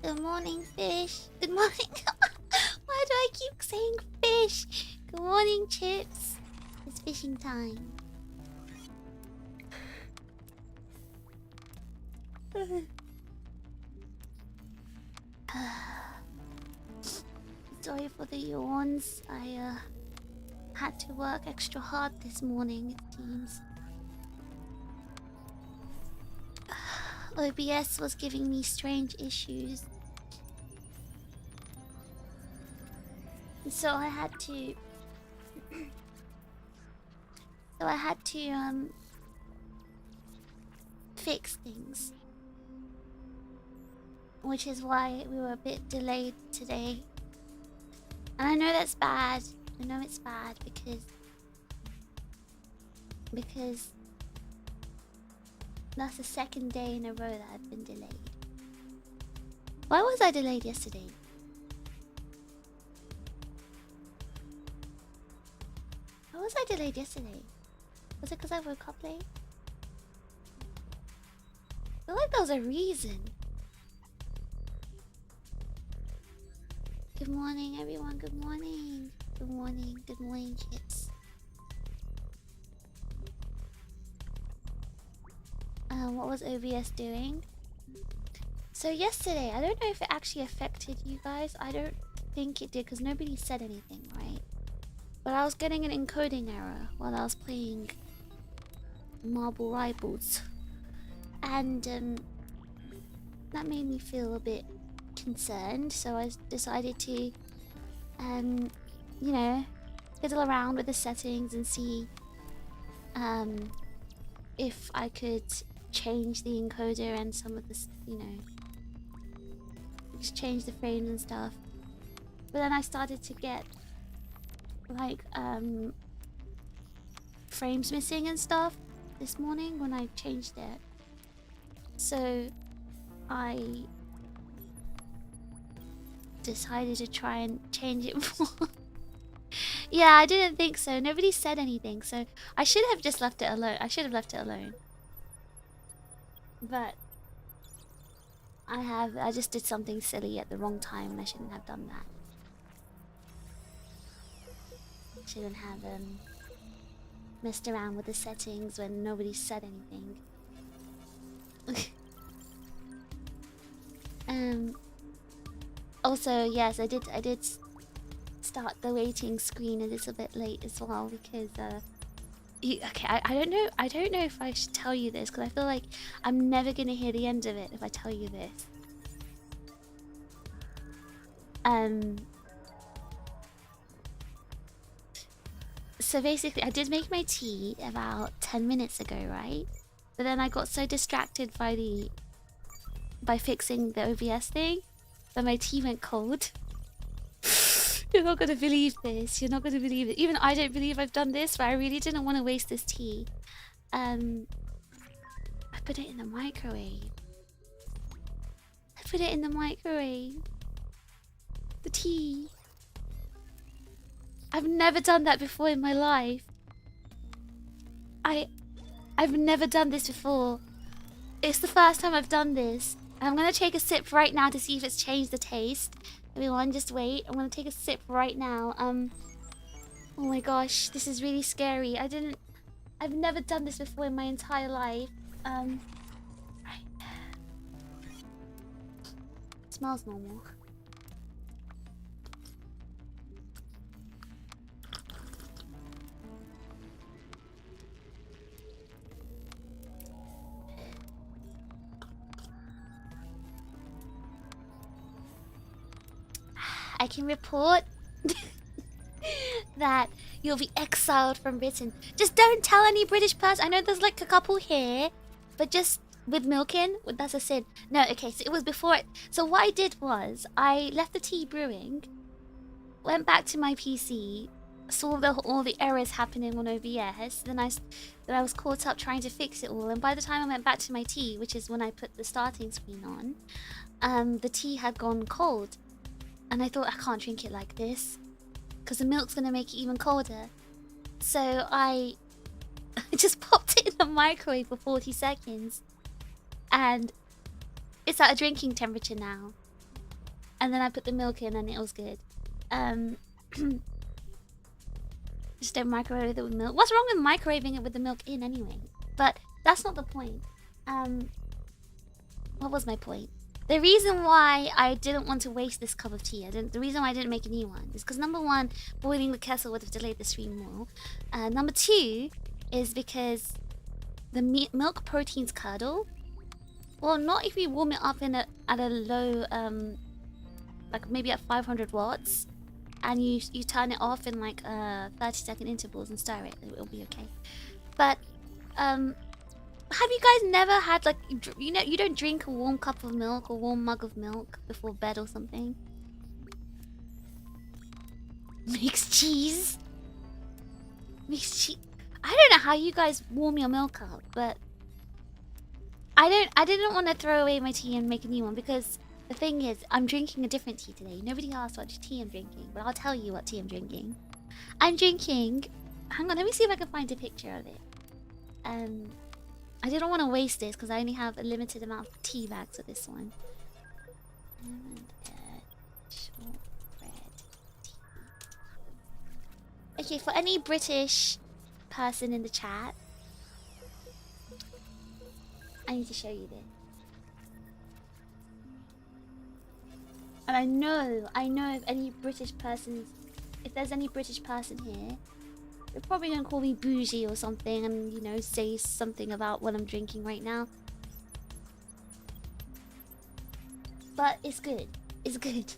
Good morning, fish. Good morning. Why do I keep saying fish? Good morning, chips. It's fishing time. Sorry for the yawns. I had to work extra hard this morning, it seems. OBS was giving me strange issues. So I had to fix things. Which is why we were a bit delayed today. And I know that's bad. I know it's bad because that's the second day in a row that I've been delayed. Why was I delayed yesterday? Why was I delayed yesterday? Was it because I woke up late? I feel like there was a reason. Good morning, everyone. Good morning. Good morning. Good morning, chips. What was OBS doing? So yesterday, I don't know if it actually affected you guys. I don't think it did because nobody said anything, right? But I was getting an encoding error while I was playing Marble Rivals. And that made me feel a bit concerned. So I decided to, you know, fiddle around with the settings and see if I could change the encoder and some of the, you know, just change the frames and stuff. But then I started to get like frames missing and stuff this morning when I changed it. So I decided to try and change it more. Yeah, I didn't think so. Nobody said anything, so I should have just left it alone. I should have left it alone. But I just did something silly at the wrong time and I shouldn't have done that. Shouldn't have messed around with the settings when nobody said anything. Also, yes, I did start the waiting screen a little bit late as well because okay, I don't know if I should tell you this because I feel like I'm never gonna hear the end of it if I tell you this. So basically I did make my tea about 10 minutes ago, right? But then I got so distracted by fixing the OBS thing that my tea went cold. You're not gonna believe this. You're not gonna believe it. Even I don't believe I've done this, but I really didn't want to waste this tea. I put it in the microwave. The tea. I've never done that before in my life. I've never done this before. It's the first time I've done this. I'm gonna take a sip right now to see if it's changed the taste. Everyone, just wait. I'm gonna take a sip right now. Oh my gosh, this is really scary. I've never done this before in my entire life. Right. It smells normal. I can report that you'll be exiled from Britain. Just don't tell any British person. I know there's like a couple here, but just with milk in, that's a sin. No, okay, so it was before it. So what I did was I left the tea brewing, went back to my PC, saw all the errors happening on OBS. Then I was caught up trying to fix it all. And by the time I went back to my tea, which is when I put the starting screen on, the tea had gone cold. And I thought, I can't drink it like this because the milk's gonna make it even colder. So I just popped it in the microwave for 40 seconds. And it's at a drinking temperature now. and then I put the milk in and it was good. Just don't microwave it with milk. What's wrong with microwaving it with the milk in anyway? But that's not the point. What was my point? The reason why I didn't want to waste this cup of tea, the reason why I didn't make a new one is because number one, boiling the kettle would have delayed the stream more. Number two is because the milk proteins curdle. Well, not if you warm it up at a low, like maybe at 500 watts, and you turn it off in like 30-second intervals and stir it. It'll be okay. But have you guys never had like you don't drink a warm cup of milk or warm mug of milk before bed or something? Mixed cheese. Mixed cheese. I don't know how you guys warm your milk up, but I didn't want to throw away my tea and make a new one because the thing is, I'm drinking a different tea today. Nobody asked what tea I'm drinking, but I'll tell you what tea I'm drinking. I'm drinking. Hang on, let me see if I can find a picture of it. I didn't want to waste this because I only have a limited amount of tea bags for this one. Shortbread tea. Okay, for any British person in the chat, I need to show you this. And I know if any British person, if there's any British person here, they're probably gonna call me bougie or something and, you know, say something about what I'm drinking right now. But it's good. It's good.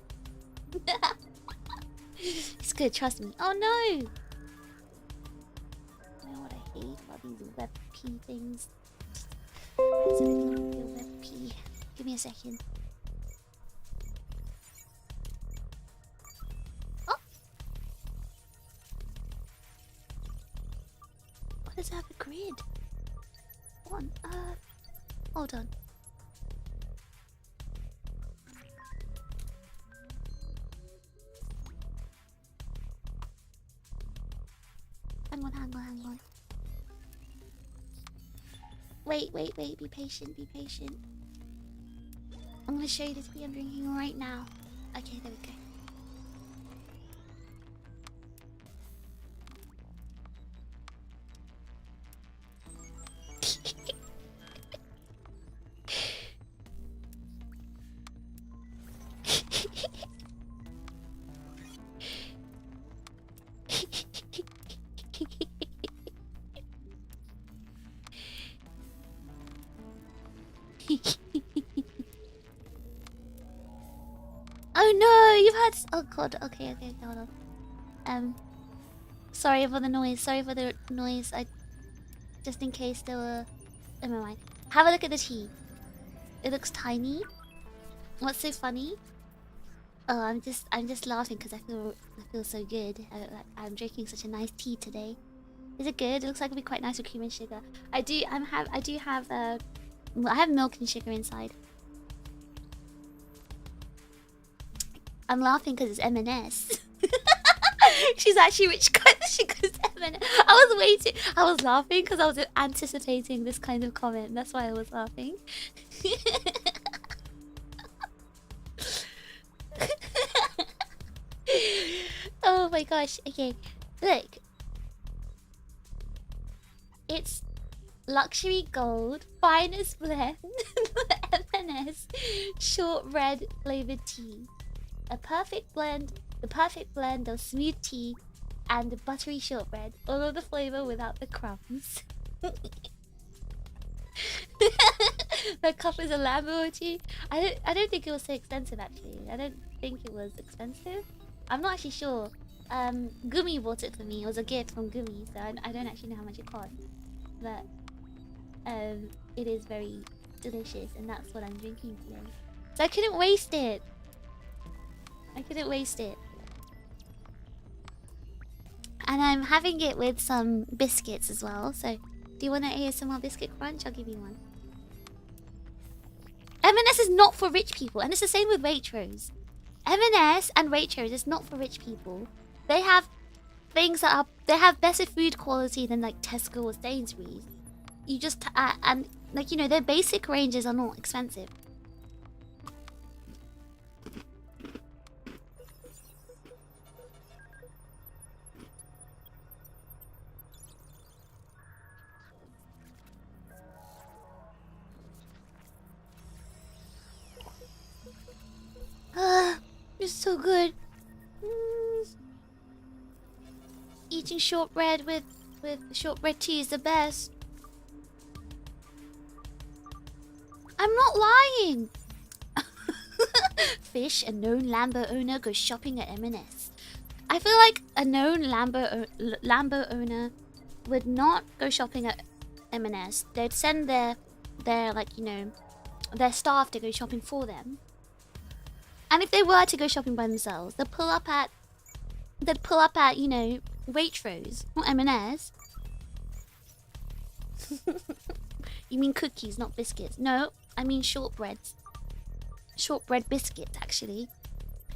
It's good, trust me. Oh no! You know what I hate about these web pee things? Web pee. Give me a second. Does it have a grid? What on earth? Hold on. Hang on. Wait, be patient. I'm gonna show you the tea I'm drinking right now. Okay, there we go. Oh no, you've had. Oh god. Okay, hold on. Sorry for the noise. I just in case there were. Never mind. Have a look at the tea. It looks tiny. What's so funny? Oh, I'm just laughing because I feel so good. I'm drinking such a nice tea today. Is it good? It looks like it'd be quite nice with cream and sugar. I have milk and sugar inside. I'm laughing because it's M&S. She's actually rich because she goes M&S. I was laughing because I was anticipating this kind of comment. That's why I was laughing. Oh my gosh. Okay, look. It's luxury gold, finest blend, M&S short red flavored tea. The perfect blend of smooth tea and the buttery shortbread. All of the flavor without the crumbs. The cup is a Lambo tea. I don't think it was so expensive actually. I don't think it was expensive. I'm not actually sure. Gumi bought it for me. It was a gift from Gumi, so I don't actually know how much it cost. But it is very delicious, and that's what I'm drinking today. So I couldn't waste it. And I'm having it with some biscuits as well. So, do you want an ASMR biscuit crunch? I'll give you one. M&S is not for rich people, and it's the same with Waitrose. M&S and Waitrose is not for rich people. They have things that are better food quality than like Tesco or Sainsbury's. You just and like, you know, their basic ranges are not expensive. so good. Eating shortbread with shortbread tea is the best. I'm not lying. Phish, a known Lambo owner, goes shopping at M&S. I feel like a known Lambo owner would not go shopping at M&S. They'd send their like, you know, their staff to go shopping for them. And if they were to go shopping by themselves, they'd pull up at, you know, Waitrose, not M&S. You mean cookies, not biscuits? No, I mean shortbreads. Shortbread biscuits, actually.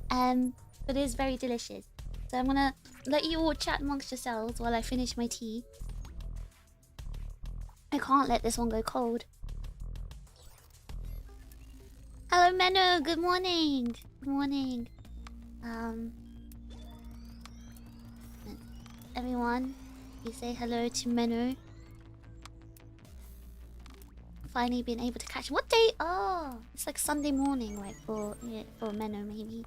But it is very delicious. So I'm gonna let you all chat amongst yourselves while I finish my tea. I can't let this one go cold. Hello, Menno. Good morning. Good morning. Everyone, you say hello to Menno. Finally been able to catch. What day? Oh, it's like Sunday morning, right? For Menno, maybe.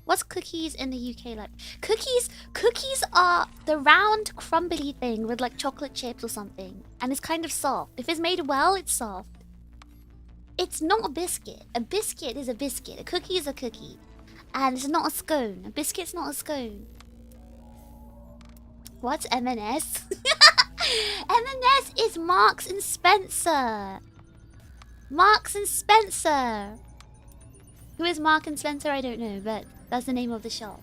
What's cookies in the UK like? Cookies are the round, crumbly thing with like chocolate chips or something, and it's kind of soft. If it's made well, it's soft. It's not a biscuit. A biscuit is a biscuit. A cookie is a cookie, and it's not a scone. A biscuit's not a scone. What's M&S? M&S is Marks and Spencer. Marks and Spencer. Who is Mark and Spencer? I don't know, but that's the name of the shop.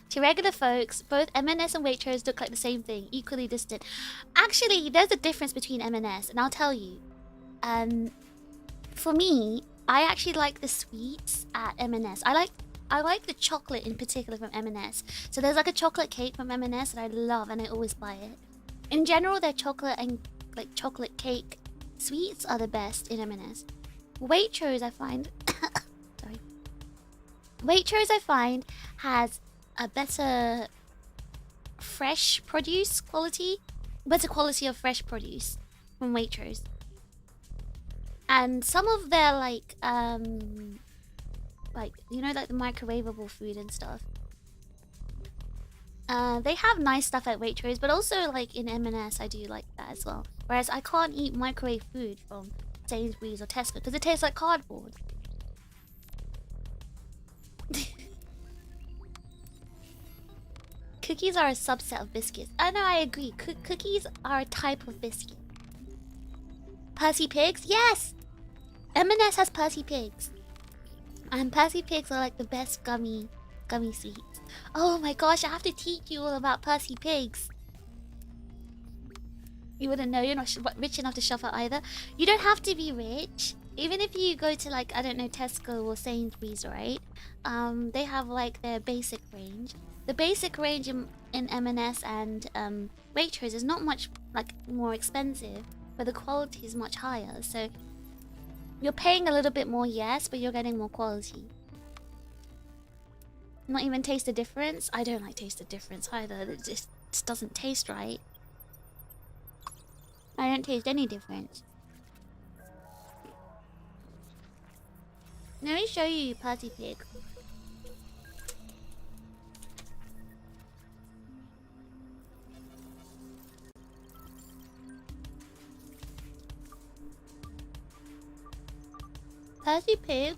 To regular folks, both M&S and Waitrose look like the same thing, equally distant. Actually, there's a difference between M&S, and I'll tell you. For me, I actually like the sweets at M&S. I like the chocolate in particular from M&S. So there's like a chocolate cake from M&S that I love, and I always buy it. In general, their chocolate and like chocolate cake sweets are the best in M&S. Waitrose, I find sorry. Waitrose, I find, has a better fresh produce quality. Better quality of fresh produce from Waitrose. And some of their like you know, like the microwavable food and stuff. They have nice stuff at Waitrose, but also like in M&S, I do like that as well. Whereas I can't eat microwave food from Sainsbury's or Tesco because it tastes like cardboard. Cookies are a subset of biscuits. I know, I agree. Cookies are a type of biscuit. Percy Pigs? Yes! M&S has Percy Pigs. And Percy Pigs are like the best gummy sweets. Oh my gosh, I have to teach you all about Percy Pigs. You wouldn't know, you're not rich enough to shop at either. You don't have to be rich. Even if you go to like, I don't know, Tesco or Sainsbury's, right? They have like their basic range. The basic range in M&S and Waitrose is not much like more expensive, but the quality is much higher. So you're paying a little bit more, yes, but you're getting more quality. Not even taste the difference? I don't like taste the difference either. It just doesn't taste right. I don't taste any difference. Let me show you Percy Pig. Percy Pig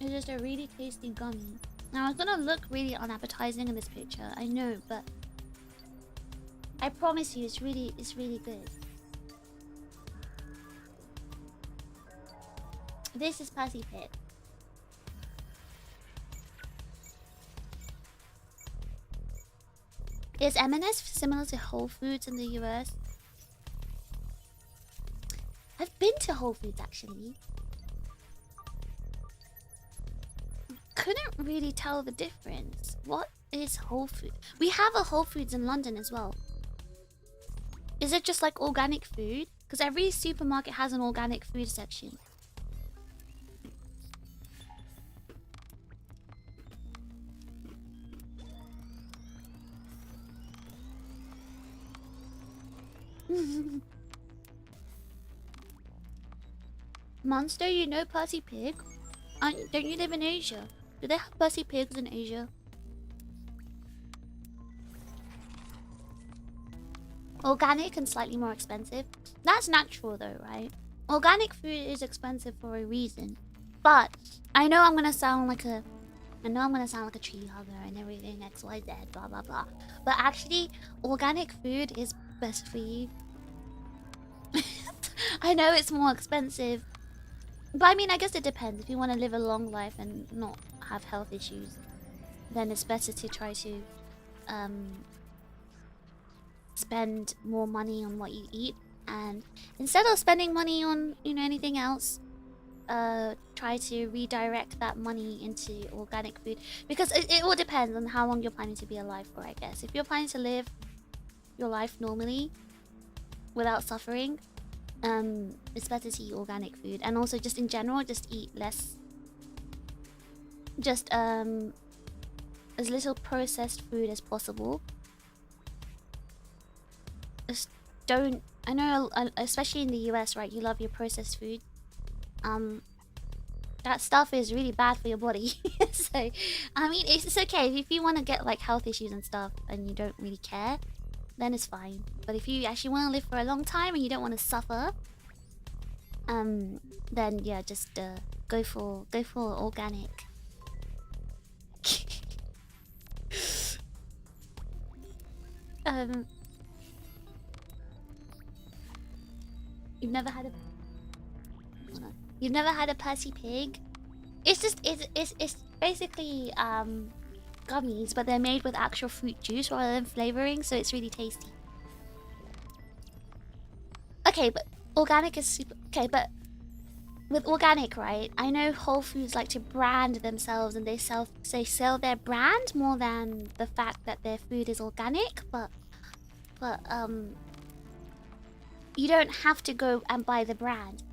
is just a really tasty gummy. Now it's gonna look really unappetizing in this picture, I know, but I promise you it's really good. This is Percy Pig. Is M&S similar to Whole Foods in the US? I've been to Whole Foods actually. Couldn't really tell the difference. What is Whole Foods? We have a Whole Foods in London as well. Is it just like organic food? Because every supermarket has an organic food section. Monster, you know Percy Pig? Don't you live in Asia? Do they have Percy Pigs in Asia? Organic and slightly more expensive. That's natural though, right? Organic food is expensive for a reason. But I know I'm gonna sound like a tree hugger and everything, XYZ, blah blah blah. But actually, organic food is best for you. I know it's more expensive. But I mean, I guess it depends. If you want to live a long life and not have health issues, then it's better to try to spend more money on what you eat, and instead of spending money on, you know, anything else, try to redirect that money into organic food, because it all depends on how long you're planning to be alive for, I guess. If you're planning to live your life normally without suffering, it's better to eat organic food, and also just in general, just eat less, just as little processed food as possible. Just don't, I know, especially in the US, right, you love your processed food. That stuff is really bad for your body. So I mean, it's okay if you want to get like health issues and stuff and you don't really care, then it's fine. But if you actually want to live for a long time and you don't want to suffer, then yeah, just go for organic. You've never had a Percy Pig? It's just it's basically gummies, but they're made with actual fruit juice rather than flavoring, so it's really tasty. Okay, but organic is super okay, but with organic, right? I know Whole Foods like to brand themselves, and they sell their brand more than the fact that their food is organic, but you don't have to go and buy the brand.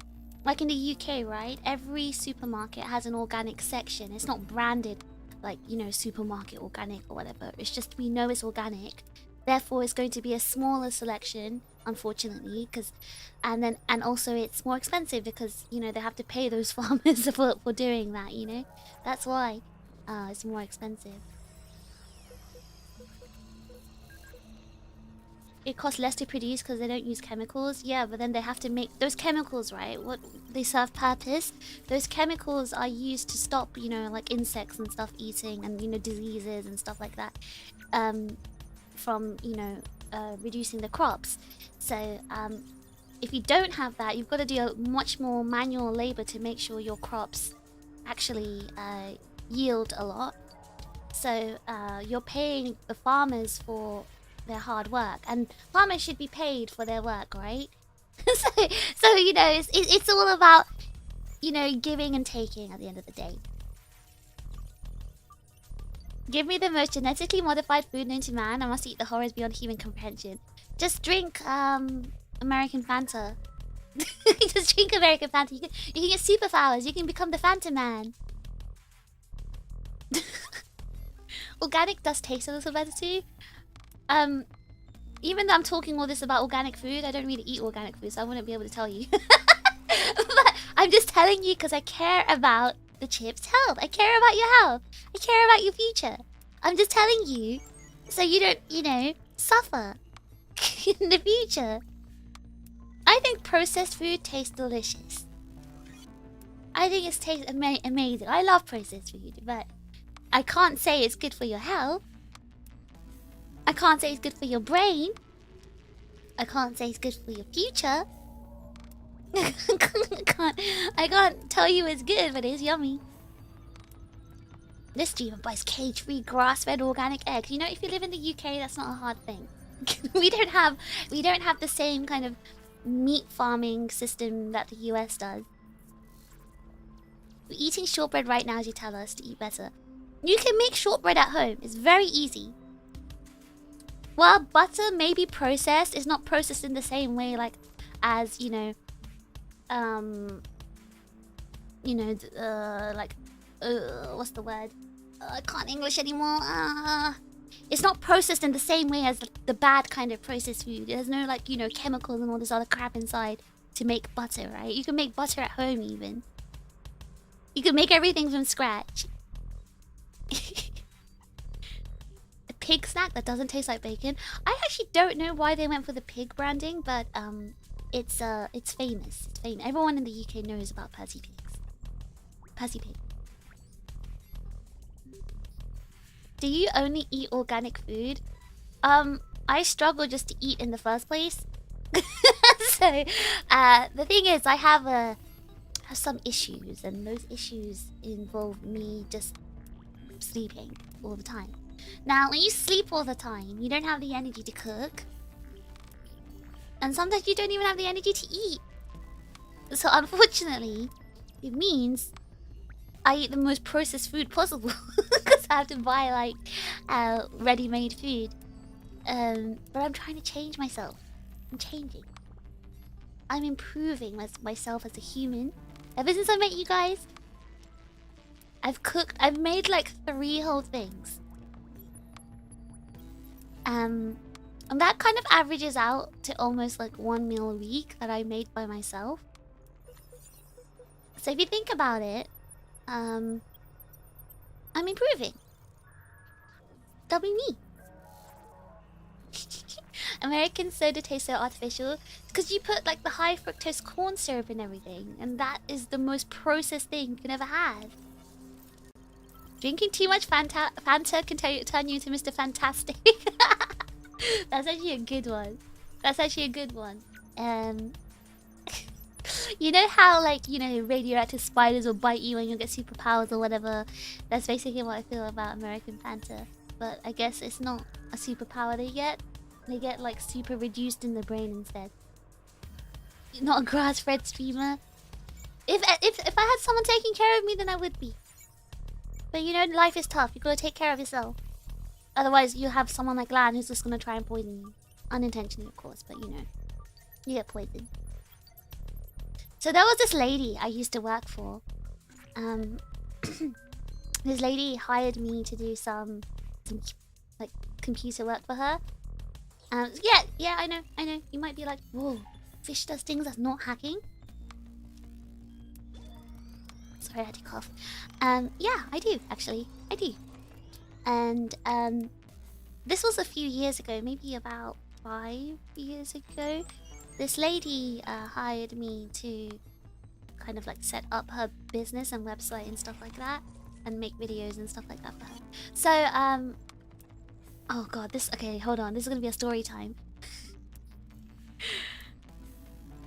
Like in the UK, right? Every supermarket has an organic section. It's not branded like, you know, supermarket organic or whatever. It's just, we know it's organic. Therefore, it's going to be a smaller selection, unfortunately, and also it's more expensive because, you know, they have to pay those farmers for doing that, you know? That's why it's more expensive. It costs less to produce because they don't use chemicals. Yeah, but then they have to make those chemicals, right? What they serve purpose. Those chemicals are used to stop, you know, like insects and stuff eating, and, you know, diseases and stuff like that, from, you know, reducing the crops. So if you don't have that, you've got to do much more manual labor to make sure your crops actually yield a lot. So you're paying the farmers for their hard work, and farmers should be paid for their work, right? so you know, it's all about, you know, giving and taking at the end of the day. Give me the most genetically modified food known to man. I must eat the horrors beyond human comprehension. Just drink American Fanta. Just drink American Fanta. You can get superpowers. You can become the Fanta Man. Organic does taste a little better too. Even though I'm talking all this about organic food, I don't really eat organic food, so I wouldn't be able to tell you. But I'm just telling you because I care about the chip's health. I care about your health. I care about your future. I'm just telling you so you don't, you know, suffer in the future. I think processed food tastes delicious. I think it tastes amazing. I love processed food, but I can't say it's good for your health. I can't say it's good for your brain. I can't say it's good for your future. I can't tell you it's good, but it's yummy. This streamer buys cage-free, grass-fed organic eggs. You know, if you live in the UK, that's not a hard thing. we don't have the same kind of meat farming system that the US does. We're eating shortbread right now as you tell us to eat better. You can make shortbread at home. It's very easy. Well, butter may be processed. It's not processed in the same way, like, as, you know, what's the word? I can't English anymore. It's not processed in the same way as the bad kind of processed food. There's no, like, you know, chemicals and all this other crap inside to make butter, right? You can make butter at home even. You can make everything from scratch. A pig snack that doesn't taste like bacon. I actually don't know why they went for the pig branding, but it's famous. It's famous. Everyone in the UK knows about Percy pigs. Percy pig. Do you only eat organic food? I struggle just to eat in the first place. So, the thing is, I have some issues, and those issues involve me just sleeping all the time. Now, when you sleep all the time, you don't have the energy to cook, and sometimes you don't even have the energy to eat. So, unfortunately, it means I eat the most processed food possible because I have to buy like ready-made food. But I'm trying to change myself. I'm changing. I'm improving myself as a human. Ever since I met you guys, I've made like 3 whole things. And that kind of averages out to almost like 1 meal a week that I made by myself. So if you think about it, I'm improving. That'll be me. American soda tastes so artificial because you put like the high fructose corn syrup and everything, and that is the most processed thing you can ever have. Drinking too much Fanta can turn you into Mr. Fantastic. That's actually a good one. That's actually a good one. You know how like, you know, radioactive spiders will bite you when you get superpowers or whatever? That's basically what I feel about American Fanta. But I guess it's not a superpower they get. They get like super reduced in the brain instead. Not a grass-fed streamer. If I had someone taking care of me, then I would be. But you know, life is tough. You gotta take care of yourself. Otherwise, you have someone like Lan who's just gonna try and poison you. Unintentionally, of course, but you know, you get poisoned. So there was this lady I used to work for. This lady hired me to do some like computer work for her. Yeah, I know. You might be like, whoa, Phish does things that's not hacking. Sorry, I had to cough. Yeah, I do actually. I do. And this was a few years ago, maybe about 5 years ago. This lady hired me to kind of like set up her business and website and stuff like that, and make videos and stuff like that for her. So oh god, okay, hold on, this is gonna be a story time.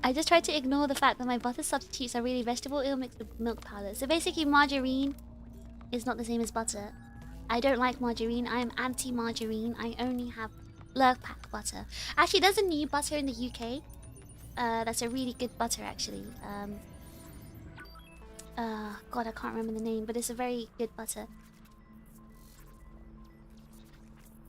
I just tried to ignore the fact that my butter substitutes are really vegetable oil mixed with milk powder. So basically margarine is not the same as butter. I don't like margarine. I am anti-margarine. I only have Lurpak butter. Actually, there's a new butter in the UK. That's a really good butter actually. God, I can't remember the name, but it's a very good butter.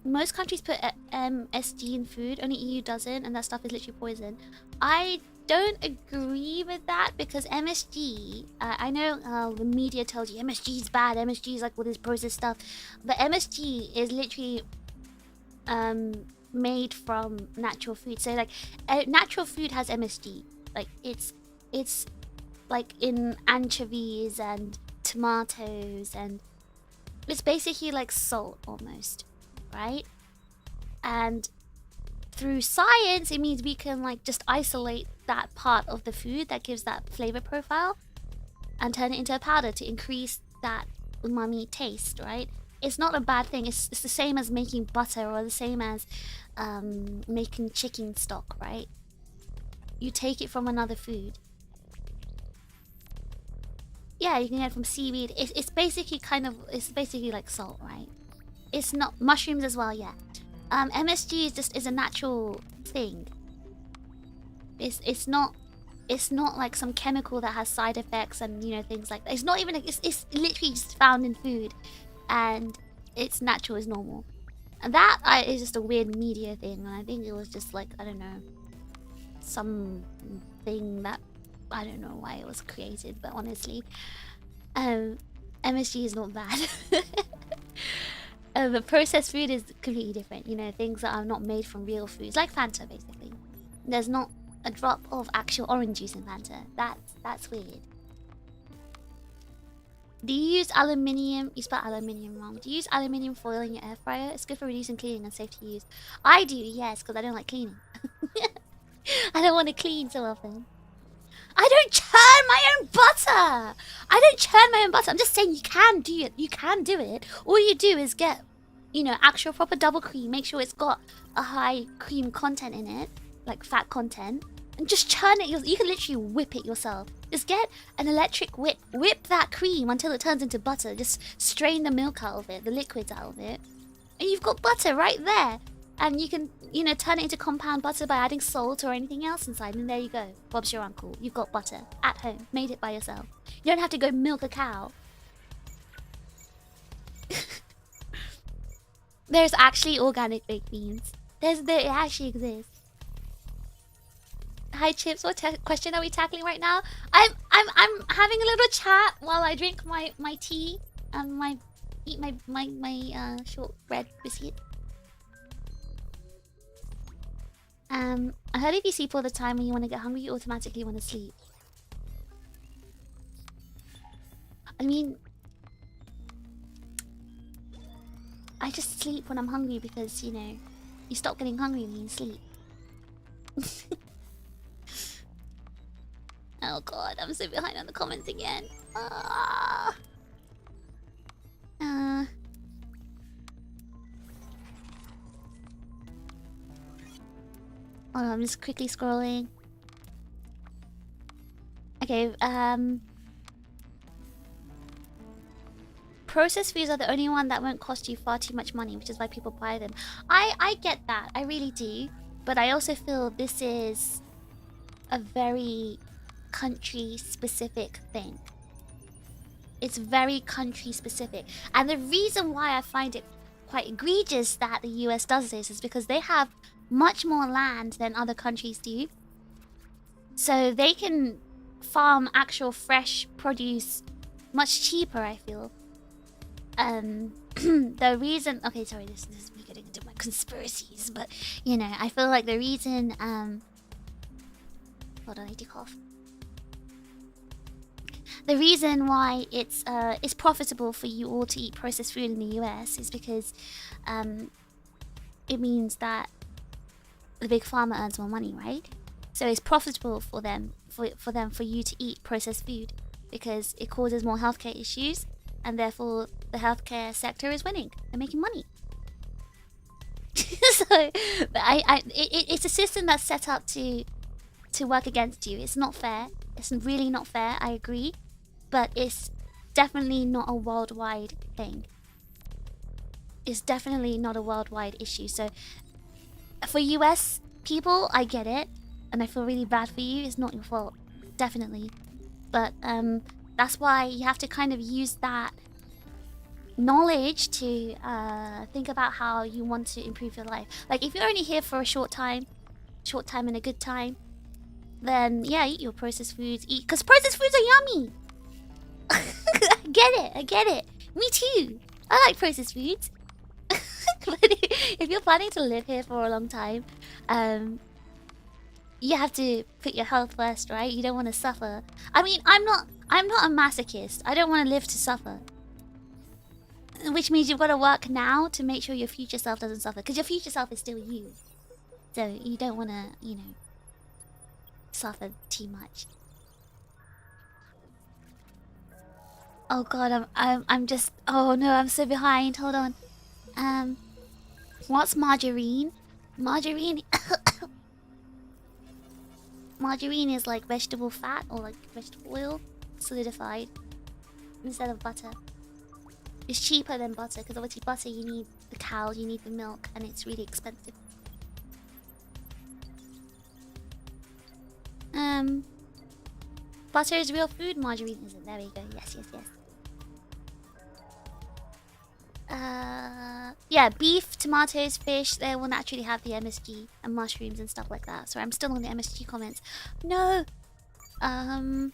Most countries put MSG in food, only EU doesn't, and that stuff is literally poison. I don't agree with that because MSG, I know the media tells you MSG is bad, MSG is like all this processed stuff, but MSG is literally made from natural food. So like natural food has MSG, like it's like in anchovies and tomatoes, and it's basically like salt almost, right? And through science it means we can like just isolate that part of the food that gives that flavor profile and turn it into a powder to increase that umami taste, right? It's not a bad thing. It's the same as making butter or the same as making chicken stock, right? You take it from another food. Yeah, you can get it from seaweed. It's basically like salt, right? It's not mushrooms as well, yeah. MSG is a natural thing. It's not like some chemical that has side effects and, you know, things like that. It's not even it's literally just found in food, and it's natural, it's normal. And that is just a weird media thing, and I think it was just like, I don't know, something that I don't know why it was created, but honestly, MSG is not bad. But processed food is completely different. You know, things that are not made from real foods, like Fanta, basically. There's not a drop of actual orange juice in Fanta. That's weird. Do you use aluminium? You spelled aluminium wrong. Do you use aluminium foil in your air fryer? It's good for reducing cleaning and safe to use. I do, yes, because I don't like cleaning. I don't want to clean so often. I don't churn my own butter. I don't churn my own butter. I'm just saying you can do it. You can do it. All you do is get, you know, actual proper double cream. Make sure it's got a high cream content in it, like fat content, and just churn it. You can literally whip it yourself. Just get an electric whip. Whip that cream until it turns into butter. Just strain the milk out of it, the liquids out of it, and you've got butter right there. And you can, you know, turn it into compound butter by adding salt or anything else inside. And there you go. Bob's your uncle. You've got butter at home. Made it by yourself. You don't have to go milk a cow. There's actually organic baked beans. It actually exists. Hi Chips, what question are we tackling right now? I'm having a little chat while I drink my tea and eat my short bread biscuit. I heard if you sleep all the time when you want to get hungry, you automatically want to sleep. I mean, I just sleep when I'm hungry because, you know, you stop getting hungry when you sleep. Oh god, I'm so behind on the comments again. Hold on, I'm just quickly scrolling. Okay, processed foods are the only one that won't cost you far too much money, which is why people buy them. I get that, I really do. But I also feel this is a very country-specific thing. It's very country-specific. And the reason why I find it quite egregious that the US does this is because they have much more land than other countries do. So they can farm actual fresh produce much cheaper, I feel. The reason... Okay, sorry, this is me getting into my conspiracies, but, you know, I feel like the reason... Hold on, I need to cough. The reason why it's profitable for you all to eat processed food in the US is because it means that the big pharma earns more money, right? So it's profitable for them for you to eat processed food because it causes more healthcare issues, and therefore the healthcare sector is winning and making money. So it's a system that's set up to work against you. It's not fair. It's really not fair, I agree. But it's definitely not a worldwide thing. It's definitely not a worldwide issue. So for US people, I get it. And I feel really bad for you. It's not your fault. Definitely. But that's why you have to kind of use that knowledge to think about how you want to improve your life. Like if you're only here for a short time and a good time, then yeah, eat your processed foods. Eat, because processed foods are yummy. I get it. Me too. I like processed foods. But if you're planning to live here for a long time, you have to put your health first, right? You don't want to suffer. I mean, I'm not a masochist. I don't want to live to suffer. Which means you've got to work now to make sure your future self doesn't suffer, because your future self is still you. So you don't want to, you know, suffer too much. Oh god, I'm just... Oh no, I'm so behind. Hold on. What's margarine? Margarine... Margarine is like vegetable fat or like vegetable oil solidified instead of butter. It's cheaper than butter because obviously butter, you need the cow, you need the milk, and it's really expensive. Butter is real food, margarine isn't. There we go. Yes. Yeah, beef, tomatoes, fish, they will naturally have the MSG and mushrooms and stuff like that. Sorry, I'm still on the MSG comments. No! The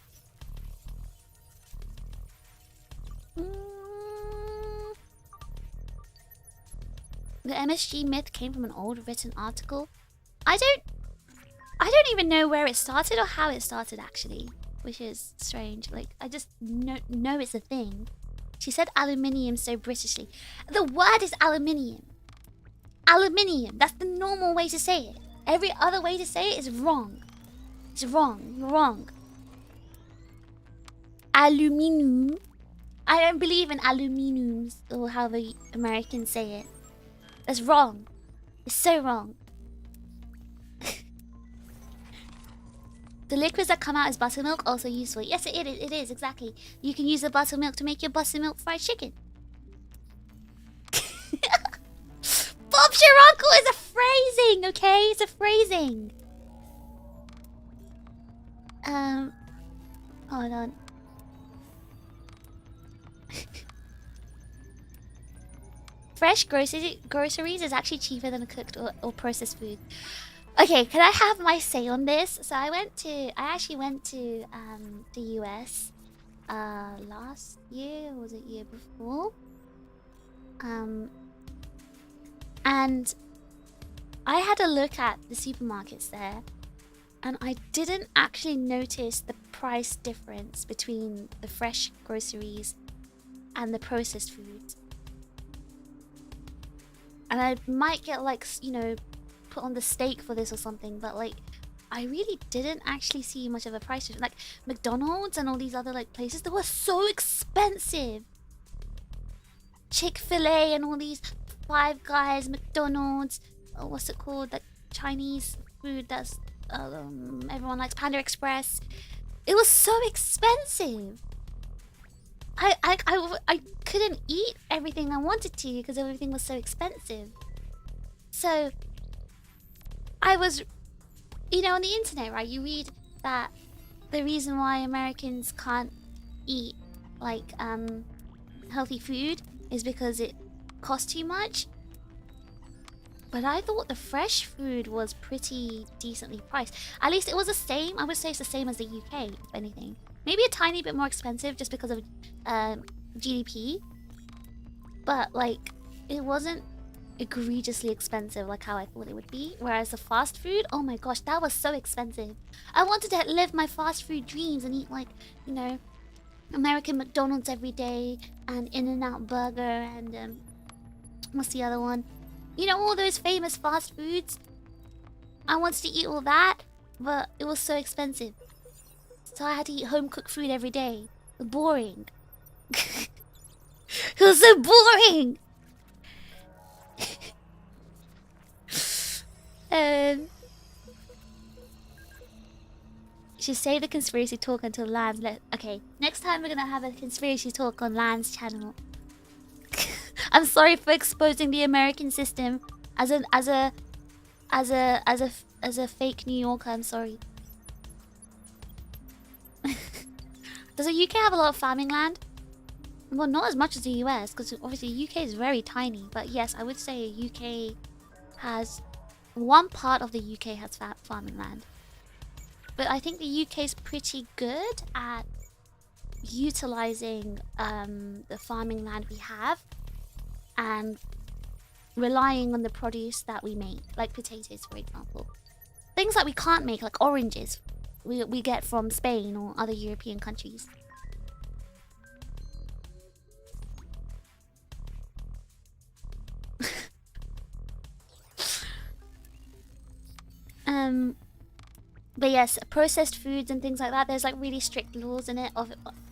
MSG myth came from an old written article. I I don't even know where it started or how it started, actually, which is strange. Like, I just know it's a thing. She said aluminium so Britishly. The word is aluminium. Aluminium. That's the normal way to say it. Every other way to say it is wrong. It's wrong. You're wrong. Aluminium. I don't believe in aluminiums or how the Americans say it. That's wrong. It's so wrong. The liquids that come out as buttermilk also useful. Yes, it is, exactly. You can use the buttermilk to make your buttermilk fried chicken. Bob's your uncle is a phrasing, okay? It's a phrasing. Hold on. Fresh groceries is actually cheaper than a cooked or processed food. Okay, can I have my say on this? So I actually went to the US last year, or was it year before? And I had a look at the supermarkets there, and I didn't actually notice the price difference between the fresh groceries and the processed foods. And I might get, like, you know, put on the stake for this or something, but like, I really didn't actually see much of a price difference. Like McDonald's and all these other like places, they were so expensive. Chick-fil-A and all these Five Guys, McDonald's, what's it called, that Chinese food that's everyone likes, Panda Express. It was so expensive. I couldn't eat everything I wanted to because everything was so expensive. So I was, you know, on the internet, right? You read that the reason why Americans can't eat like healthy food is because it costs too much. But I thought the fresh food was pretty decently priced. At least it was the same. I would say it's the same as the UK, if anything. Maybe a tiny bit more expensive just because of GDP. But like, it wasn't egregiously expensive like how I thought it would be. Whereas the fast food, oh my gosh, that was so expensive. I wanted to live my fast food dreams and eat like, you know, American McDonald's every day and In-N-Out Burger and what's the other one? You know, all those famous fast foods. I wanted to eat all that, but it was so expensive. So I had to eat home-cooked food every day. It was boring. It was so boring! Should save the conspiracy talk until Lan's okay, next time we're gonna have a conspiracy talk on Lan's channel. I'm sorry for exposing the American system as a fake New Yorker. I'm sorry. Does the UK have a lot of farming land? Well, not as much as the US, because obviously the UK is very tiny. But yes, I would say UK has... one part of the UK has farming land. But I think the UK is pretty good at utilizing the farming land we have and relying on the produce that we make, like potatoes, for example. Things that we can't make, like oranges, we get from Spain or other European countries. But yes, processed foods and things like that, there's like really strict laws in it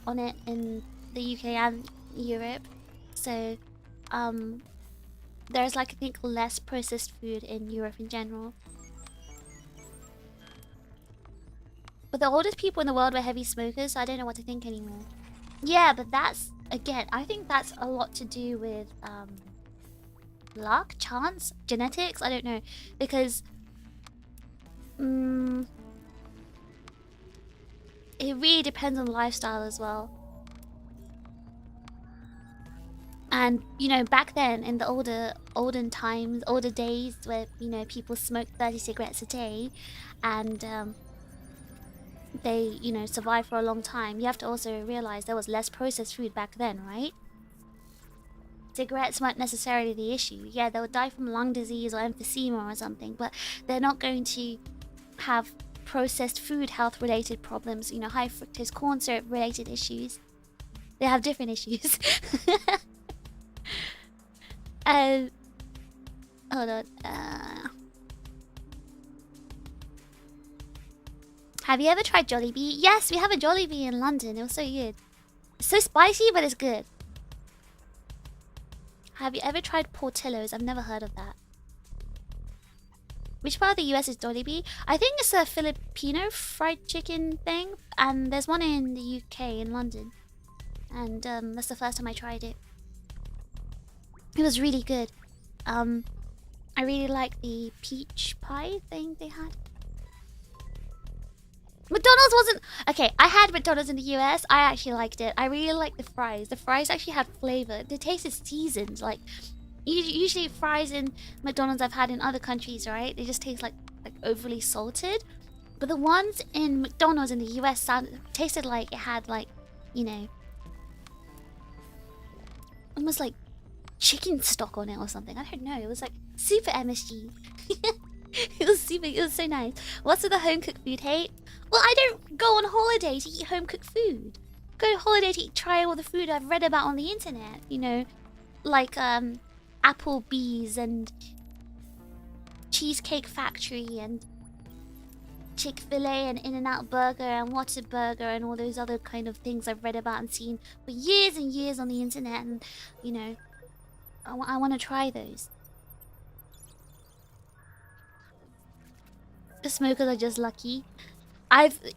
on it in the UK and Europe. So there's like, I think, less processed food in Europe in general. But the oldest people in the world were heavy smokers, so I don't know what to think anymore. Yeah, but that's, again, I think that's a lot to do with luck, chance, genetics, I don't know. Because it really depends on lifestyle as well. And, you know, back then, in the olden times, older days, where, you know, people smoked 30 cigarettes a day, and they, you know, survived for a long time, you have to also realize there was less processed food back then, right? Cigarettes weren't necessarily the issue. Yeah, they would die from lung disease or emphysema or something, but they're not going to have processed food health related problems, you know, high fructose corn syrup related issues. They have different issues. Hold on. Have you ever tried Jollibee? Yes, we have a Jollibee in London. It was so good. It's so spicy, but it's good. Have you ever tried Portillo's? I've never heard of that. Which part of the US is Jollibee? I think it's a Filipino fried chicken thing. And there's one in the UK, in London. And that's the first time I tried it. It was really good. I really like the peach pie thing they had. McDonald's wasn't... Okay, I had McDonald's in the US. I actually liked it. I really liked the fries. The fries actually had flavor. They tasted seasoned. Like, usually fries in McDonald's I've had in other countries, right? They just taste like overly salted. But the ones in McDonald's in the US tasted like it had like, you know, almost like chicken stock on it or something. I don't know. It was like super MSG. It was so nice. What's with the home cooked food hate? Well, I don't go on holiday to eat home cooked food. Go on holiday to try all the food I've read about on the internet. You know, like Applebee's and Cheesecake Factory and Chick-fil-A and In-N-Out Burger and Whataburger and all those other kind of things I've read about and seen for years and years on the internet. And you know, I want to try those. The smokers are just lucky.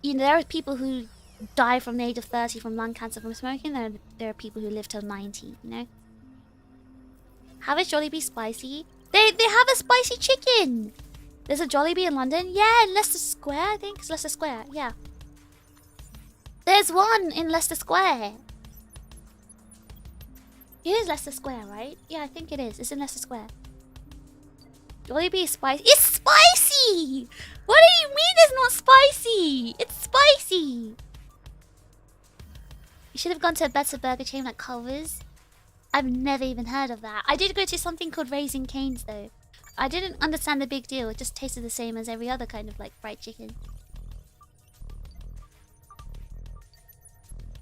You know, there are people who die from the age of 30 from lung cancer from smoking. There are people who live till 90, you know. Have a Jollibee spicy? They have a spicy chicken. There's a Jollibee in London. Yeah, in Leicester Square, I think. It's Leicester Square, yeah. There's one in Leicester Square. It is Leicester Square, right? Yeah, I think it is. It's in Leicester Square. Jollibee is spicy. It's spicy! What do you mean it's not spicy? It's spicy! You should have gone to a better burger chain like Culver's. I've never even heard of that. I did go to something called Raising Cane's though. I didn't understand the big deal. It just tasted the same as every other kind of like fried chicken.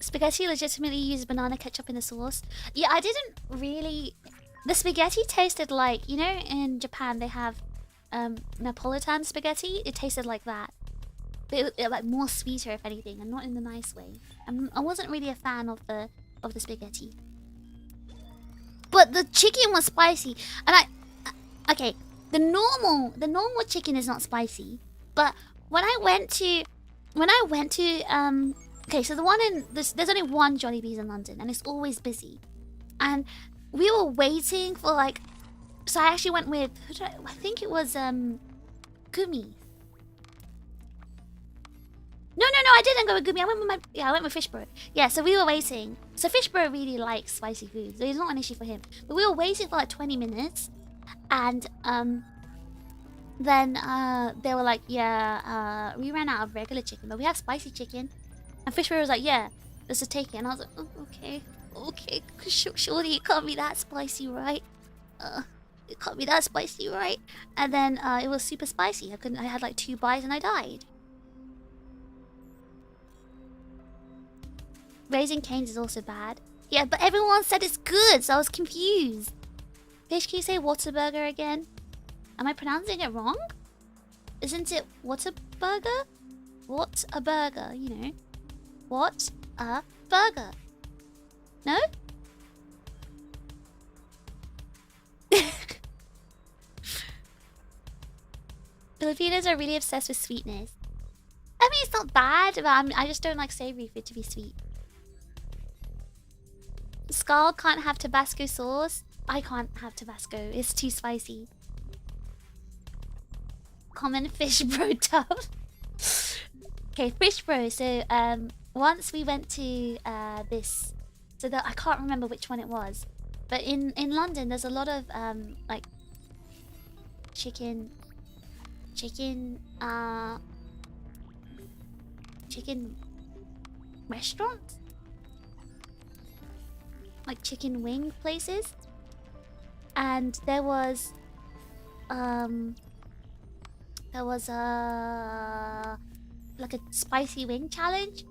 Spaghetti legitimately uses banana ketchup in the sauce. Yeah, I didn't really... The spaghetti tasted like, you know, in Japan they have Napolitan spaghetti. It tasted like that, but it like more sweeter if anything, and not in the nice way. I wasn't really a fan of the spaghetti, but the chicken was spicy. And okay, the normal chicken is not spicy, but when I went to okay, so the one in there's only one Jollibee's in London, and it's always busy, and we were waiting for like, so I actually went with, I think it was Gumi. No, I didn't go with Gumi. I went with Fish Bro. Yeah, so we were waiting. So Fish Bro really likes spicy food, so it's not an issue for him. But we were waiting for like 20 minutes, and then they were like, yeah, we ran out of regular chicken, but we have spicy chicken. And Fish Bro was like, yeah, let's just take it. And I was like, oh, okay. Surely it can't be that spicy, right? It can't be that spicy, right? And then it was super spicy. I had like 2 bites and I died. Raising Cane's is also bad. Yeah, but everyone said it's good, so I was confused. Fish, can you say Whataburger again? Am I pronouncing it wrong? Isn't it Whataburger? What a burger, you know. What a burger. No? Filipinos are really obsessed with sweetness. I mean, it's not bad, but I just don't like savory food to be sweet. Skull can't have Tabasco sauce. I can't have Tabasco. It's too spicy. Common Fish Bro tub. Okay, Fish Bro. So once we went to this, so that I can't remember which one it was, but in London there's a lot of like chicken restaurants, like chicken wing places, and there was there was like a spicy wing challenge,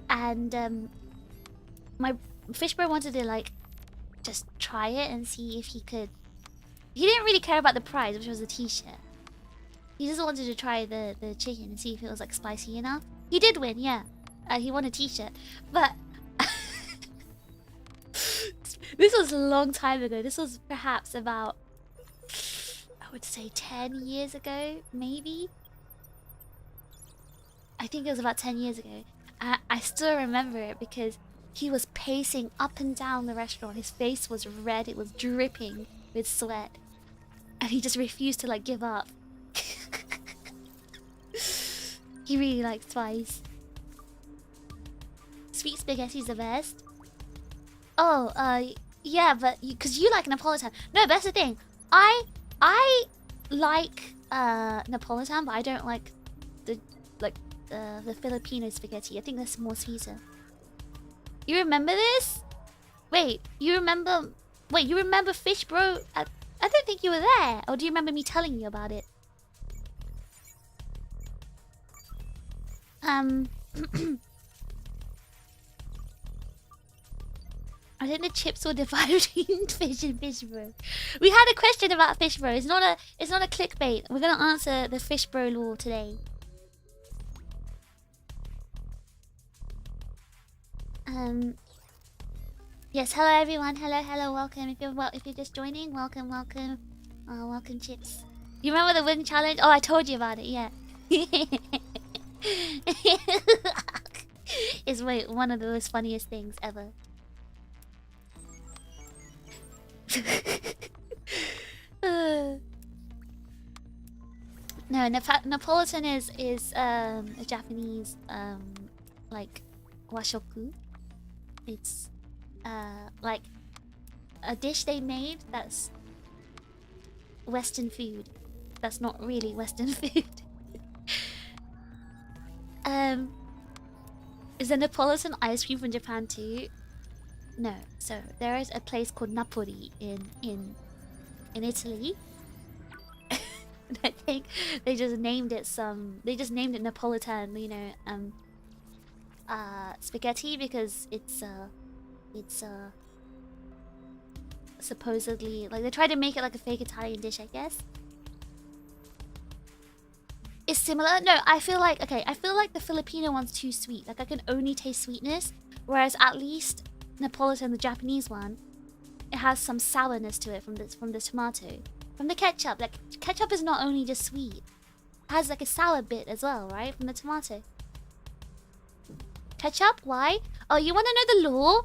and my fish bro wanted to like just try it and see if he could. He didn't really care about the prize, which was a t-shirt. He just wanted to try the chicken and see if it was like spicy enough. He did win, yeah. He won a t-shirt, but this was a long time ago. This was perhaps about, I would say 10 years ago, maybe. I think it was about 10 years ago. I still remember it because he was pacing up and down the restaurant. His face was red. It was dripping with sweat. And he just refused to like give up. He really likes spice. Sweet spaghetti's the best. Oh, yeah, but because you like Napolitan. No, that's the thing. I like Napolitan, but I don't like the Filipino spaghetti. I think that's more sweeter. You remember this? Wait, you remember? Wait, you remember Fish Bro? I don't think you were there. Or do you remember me telling you about it? I think the chips were divided between Fish and Fish Bro. We had a question about Fish Bro. It's not a clickbait. We're gonna answer the Fish Bro lore today. Yes, hello everyone. Hello, welcome. If you're just joining, welcome. Welcome, chips. You remember the wing challenge? Oh, I told you about it. Yeah. It's one of the most funniest things ever. No, Napolitan is a Japanese like washoku. It's like a dish they made that's Western food. That's not really Western food. Is the Napolitan ice cream from Japan too? No. So there is a place called Napoli in Italy. And I think they just named it Napolitan, you know, spaghetti because it's supposedly like they tried to make it like a fake Italian dish, I guess. It's similar. No, I feel like the Filipino one's too sweet. Like I can only taste sweetness, whereas at least Napolitan, the Japanese one, it has some sourness to it from the tomato, from the ketchup. Like ketchup is not only just sweet, it has like a sour bit as well, right, from the tomato. Ketchup? Why? Oh, you want to know the law?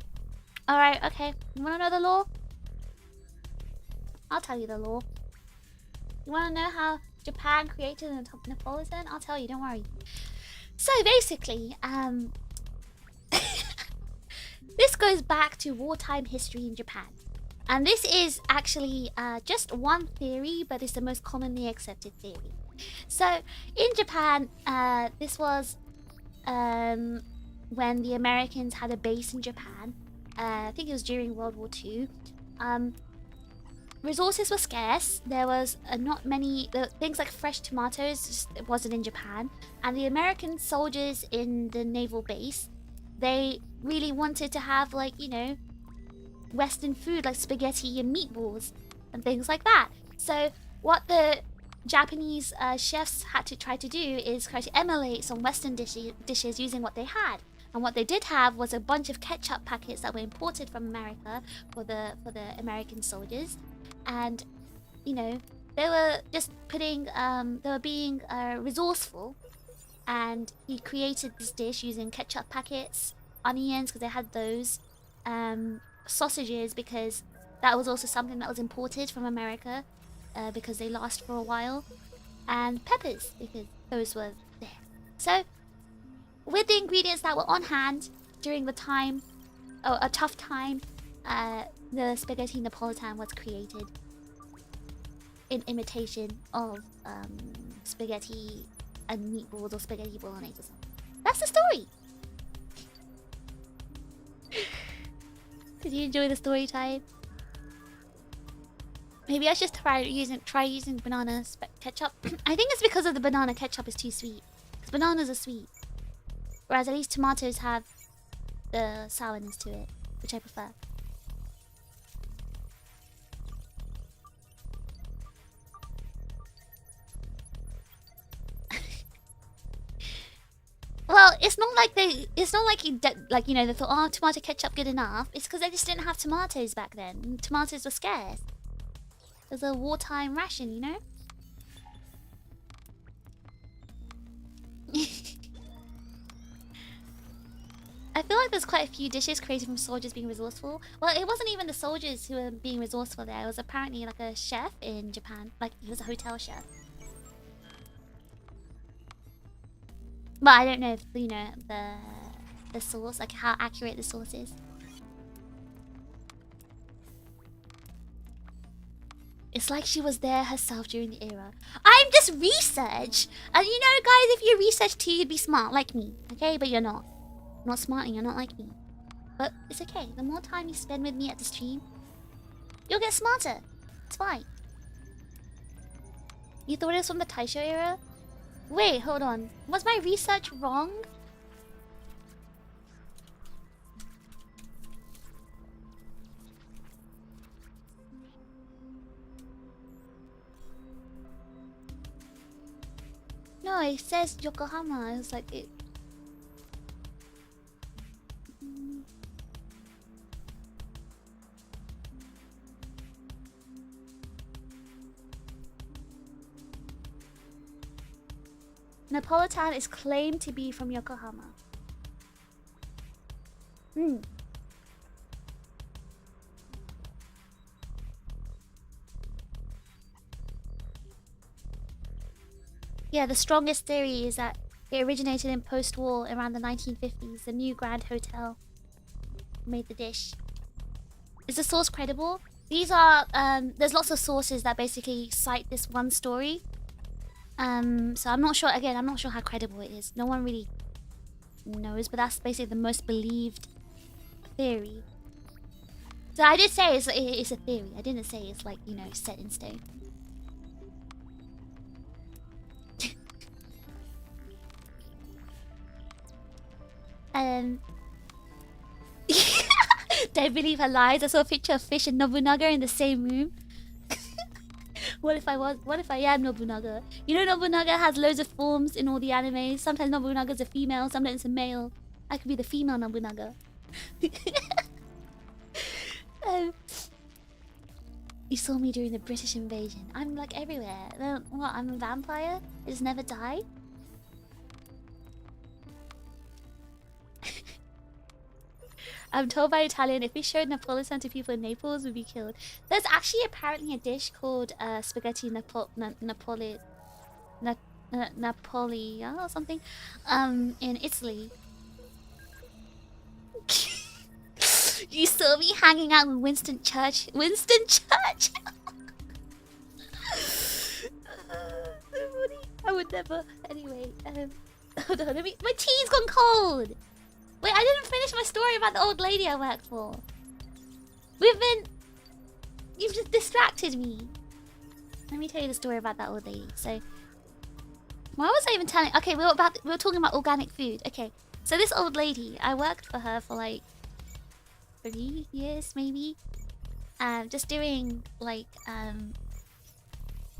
All right, okay. You want to know the law? I'll tell you the law. You want to know how Japan created Napolitan? I'll tell you, don't worry. So basically, this goes back to wartime history in Japan. And this is actually just one theory, but it's the most commonly accepted theory. So in Japan, this was when the Americans had a base in Japan. I think it was during World War II. Resources were scarce. There was not many things like fresh tomatoes. Just, it wasn't in Japan, and the American soldiers in the naval base, they really wanted to have like, you know, Western food like spaghetti and meatballs and things like that. So what the Japanese chefs had to try to do is try to emulate some Western dishes using what they had. And what they did have was a bunch of ketchup packets that were imported from America for the American soldiers. And, you know, they were just they were being resourceful. And he created this dish using ketchup packets, onions, because they had those, sausages, because that was also something that was imported from America, because they last for a while, and peppers, because those were there. So, with the ingredients that were on hand during the time, a tough time, the spaghetti Napolitan was created in imitation of spaghetti and meatballs or spaghetti bolognese or something. That's the story. Did you enjoy the story time? Maybe I should try using banana ketchup. I think it's because of the banana ketchup is too sweet. Because bananas are sweet. Whereas at least tomatoes have the sourness to it, which I prefer. Well, it's not like they thought, oh, tomato ketchup good enough. It's because they just didn't have tomatoes back then. Tomatoes were scarce. It was a wartime ration, you know? I feel like there's quite a few dishes created from soldiers being resourceful. Well, it wasn't even the soldiers who were being resourceful there. It was apparently like a chef in Japan. Like, he was a hotel chef. But I don't know if, you know, the source, like how accurate the source is. It's like she was there herself during the era. I'm just research! And you know, guys, if you research too, you'd be smart, like me. Okay? But you're not. Not smart and you're not like me. But it's okay. The more time you spend with me at the stream, you'll get smarter. It's fine. You thought it was from the Taisho era? Wait, hold on. Was my research wrong? No, it says Yokohama. It's like it. Napolitan is claimed to be from Yokohama. Yeah, the strongest theory is that it originated in post-war around the 1950s. The new Grand Hotel made the dish. Is the source credible? These are there's lots of sources that basically cite this one story. So I'm not sure. Again, I'm not sure how credible it is. No one really knows, but that's basically the most believed theory. So I did say it's a theory. I didn't say it's like, you know, set in stone. Don't believe her lies. I saw a picture of Fish and Nobunaga in the same room. What if I am Nobunaga? You know Nobunaga has loads of forms in all the animes. Sometimes Nobunaga's a female, sometimes it's a male. I could be the female Nobunaga. You saw me during the British invasion. I'm like everywhere. What, I'm a vampire? I just never die? I'm told by Italian if we showed Napolitan to people in Naples, we'd be killed. There's actually apparently a dish called spaghetti Napoli or something in Italy. You saw me hanging out with Winston Church. Winston Church. I would never. Anyway, hold on. My tea's gone cold. Wait, I didn't finish my story about the old lady I worked for. You've just distracted me. Let me tell you the story about that old lady. So, why was I even telling? Okay, we were talking about organic food. Okay, so this old lady, I worked for her for like 3 years, maybe. Just doing like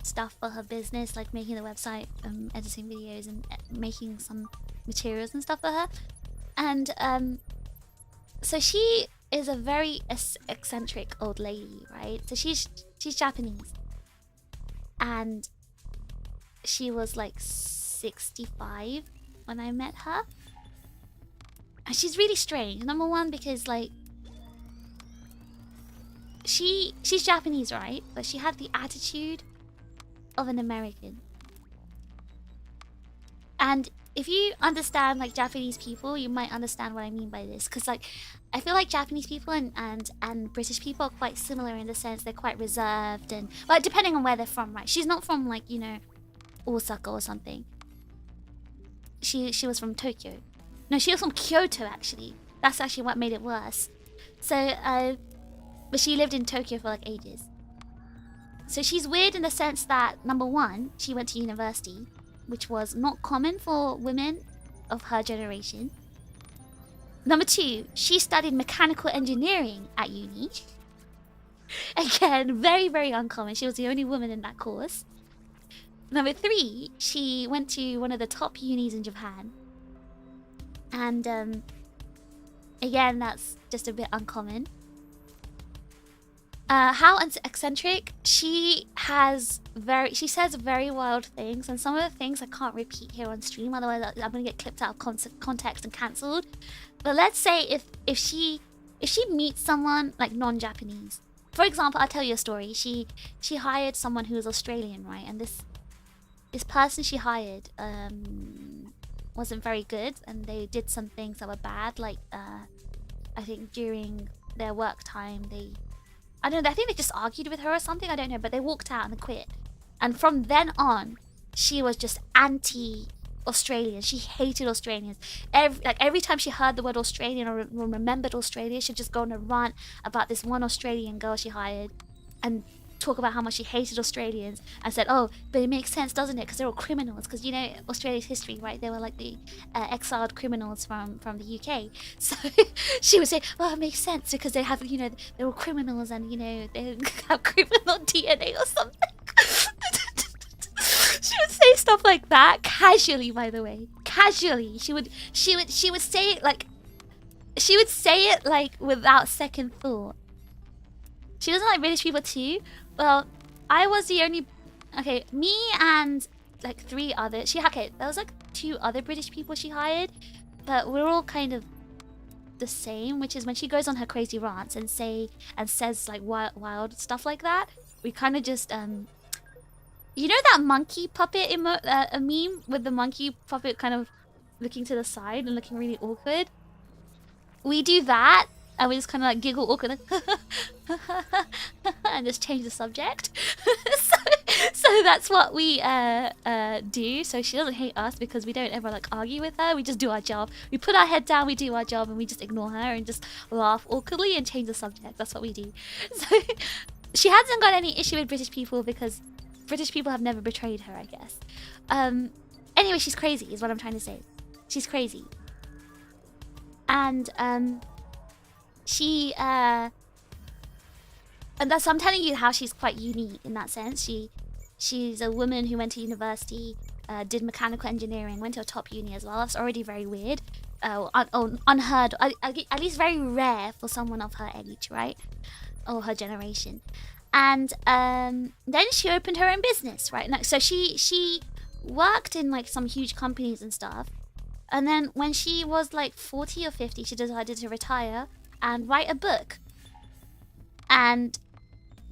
stuff for her business, like making the website, editing videos, and making some materials and stuff for her. And so she is a very eccentric old lady, right? So she's Japanese, and she was like 65 when I met her. And she's really strange. Number one, because like she's Japanese, right? But she had the attitude of an American. And if you understand like Japanese people, you might understand what I mean by this. Because like, I feel like Japanese people and British people are quite similar in the sense they're quite reserved and, well, depending on where they're from, right? She's not from like, you know, Osaka or something. She was from Tokyo. No, she was from Kyoto actually. That's actually what made it worse. So, but she lived in Tokyo for like ages. So she's weird in the sense that, number one, she went to university, which was not common for women of her generation. Number two, she studied mechanical engineering at uni. Again, very, very uncommon. She was the only woman in that course. Number three, she went to one of the top unis in Japan. And, again, that's just a bit uncommon. How eccentric? She says very wild things, and some of the things I can't repeat here on stream, otherwise I'm gonna get clipped out of context and cancelled. But let's say if she meets someone like non-Japanese, for example, I'll tell you a story. She hired someone who was Australian, right? And this person she hired wasn't very good, and they did some things that were bad, like I think during their work time I don't know, I think they just argued with her or something, I don't know, but they walked out and quit. And from then on, she was just anti-Australian. She hated Australians. Every time she heard the word Australian or remembered Australia, she'd just go on a rant about this one Australian girl she hired and talk about how much she hated Australians and said, oh, but it makes sense, doesn't it? Because they're all criminals. Because, you know, Australia's history, right? They were like the exiled criminals from the UK. So she would say, well, it makes sense because they have, you know, they're all criminals and, you know, they have criminal DNA or something. She would say stuff like that casually, by the way. Casually. She would say it like, without second thought. She doesn't like British people too. Well, I was the only... Okay, me and like 3 others. There was like 2 other British people she hired. But we're all kind of the same. Which is when she goes on her crazy rants and says like wild stuff like that. We kind of just... You know that monkey puppet a meme? With the monkey puppet kind of looking to the side and looking really awkward? We do that. And we just kind of like giggle awkward, like, and just change the subject. so that's what we do. So she doesn't hate us because we don't ever like argue with her. We just do our job. We put our head down, we do our job, and we just ignore her and just laugh awkwardly and change the subject. That's what we do. So she hasn't got any issue with British people because British people have never betrayed her, I guess. Anyway, she's crazy is what I'm trying to say. She's crazy. And and that's, I'm telling you how she's quite unique in that sense. She's a woman who went to university, did mechanical engineering, went to a top uni as well. That's already very weird, unheard, at least very rare for someone of her age, right, or her generation. And then she opened her own business, right? So she worked in like some huge companies and stuff, and then when she was like 40 or 50, she decided to retire and write a book. And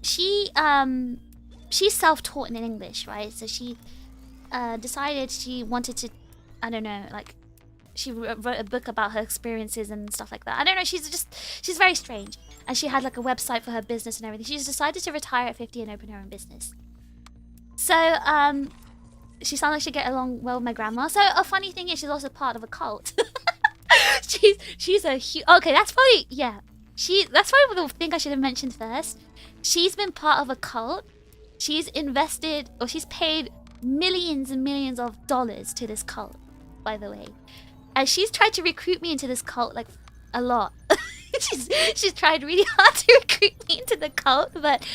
she's self-taught in English, right? So she decided she wanted to, I don't know, like she wrote a book about her experiences and stuff like that. I don't know, she's very strange. And she had like a website for her business and everything. She just decided to retire at 50 and open her own business. So she sounds like she'd get along well with my grandma. So a funny thing is she's also part of a cult. she's a huge... Okay, that's probably... Yeah. That's probably the thing I should have mentioned first. She's been part of a cult. She's invested... Or she's paid millions and millions of dollars to this cult, by the way. And she's tried to recruit me into this cult, like, a lot. She's tried really hard to recruit me into the cult, but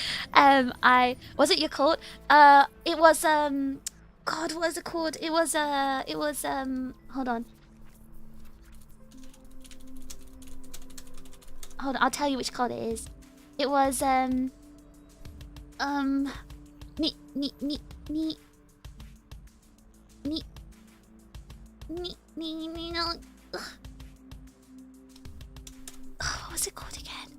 was it your cult? It was God, what is it called? It was hold on, I'll tell you which cult it is. It was what was it called again?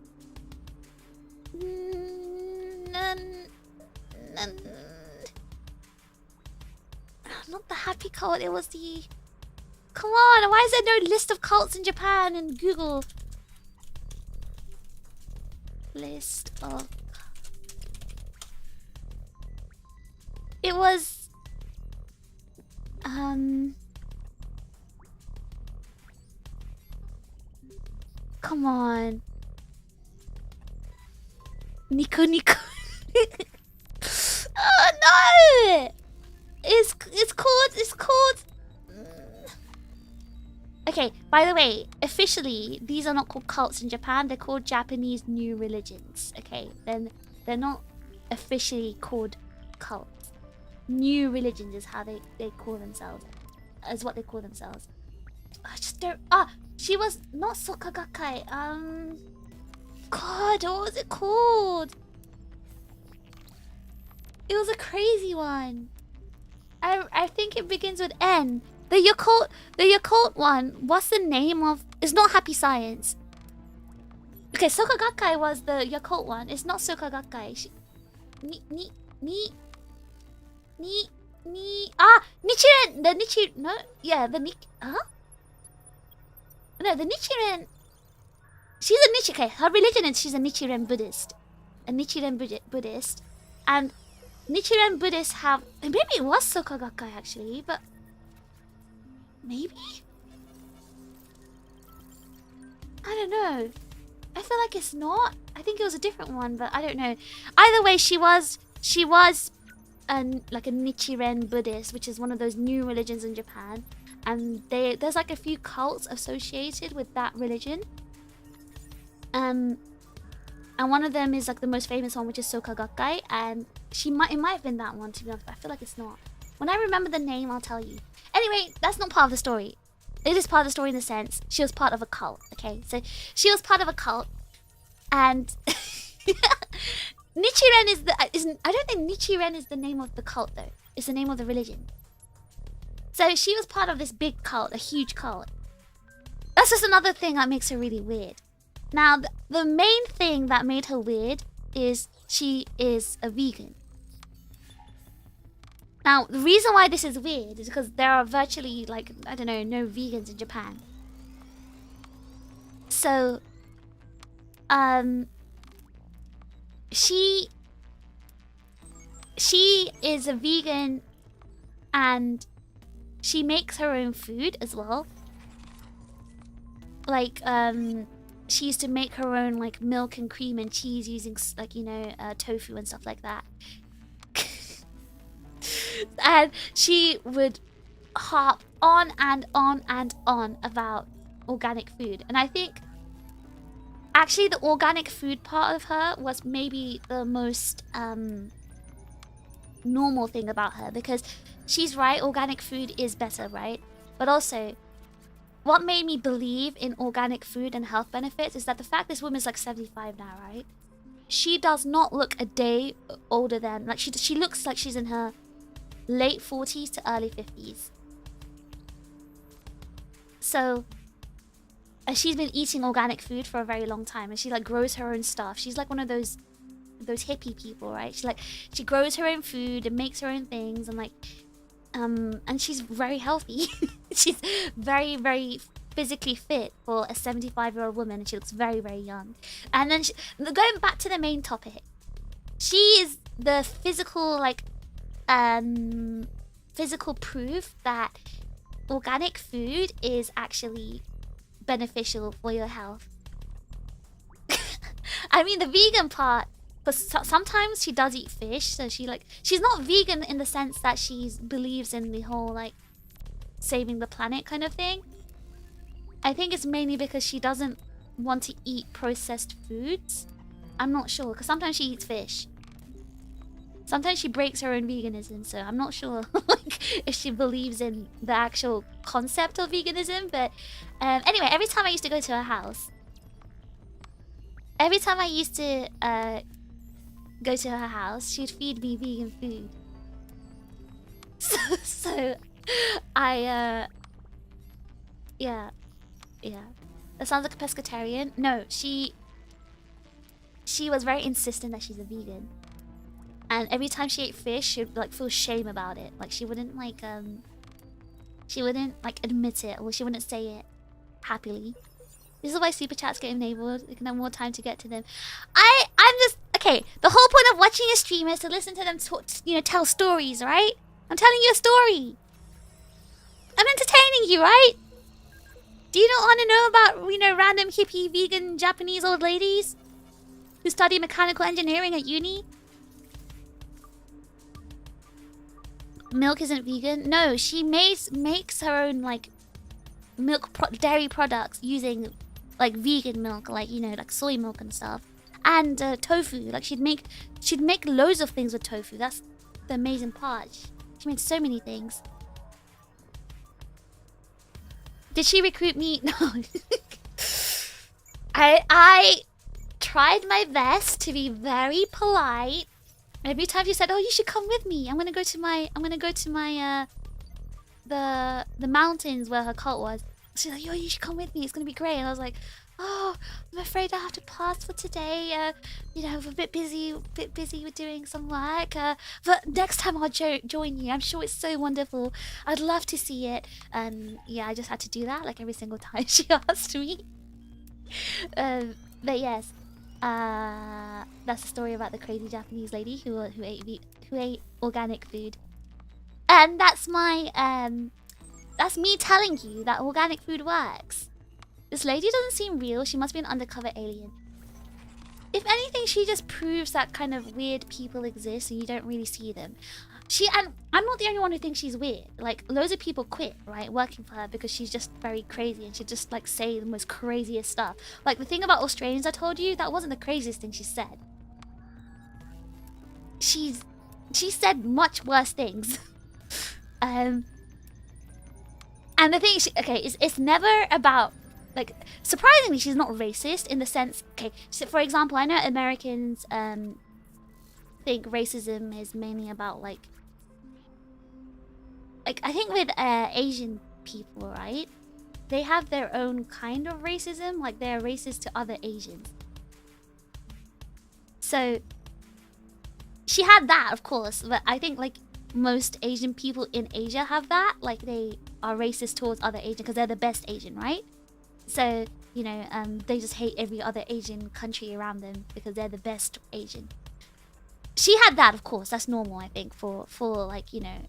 Not the happy cult, it was the... Come on, why is there no list of cults in Japan in Google? List of... It was... Come on. Nico. No! It's called. Okay, by the way, officially, these are not called cults in Japan. They're called Japanese new religions. Okay, then they're not officially called cults. New religions is how they call themselves. Is what they call themselves. I just don't. She was not Sokagakai. God, what was it called? It was a crazy one. I think it begins with N. The Yakult one. What's the name of? It's not Happy Science. Okay, Sokagakai was the Yakult one. It's not Sokagakai. Nichiren. The Nichi. No, yeah, the Nick. Huh? No, the Nichiren. She's a Nichi. Okay, her religion is she's a Nichiren Buddhist. A Nichiren Buddhist, and Nichiren Buddhists have. Maybe it was Sokagakai actually, but. Maybe? I don't know. I feel like it's not. I think it was a different one, but I don't know. Either way, she was like a Nichiren Buddhist, which is one of those new religions in Japan. And there's like a few cults associated with that religion. And one of them is like the most famous one, which is Sokagakai. And it might have been that one, to be honest, but I feel like it's not. When I remember the name, I'll tell you. Anyway, that's not part of the story. It is part of the story in the sense she was part of a cult. Okay, so she was part of a cult, and Nichiren is I don't think Nichiren is the name of the cult though. It's the name of the religion. So she was part of this big cult, a huge cult. That's just another thing that makes her really weird. Now, the main thing that made her weird is she is a vegan. Now, the reason why this is weird is because there are virtually, like, I don't know, no vegans in Japan. So, she is a vegan and she makes her own food as well. Like, she used to make her own, like, milk and cream and cheese using, like, you know, tofu and stuff like that. And she would harp on and on and on about organic food. And I think actually the organic food part of her was maybe the most normal thing about her, because she's right, organic food is better, right? But also, what made me believe in organic food and health benefits is that the fact this woman's like 75 now, right? She does not look a day older than, like, she looks like she's in her late 40s to early 50s. So, she's been eating organic food for a very long time, and she like grows her own stuff. She's like one of those hippie people, right? She grows her own food and makes her own things, and like and she's very healthy. She's very, very physically fit for a 75-year-old woman, and she looks very, very young. And then going back to the main topic, she is the physical physical proof that organic food is actually beneficial for your health. I mean, the vegan part, because sometimes she does eat fish, so she's not vegan in the sense that she believes in the whole like saving the planet kind of thing. I think it's mainly because she doesn't want to eat processed foods. I'm not sure, because sometimes she eats fish. Sometimes she breaks her own veganism, so I'm not sure like, if she believes in the actual concept of veganism. But anyway, every time I used to go to her house, she'd feed me vegan food. So yeah. That sounds like a pescatarian. No, she was very insistent that she's a vegan. And every time she ate fish, she'd like feel shame about it. Like she wouldn't admit it, or she wouldn't say it happily. This is why super chats get enabled. You can have more time to get to them. I'm just okay. The whole point of watching a stream is to listen to them tell stories, right? I'm telling you a story. I'm entertaining you, right? Do you not want to know about random hippie vegan Japanese old ladies who study mechanical engineering at uni? milk isn't vegan. No, she makes her own like dairy products using like vegan milk, like you know, like soy milk and stuff, and tofu. Like she'd make loads of things with tofu. That's the amazing part. She made so many things. Did she recruit me? No. I tried my best to be very polite. Every time she said, "Oh, you should come with me. I'm gonna go to my the mountains where her cult was." She's like, "Yo, you should come with me. It's gonna be great." And I was like, "Oh, I'm afraid I have to pass for today. You know, I'm a bit busy with doing some work. But next time I'll join you. I'm sure it's so wonderful. I'd love to see it." And yeah, I just had to do that like every single time she asked me. But yes, that's the story about the crazy Japanese lady who ate organic food, and that's my that's me telling you that organic food works. This lady doesn't seem real. She must be an undercover alien. If anything, she just proves that kind of weird people exist and you don't really see them. And I'm not the only one who thinks she's weird. Like, loads of people quit, right, working for her because she's just very crazy and she just, like, say the most craziest stuff. Like, the thing about Australians I told you, that wasn't the craziest thing she said. She said much worse things. And the thing is, okay, it's never about, like, surprisingly, she's not racist in the sense, okay, so for example, I know Americans think racism is mainly about, like I think with Asian people, right? They have their own kind of racism, like they're racist to other Asians. So she had that, of course, but I think like most Asian people in Asia have that, like they are racist towards other Asians because they're the best Asian, right? So, you know, they just hate every other Asian country around them because they're the best Asian. She had that, of course. That's normal, I think, for like, you know,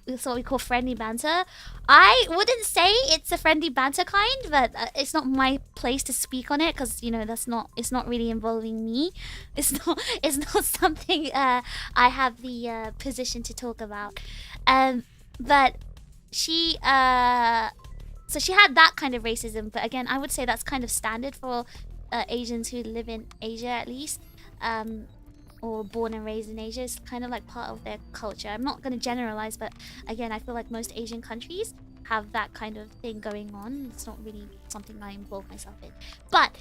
that's what we call friendly banter. I wouldn't say it's a friendly banter kind, but it's not my place to speak on it because, you know, it's not really involving me. It's not something I have the position to talk about. But she so she had that kind of racism, but again, I would say that's kind of standard for Asians who live in Asia, at least. Or born and raised in Asia. It's kind of like part of their culture. I'm not going to generalize, but again, I feel like most Asian countries have that kind of thing going on. It's not really something I involve myself in. But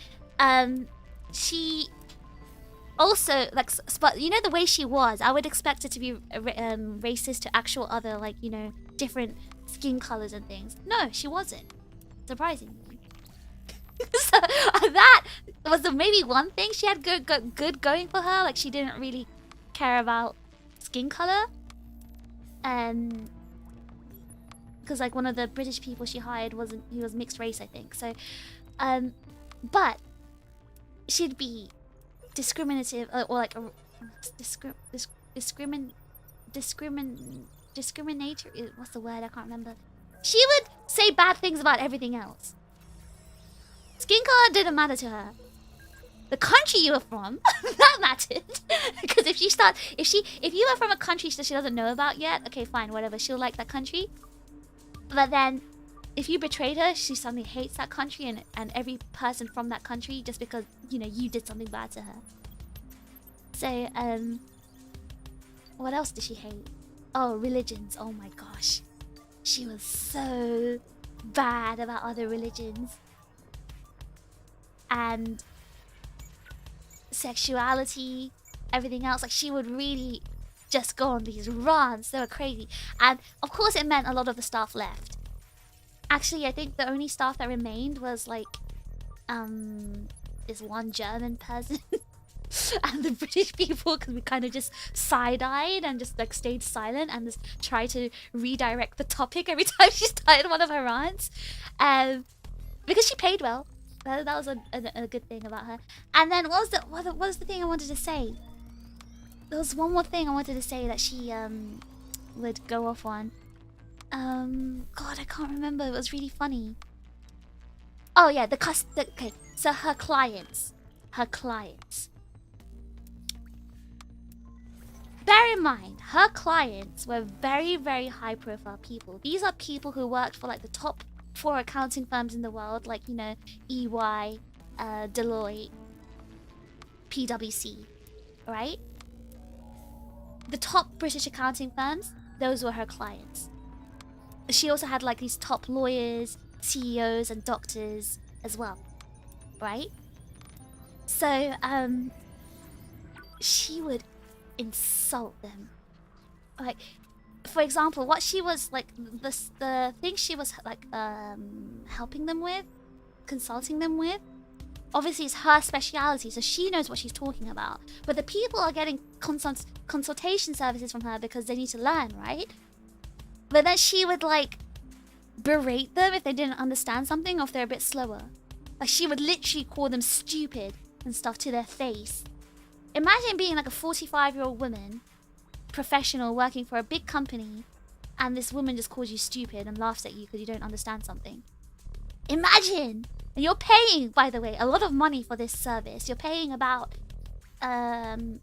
she also, like, but you know the way she was, I would expect her to be racist to actual other, like, you know, different skin colors and things. No, she wasn't. Surprisingly. So that was maybe one thing she had good going for her. Like, she didn't really care about skin color, and because like one of the British people she hired he was mixed race, I think. So, but she'd be discriminative or like discriminatory. What's the word? I can't remember. She would say bad things about everything else. Skin color didn't matter to her. The country you were from, that mattered. Because if you were from a country that she doesn't know about yet, okay, fine, whatever. She'll like that country. But then, if you betrayed her, she suddenly hates that country and every person from that country just because, you know, you did something bad to her. So, what else did she hate? Oh, religions. Oh my gosh. She was so bad about other religions. And sexuality, everything else. Like, she would really just go on these runs. They were crazy. And of course it meant a lot of the staff left. Actually, I think the only staff that remained was like this one German person and the British people, because we kind of just side-eyed and just like stayed silent and just tried to redirect the topic every time she started one of her rants, because she paid well. That was a good thing about her. And then what was the thing I wanted to say? There was one more thing I wanted to say that she would go off on. God, I can't remember. It was really funny. Oh yeah, okay. So her clients. bear in mind, her clients were very, very high profile people. These are people who worked for like the top 4 accounting firms in the world, like, you know, EY, Deloitte, PwC, right? The top British accounting firms, those were her clients. She also had like these top lawyers, CEOs, and doctors as well, right? So, she would insult them. Like, for example, what she was like, the thing she was like, helping them with, consulting them with, obviously it's her speciality, so she knows what she's talking about. But the people are getting consultation services from her because they need to learn, right? But then she would like berate them if they didn't understand something or if they're a bit slower. Like, she would literally call them stupid and stuff to their face. Imagine being like a 45-year-old woman, professional, working for a big company, and this woman just calls you stupid and laughs at you because you don't understand something. Imagine! And you're paying, by the way, a lot of money for this service. You're paying about £1,000,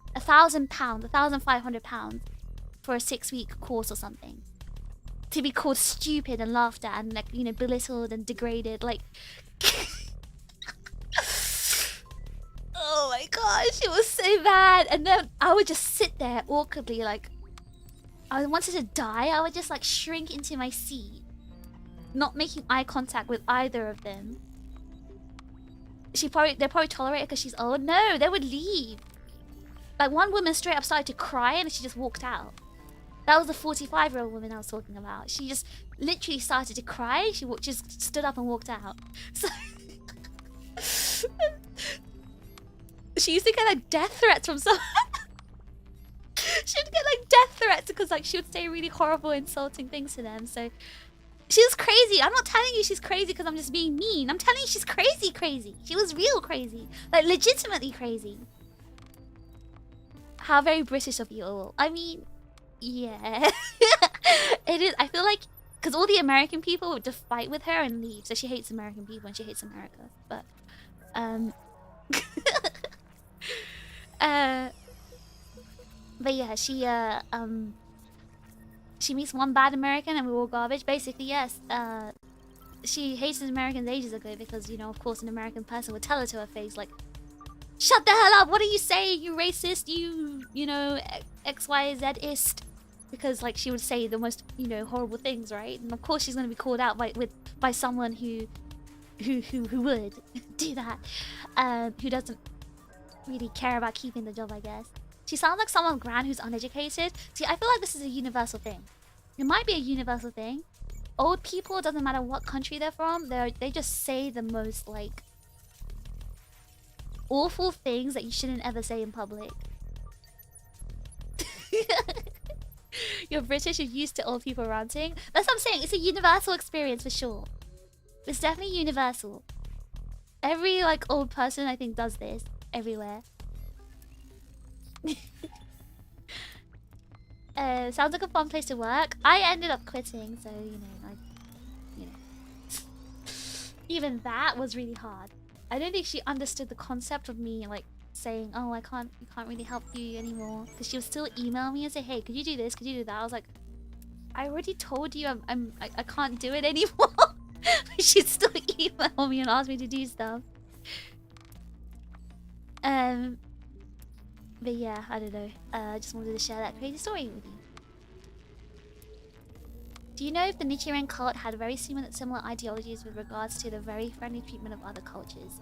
£1,500 for a 6-week course or something. To be called stupid and laughed at and, like, you know, belittled and degraded, like... Oh my gosh, it was so bad. And then I would just sit there awkwardly, like, I wanted to die. I would just like shrink into my seat, not making eye contact with either of them. They'd probably tolerate it because she's old. No, they would leave. Like, one woman straight up started to cry and she just walked out. That was the 45-year-old woman I was talking about. She just literally started to cry. She just stood up and walked out. So she used to get like death threats from someone. She would get like death threats because like she would say really horrible, insulting things to them. So she was crazy. I'm not telling you she's crazy because I'm just being mean. I'm telling you she's crazy, crazy. She was real crazy, like legitimately crazy. How very British of you all. I mean, yeah, it is. I feel like because all the American people would just fight with her and leave. So she hates American people and she hates America. But but yeah, she meets one bad American and we're all garbage. Basically, yes. She hated Americans ages ago because, you know, of course, an American person would tell her to her face, like, "Shut the hell up! What are you saying? You racist! You know, XYZ-ist." Because like she would say the most, you know, horrible things, right? And of course she's gonna be called out by someone who would do that, who doesn't really care about keeping the job, I guess. She sounds like someone grand who's uneducated. See, I feel like this is a universal thing. It might be a universal thing. Old people, doesn't matter what country they're from, they just say the most like awful things that you shouldn't ever say in public. You're British, you're used to old people ranting. That's what I'm saying. It's a universal experience for sure. It's definitely universal. Every like old person I think does this everywhere. Sounds like a fun place to work. I ended up quitting, so you know, even that was really hard. I don't think she understood the concept of me like saying, "Oh, I can't really help you anymore," because she would still email me and say, "Hey, could you do this? Could you do that?" I was like, "I already told you I can't do it anymore." But she'd still email me and ask me to do stuff. But yeah, I don't know. I just wanted to share that crazy story with you. Do you know if the Nichiren cult had very similar ideologies with regards to the very friendly treatment of other cultures?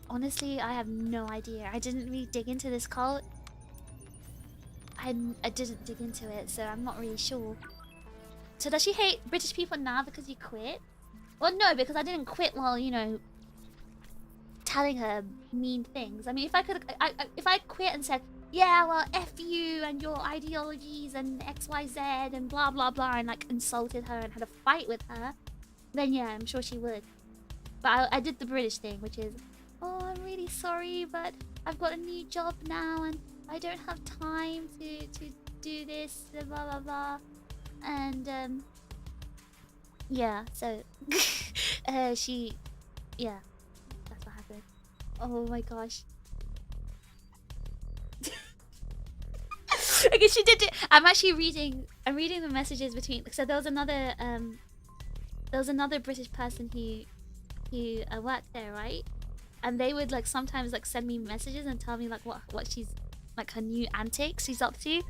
Honestly, I have no idea. I didn't really dig into this cult. I didn't dig into it, so I'm not really sure. So does she hate British people now because you quit? Well, no, because I didn't quit while, you know, telling her mean things. I mean, if I quit and said, "Yeah, well, F you and your ideologies and XYZ and blah blah blah," and like insulted her and had a fight with her, then yeah, I'm sure she would. But I did the British thing, which is, "Oh, I'm really sorry, but I've got a new job now and I don't have time to do this, blah blah blah." And yeah, so yeah, that's what happened. Oh my gosh. Okay, she did it. I'm actually reading. I'm reading the messages between. So there was another British person who worked there, right? And they would like sometimes like send me messages and tell me like what she's like her new antics she's up to.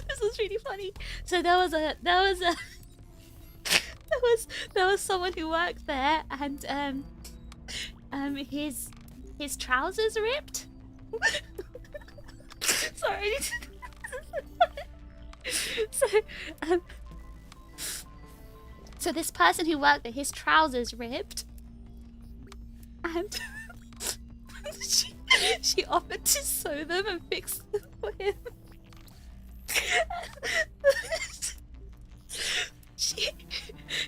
This was really funny. So there was someone who worked there, and his trousers ripped. Sorry. so so this person who worked there, his trousers ripped, and she offered to sew them and fix them for him.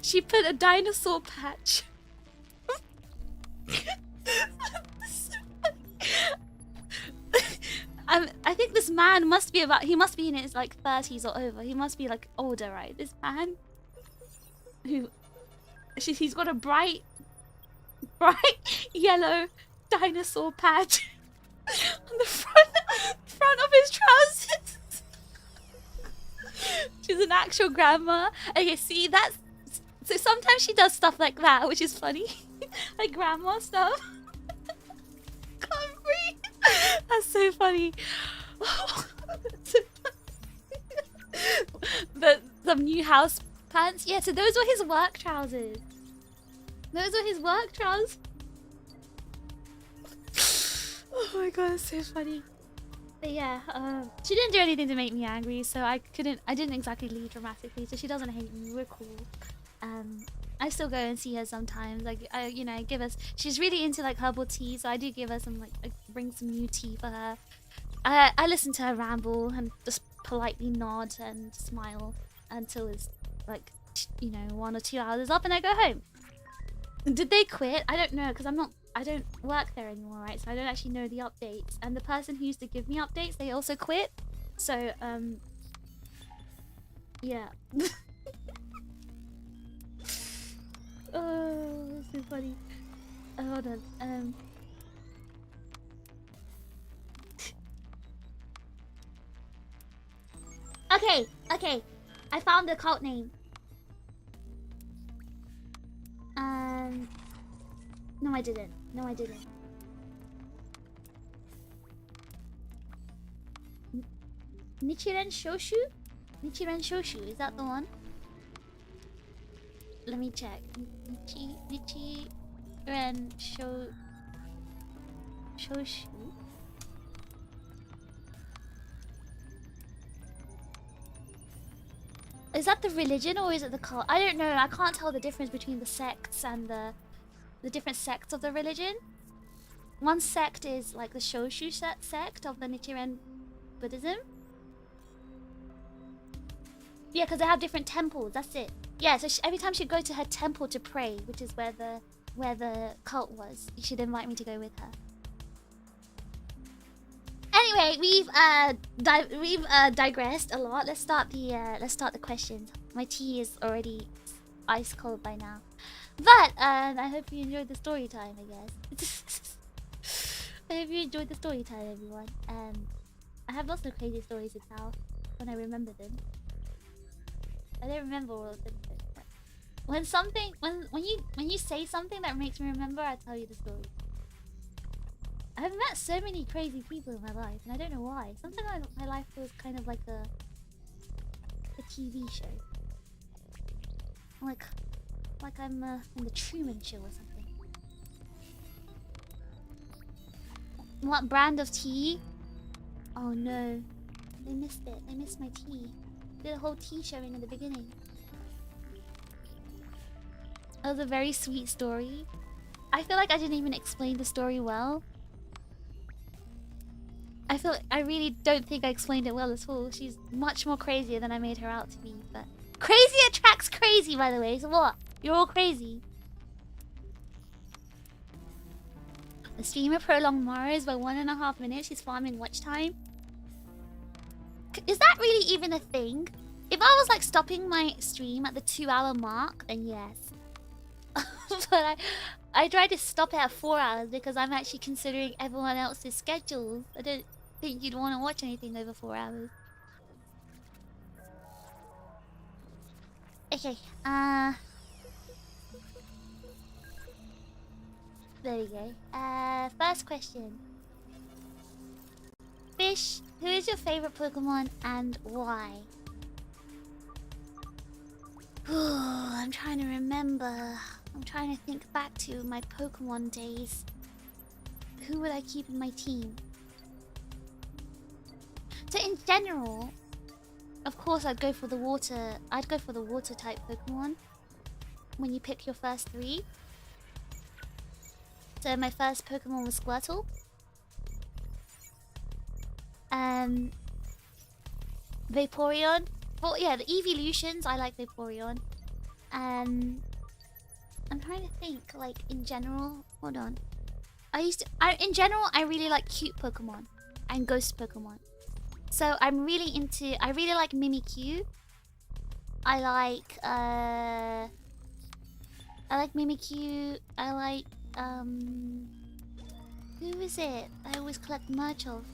she put a dinosaur patch. I think this man must be he must be in his like 30s or over. He must be like older, right? This man who he's got a bright yellow dinosaur patch on the front of his trousers. She's an actual grandma. Okay, see, that's so sometimes she does stuff like that, which is funny. Like grandma stuff. Can't breathe. That's so funny. Some new house pants. Yeah, so those were his work trousers. Oh my god, that's so funny. But yeah, she didn't do anything to make me angry, so I didn't exactly leave dramatically, so she doesn't hate me. We're cool. I still go and see her sometimes. Like, you know, she's really into like herbal tea, so I do give her some like bring some new tea for her. I listen to her ramble and just politely nod and smile until it's like, you know, 1 or 2 hours up, and I go home. Did they quit? I don't know, because I don't work there anymore, right? So I don't actually know the updates. And the person who used to give me updates, they also quit. So, yeah. Oh, that's so funny. Hold on. Okay. I found the cult name. No, I didn't. Nichiren Shoshu? Is that the one? Let me check. Nichiren Shoshu? Is that the religion or is it the cult? I don't know. I can't tell the difference between the sects and the different sects of the religion. One sect is like the Shoshu sect of the Nichiren Buddhism. Yeah, because they have different temples. That's it. Yeah, so every time she'd go to her temple to pray, which is where the cult was, she'd invite me to go with her. Anyway, we've digressed a lot. Let's start the questions. My tea is already ice cold by now, but I hope you enjoyed the story time. I guess. I hope you enjoyed the story time, everyone. I have lots of crazy stories to tell when I remember them. I don't remember all of them. But when you say something that makes me remember, I tell you the story. I've met so many crazy people in my life, and I don't know why. Sometimes my life feels kind of like a TV show. Like I'm in the Truman Show or something. What brand of tea? Oh no, they missed it. They missed my tea. Did a whole tea showing in the beginning. That was a very sweet story. I feel like I didn't even explain the story well. I really don't think I explained it well at all. She's much more crazier than I made her out to be. But crazy attracts crazy, by the way. So what? You're all crazy. The streamer prolonged Mars by 1.5 minutes. She's farming watch time. Is that really even a thing? If I was like stopping my stream at the 2-hour mark, then yes. But I tried to stop it at 4 hours because I'm actually considering everyone else's schedules. I don't. think you'd want to watch anything over 4 hours. Okay, there we go. First question. Phish, who is your favorite Pokemon and why? I'm trying to remember. I'm trying to think back to my Pokemon days. Who would I keep in my team? So in general, of course I'd go for the water. I'd go for the water type Pokemon when you pick your first 3. So my first Pokemon was Squirtle. Vaporeon. Well, yeah, the evolutions, I like Vaporeon. I'm trying to think, like, in general. Hold on. In general, I really like cute Pokemon and ghost Pokemon. So I really like Mimikyu. I like Mimikyu. I like, who is it I always collect merch of?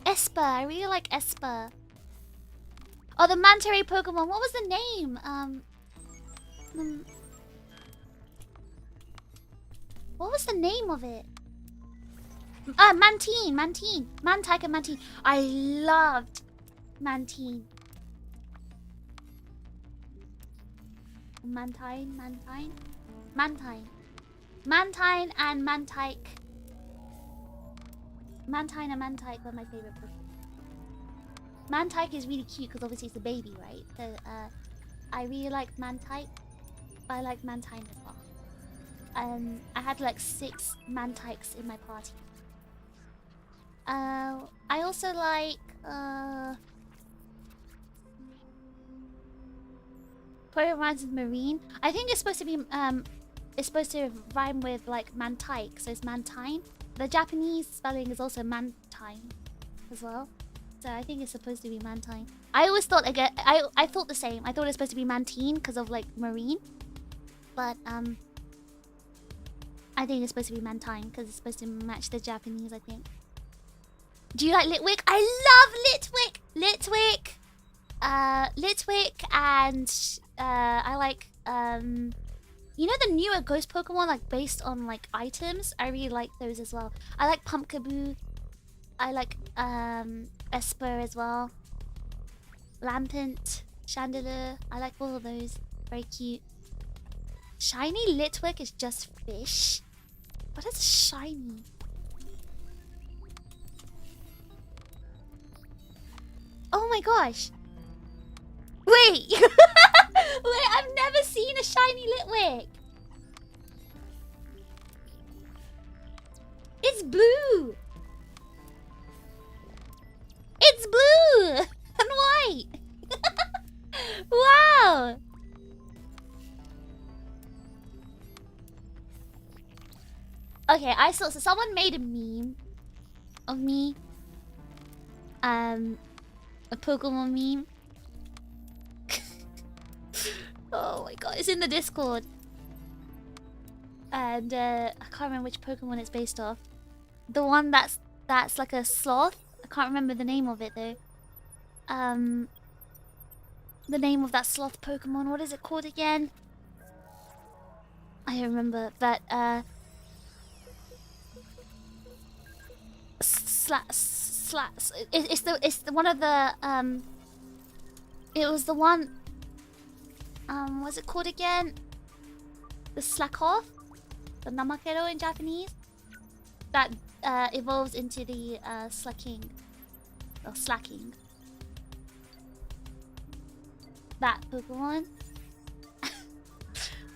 Esper. I really like Esper. Oh, the manta ray Pokemon. What was the name? What was the name of it? Mantine. Mantike and Mantine. I loved Mantine. Mantine and Mantike. Mantine and Mantike were my favorite Pokemon. Mantike is really cute because obviously it's a baby, right? So, I really like Mantike. I like Mantine as well. I had like 6 Mantikes in my party. I also like Pokemon Marine. I think it's supposed to be it's supposed to rhyme with like Mantike, so it's Mantine. The Japanese spelling is also Mantine as well. So I think it's supposed to be Mantine. I always thought I thought the same. I thought it was supposed to be Mantine because of like Marine. But I think it's supposed to be Mantine because it's supposed to match the Japanese, I think. Do you like Litwick? I love Litwick! Litwick and I like you know the newer ghost Pokemon like based on like items? I really like those as well. I like Pumpkaboo. I like Esper as well. Lampent, Chandelure. I like all of those. Very cute. Shiny Litwick is just fish. What is shiny? Oh my gosh. Wait. Wait, I've never seen a shiny Litwick. It's blue. It's blue and white. Wow. Okay, I saw so someone made a meme of me. A Pokemon meme. Oh my god, it's in the Discord. And I can't remember which Pokemon it's based off. The one that's like a sloth. I can't remember the name of it though. The name of that sloth Pokemon, what is it called again? I don't remember, but it's the one of the it was the one what's it called again? The Slakoth? The Namakero in Japanese? That evolves into the Slaking. Or Slacking. That Pokemon.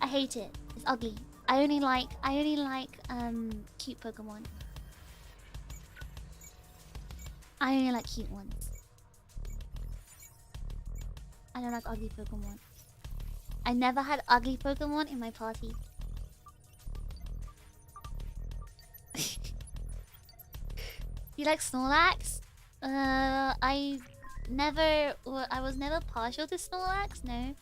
I hate it. It's ugly. I only like cute Pokemon. I only like cute ones. I don't like ugly Pokemon. I never had ugly Pokemon in my party. You like Snorlax? I was never partial to Snorlax, no.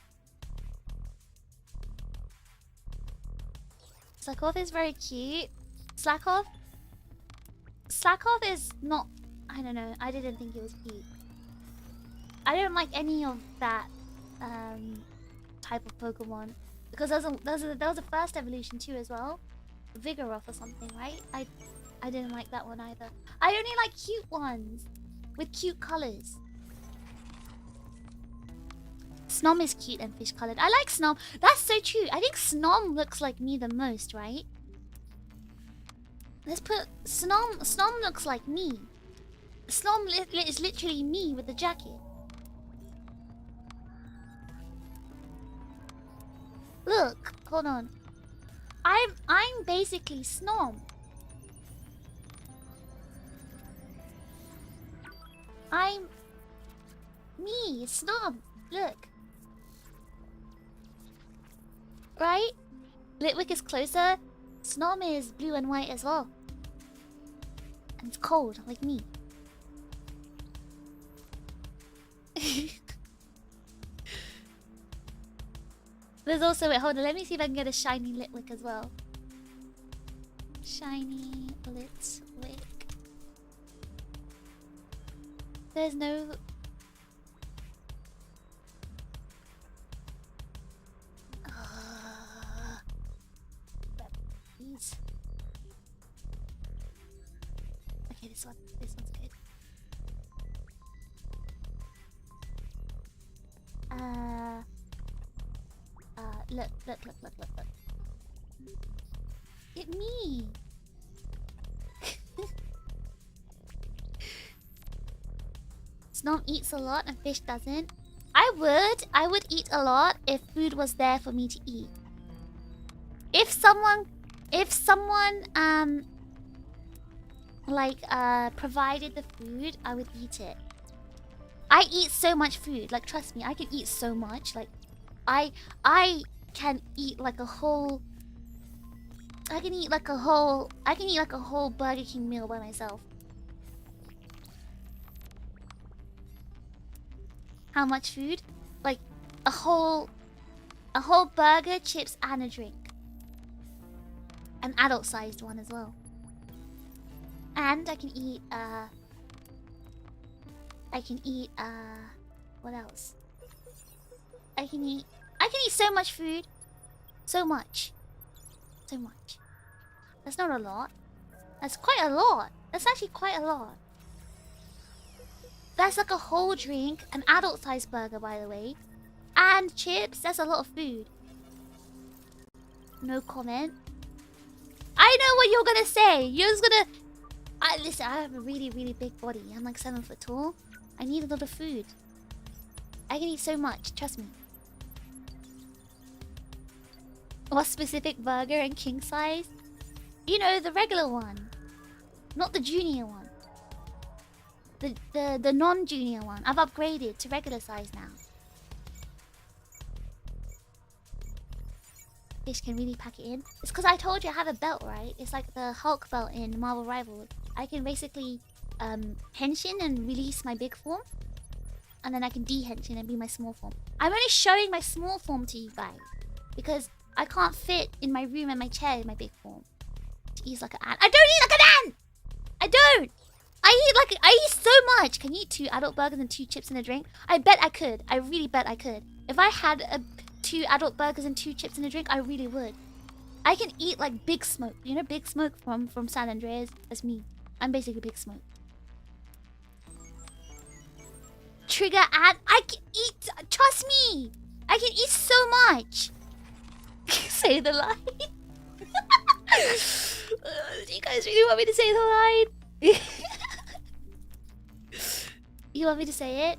Slakoth is very cute. Slakoth? Slakoth is not. I don't know. I didn't think it was cute. I don't like any of that type of Pokemon because that was the first evolution too as well, Vigoroth or something, right? I didn't like that one either. I only like cute ones with cute colors. Snom is cute and fish colored. I like Snom. That's so true. I think Snom looks like me the most, right? Let's put Snom. Snom looks like me. Snom is literally me with the jacket. Look, hold on. I'm basically Snom. I'm me, Snom. Look. Right? Litwick is closer. Snom is blue and white as well. And it's cold, like me. There's also, wait, hold on, let me see if I can get a shiny Litwick as well. Shiny Litwick. There's no... Please. Okay, this one's good. Look. It me. Snom eats a lot and fish doesn't. I would eat a lot if food was there for me to eat. If someone provided the food, I would eat it. I eat so much food, like trust me, I can eat so much. Like I can eat like a whole Burger King meal by myself. How much food? Like a whole burger, chips, and a drink. An adult-sized one as well. And I can eat what else? I can eat so much food. So much. That's not a lot. That's quite a lot. That's actually quite a lot. That's like a whole drink, an adult-sized burger, by the way. And chips, that's a lot of food. No comment. I know what you're gonna say. You're just gonna... listen, I have a really, really big body. I'm like 7 foot tall. I need a lot of food. I can eat so much, trust me. What specific burger and king size? You know, the regular one. Not the junior one. The non-junior one. I've upgraded to regular size now. Fish can really pack it in. It's because I told you I have a belt, right? It's like the Hulk belt in Marvel Rivals. I can basically henshin and release my big form. And then I can de-henshin and be my small form. I'm only showing my small form to you guys. Because I can't fit in my room and my chair in my big form. To eat like an ant. I don't eat like an ant! I don't! I eat so much! Can you eat 2 adult burgers and 2 chips and a drink? I bet I could. I really bet I could. If I had 2 adult burgers and 2 chips and a drink, I really would. I can eat like Big Smoke. You know Big Smoke from San Andreas? That's me. I'm basically Big Smoke. Trigger ant. I can eat. Trust me. I can eat so much. Say the line. Do you guys really want me to say the line? You want me to say it?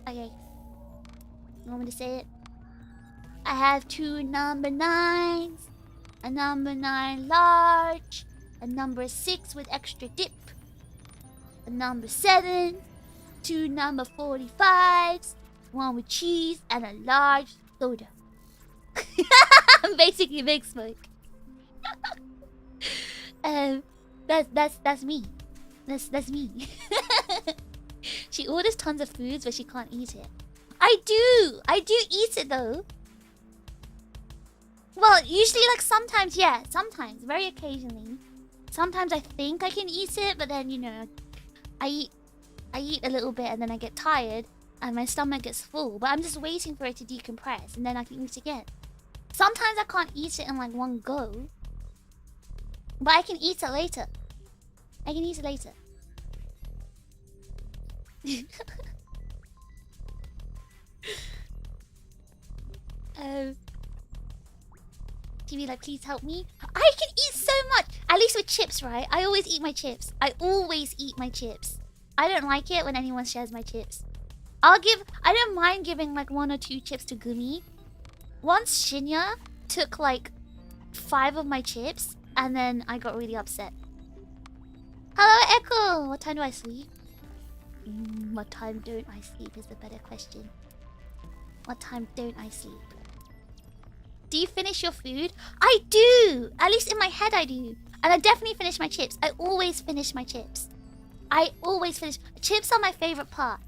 Okay. You want me to say it? I have 2 number 9s. A number 9 large. A number 6 with extra dip. A number 7. 2 number 45s. 1 with cheese and a large soda. I'm basically Big Smoke. That's me. That's me. She orders tons of foods, but she can't eat it. I do eat it though. Well, usually, like, sometimes, yeah. Sometimes, very occasionally. Sometimes I think I can eat it, but then, you know, I eat a little bit and then I get tired and my stomach gets full. But I'm just waiting for it to decompress and then I can eat again. Sometimes I can't eat it in, like, one go. But I can eat it later. I can eat it later. TV, like, please help me. I can eat so much. At least with chips, right? I always eat my chips. I always eat my chips. I don't like it when anyone shares my chips. I don't mind giving like 1 or 2 chips to Gumi. Once Shinya took like 5 of my chips and then I got really upset. Hello, Echo. What time do I sleep? What time don't I sleep is the better question. What time don't I sleep? Do you finish your food? I do! At least in my head I do. And I definitely finish my chips. I always finish my chips. I always finish. Chips are my favorite part.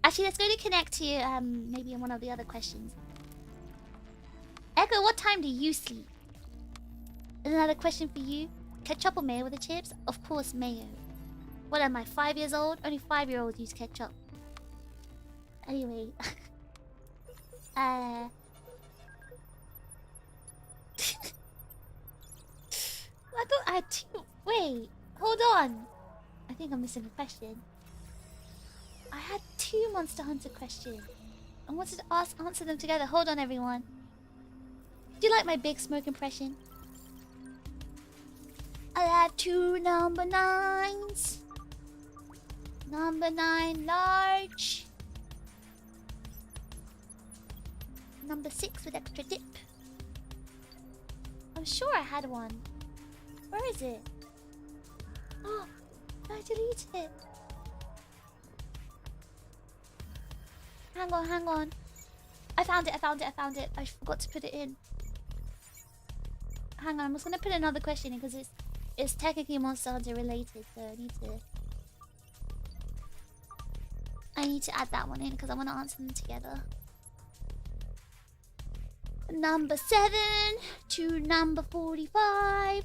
Actually, let's go to connect to maybe one of the other questions. Echo, what time do you sleep? Another question for you. Ketchup or mayo with the chips? Of course, mayo. What am I, 5 years old? Only 5-year-olds use ketchup. Anyway. I thought I had 2. Wait, hold on. I think I'm missing a question. I had 2 Monster Hunter questions. I wanted to answer them together. Hold on, everyone. Do you like my big smoke impression? I had 2 number 9s. Number 9 large. Number 6 with extra dip. I'm sure I had one. Where is it? Oh, I deleted it. Hang on, hang on. I found it. I forgot to put it in. Hang on, I'm just gonna put another question in because it's technically Monster Hunter related, so I need to add that one in because I want to answer them together. Number 7 to number 45.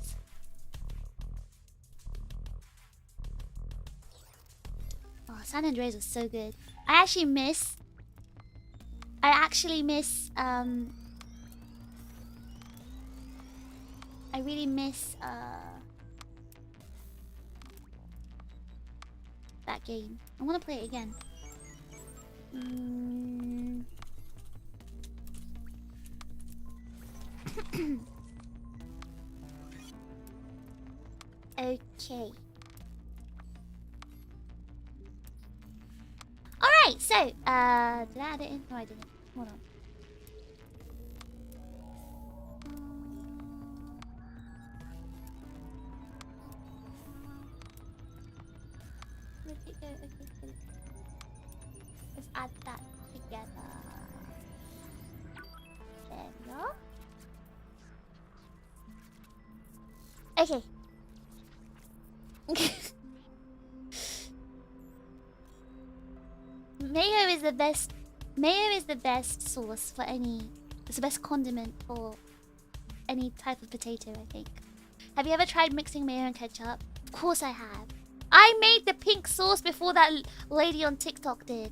Oh, San Andreas was so good. I actually miss I really miss that game. I want to play it again. Okay. Alright, so, did I add it in? No, I didn't. Hold on. Where did it go? Okay, let's add that together. There we go. Okay. Mayo is the best. Mayo is the best sauce for any. It's the best condiment for any type of potato, I think. Have you ever tried mixing mayo and ketchup? Of course I have. I made the pink sauce before that lady on TikTok did.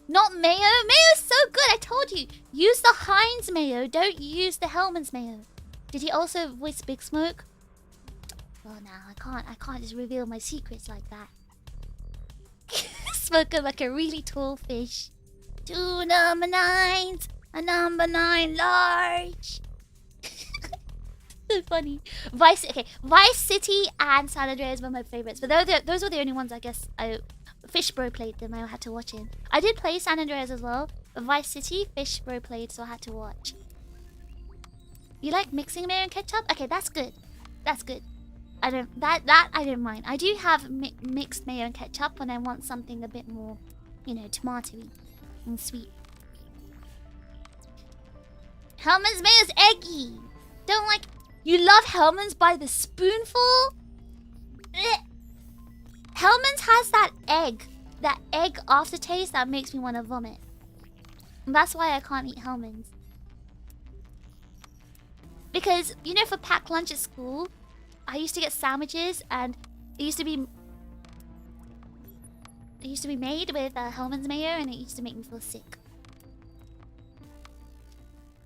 Not mayo. Mayo's so good. I told you. Use the Heinz mayo. Don't use the Hellman's mayo. Did he also voice Big Smoke? Well, now I can't just reveal my secrets like that. Smoking like a really tall fish. 2 number 9s, a number 9 large. So funny. Vice City and San Andreas were my favorites, but those were the only ones I guess. Phish Bro played them. I had to watch it. I did play San Andreas as well, but Vice City, Phish Bro played, so I had to watch. You like mixing mayo and ketchup? Okay, that's good. That's good. I don't mind. I do have mixed mayo and ketchup when I want something a bit more, you know, tomatoey and sweet. Hellman's mayo's eggy. Don't like. You love Hellman's by the spoonful? Ugh. Hellman's has that egg aftertaste that makes me want to vomit. And that's why I can't eat Hellman's. Because, you know, for packed lunch at school, I used to get sandwiches, and it used to be made with Hellman's mayo, and it used to make me feel sick.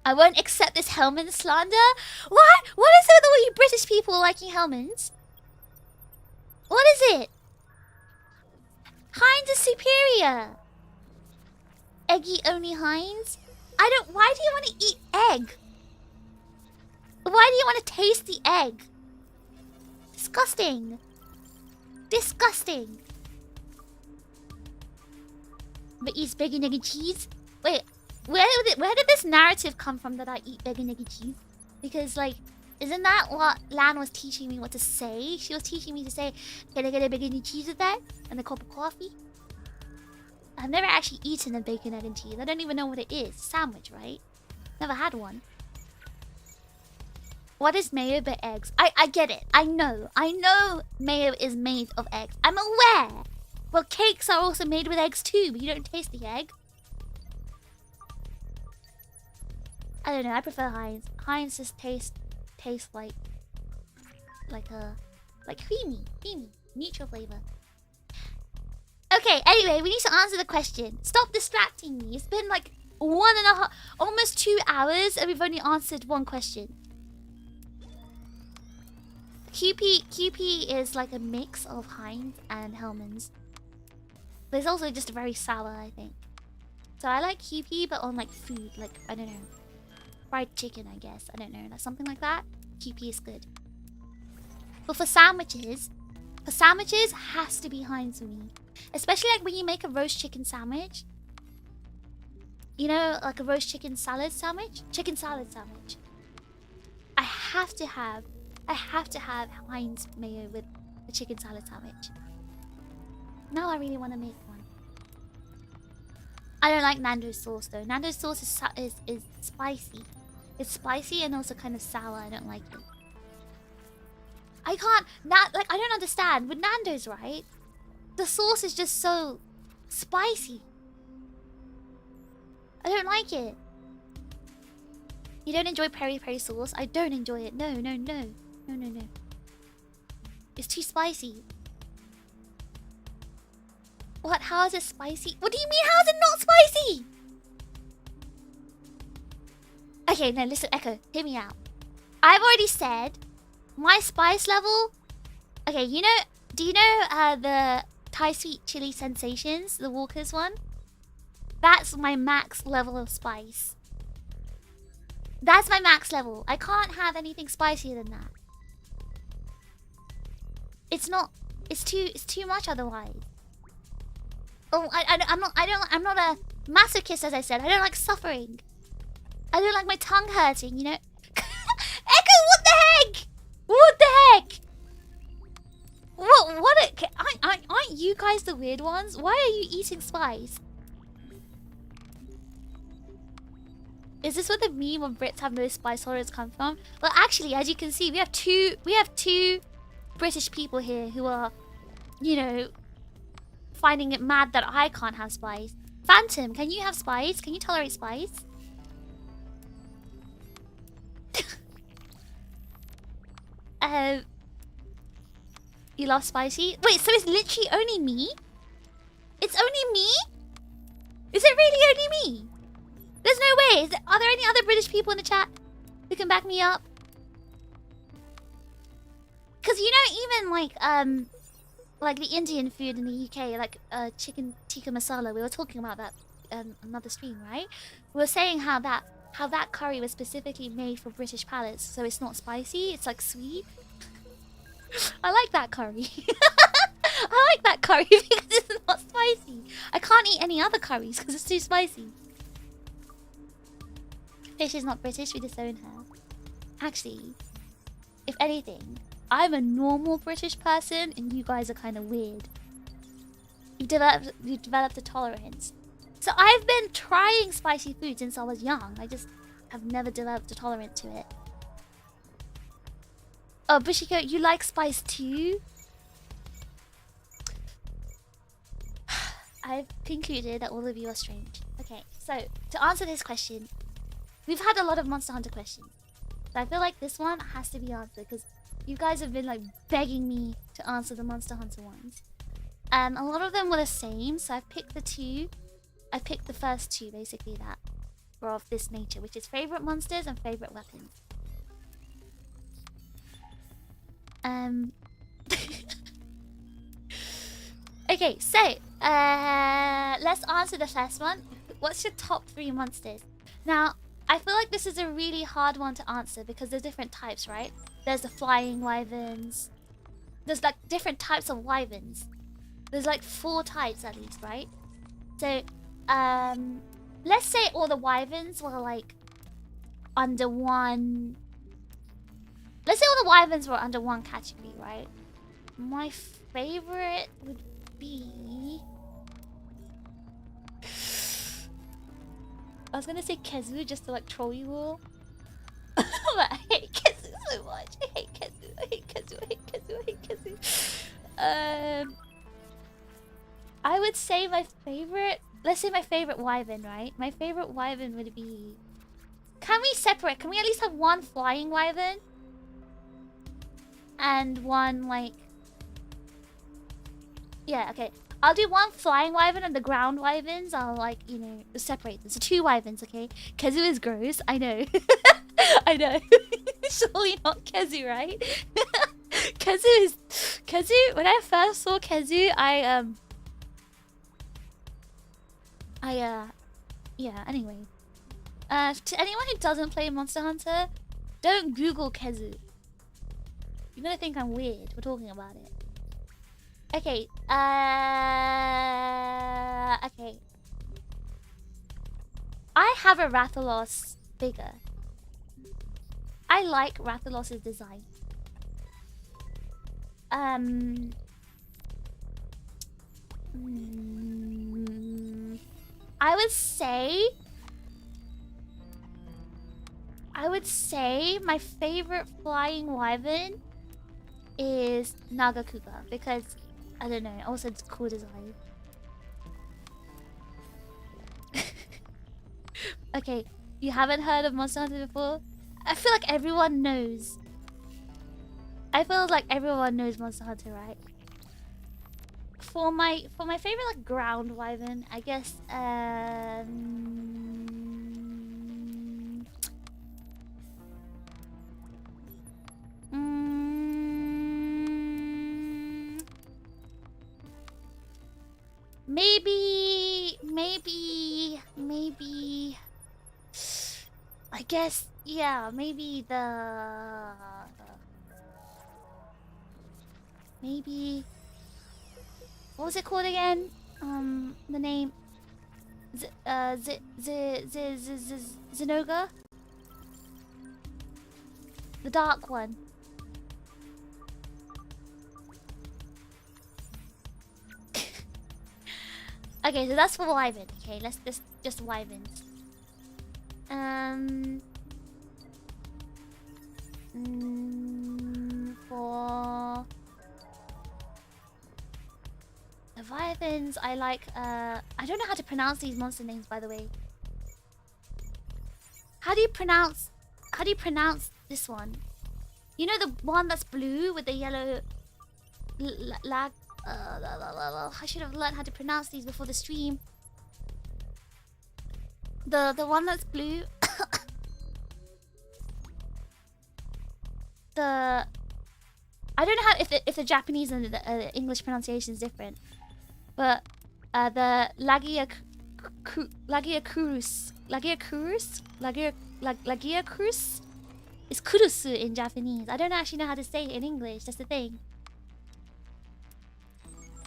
I won't accept this Hellman's slander. What? What is it with all you British people liking Hellman's? What is it? Heinz is superior. Eggy only Heinz? I don't... Why do you want to eat egg? Why do you want to taste the egg? Disgusting. Disgusting. But eats bacon, egg, and cheese? Wait, where did this narrative come from that I eat bacon, egg, and cheese? Because, like, isn't that what Lan was teaching me what to say? She was teaching me to say, can I get a bacon and cheese with that? And a cup of coffee? I've never actually eaten a bacon, egg, and cheese. I don't even know what it is. Sandwich, right? Never had one. What is mayo but eggs? I get it. I know mayo is made of eggs. I'm aware. Well, cakes are also made with eggs too, but you don't taste the egg. I don't know. I prefer Heinz. Heinz just tastes like creamy, neutral flavor. Okay. Anyway, we need to answer the question. Stop distracting me. It's been like 1.5, almost 2 hours, and we've only answered one question. QP is like a mix of Heinz and Hellman's. But it's also just very sour, I think. So I like QP, but on like food, like, I don't know, fried chicken, I guess. I don't know, like something like that. QP is good. But for sandwiches has to be Heinz for me. Especially like when you make a roast chicken sandwich. You know, like a roast chicken salad sandwich? Chicken salad sandwich. I have to have Heinz mayo with the chicken salad sandwich. Now I really want to make one. I don't like Nando's sauce though. Nando's sauce is spicy. It's spicy and also kind of sour. I don't like it. I don't understand. With Nando's, right? The sauce is just so spicy. I don't like it. You don't enjoy peri peri sauce? I don't enjoy it. No. It's too spicy. What? How is it spicy? What do you mean? How is it not spicy? Okay, no, listen, Echo, hear me out. I've already said my spice level. Okay, you know, do you know the Thai sweet chili sensations, the Walker's one? That's my max level of spice. That's my max level. I can't have anything spicier than that. It's not. It's too much otherwise. Oh, I'm not a masochist, as I said. I don't like suffering. I don't like my tongue hurting, you know? Echo, what the heck? What the heck? Aren't you guys the weird ones? Why are you eating spice? Is this where the meme of Brits have no spice tolerance come from? Well, actually, as you can see, we have two British people here who are, you know, finding it mad that I can't have spice. Phantom, can you have spice? Can you tolerate spice? You love spicy? Wait, so it's literally only me? It's only me? Is it really only me? There's no way. Are there any other British people in the chat who can back me up? Because you know, even like the Indian food in the UK, like chicken tikka masala. We were talking about that another stream, right? We were saying how that curry was specifically made for British palates, so it's not spicy. It's like sweet. I like that curry. I like that curry because it's not spicy. I can't eat any other curries because it's too spicy. Fish is not British, we disown her. Actually, if anything, I'm a normal British person and you guys are kind of weird. You've developed a tolerance. So I've been trying spicy food since I was young. I just have never developed a tolerance to it. Oh, Bushiko, you like spice too? I've concluded that all of you are strange. Okay, so to answer this question, we've had a lot of Monster Hunter questions. So I feel like this one has to be answered because you guys have been like begging me to answer the Monster Hunter ones. A lot of them were the same, so I picked the two. I picked the first two basically that were of this nature, which is favorite monsters and favorite weapons. Okay, so let's answer the first one. What's your top 3 monsters? Now, I feel like this is a really hard one to answer because there's different types, right? There's the flying wyverns. There's like different types of wyverns. There's like 4 types at least, right? So, let's say all the wyverns were like under one. Let's say all the wyverns were under one category, right? My favorite would be. I was gonna say Kezu just to like troll you all. But I hate Kezu so much. I hate Kezu. I hate Kezu. I hate Kezu. I hate Kezu. I would say my favorite. Let's say my favorite wyvern, right? My favorite wyvern would be. Can we separate? Can we at least have one flying wyvern? And one like. Yeah, okay. I'll do one flying wyvern and the ground wyverns. I'll like, you know, separate them. So 2 wyverns, okay? Kezu is gross. I know. I know. Surely not Kezu, right? Kezu, when I first saw Kezu, yeah, anyway. To anyone who doesn't play Monster Hunter, don't Google Kezu. You're gonna think I'm weird for talking about it. Okay, okay. I have a Rathalos figure. I like Rathalos's design. I would say my favorite flying wyvern is Nagakuga because I don't know, also it's cool design. Okay, you haven't heard of Monster Hunter before? I feel like everyone knows. I feel like everyone knows Monster Hunter, right? For my favorite like ground wyvern, I guess maybe I guess, yeah, maybe maybe what was it called again? The name Zenoga? The dark one. Okay, so that's for wyvern. Okay, let's just wyverns. For the wyverns, I like I don't know how to pronounce these monster names, by the way. How do you pronounce this one? You know the one that's blue with the yellow lag. I should have learned how to pronounce these before the stream. The one that's blue. I don't know how if the Japanese and the English pronunciation is different, but the Lagiacurus is kurusu in Japanese. I don't actually know how to say it in English. That's the thing.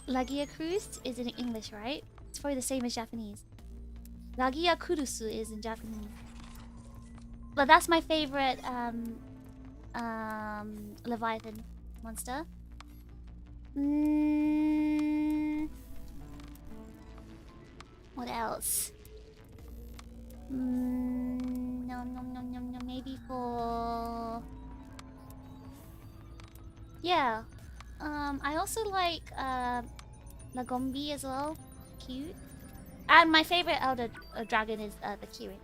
Lagiacurus is in English, right? It's probably the same as Japanese. Lagiacurusu is in Japanese. But that's my favorite Leviathan monster. What else? No, maybe for... Yeah. I also like Lagombi as well. Cute. And my favorite elder dragon is the Kirin.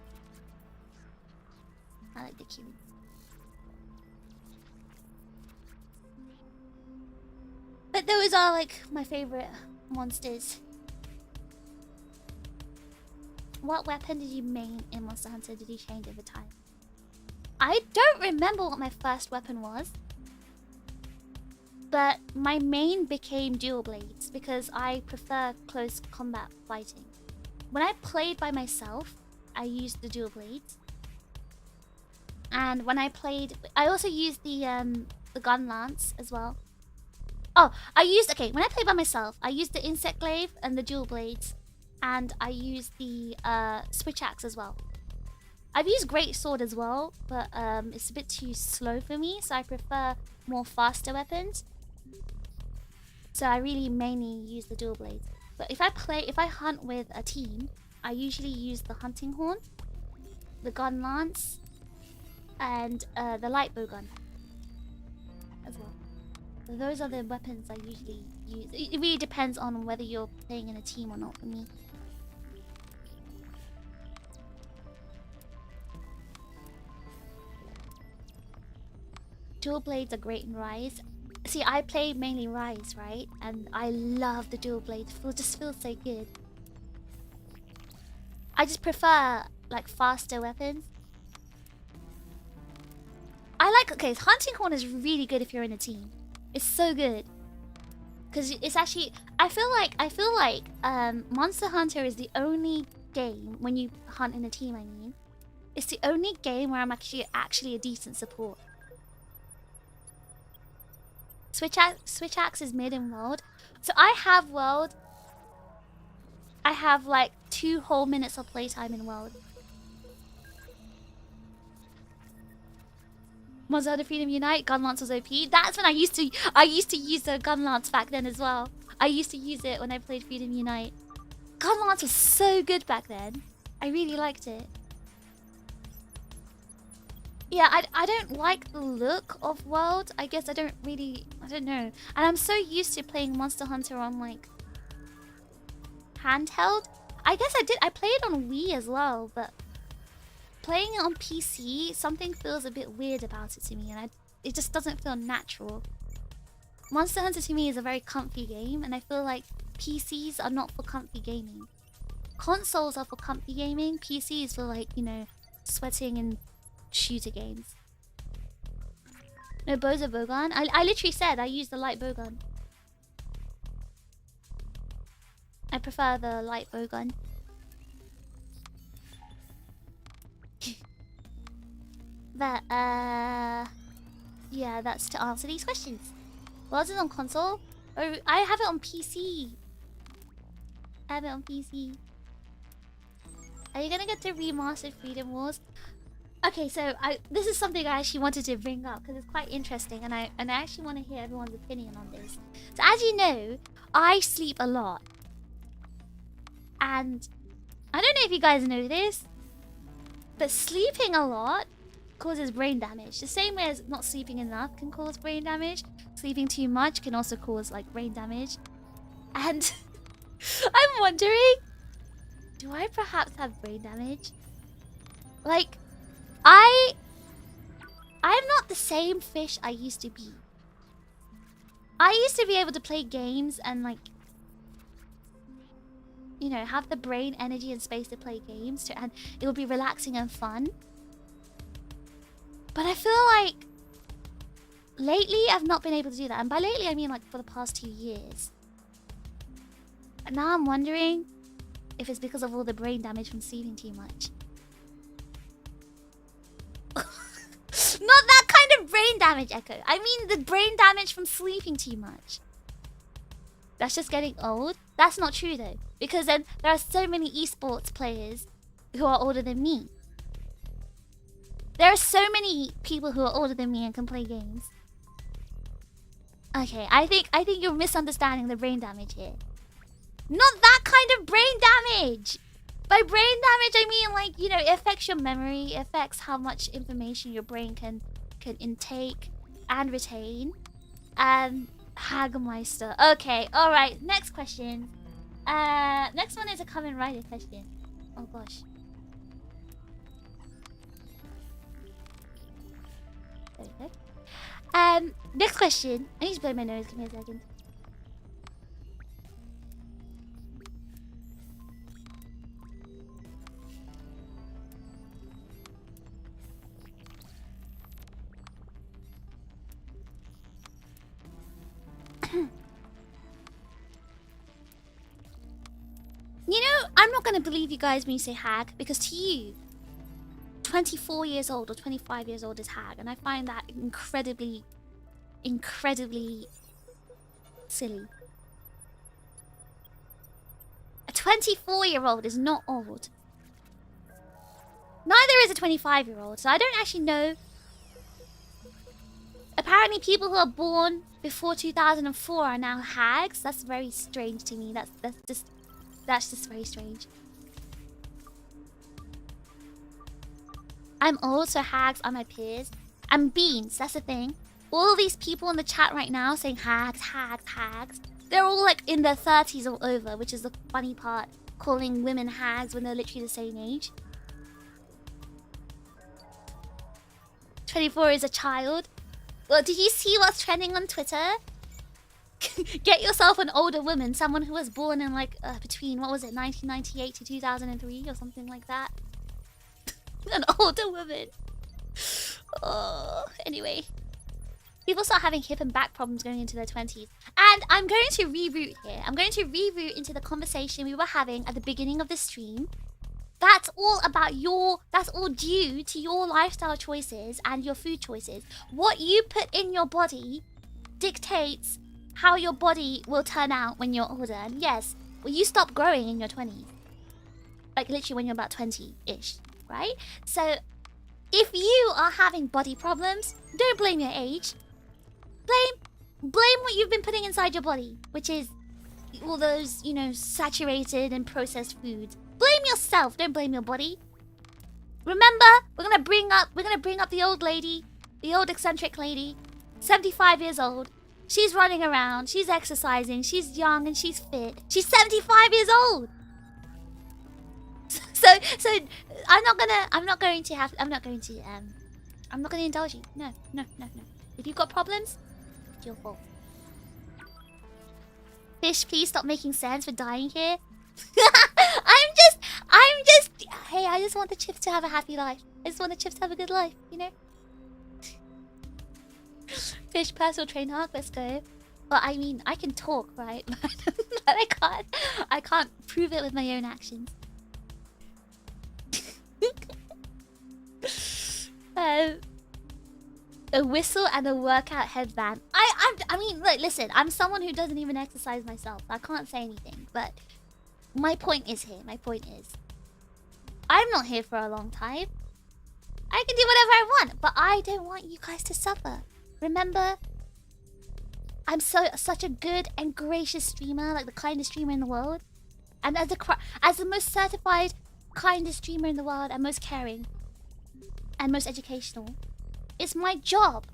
I like the Kirin. But those are like my favorite monsters. What weapon did you main in Monster Hunter? Did you change over time? I don't remember what my first weapon was. But my main became dual blades because I prefer close combat fighting. When I played by myself, I used the dual blades. And when I played, I also used the gun lance as well. Oh, when I played by myself, I used the insect glaive and the dual blades. And I used the switch axe as well. I've used great sword as well, but it's a bit too slow for me, so I prefer more faster weapons. So I really mainly use the dual blades. But if I hunt with a team, I usually use the hunting horn, the gun lance, and the light bow gun as well. So those are the weapons I usually use. It really depends on whether you're playing in a team or not for me. Dual blades are great in Rise. See, I play mainly Rise, right? And I love the dual blade. It just feels so good. I just prefer like faster weapons. Okay, hunting horn is really good if you're in a team. It's so good. Cause it's actually I feel like Monster Hunter is the only game when you hunt in a team, I mean. It's the only game where I'm actually a decent support. Switch axe is mid in world. So I have world. I have like 2 whole minutes of playtime in world. Monster Hunter Freedom Unite, gun lance was OP. That's when I used to use the gun lance back then as well. I used to use it when I played Freedom Unite. Gun lance was so good back then. I really liked it. Yeah, I don't like the look of world. I guess I don't know. And I'm so used to playing Monster Hunter on like handheld. I guess I played on Wii as well, but playing it on PC, something feels a bit weird about it to me, and it just doesn't feel natural. Monster Hunter to me is a very comfy game, and I feel like PCs are not for comfy gaming. Consoles are for comfy gaming, PCs for like, you know, sweating and shooter games. No, bows are bowgun. I literally said I use the light bowgun. I prefer the light bowgun. But yeah, that's to answer these questions. Was it on console? Or I have it on PC. I have it on PC. Are you gonna get to remastered Freedom Wars? Okay, so this is something I actually wanted to bring up because it's quite interesting, and I actually want to hear everyone's opinion on this. So as you know, I sleep a lot, and I don't know if you guys know this, but sleeping a lot causes brain damage. The same way as not sleeping enough can cause brain damage, sleeping too much can also cause like brain damage. And I'm wondering, do I perhaps have brain damage? Like, I'm not the same fish I used to be. I used to be able to play games and like, you know, have the brain energy and space to play games and it would be relaxing and fun. But I feel like lately I've not been able to do that. And by lately I mean like for the past 2 years. And now I'm wondering if it's because of all the brain damage from sleeping too much. Not that kind of brain damage, Echo. I mean the brain damage from sleeping too much. That's just getting old. That's not true though. Because then there are so many esports players who are older than me. There are so many people who are older than me and can play games. Okay, I think you're misunderstanding the brain damage here. Not that kind of brain damage! By brain damage, I mean like, you know, it affects your memory, it affects how much information your brain can intake and retain. Hagemeister. Okay, alright, next question. Next one is a Kamen Rider question. Oh gosh. There we go. Next question. I need to blow my nose, give me a second. I'm not gonna believe you guys when you say hag, because to you, 24 years old or 25 years old is hag, and I find that incredibly, incredibly silly. A 24-year-old is not old. Neither is a 25-year-old, so I don't actually know. Apparently people who are born before 2004 are now hags. That's very strange to me. That's just very strange. I'm old, so hags are my peers. And beans, that's the thing. All these people in the chat right now saying hags, hags, hags. They're all like in their 30s or over, which is the funny part. Calling women hags when they're literally the same age. 24 is a child. Well, did you see what's trending on Twitter? Get yourself an older woman. Someone who was born in like between, what was it, 1998 to 2003 or something like that. An older woman. Oh, anyway. People start having hip and back problems going into their 20s. And I'm going to reroute here. I'm going to reroute into the conversation we were having at the beginning of the stream. That's all about that's all due to your lifestyle choices and your food choices. What you put in your body dictates how your body will turn out when you're older. And yes, well, you stop growing in your 20s. Like literally when you're about 20-ish, right? So if you are having body problems, don't blame your age. Blame what you've been putting inside your body, which is all those, you know, saturated and processed foods. Blame yourself, don't blame your body. Remember, we're gonna bring up the old lady, the old eccentric lady, 75 years old. She's running around, she's exercising, she's young and she's fit. She's 75 years old. So I'm not going to indulge you. No. If you've got problems, it's your fault. Fish, please stop making sense for dying here. Hey, I just want the chips to have a happy life. I just want the chips to have a good life, you know? Fish, personal trainer, let's go. Well, I mean, I can talk, right? But I can't prove it with my own actions. A whistle and a workout headband. I mean, look, listen, I'm someone who doesn't even exercise myself. I can't say anything, but my point is here. My point is, I'm not here for a long time. I can do whatever I want, but I don't want you guys to suffer. Remember, I'm such a good and gracious streamer, like the kindest streamer in the world. And as the most certified, kindest streamer in the world, and most caring, and most educational, it's my job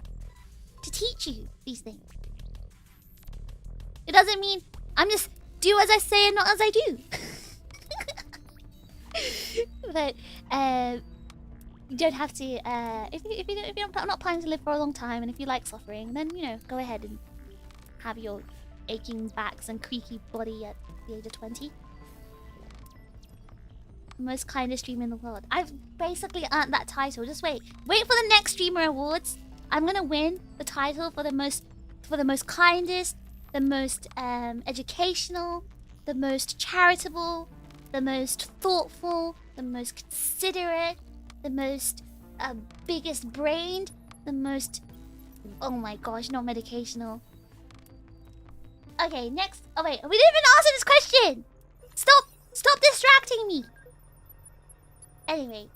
to teach you these things. It doesn't mean I'm just do as I say and not as I do. But you don't have to. If you're not planning to live for a long time, and if you like suffering, then you know, go ahead and have your aching backs and creaky body at the age of 20. Most kindest streamer in the world. I've basically earned that title. Just wait for the next streamer awards. I'm gonna win the title for the most kindest, the most educational, the most charitable, the most thoughtful, the most considerate, the most biggest brained, the most, oh my gosh, not medicational. Okay, next. Oh wait, we didn't even answer this question. Stop distracting me. Anyway,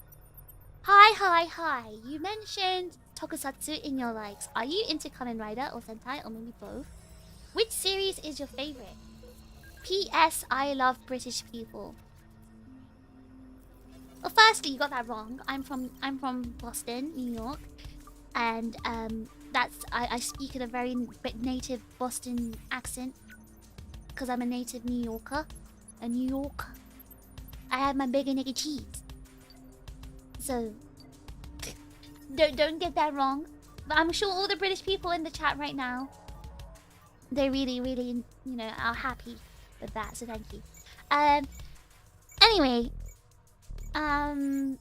hi. You mentioned tokusatsu in your likes. Are you into Kamen Rider or Sentai or maybe both? Which series is your favorite? P.S. I love British people. Well, firstly, you got that wrong. I'm from Boston, New York, and I speak in a very native Boston accent because I'm a native New Yorker. A New York. I have my bacon, egg, and cheese. So don't get that wrong. But I'm sure all the British people in the chat right now, they really, you know, are happy with that. So thank you. Anyway, for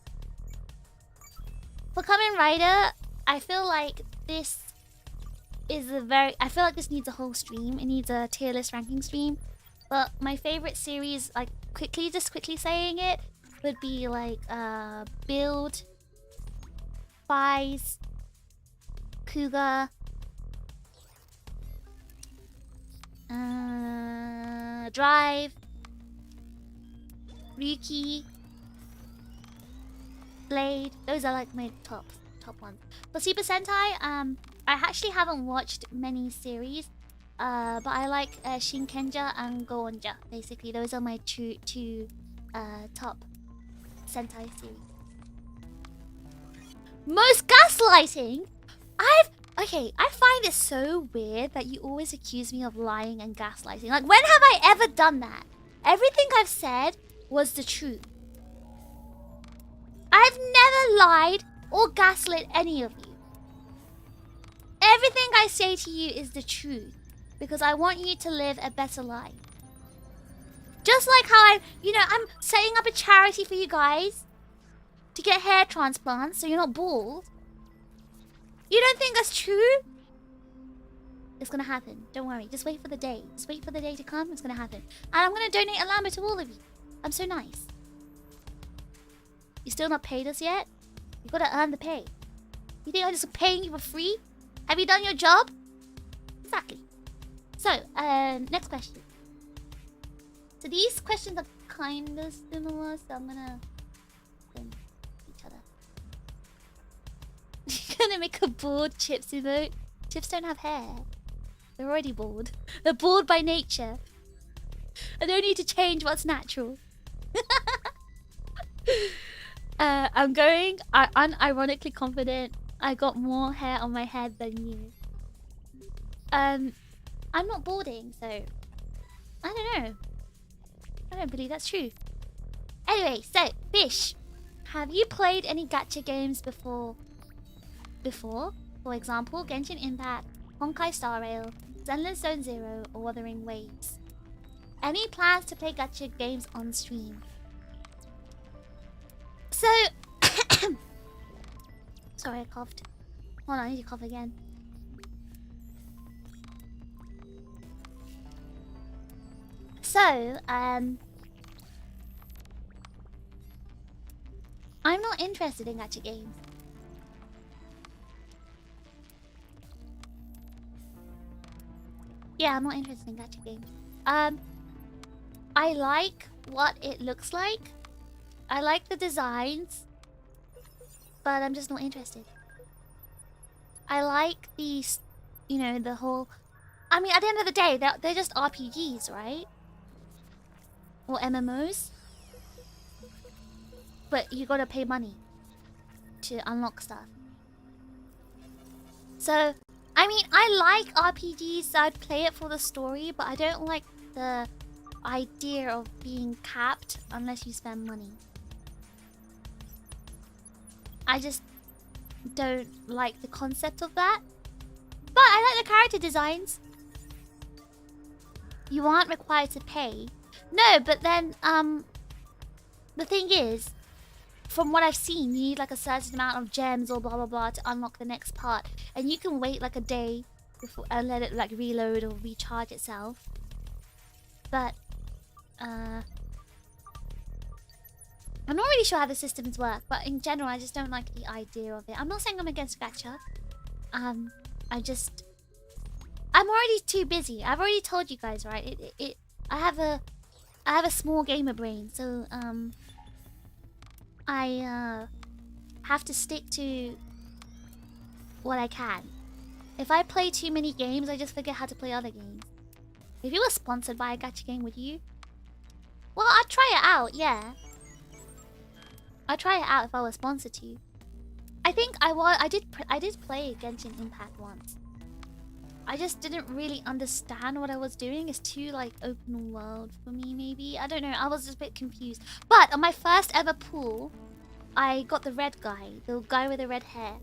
Kamen Rider, I feel like this is I feel like this needs a whole stream. It needs a tier list ranking stream. But my favorite series, like quickly saying it, would be like Build, Fies, Kuga, Drive, Ryuki, Blade. Those are like my top ones. For Super Sentai, I actually haven't watched many series, but I like Shinkenja and Goonja. Basically, those are my two top Sentai series. Most gaslighting? Okay, I find it so weird that you always accuse me of lying and gaslighting. Like, when have I ever done that? Everything I've said was the truth. I've never lied or gaslit any of you. Everything I say to you is the truth because I want you to live a better life. Just like how I'm setting up a charity for you guys to get hair transplants so you're not bald. You don't think that's true? It's gonna happen. Don't worry. Just wait for the day. Just wait for the day to come. It's gonna happen. And I'm gonna donate a llama to all of you. I'm so nice. You still not paid us yet? You gotta earn the pay. You think I'm just paying you for free? Have you done your job? Exactly. So, next question. So these questions are kind of similar, so I'm gonna each other. You're gonna make a bald Chips emote. Chips don't have hair. They're already bald. They're bald by nature. I don't need to change what's natural. I'm going unironically confident. I got more hair on my head than you. I'm not balding, so I don't know. I don't believe that's true. Anyway, so Phish, have you played any gacha games before? For example, Genshin Impact, Honkai Star Rail, Zenless Zone Zero, or Wuthering Waves. Any plans to play gacha games on stream? So, sorry, I coughed. Hold on, I need to cough again. So, I'm not interested in gacha games. Yeah, I'm not interested in gacha games. I like what it looks like. I like the designs, but I'm just not interested. I like these, the whole... I mean, at the end of the day, they're just RPGs, right? Or MMOs. But you gotta pay money to unlock stuff. So, I mean, I like RPGs, so I'd play it for the story, but I don't like the idea of being capped unless you spend money. I just don't like the concept of that. But I like the character designs. You aren't required to pay. No, but then, the thing is, from what I've seen, you need like a certain amount of gems or blah blah blah to unlock the next part. And you can wait like a day before and let it like reload or recharge itself. But, I'm not really sure how the systems work, but in general, I just don't like the idea of it. I'm not saying I'm against gacha. I'm already too busy. I've already told you guys, right? I have a small gamer brain, so I have to stick to what I can. If I play too many games, I just forget how to play other games. If you were sponsored by a gacha game, would you? Well, I'd try it out, yeah. I'd try it out if I was sponsored to. I think I did play Genshin Impact once. I just didn't really understand what I was doing. It's too like open world for me, maybe. I don't know. I was just a bit confused. But on my first ever pool, I got the red guy, the guy with the red hair.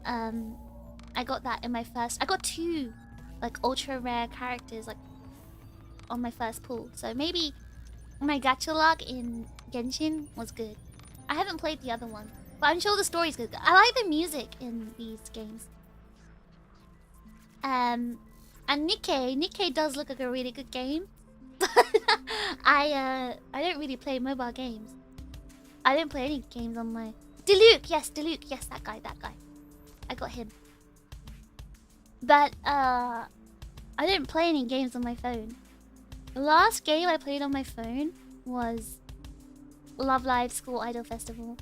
I got that in my first. I got 2 like ultra rare characters like on my first pool. So maybe my gacha luck in Genshin was good. I haven't played the other one, but I'm sure the story's good. I like the music in these games. And Nikkei does look like a really good game. I don't really play mobile games. I don't play any games on my Diluc, yes, that guy. I got him. But I didn't play any games on my phone. The last game I played on my phone was Love Live School Idol Festival.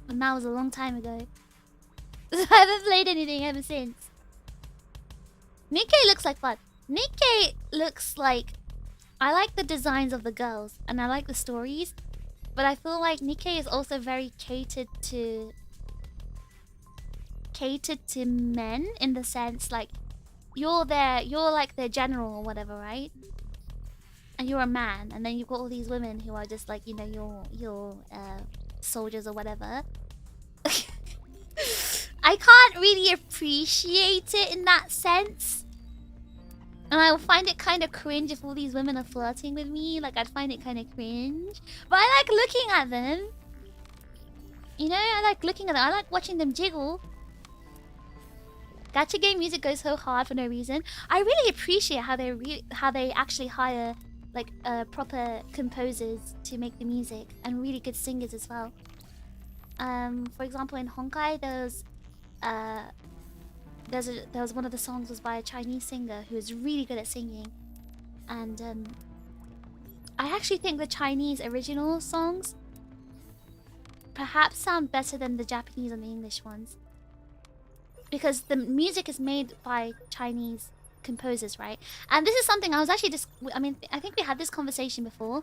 And that was a long time ago. I haven't played anything ever since. Nikkei looks like fun. Nikkei looks like... I like the designs of the girls and I like the stories. But I feel like Nikkei is also very catered to men, in the sense like you're like their general or whatever, right? And you're a man, and then you've got all these women who are just like, you know, your soldiers or whatever. I can't really appreciate it in that sense. And I will find it kind of cringe if all these women are flirting with me. Like, I'd find it kind of cringe. But I like looking at them. You know, I like looking at them. I like watching them jiggle. Gacha game music goes so hard for no reason. I really appreciate how they actually hire like proper composers to make the music, and really good singers as well. For example, in Honkai, there was one of the songs was by a Chinese singer who is really good at singing, and I actually think the Chinese original songs perhaps sound better than the Japanese and the English ones, because the music is made by Chinese composers, right? And this is something I was actually just... I mean, I think we had this conversation before.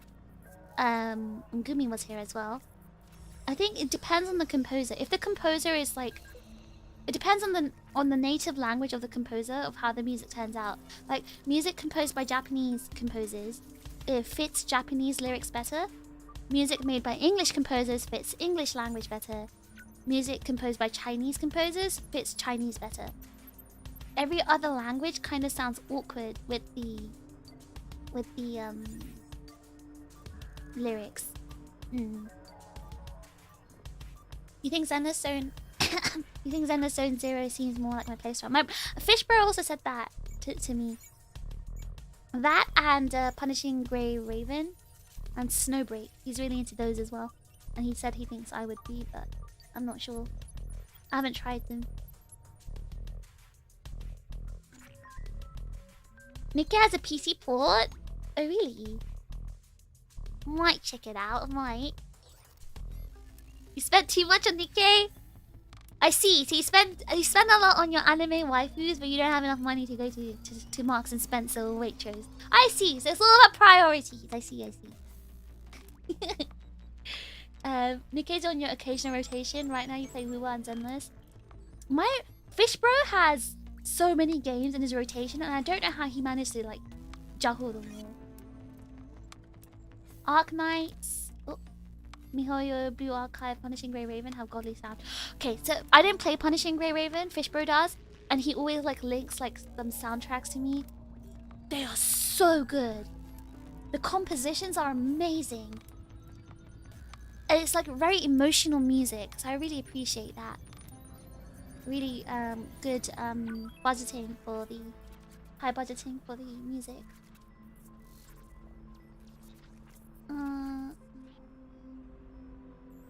And Gumi was here as well. I think it depends on the composer. If the composer is like... It depends on the native language of the composer, of how the music turns out. Like, music composed by Japanese composers, it fits Japanese lyrics better. Music made by English composers fits English language better. Music composed by Chinese composers fits Chinese better. Every other language kind of sounds awkward with the lyrics. You think Zenless Zone? You think Zenless Zone Zero seems more like my playstyle? My Fish Bro also said that to me. That and Punishing Grey Raven and Snowbreak. He's really into those as well, and he said he thinks I would be, but I'm not sure. I haven't tried them. Nikkei has a PC port? Oh, really? Might check it out, might. You spent too much on Nikkei? I see. So you spend a lot on your anime waifus, but you don't have enough money to go to Marks and Spencer or Waitrose. I see. So it's all about priorities. I see. Nikkei's on your occasional rotation. Right now you play Wuwa and Zenless. My Fish Bro has so many games in his rotation, and I don't know how he managed to like juggle them all. Arc Knights, MiHoYo, Blue Archive, Punishing Grey Raven have godly sound. Okay, so I didn't play Punishing Grey Raven, Fishbro does, and he always like links like some soundtracks to me. They are so good. The compositions are amazing. And it's like very emotional music, so I really appreciate that. Really good budgeting for the high budgeting for the music.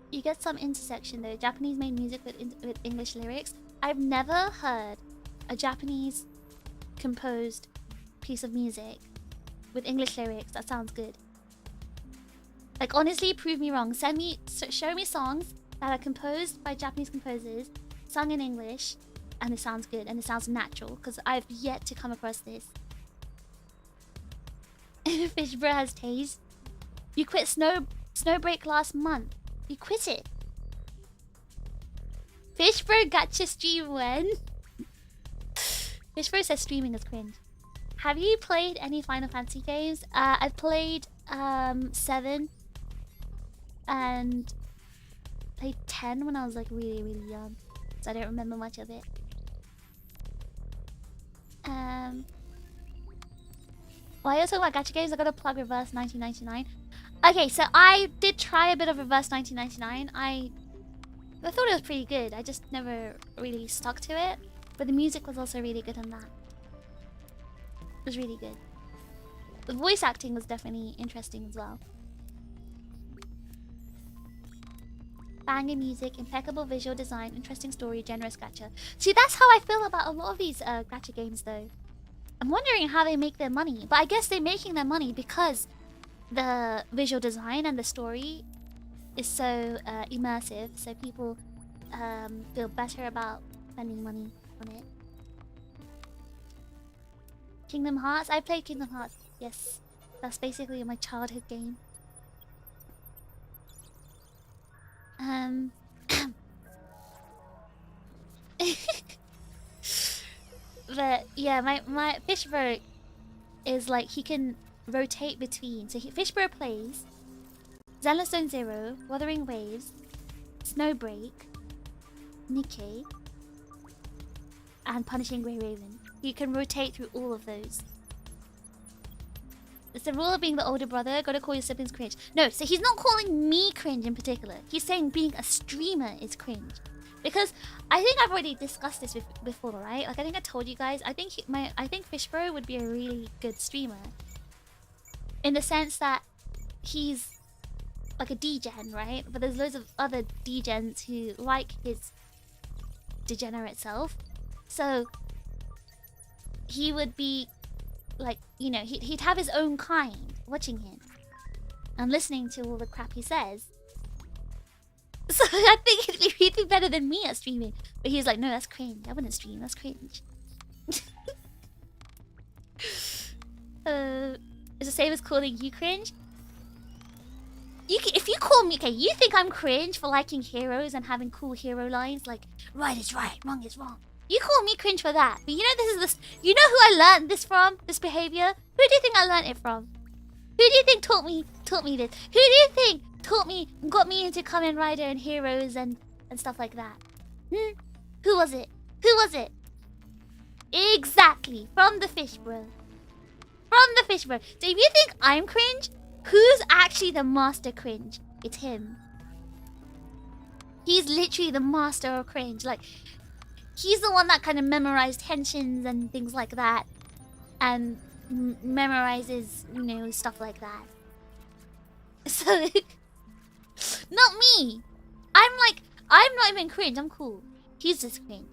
You get some intersection though. Japanese made music with English lyrics. I've never heard a Japanese composed piece of music with English lyrics that sounds good. Like, honestly, prove me wrong. Show me songs that are composed by Japanese composers, sung in English, and it sounds good and it sounds natural, because I've yet to come across this. Fishbro has taste. You quit Snowbreak last month. You quit it. Fishbro got your stream when? Fishbro says streaming is cringe. Have you played any Final Fantasy games? I've played 7 and played 10 when I was like really young, so I don't remember much of it. While you're talking about gacha games, I gotta plug Reverse 1999. Okay, so I did try a bit of Reverse 1999. I thought it was pretty good. I just never really stuck to it. But the music was also really good on that. It was really good. The voice acting was definitely interesting as well. Banging music, impeccable visual design, interesting story, generous gacha. See, that's how I feel about a lot of these gacha games, though. I'm wondering how they make their money, but I guess they're making their money because the visual design and the story is so immersive, so people feel better about spending money on it. Kingdom Hearts? I played Kingdom Hearts, yes. That's basically my childhood game. But yeah, my Fishbro is like he can rotate between. So Fishbro plays Zenless Zone Zero, Wuthering Waves, Snowbreak, Nikkei, and Punishing Grey Raven. You can rotate through all of those. It's the rule of being the older brother. Gotta call your siblings cringe. No, so he's not calling me cringe in particular. He's saying being a streamer is cringe. Because I think I've already discussed this before, right? Like I think I told you guys. I think Fishbro would be a really good streamer. In the sense that he's like a degen, right? But there's loads of other degens who like his degenerate self. So he would be like, you know, he'd have his own kind watching him and listening to all the crap he says. So I think he'd be better than me at streaming. But he's like, no, that's cringe. I wouldn't stream. That's cringe. Is the same as calling you cringe? If you call me, okay, you think I'm cringe for liking heroes and having cool hero lines like right is right, wrong is wrong. You call me cringe for that, but you know you know who I learned this from? This behavior? Who do you think I learned it from? Who do you think taught me this? Who do you think got me into Kamen Rider and heroes and stuff like that? Who was it? Who was it? Exactly, from the Fish Bro. From the Fish Bro. So if you think I'm cringe, who's actually the master cringe? It's him. He's literally the master of cringe. Like, he's the one that kind of memorized henshins and things like that. And memorizes, you know, stuff like that. So, not me. I'm not even cringe. I'm cool. He's just cringe.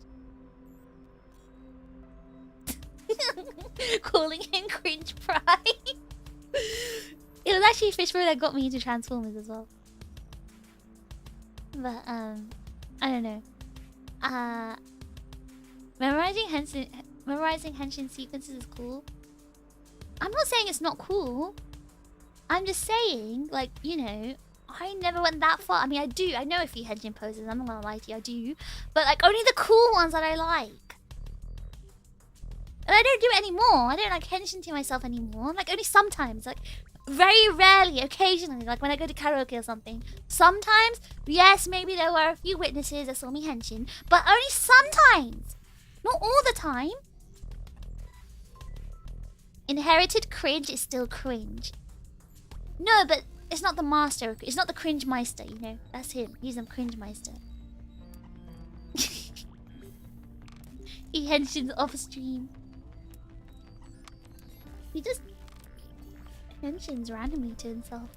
Calling him cringe pride. It was actually Fishbro that got me into Transformers as well. But I don't know. Memorizing henshin sequences is cool. I'm not saying it's not cool. I'm just saying, like, you know, I never went that far. I mean, I do. I know a few henshin poses. I'm not gonna lie to you, I do. But like, only the cool ones that I like. And I don't do it anymore. I don't like henshin to myself anymore. Like, only sometimes. Like, very rarely, occasionally. Like, when I go to karaoke or something. Sometimes, yes, maybe there were a few witnesses that saw me henshin. But only sometimes. Not all the time. Inherited cringe is still cringe. No, but it's not the master. It's not the cringe meister, you know. That's him. He's a cringe meister. He henshins off stream. He just henshins randomly to himself.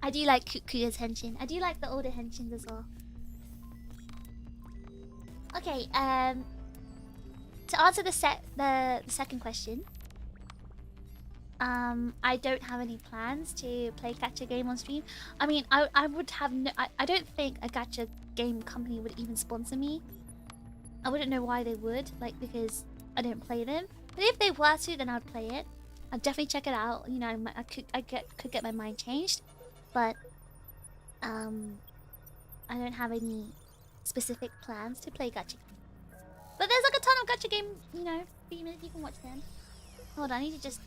I do like Kuya's henshin. I do like the older henshins as well. Okay, to answer the second question, I don't have any plans to play gacha game on stream. I mean, I would have no. I don't think a gacha game company would even sponsor me. I wouldn't know why they would, like, because I don't play them. But if they were to, then I'd play it. I'd definitely check it out. You know, I could get my mind changed, but I don't have any specific plans to play gacha. But there's like a ton of gacha game, you know, streamers. You can watch them. Hold on, I need to just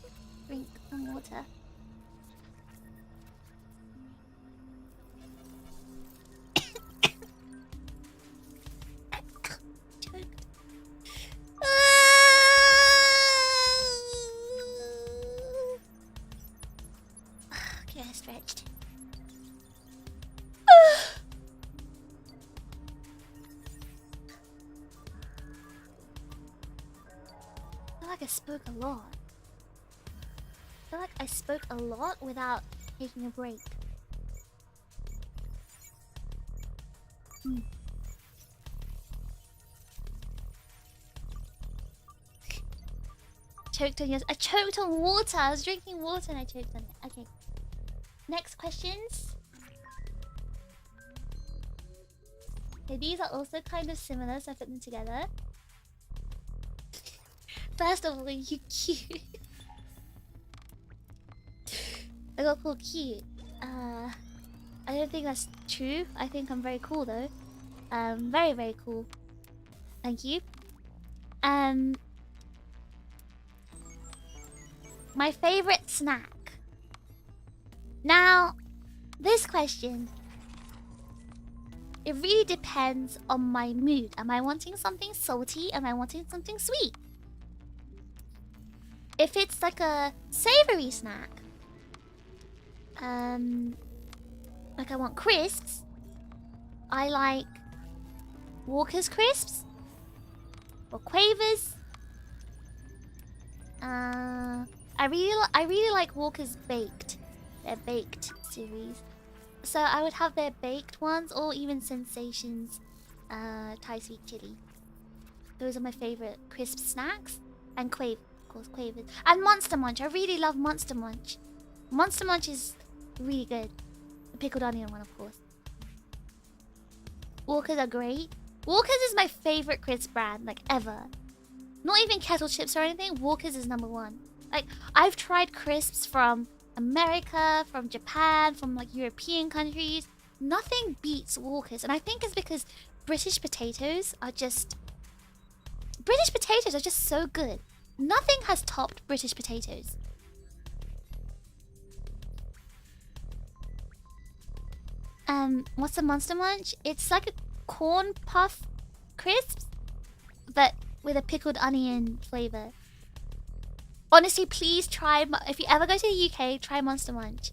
drink some water. Okay, I stretched. I feel like I spoke a lot. I feel like I spoke a lot without taking a break. Choked on yours. I choked on water. I was drinking water and I choked on it. Okay. Next questions. Okay, these are also kind of similar, so I put them together. First of all, you cute. I got called cute. I don't think that's true. I think I'm very cool though. Very, very cool. Thank you. My favorite snack. Now, this question, it really depends on my mood. Am I wanting something salty? Am I wanting something sweet? If it's like a savory snack, like I want crisps, I like Walker's crisps or Quavers. I really like Walker's baked. Their baked series. So I would have their baked ones or even Sensations Thai sweet chili. Those are my favorite crisp snacks. And Quaver, of course, Quavers. And Monster Munch. I really love Monster Munch. Monster Munch is really good. The pickled onion one, of course. Walkers are great. Walkers is my favorite crisp brand, like ever. Not even kettle chips or anything. Walkers is #1. Like, I've tried crisps from America, from Japan, from like European countries. Nothing beats Walkers. And I think it's because British potatoes are just so good. Nothing has topped British potatoes. What's a Monster Munch? It's like a corn puff crisps, but with a pickled onion flavor. Honestly, please try. If you ever go to the UK, try Monster Munch.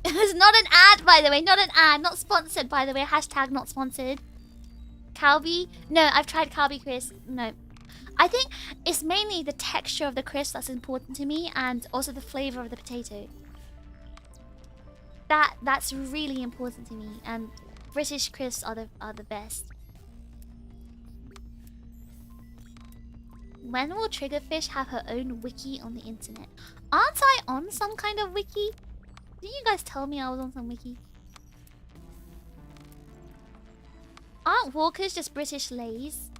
It's not an ad, by the way. Not an ad. Not sponsored, by the way. Hashtag not sponsored. Calbee? No, I've tried Calbee crisps. No. I think it's mainly the texture of the crisp that's important to me, and also the flavor of the potato. That's really important to me, and British crisps are the best. When will TRiGGERPHiSH have her own wiki on the internet? Aren't I on some kind of wiki? Didn't you guys tell me I was on some wiki? Aren't Walkers just British Lays?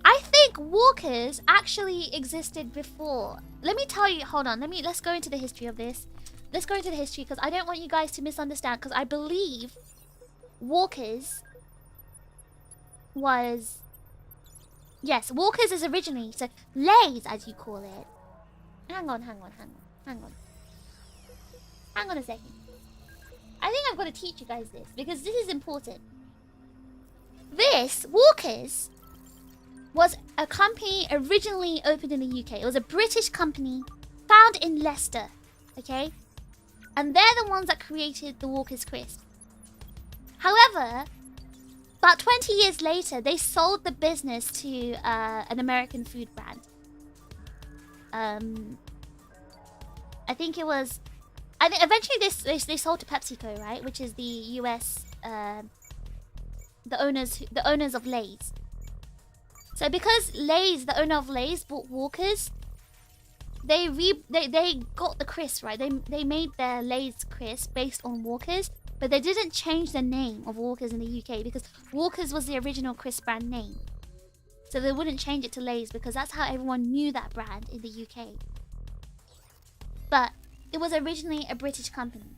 I think Walkers actually existed before. Let me tell you, hold on, let's go into the history of this. Let's go into the history because I don't want you guys to misunderstand, because I believe Walkers was... Yes, Walkers is originally, so Lays as you call it. Hang on a second. I think I've got to teach you guys this because this is important. This, Walkers, was a company originally opened in the UK. It was a British company found in Leicester, okay? And they're the ones that created the Walkers crisp. However, about 20 years later, they sold the business to an American food brand. I think eventually they sold to PepsiCo, right? Which is the US, the owners of Lay's. So because Lay's, the owner of Lay's, bought Walkers, they got the crisp, right? They made their Lay's crisp based on Walkers, but they didn't change the name of Walkers in the UK because Walkers was the original crisp brand name. So they wouldn't change it to Lay's because that's how everyone knew that brand in the UK. But it was originally a British company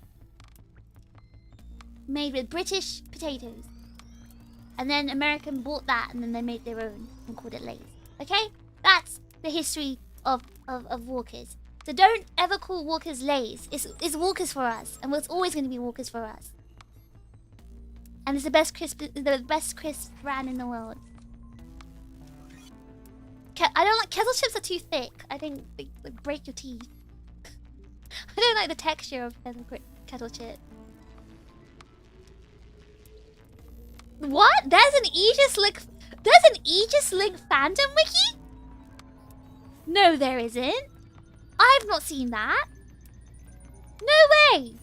made with British potatoes. And then American bought that and then they made their own and called it Lay's. Okay? That's the history of Walkers. So don't ever call Walkers Lay's. It's Walkers for us. And it's always going to be Walkers for us. And it's the best crisp brand in the world. I don't like... Kettle chips are too thick. I think they break your teeth. I don't like the texture of kettle chip. What? There's an Aegis-Link fandom wiki? No, there isn't. I've not seen that. No way.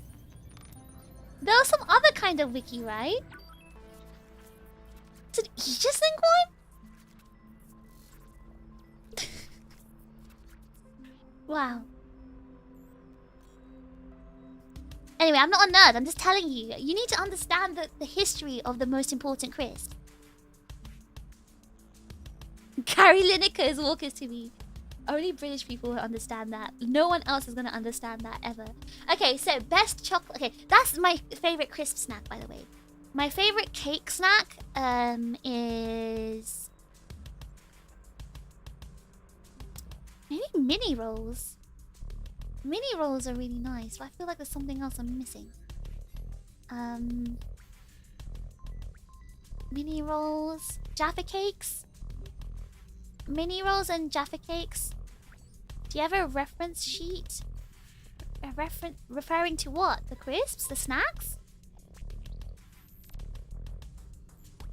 There was some other kind of wiki, right? Did Aegis-Link one? Wow. Anyway, I'm not a nerd. I'm just telling you. You need to understand the history of the most important crisp. Gary Lineker is walkers to me. Only British people will understand that. No one else is going to understand that ever. Okay, so best chocolate. Okay, that's my favorite crisp snack, by the way. My favorite cake snack is maybe mini rolls. Mini rolls are really nice, but I feel like there's something else I'm missing. Mini rolls, Jaffa cakes. Mini rolls and Jaffa cakes. Do you have a reference sheet? Referring to what? The crisps? The snacks?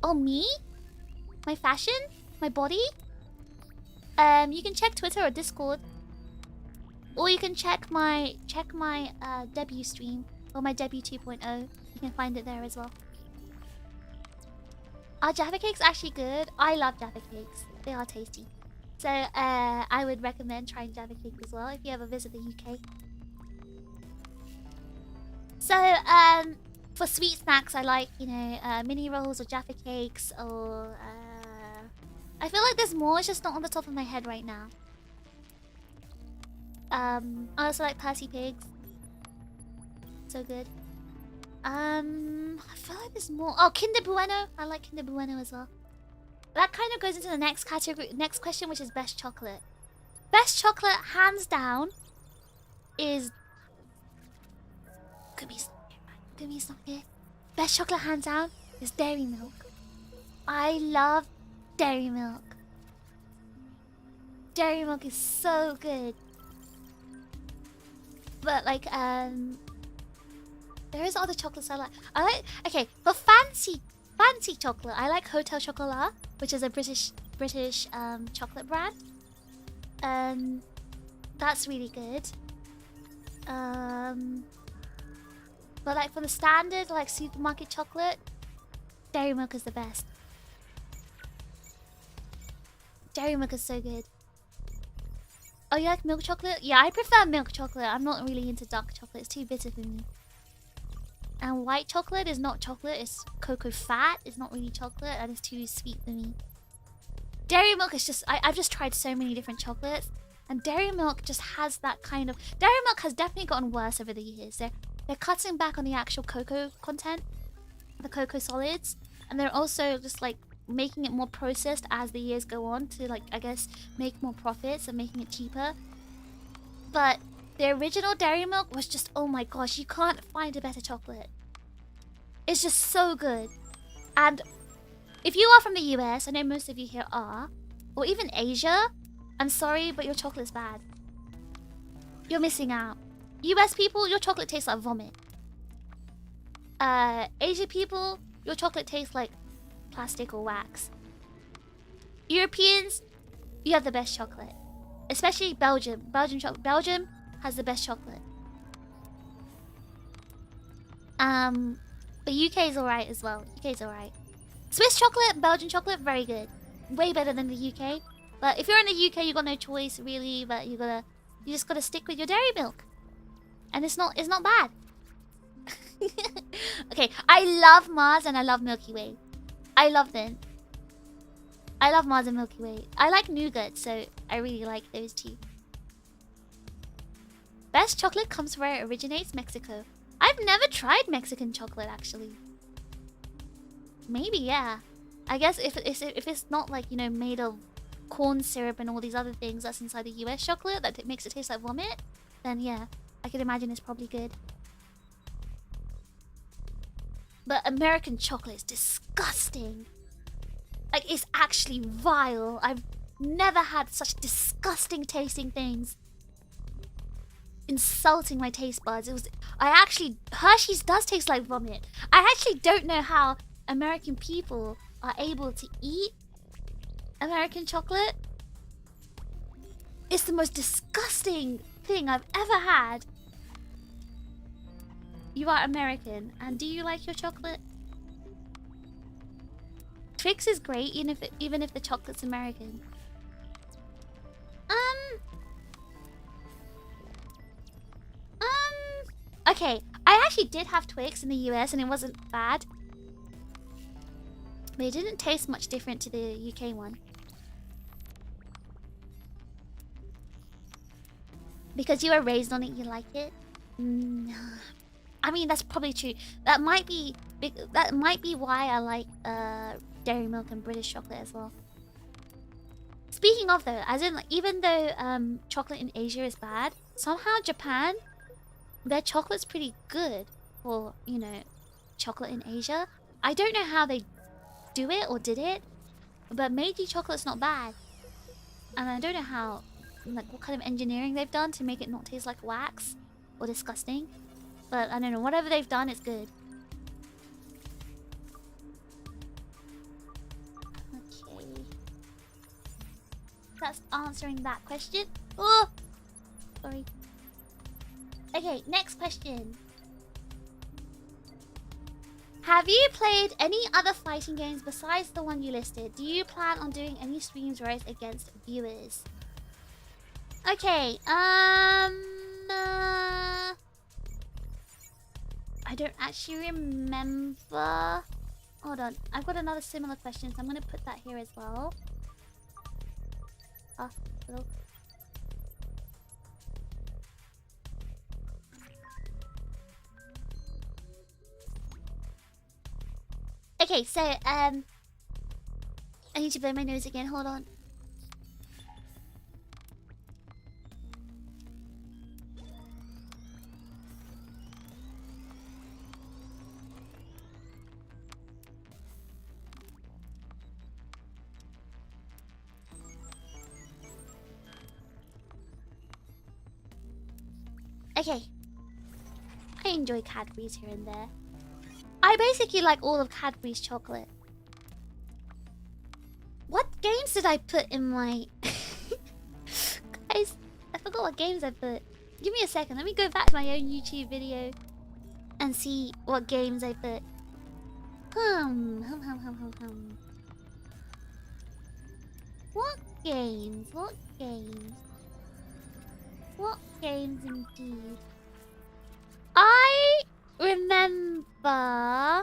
Oh, me? My fashion? My body? You can check Twitter or Discord. Or you can check my debut stream or my debut 2.0. You can find it there as well. Are Jaffa cakes actually good? I love Jaffa cakes. They are tasty. So I would recommend trying Jaffa cake as well if you ever visit the UK. So for sweet snacks, I like, you know, mini rolls or Jaffa cakes or I feel like there's more. It's just not on the top of my head right now. I also like Percy Pigs. So good. I feel like there's more. Oh, Kinder Bueno. I like Kinder Bueno as well. That kind of goes into the next category, next question, which is best chocolate. Best chocolate, hands down, is Give me some here. Best chocolate, hands down, is Dairy Milk. I love Dairy Milk. Dairy Milk is so good. But like, there is other chocolates I like. Okay, for fancy chocolate, I like Hotel Chocolat, which is a British chocolate brand. That's really good. But like for the standard, like supermarket chocolate, Dairy Milk is the best. Dairy Milk is so good. Oh, you like milk chocolate? Yeah, I prefer milk chocolate. I'm not really into dark chocolate. It's too bitter for me. And white chocolate is not chocolate. It's cocoa fat. It's not really chocolate. And it's too sweet for me. Dairy Milk is just... I've just tried so many different chocolates. And Dairy Milk just has that kind of... Dairy Milk has definitely gotten worse over the years. They're cutting back on the actual cocoa content. The cocoa solids. And they're also just like... making it more processed as the years go on to, like, I guess, make more profits and making it cheaper. But the original Dairy Milk was just, oh my gosh, you can't find a better chocolate. It's just so good. And if you are from the US, I know most of you here are, or even Asia, I'm sorry, but your chocolate's bad. You're missing out. US people, your chocolate tastes like vomit. Asia people, your chocolate tastes like plastic or wax. Europeans, you have the best chocolate. Especially Belgium. Belgium has the best chocolate. But UK is alright as well. UK is alright. Swiss chocolate, Belgian chocolate, very good. Way better than the UK. But if you're in the UK, you got no choice really. But you just gotta stick with your Dairy Milk, and it's not bad. Okay, I love Mars and I love Milky Way. I love them. I love Mars and Milky Way. I like nougat, so I really like those two. Best chocolate comes where it originates, Mexico. I've never tried Mexican chocolate, actually. Maybe, yeah. I guess if it's not like, you know, made of corn syrup and all these other things that's inside the US chocolate that makes it taste like vomit, then yeah, I can imagine it's probably good. But American chocolate is disgusting. Like, it's actually vile. I've never had such disgusting tasting things. Insulting my taste buds. Hershey's does taste like vomit. I actually don't know how American people are able to eat American chocolate. It's the most disgusting thing I've ever had. You are American, and do you like your chocolate? Twix is great, even if the chocolate's American. Okay, I actually did have Twix in the US and it wasn't bad. But it didn't taste much different to the UK one. Because you were raised on it, you like it? No. I mean, that's probably true. That might be why I like dairy milk and British chocolate as well. Speaking of though, as in like, even though chocolate in Asia is bad, somehow Japan, their chocolate's pretty good for, you know, chocolate in Asia. I don't know how they do it or did it, but Meiji chocolate's not bad. And I don't know how, like, what kind of engineering they've done to make it not taste like wax or disgusting. But I don't know, whatever they've done, it's good. Okay. That's answering that question. Oh! Sorry. Okay, next question. Have you played any other fighting games besides the one you listed? Do you plan on doing any streams race against viewers? Okay, I don't actually remember. Hold on, I've got another similar question, so I'm gonna put that here as well. Oh, hello. Okay, so I need to blow my nose again. Hold on. Okay. I enjoy Cadbury's here and there. I basically like all of Cadbury's chocolate. What games did I put in my... Guys, I forgot what games I put. Give me a second. Let me go back to my own YouTube video and see what games I put. What games? What games? What games indeed? I remember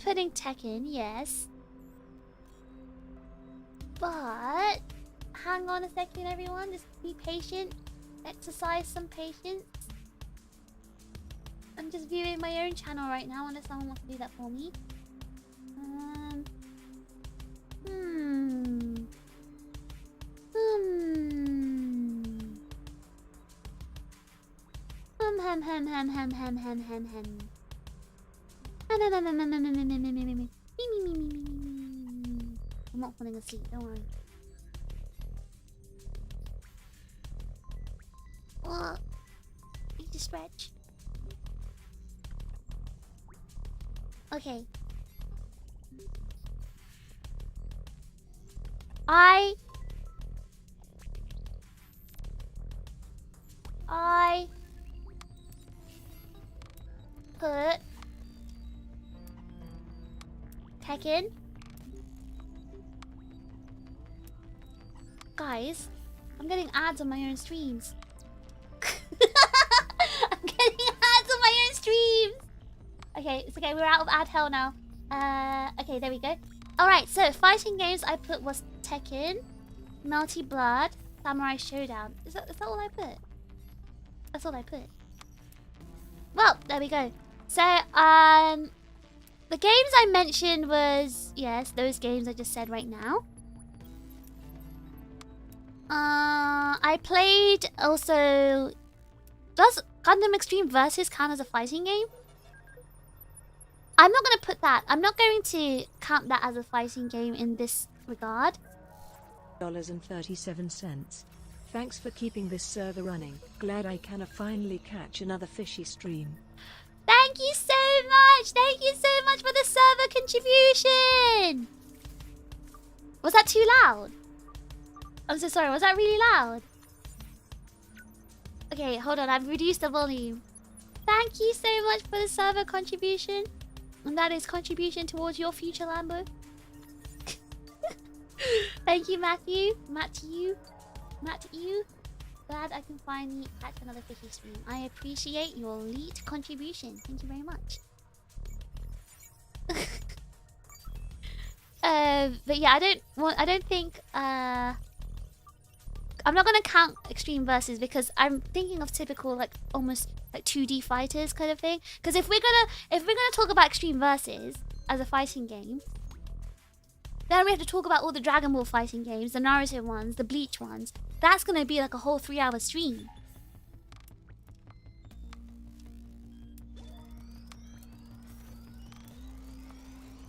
putting Tekken, yes. But hang on a second, everyone. Just be patient. Exercise some patience. I'm just viewing my own channel right now, unless someone wants to do that for me. I'm not falling asleep, don't worry. Oh, need to stretch. Okay. I put Tekken. Guys, I'm getting ads on my own streams. I'm getting ads on my own streams. Okay, it's okay. We're out of ad hell now. Okay, there we go. Alright, so fighting games I put was Tekken, Melty Blood, Samurai Showdown. Is that all I put? That's all I put. Well, there we go. So, the games I mentioned was, yes, those games I just said right now. I played also... Does Gundam Extreme Versus count as a fighting game? I'm not going to put that. I'm not going to count that as a fighting game in this regard. $37. Thanks for keeping this server running. Glad I can finally catch another fishy stream. Thank you so much! Thank you so much for the server contribution! Was that too loud? I'm so sorry. Was that really loud? Okay, hold on. I've reduced the volume. Thank you so much for the server contribution. And that is contribution towards your future, Lambo. Thank you, Matthew. Matthew. Glad I can finally catch another fishy stream. I appreciate your elite contribution. Thank you very much. But yeah, I don't think I'm not gonna count extreme versus because I'm thinking of typical like almost like 2D fighters kind of thing. Because if we're gonna talk about extreme versus as a fighting game, then we have to talk about all the Dragon Ball fighting games, the Naruto ones, the Bleach ones. That's gonna be like a whole 3-hour stream.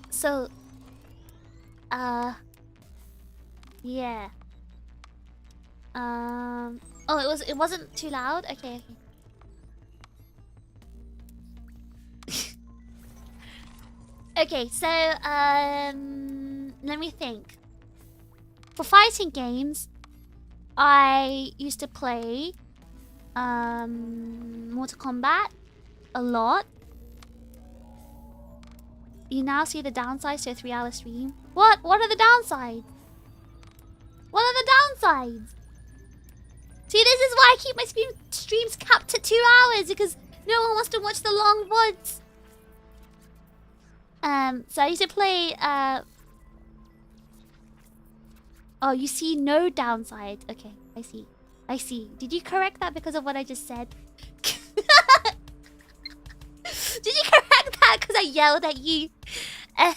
So, yeah. Oh, it wasn't too loud. Okay. Okay, so let me think. For fighting games, I used to play Mortal Kombat a lot. You now see the downsides to a 3-hour stream. What? What are the downsides? What are the downsides? See, this is why I keep my streams capped at 2 hours, because no one wants to watch the long VODs. So I used to play, oh, you see no downside. Okay, I see. I see. Did you correct that because of what I just said? Did you correct that because I yelled at you? Did I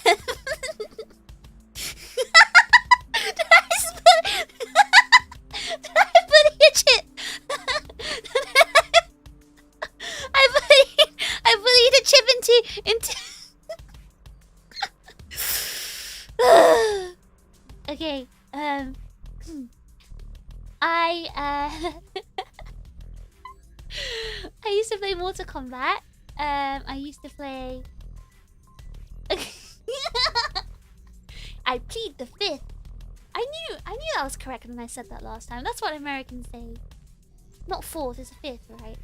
put a chip? I bullied a chip into okay, I used to play Mortal Kombat. I used to play I plead the fifth. I knew that was correct when I said that last time. That's what Americans say. Not fourth, it's a fifth, right?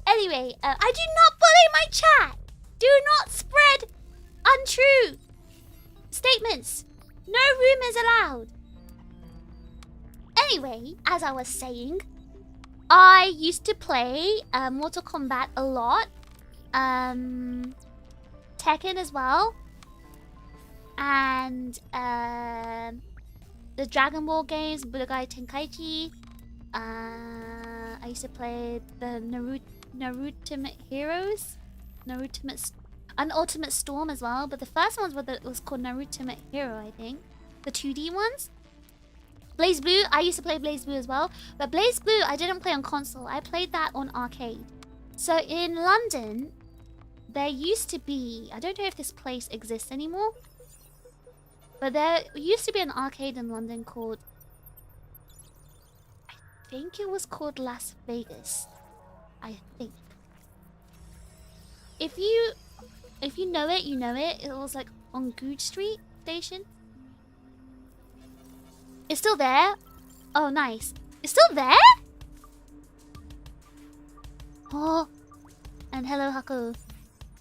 Anyway, I do not bully my chat. Do not spread untrue statements. No rumors allowed. Anyway, as I was saying, I used to play Mortal Kombat a lot. Tekken as well. And the Dragon Ball games, Budokai Tenkaichi. I used to play the Naruto Heroes. And Ultimate Storm as well. But the first ones was called Naruto Hero, I think. The 2D ones. Blaze Blue, I used to play Blaze Blue as well. But Blaze Blue, I didn't play on console. I played that on arcade. So in London, there used to be... I don't know if this place exists anymore. But there used to be an arcade in London called... I think it was called Las Vegas. I think. If you know it, you know it. It was like on Goodge Street Station. It's still there? Oh, nice. It's still there? Oh. And hello, Haku.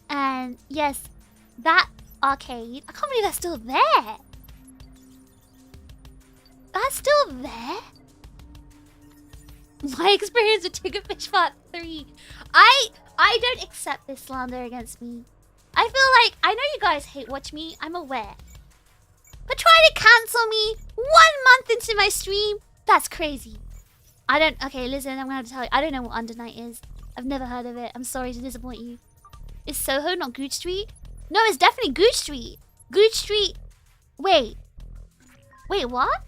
And yes, that arcade. I can't believe that's still there. That's still there? My experience with TRiGGERPHiSH Part 3. I don't accept this slander against me. I feel like, I know you guys hate watch me, I'm aware. But try to cancel me 1 month into my stream? That's crazy. Okay, listen, I'm gonna have to tell you, I don't know what Under Night is. I've never heard of it. I'm sorry to disappoint you. Is Soho not Goodge Street? No, it's definitely Goodge Street. Goodge Street. Wait, what?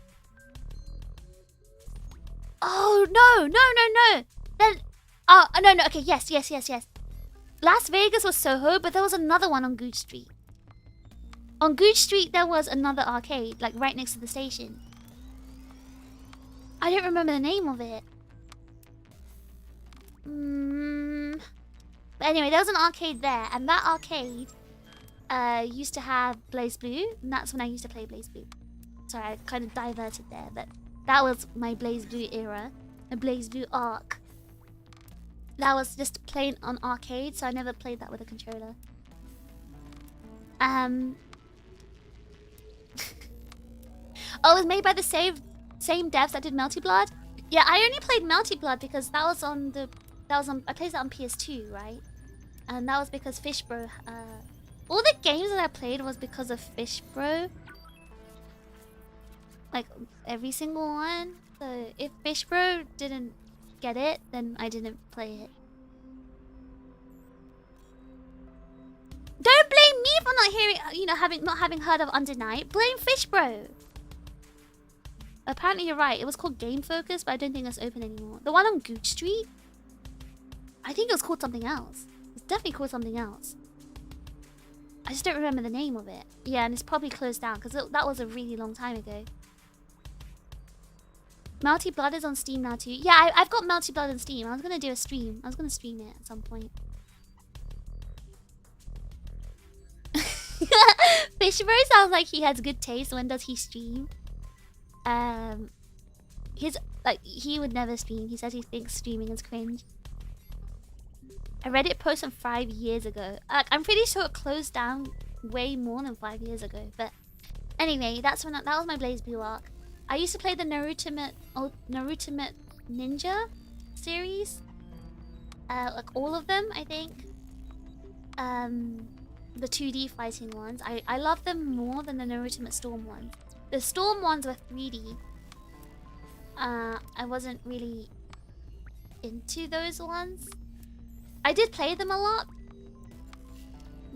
Oh, no. Then, oh, no, okay, yes. Las Vegas was Soho, but there was another one on Goodge Street. On Goodge Street, there was another arcade, like right next to the station. I don't remember the name of it. But anyway, there was an arcade there, and that arcade used to have Blaze Blue, and that's when I used to play Blaze Blue. Sorry, I kind of diverted there, but That was my Blaze Blue era. My Blaze Blue arc. That was just playing on arcade, so I never played that with a controller. Oh, it was made by the same devs that did Melty Blood. Yeah, I only played Melty Blood because that was on I played that on PS2, right? And that was because phish Bro. All the games that I played was because of phish Bro. Like every single one. So if phish Bro didn't get it, then I didn't play it. Don't blame me for not hearing, not having heard of Under Night. Blame phish Bro. Apparently you're right. It was called Game Focus, but I don't think it's open anymore. The one on Gooch Street? I think it was called something else. It's definitely called something else. I just don't remember the name of it. Yeah, and it's probably closed down because that was a really long time ago. Melty Blood is on Steam now too. Yeah, I've got Melty Blood on Steam. I was going to do a stream. I was going to stream it at some point. phish Bro sounds like he has good taste. When does he stream? He would never stream. He says he thinks streaming is cringe. I read it post from 5 years ago. I'm pretty sure it closed down way more than 5 years ago. But anyway, that was my Blaze Blue arc. I used to play the Naruto Ninja series. Like all of them, I think. The 2D fighting ones. I love them more than the Naruto Storm ones. The Storm ones were 3D. I wasn't really into those ones. I did play them a lot.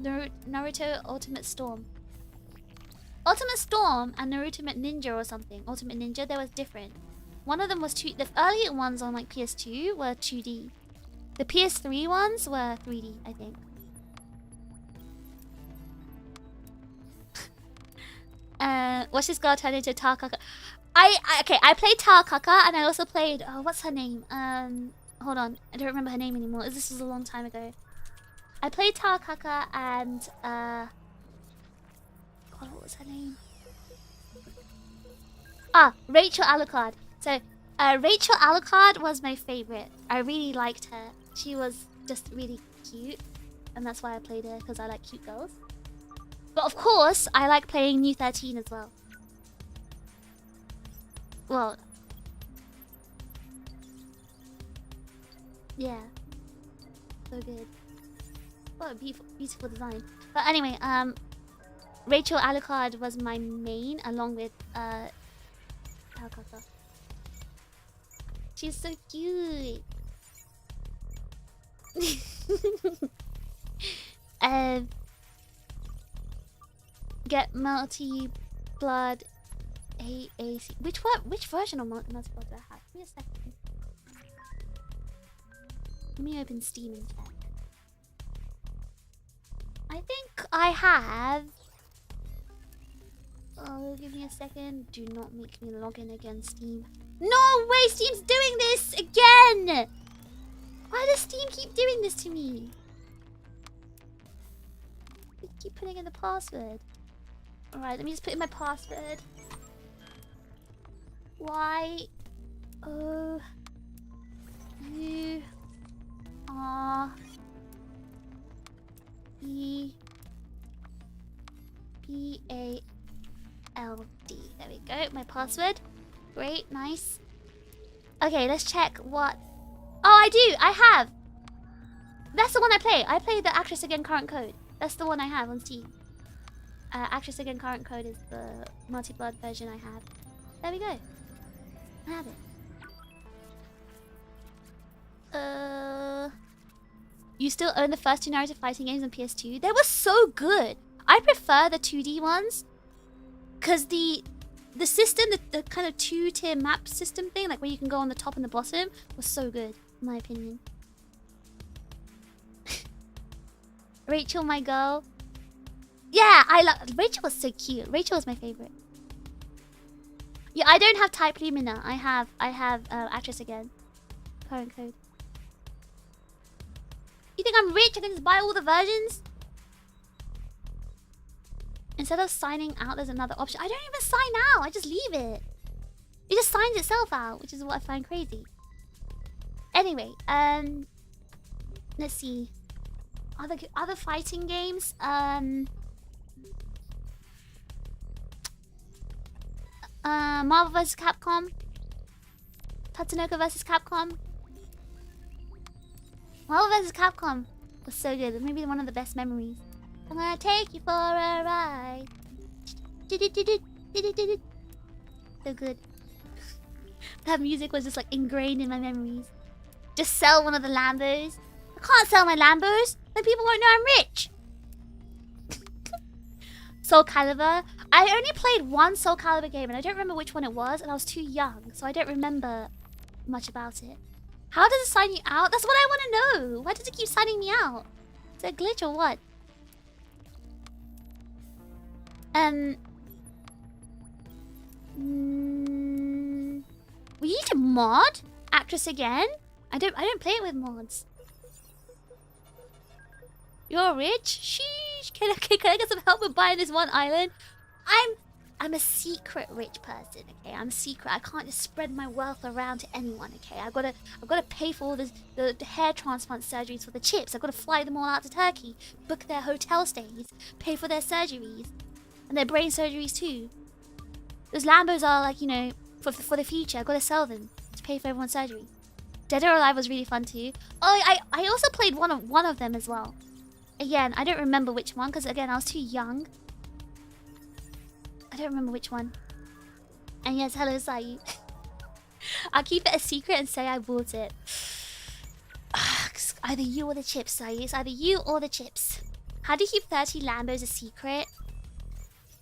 Naruto Ultimate Storm. Ultimate Storm and Naruto Ninja or something. Ultimate Ninja, they was different. One of them was the earlier ones on like PS2 were 2D. The PS3 ones were 3D, I think. Watch this girl turn into Tarkaka. I played Tarkaka and I also played what's her name? Hold on, I don't remember her name anymore. This was a long time ago. I played Tarkaka and God, what was her name? Rachel Alucard. So Rachel Alucard was my favorite. I really liked her. She was just really cute, and that's why I played her, because I like cute girls. But of course, I like playing New 13 as well. Well, yeah, so good. What a beautiful design. But anyway, Rachel Alucard was my main, along with Tarkaka. She's so cute. Get Melty Blood AAC. Which version of Melty Blood do I have? Give me a second. Let me open Steam and check. I think I have. Oh, give me a second. Do not make me log in again, Steam. No way, Steam's doing this again! Why does Steam keep doing this to me? I keep putting in the password. Alright, let me just put in my password. Y-O-U-R-B-A-L-D. There we go, my password. Great, nice. Okay, let's check what... Oh, I do! I have! That's the one I play. I play the Actress Again Current Code. That's the one I have on Steam. Actress Again Current Code is the Melty Blood version I have. There we go. I have it. You still own the first two Naruto fighting games on PS2? They were so good! I prefer the 2D ones. Because the system, the kind of 2-tier map system thing, like where you can go on the top and the bottom, was so good, in my opinion. Rachel, my girl. Yeah, Rachel was so cute. Rachel was my favorite. Yeah, I don't have Type Lumina. I have Actress Again. Current Code. You think I'm rich? I can just buy all the versions? Instead of signing out, there's another option. I don't even sign out. I just leave it. It just signs itself out, which is what I find crazy. Anyway, let's see. Other fighting games. Marvel vs. Capcom. Tatsunoko vs. Capcom. Marvel vs. Capcom was so good. Maybe one of the best memories. I'm gonna take you for a ride. So good. That music was just like ingrained in my memories. Just sell one of the Lambos. I can't sell my Lambos. Then people won't know I'm rich. Soul Calibur. I only played one Soul Calibur game and I don't remember which one it was, and I was too young, so I don't remember much about it. How does it sign you out? That's what I want to know. Why does it keep signing me out? Is it a glitch or what? We need to mod Actress again? I don't play it with mods. You're rich? Sheesh. Can I get some help with buying this one island? I'm a secret rich person, okay? I'm secret. I can't just spread my wealth around to anyone, okay? I've gotta pay for all the hair transplant surgeries for the chips. I've gotta fly them all out to Turkey, book their hotel stays, pay for their surgeries, and their brain surgeries too. Those Lambos are like, you know, for the future. I've gotta sell them to pay for everyone's surgery. Dead or Alive was really fun too. Oh, I also played one of them as well. Again, I don't remember which one because again I was too young. I don't remember which one. And yes, hello Saeed. I'll keep it a secret and say I bought it. Either you or the chips, Saeed. It's either you or the chips. How do you keep 30 Lambos a secret?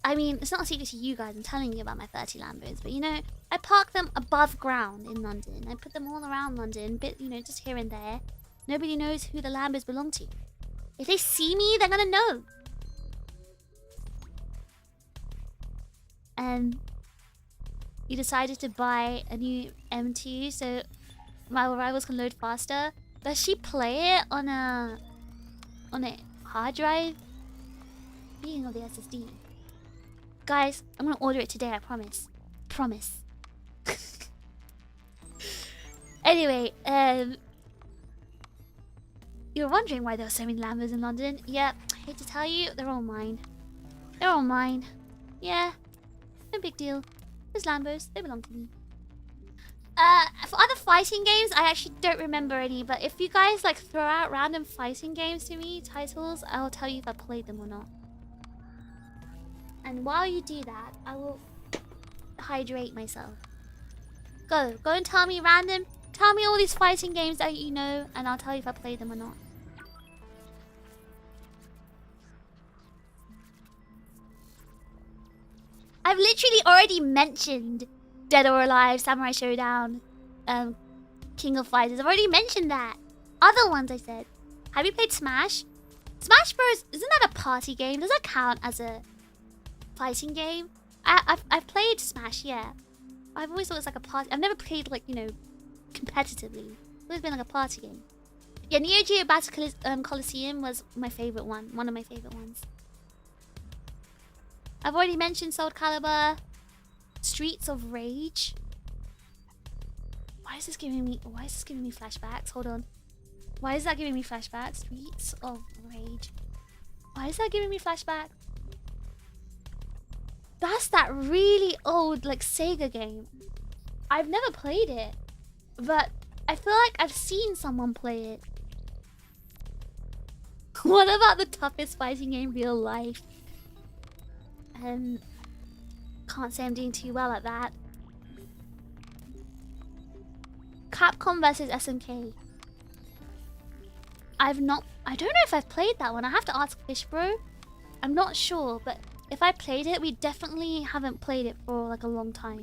I mean, it's not a secret to you guys. I'm telling you about my 30 Lambos. But you know, I park them above ground in London. I put them all around London, bit, you know, just here and there. Nobody knows who the Lambos belong to. If they see me, they're gonna know. You decided to buy a new M2 so my rivals can load faster. Does she play it on a hard drive? Speaking of the SSD, guys, I'm gonna order it today. I promise. Promise. Anyway, you're wondering why there are so many Lambos in London? Yeah, I hate to tell you, they're all mine. They're all mine. Yeah, no big deal. There's Lambos, they belong to me. For other fighting games, I actually don't remember any, but if you guys like throw out random fighting games to me, titles, I'll tell you if I played them or not. And while you do that, I will hydrate myself. Go and tell me random. Tell me all these fighting games that you know, and I'll tell you if I played them or not. I've literally already mentioned Dead or Alive, Samurai Showdown, King of Fighters. I've already mentioned that. Other ones I said. Have you played Smash? Smash Bros, isn't that a party game? Does that count as a fighting game? I've played Smash, yeah. I've always thought it was like a party. I've never played like, you know, competitively. It's always been like a party game. Yeah, Neo Geo Battle Coliseum was my favorite one. One of my favorite ones. I've already mentioned Soul Calibur. Streets of Rage. Why is this giving me flashbacks? Hold on. Why is that giving me flashbacks? Streets of Rage. Why is that giving me flashbacks? That's that really old like Sega game. I've never played it, but I feel like I've seen someone play it. What about the toughest fighting game in real life? Can't say I'm doing too well at that. Capcom vs SNK. I don't know if I've played that one. I have to ask Fish Bro. I'm not sure, but if I played it, we definitely haven't played it for like a long time.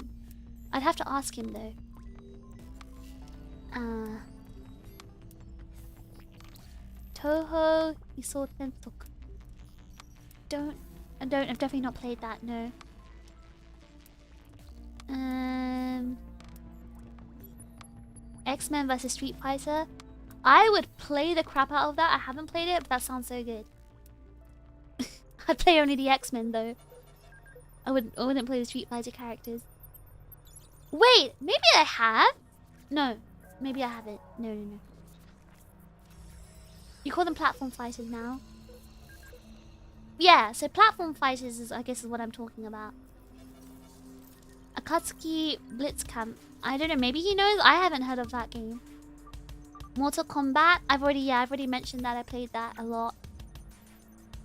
I'd have to ask him though. Toho Isou Tentoku. I've definitely not played that, no. X-Men vs Street Fighter. I would play the crap out of that. I haven't played it, but that sounds so good. I'd play only the X-Men though. I wouldn't play the Street Fighter characters. Wait, maybe I have? No, maybe I haven't. No. You call them platform fighters now? Yeah, so platform fighters is, I guess, is what I'm talking about. Akatsuki Blitzcamp. I don't know, maybe he knows? I haven't heard of that game. Mortal Kombat. I've already mentioned that. I played that a lot.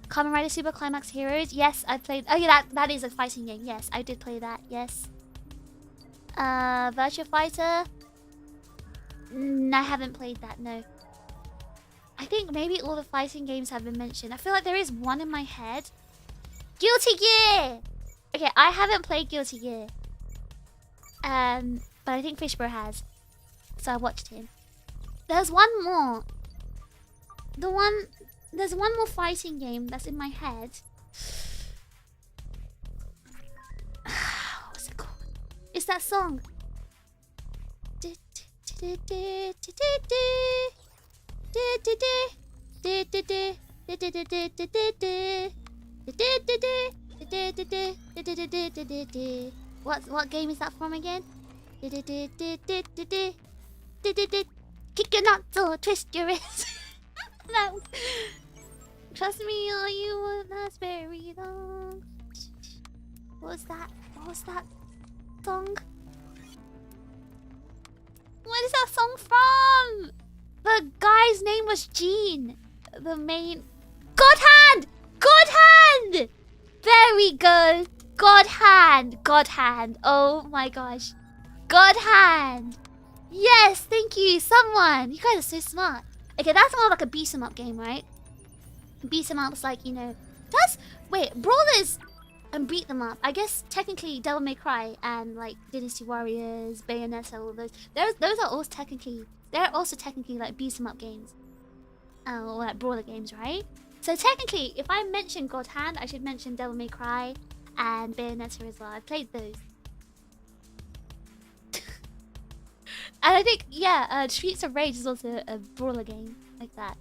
Kamen Rider Super Climax Heroes. Yes, I played. Oh yeah, that is a fighting game. Yes, I did play that. Yes. Virtua Fighter. I haven't played that. No. I think maybe all the fighting games have been mentioned. I feel like there is one in my head. Guilty Gear. Okay, I haven't played Guilty Gear. But I think Fishbro has. So I watched him. There's one more. There's one more fighting game that's in my head. What's it called? It's that song. What game is that from again? Kick your nuts or twist your wrist. No. Trust me, all you want that's very long. What was that? What was that song? What is that song from? The guy's name was Gene. The main... God Hand! God Hand! Very good. God Hand. God Hand. Oh my gosh. God Hand. Yes, thank you. Someone. You guys are so smart. Okay, that's more like a beat 'em up game, right? Beat 'em up's like, you know... Wait, Brawlers and beat them up. I guess technically Devil May Cry and like Dynasty Warriors, Bayonetta, all those. Those are also technically... They're also technically like beat 'em up games. Or like brawler games, right? So technically, if I mention God Hand, I should mention Devil May Cry and Bayonetta as well. I played those. And I think, yeah, Streets of Rage is also a brawler game like that.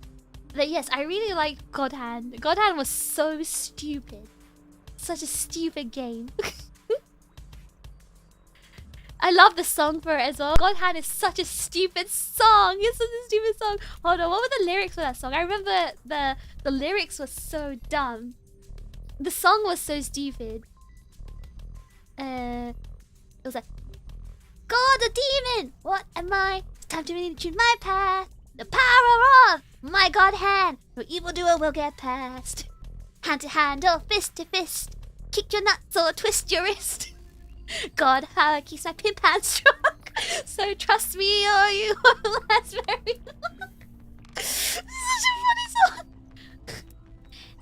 But yes, I really like God Hand. God Hand was so stupid. Such a stupid game. I love the song for it as well. God Hand is such a stupid song. It's such a stupid song. Hold on, what were the lyrics for that song? I remember the lyrics were so dumb. The song was so stupid. It was like, God, a demon! What am I? It's time to really choose my path. The power of my God Hand. No evildoer will get past. Hand to hand or fist to fist. Kick your nuts or twist your wrist. God, how I keep my pimp hand strong. So trust me or you will last very long. This is such a funny song.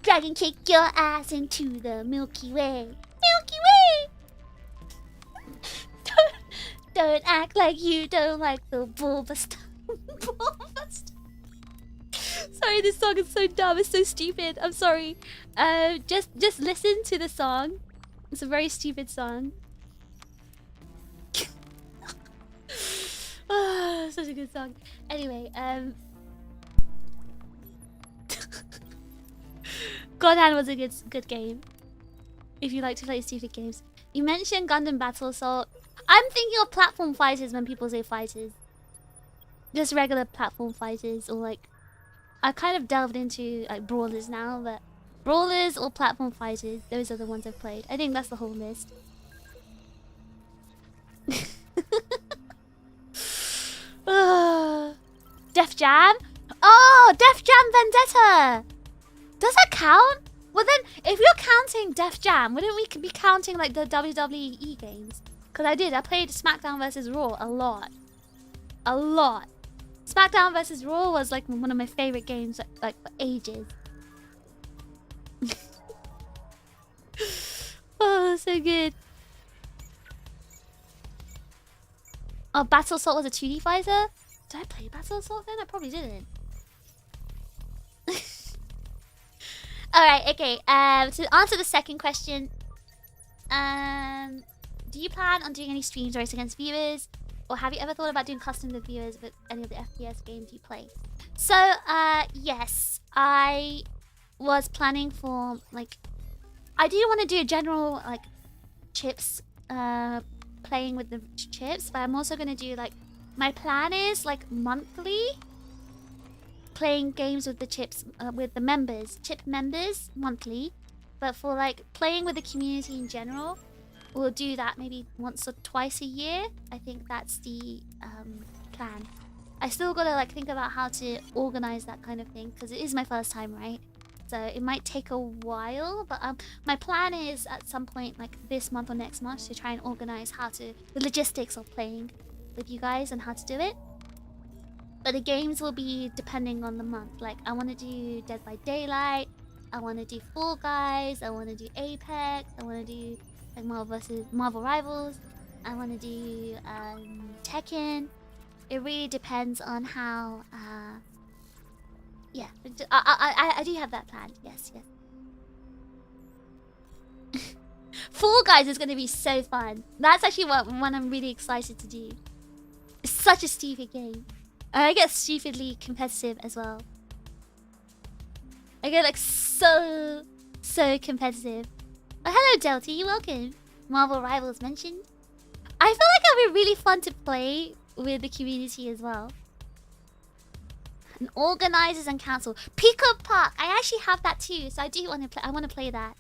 Dragon kick your ass into the Milky Way. Milky Way! Don't act like you don't like the Bulbasaur. Sorry, this song is so dumb. It's so stupid. I'm sorry. Just listen to the song. It's a very stupid song. Oh, such a good song. Anyway, God Hand was a good game. If you like to play stupid games. You mentioned Gundam Battle Assault. I'm thinking of platform fighters when people say fighters. Just regular platform fighters, or like... I kind of delved into like brawlers now, but... Brawlers or platform fighters, those are the ones I've played. I think that's the whole list. Def Jam? Oh, Def Jam Vendetta! Does that count? Well then, if you're counting Def Jam, wouldn't we be counting like the WWE games? Because I played SmackDown vs. Raw a lot. A lot. SmackDown vs. Raw was like one of my favorite games like for ages. Oh, so good. Oh, Battle Assault was a 2D fighter? Did I play Battle Assault then? I probably didn't. Alright, okay. To answer the second question, do you plan on doing any streams race against viewers? Or have you ever thought about doing custom with viewers with any of the FPS games you play? So, yes. I was planning for, like... I do want to do a general, like, chips playing with the chips, but I'm also gonna do like, my plan is like monthly playing games with the chips, with the members, chip members monthly. But for like playing with the community in general, we'll do that maybe once or twice a year. I think that's the plan. I still gotta like think about how to organize that kind of thing because it is my first time, right? So it might take a while, but my plan is at some point like this month or next month to try and organize the logistics of playing with you guys and how to do it. But the games will be depending on the month. Like I want to do Dead by Daylight, I want to do Fall Guys, I want to do Apex, I want to do like Marvel Rivals, I want to do Tekken. It really depends on how yeah, I do have that planned. Yes. Fall Guys is gonna be so fun. That's actually one I'm really excited to do. It's such a stupid game. And I get stupidly competitive as well. I get like so competitive. Oh, hello Delty, you're welcome. Marvel Rivals mentioned. I feel like it'll be really fun to play with the community as well. And organizers and council. Pico Park. I actually have that too, so I do want to play. I want to play that.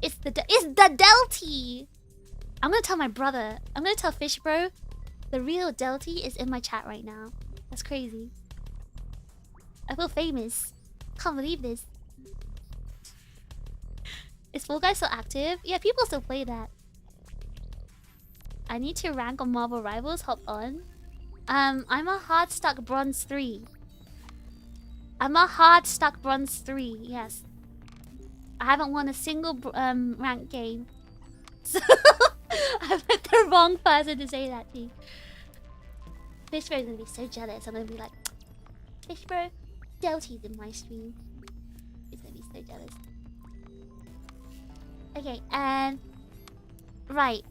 It's the Delty. I'm gonna tell my brother. I'm gonna tell Phish Bro. The real Delty is in my chat right now. That's crazy. I feel famous. Can't believe this. Is Fall Guys still active? Yeah, people still play that. I need to rank on Marvel Rivals. Hop on. I'm a hard stuck bronze 3. I'm a hard stuck bronze 3. Yes. I haven't won a single ranked game. So I'm like the wrong person to say that to. Phish Bro is gonna be so jealous. I'm gonna be like, Phish Bro, Delty's in my stream. He's gonna be so jealous. Okay, and right.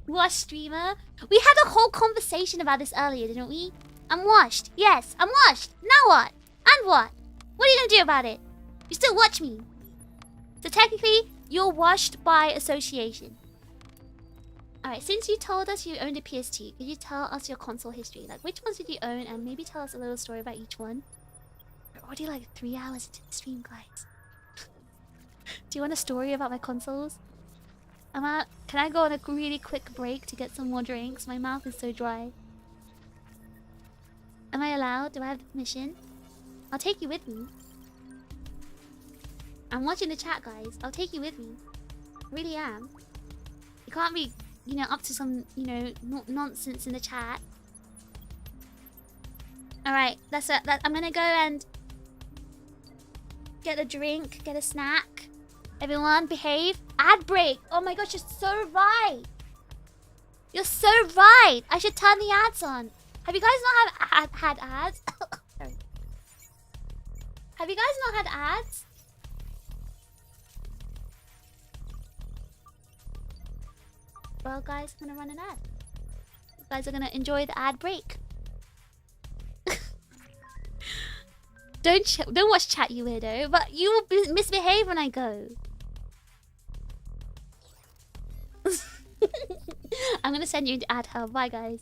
Wash streamer. We had a whole conversation about this earlier, didn't we? I'm washed. Yes, I'm washed. Now what? And what? What are you gonna do about it? You still watch me. So technically, you're washed by association. Alright, since you told us you owned a PS2, could you tell us your console history? Like, which ones did you own? And maybe tell us a little story about each one. We're already like 3 hours into the stream, guys. Do you want a story about my consoles? Can I go on a really quick break to get some more drinks? My mouth is so dry. Am I allowed? Do I have the permission? I'll take you with me. I'm watching the chat, guys. I'll take you with me. I really am. You can't be, you know, up to some, you know, nonsense in the chat. Alright, I'm gonna go and get a drink, get a snack. Everyone, behave. Ad break. Oh my gosh, you're so right. You're so right. I should turn the ads on. Have you guys not had ads? Sorry. Have you guys not had ads? Well, guys, I'm gonna run an ad. You guys are gonna enjoy the ad break. Don't watch chat, you weirdo. But you will misbehave when I go. I'm gonna send you into ad hub. Bye, guys.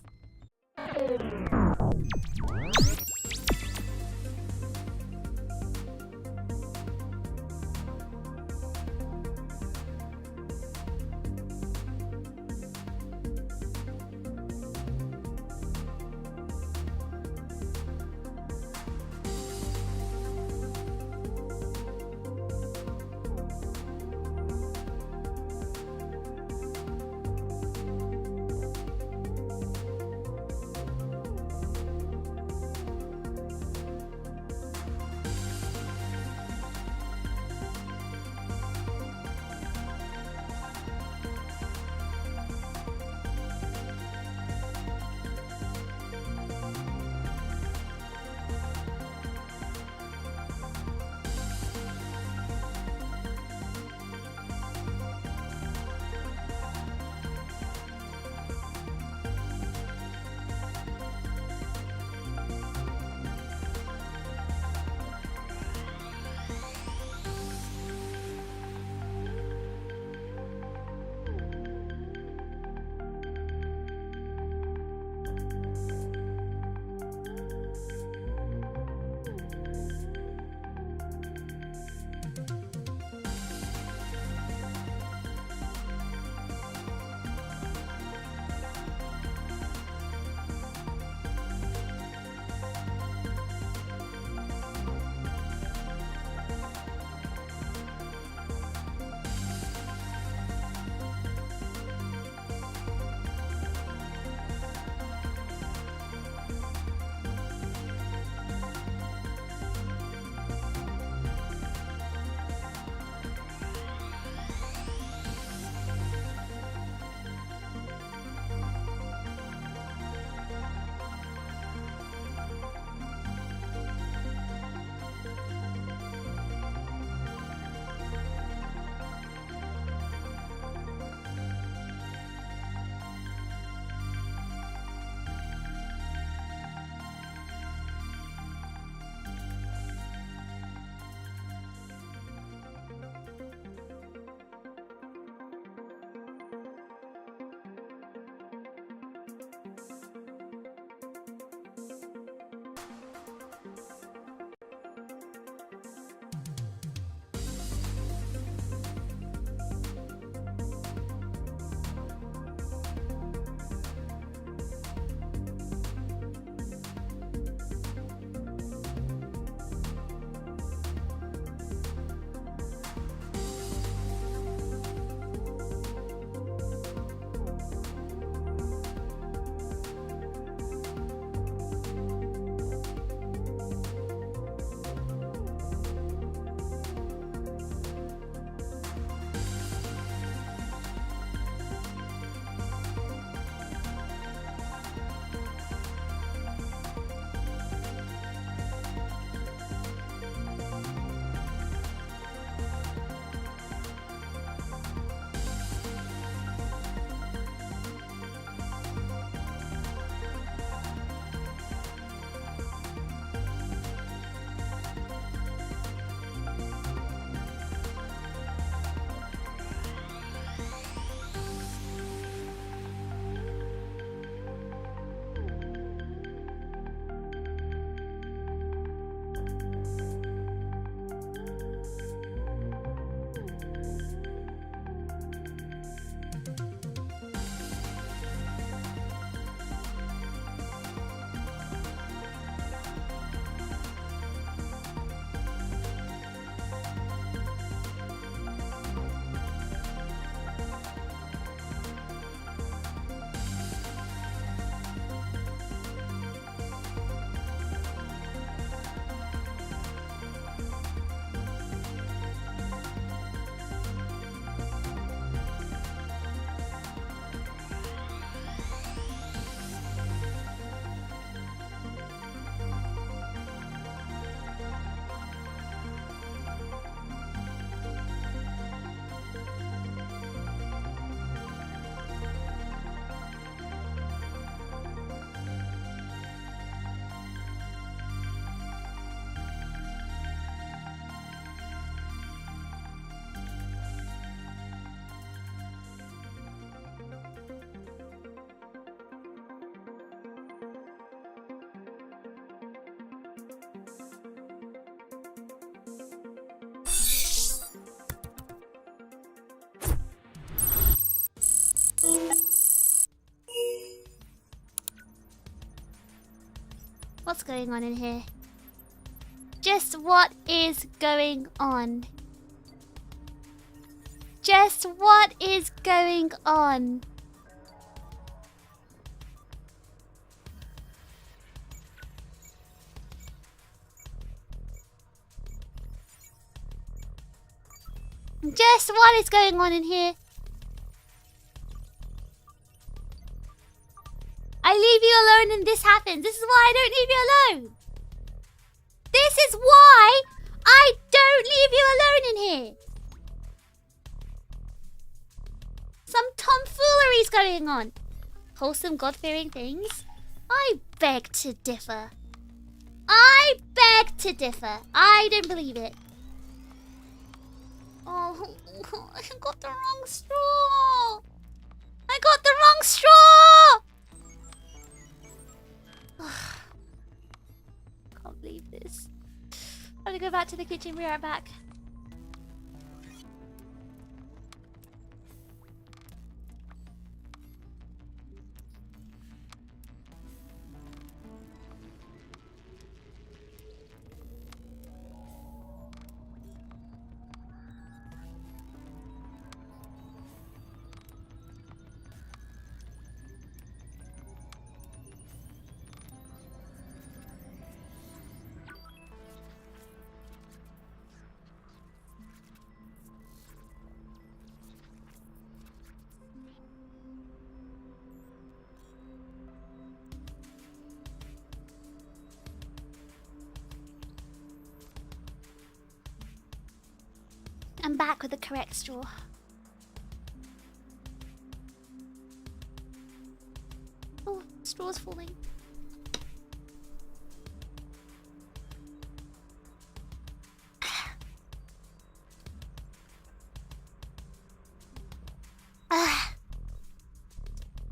What's going on in here? Just what is going on? Just what is going on? Just what is going on in here? I leave you alone and this happens. This is why I don't leave you alone. This is why I don't leave you alone in here. Some tomfoolery's going on. Wholesome, God-fearing things? I beg to differ. I beg to differ. I don't believe it. Oh, I got the wrong straw. I got the wrong straw. Can't believe this. I'm gonna go back to the kitchen. Be right back. I'm back with the correct straw. Oh, straw's falling.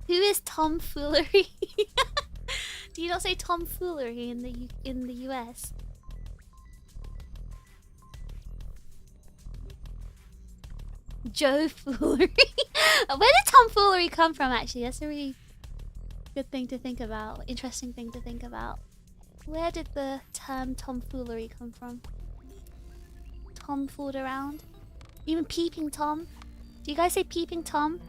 Who is tomfoolery? Do you not say tomfoolery in the US? Joe foolery. Where did tomfoolery come from? Actually, that's a really good thing to think about. Interesting thing to think about. Where did the term tomfoolery come from? Tom fooled around. Even peeping Tom. Do you guys say peeping Tom?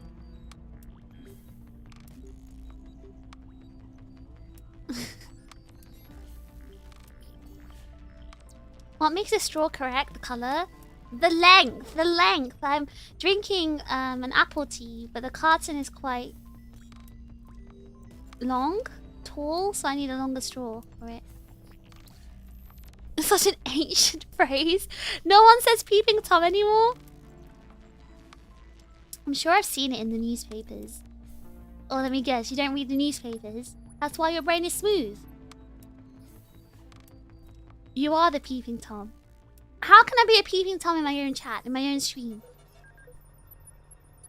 What makes a straw correct? The color? The length. The length. I'm drinking an apple tea, but the carton is quite long, tall, so I need a longer straw for it. It's such an ancient phrase. No one says peeping Tom anymore. I'm sure I've seen it in the newspapers. Oh, let me guess. You don't read the newspapers. That's why your brain is smooth. You are the peeping Tom. How can I be a peeping Tom in my own chat, in my own stream?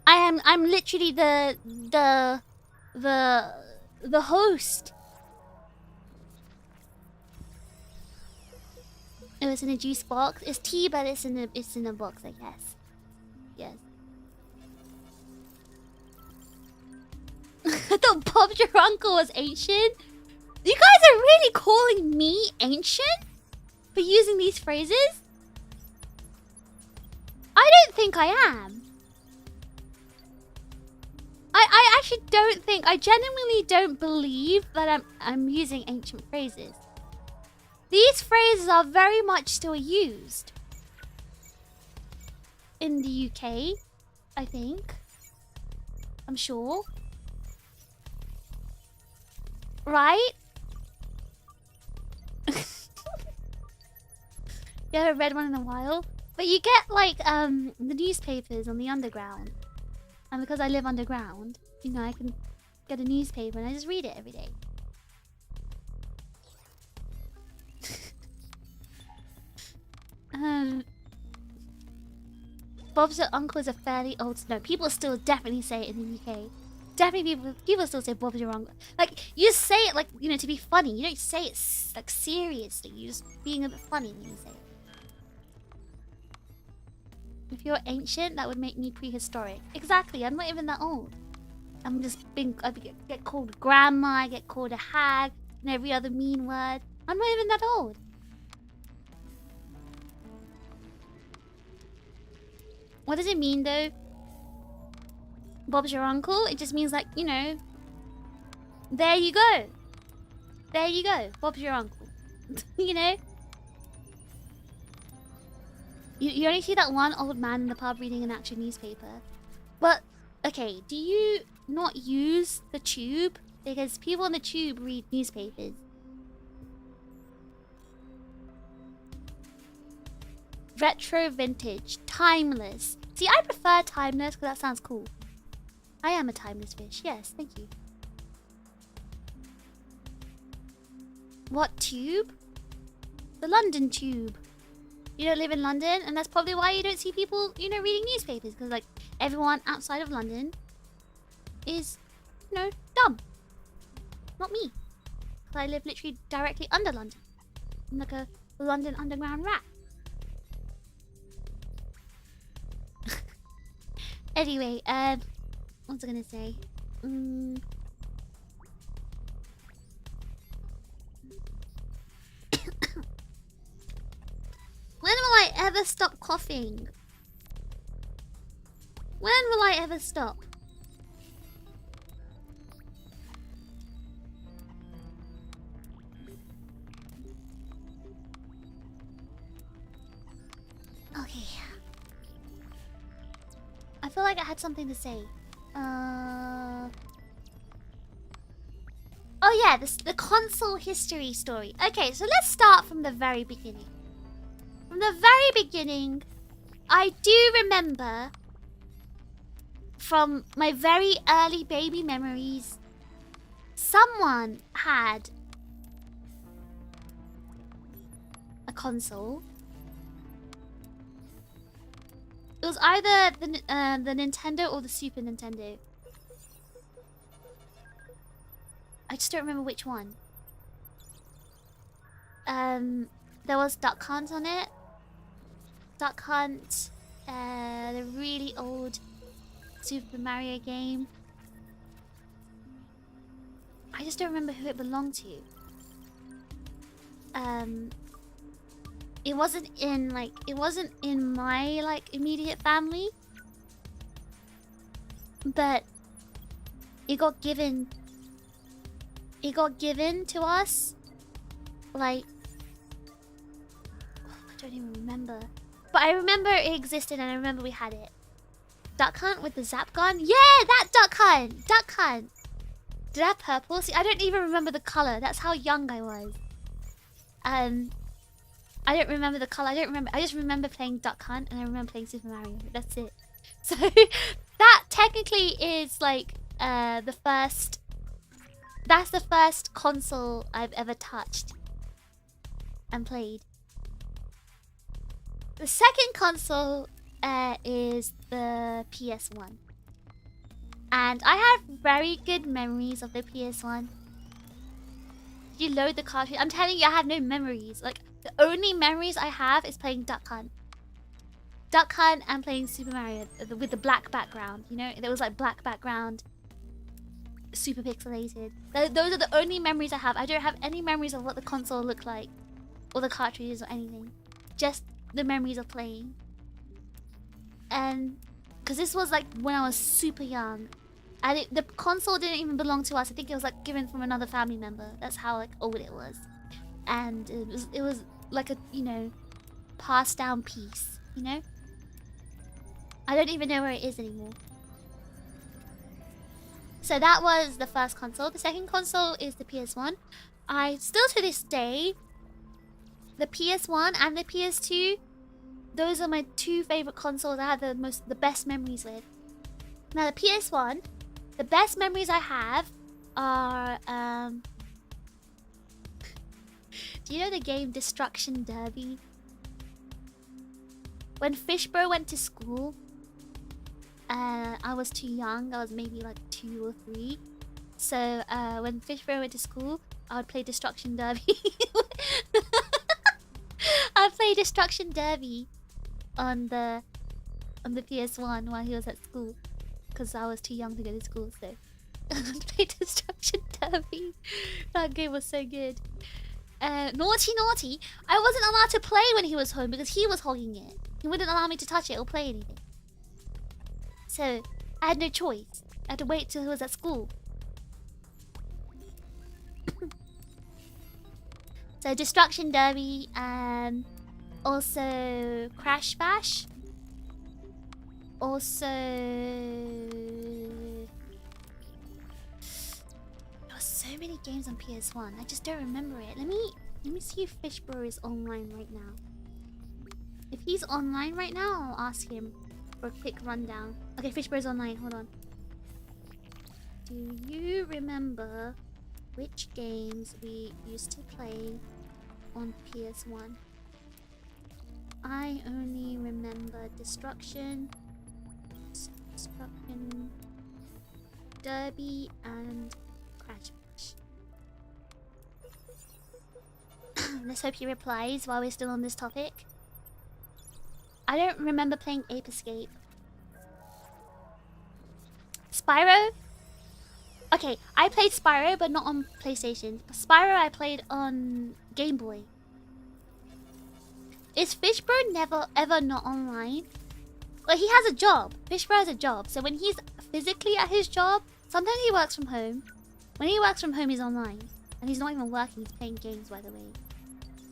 I'm literally the host. It was in a juice box. It's tea, but it's in a box, I guess. Yes. I thought Bob's your uncle was ancient. You guys are really calling me ancient for using these phrases? I don't think I am. I actually don't think. I genuinely don't believe that I'm using ancient phrases. These phrases are very much still used in the UK, I think. I'm sure. Right? You haven't read one in a while? But you get like the newspapers on the underground. And because I live underground, you know, I can get a newspaper and I just read it every day. Bob's your uncle is a fairly old... No, people still definitely say it in the UK. Definitely people still say Bob's your uncle. Like, you say it like, you know, to be funny. You don't say it like seriously. You're just being a bit funny when you say it. If you're ancient, that would make me prehistoric. Exactly, I'm not even that old. I'm just being... I get called grandma, I get called a hag, and every other mean word. I'm not even that old. What does it mean though? Bob's your uncle? It just means like, you know, there you go. There you go. Bob's your uncle. You know? You only see that one old man in the pub reading an actual newspaper. But, okay, do you not use the tube? Because people on the tube read newspapers. Retro vintage. Timeless. See, I prefer timeless because that sounds cool. I am a timeless fish. Yes, thank you. What tube? The London tube. You don't live in London, and that's probably why you don't see people, you know, reading newspapers. Because, like, everyone outside of London is, you know, dumb. Not me. Because I live literally directly under London. I'm like a London underground rat. Anyway, what was I gonna say? When will I ever stop coughing? When will I ever stop? Okay. I feel like I had something to say. Oh yeah, the console history story. Okay, so let's start from the very beginning. From the very beginning, I do remember from my very early baby memories, someone had a console. It was either the Nintendo or the Super Nintendo. I just don't remember which one. There was Duck Hunt on it. Duck Hunt, the really old Super Mario game. I just don't remember who it belonged to. It wasn't in my like immediate family, but it got given to us, like, I don't even remember, but I remember it existed and I remember we had it. Duck Hunt with the zap gun. Yeah, that Duck Hunt. Did I have purple? See, I don't even remember the color. That's how young I was. I don't remember the color. I just remember playing Duck Hunt and I remember playing Super Mario. That's it. So that technically is like the first. That's the first console I've ever touched and played. The second console is the PS1, and I have very good memories of the PS1. You load the cartridge. I'm telling you, I have no memories. Like, the only memories I have is playing Duck Hunt. Duck Hunt and playing Super Mario with the black background. You know, there was like black background, super pixelated. Those are the only memories I have. I don't have any memories of what the console looked like, or the cartridges or anything. Just the memories of playing. And because this was like when I was super young. And the console didn't even belong to us. I think it was like given from another family member. That's how like old it was. And it was like a, you know, passed down piece, you know? I don't even know where it is anymore. So that was the first console. The second console is the PS1. I still to this day, the PS1 and the PS2, those are my two favorite consoles I have the best memories with. Now the PS1, the best memories I have are do you know the game Destruction Derby? When Fishbro went to school, I was too young. I was maybe like 2 or 3. So when Fishbro went to school, I would play Destruction Derby. I'd play Destruction Derby on the PS1 while he was at school, because I was too young to go to school. So I'd play Destruction Derby. That game was so good. naughty, naughty. I wasn't allowed to play when he was home because he was hogging it. He wouldn't allow me to touch it or play anything. So, I had no choice. I had to wait till he was at school. So, Destruction Derby and also Crash Bash. Also... There were so many games on PS1. I just don't remember it. Let me see if phish Bro is online right now. If he's online right now, I'll ask him for a quick rundown. Okay, phish Bro is online. Hold on. Do you remember which games we used to play on PS1? I only remember Destruction, Derby, and Crash Bash. Let's hope he replies while we're still on this topic. I don't remember playing Ape Escape. Spyro? Okay, I played Spyro, but not on PlayStation. Spyro I played on Game Boy. Is phish Bro never ever not online? Well, he has a job. phish Bro has a job. So when he's physically at his job, sometimes he works from home. When he works from home, he's online. And he's not even working, he's playing games, by the way.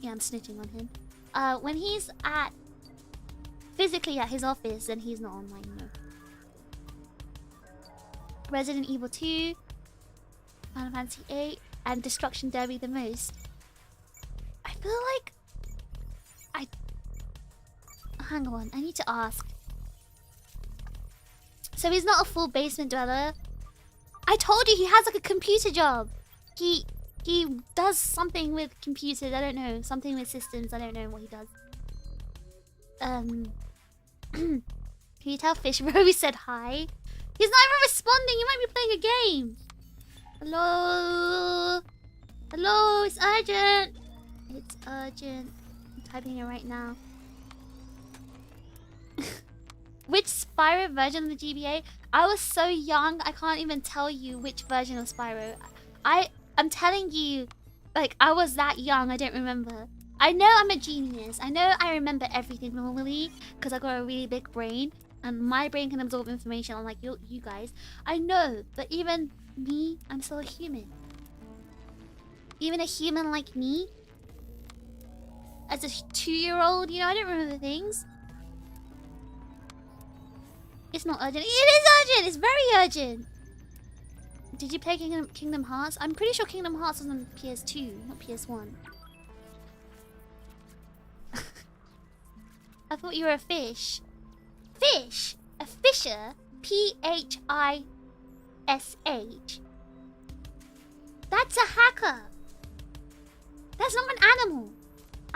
Yeah, I'm snitching on him. When he's physically at his office, then he's not online, no. Resident Evil 2, Final Fantasy 8, and Destruction Derby the most. I feel like... Hang on, I need to ask. So he's not a full basement dweller? I told you he has like a computer job. He does something with computers, I don't know. Something with systems, I don't know what he does. Can you tell phish Bro we said hi? He's not even responding, he might be playing a game. Hello? Hello, it's urgent. It's urgent. I'm typing it right now. Which Spyro version of the GBA? I was so young, I can't even tell you which version of Spyro. I'm telling you, like, I was that young, I don't remember. I know I'm a genius. I know I remember everything normally, because I got a really big brain. And my brain can absorb information unlike you guys. I know, but even me, I'm still a human. Even a human like me, as a 2-year-old, you know, I don't remember things. It's not urgent. It is urgent! It's very urgent! Did you play Kingdom Hearts? I'm pretty sure Kingdom Hearts was on PS2, not PS1. I thought you were a fish. Fish? A fisher? Phish. That's a hacker. That's not an animal.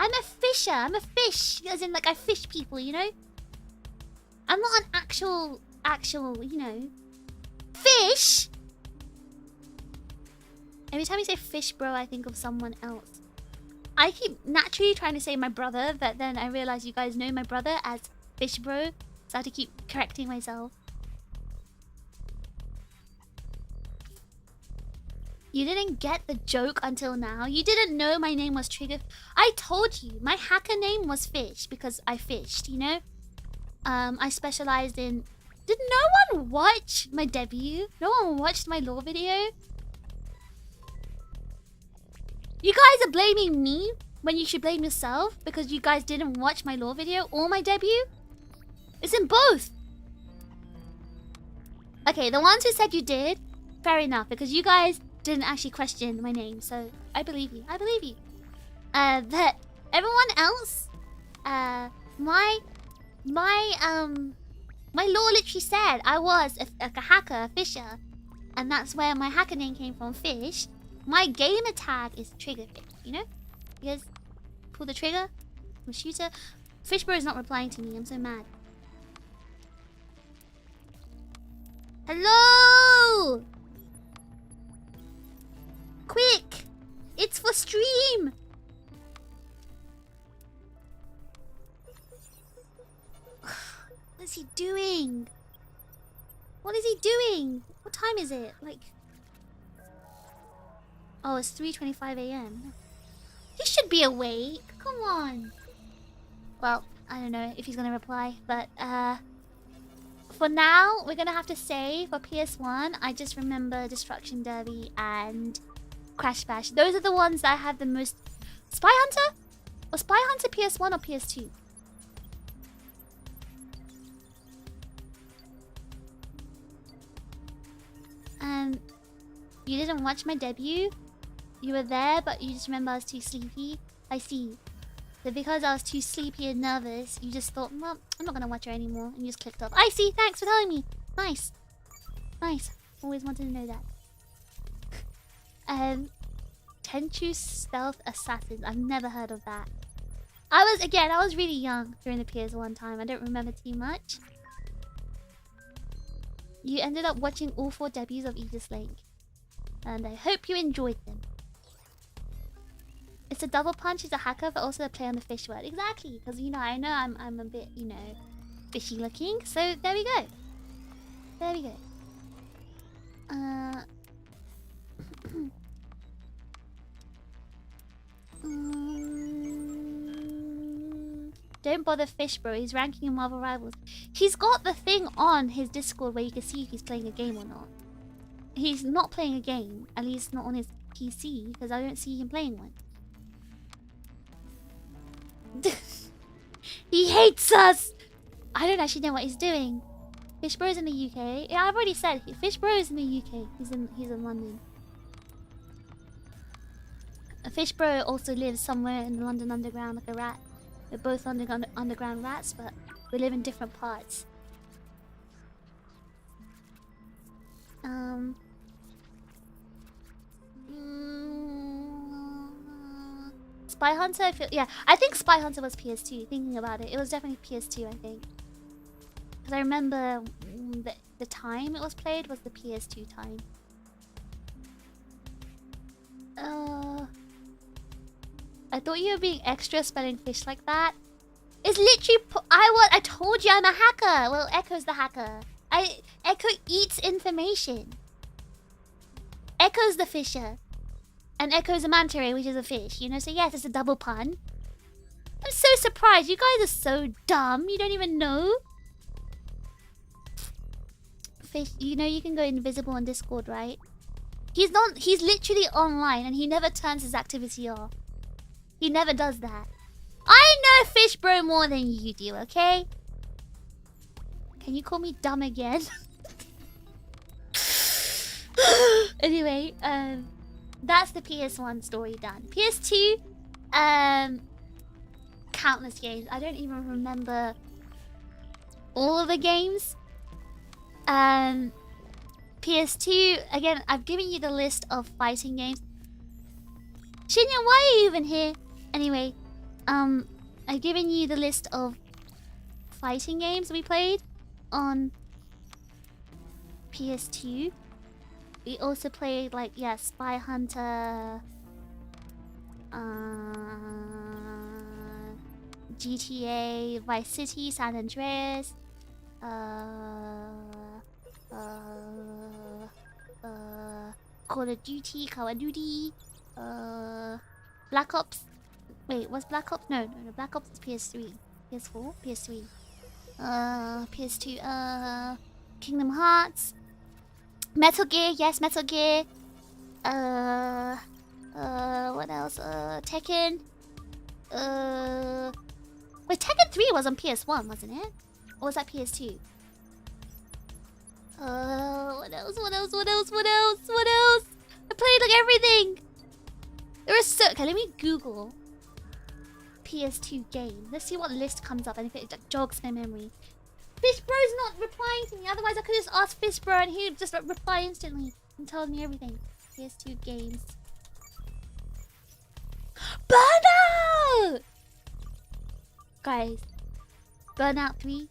I'm a fisher. I'm a fish. As in, like, I fish people, you know? I'm not an actual, you know, fish. Every time you say phish Bro, I think of someone else. I keep naturally trying to say my brother, but then I realize you guys know my brother as phish Bro, so I have to keep correcting myself. You didn't get the joke until now. You didn't know my name was Trigger. I told you, my hacker name was Phish because I fished, you know? I specialized in... Did no one watch my debut? No one watched my lore video? You guys are blaming me when you should blame yourself because you guys didn't watch my lore video or my debut? It's in both. Okay, the ones who said you did, fair enough, because you guys didn't actually question my name, so I believe you. I believe you. But everyone else, my lore literally said I was a hacker, a fisher, and that's where my hacker name came from, Phish. My gamer tag is TRiGGERPHiSH, you know? You guys pull the trigger? I'm a shooter. phish Bro is not replying to me, I'm so mad. Hello! Quick! It's for stream! What is he doing? What is he doing? What time is it? Like... Oh, it's 3:25 AM. He's should be awake. Come on. Well, I don't know if he's gonna reply, but for now, we're gonna have to say for PS1, I just remember Destruction Derby and Crash Bash. Those are the ones that have the most. Spy Hunter? Was Spy Hunter PS1 or PS2? You didn't watch my debut? You were there, but you just remember I was too sleepy? I see. So because I was too sleepy and nervous, you just thought, well, I'm not gonna watch her anymore, and you just clicked off. I see, thanks for telling me. Nice. Nice. Always wanted to know that. Tenchu Stealth Assassin. I've never heard of that. I was really young during the PS1 time. I don't remember too much. You ended up watching all 4 debuts of Aegis-Link. And I hope you enjoyed them. It's a double punch. He's a hacker, but also a play on the fish word. Exactly, because I know I'm a bit, fishy looking. So there we go. There we go. Don't bother Fish Bro, he's ranking in Marvel Rivals. He's got the thing on his Discord where you can see if he's playing a game or not. He's not playing a game, at least not on his PC, because I don't see him playing one. He hates us! I don't actually know what he's doing. Fish Bro's in the UK. Yeah, I've already said, Fish Bro is in the UK. He's in London. Fish Bro also lives somewhere in the London Underground like a rat. We're both underground rats, but we live in different parts. Spy Hunter, I think Spy Hunter was PS2. Thinking about it, it was definitely PS2, I think. Because I remember the time it was played was the PS2 time. I thought you were being extra spelling fish like that. It's literally I told you I'm a hacker. Well, Echo's the hacker. Echo eats information. Echo's the fisher. And Echo's a manta ray, which is a fish, so yes, it's a double pun. I'm so surprised. You guys are so dumb. You don't even know. Fish, you can go invisible on Discord, right? He's literally online and he never turns his activity off. He never does that. I know Fish Bro more than you do, okay? Can you call me dumb again? Anyway, that's the PS1 story done. PS2, countless games. I don't even remember all of the games. PS2, again, I've given you the list of fighting games. Shinya, why are you even here? Anyway, I've given you the list of fighting games we played on PS2. We also played, Spy Hunter, GTA, Vice City, San Andreas, Call of Duty, Call of Duty, Black Ops. Wait, what's Black Ops? No, Black Ops is PS3. PS4? PS3. PS2, Kingdom Hearts. Metal Gear, yes, Metal Gear. What else? Tekken. Wait, Tekken 3 was on PS1, wasn't it? Or was that PS2? What else? I played everything. There is so... Okay, let me Google PS2 game. Let's see what list comes up and if it jogs my memory. Fish Bro's not replying to me. Otherwise, I could just ask Fish Bro and he'd just reply instantly and tell me everything. PS2 games. Burnout! Guys, Burnout 3.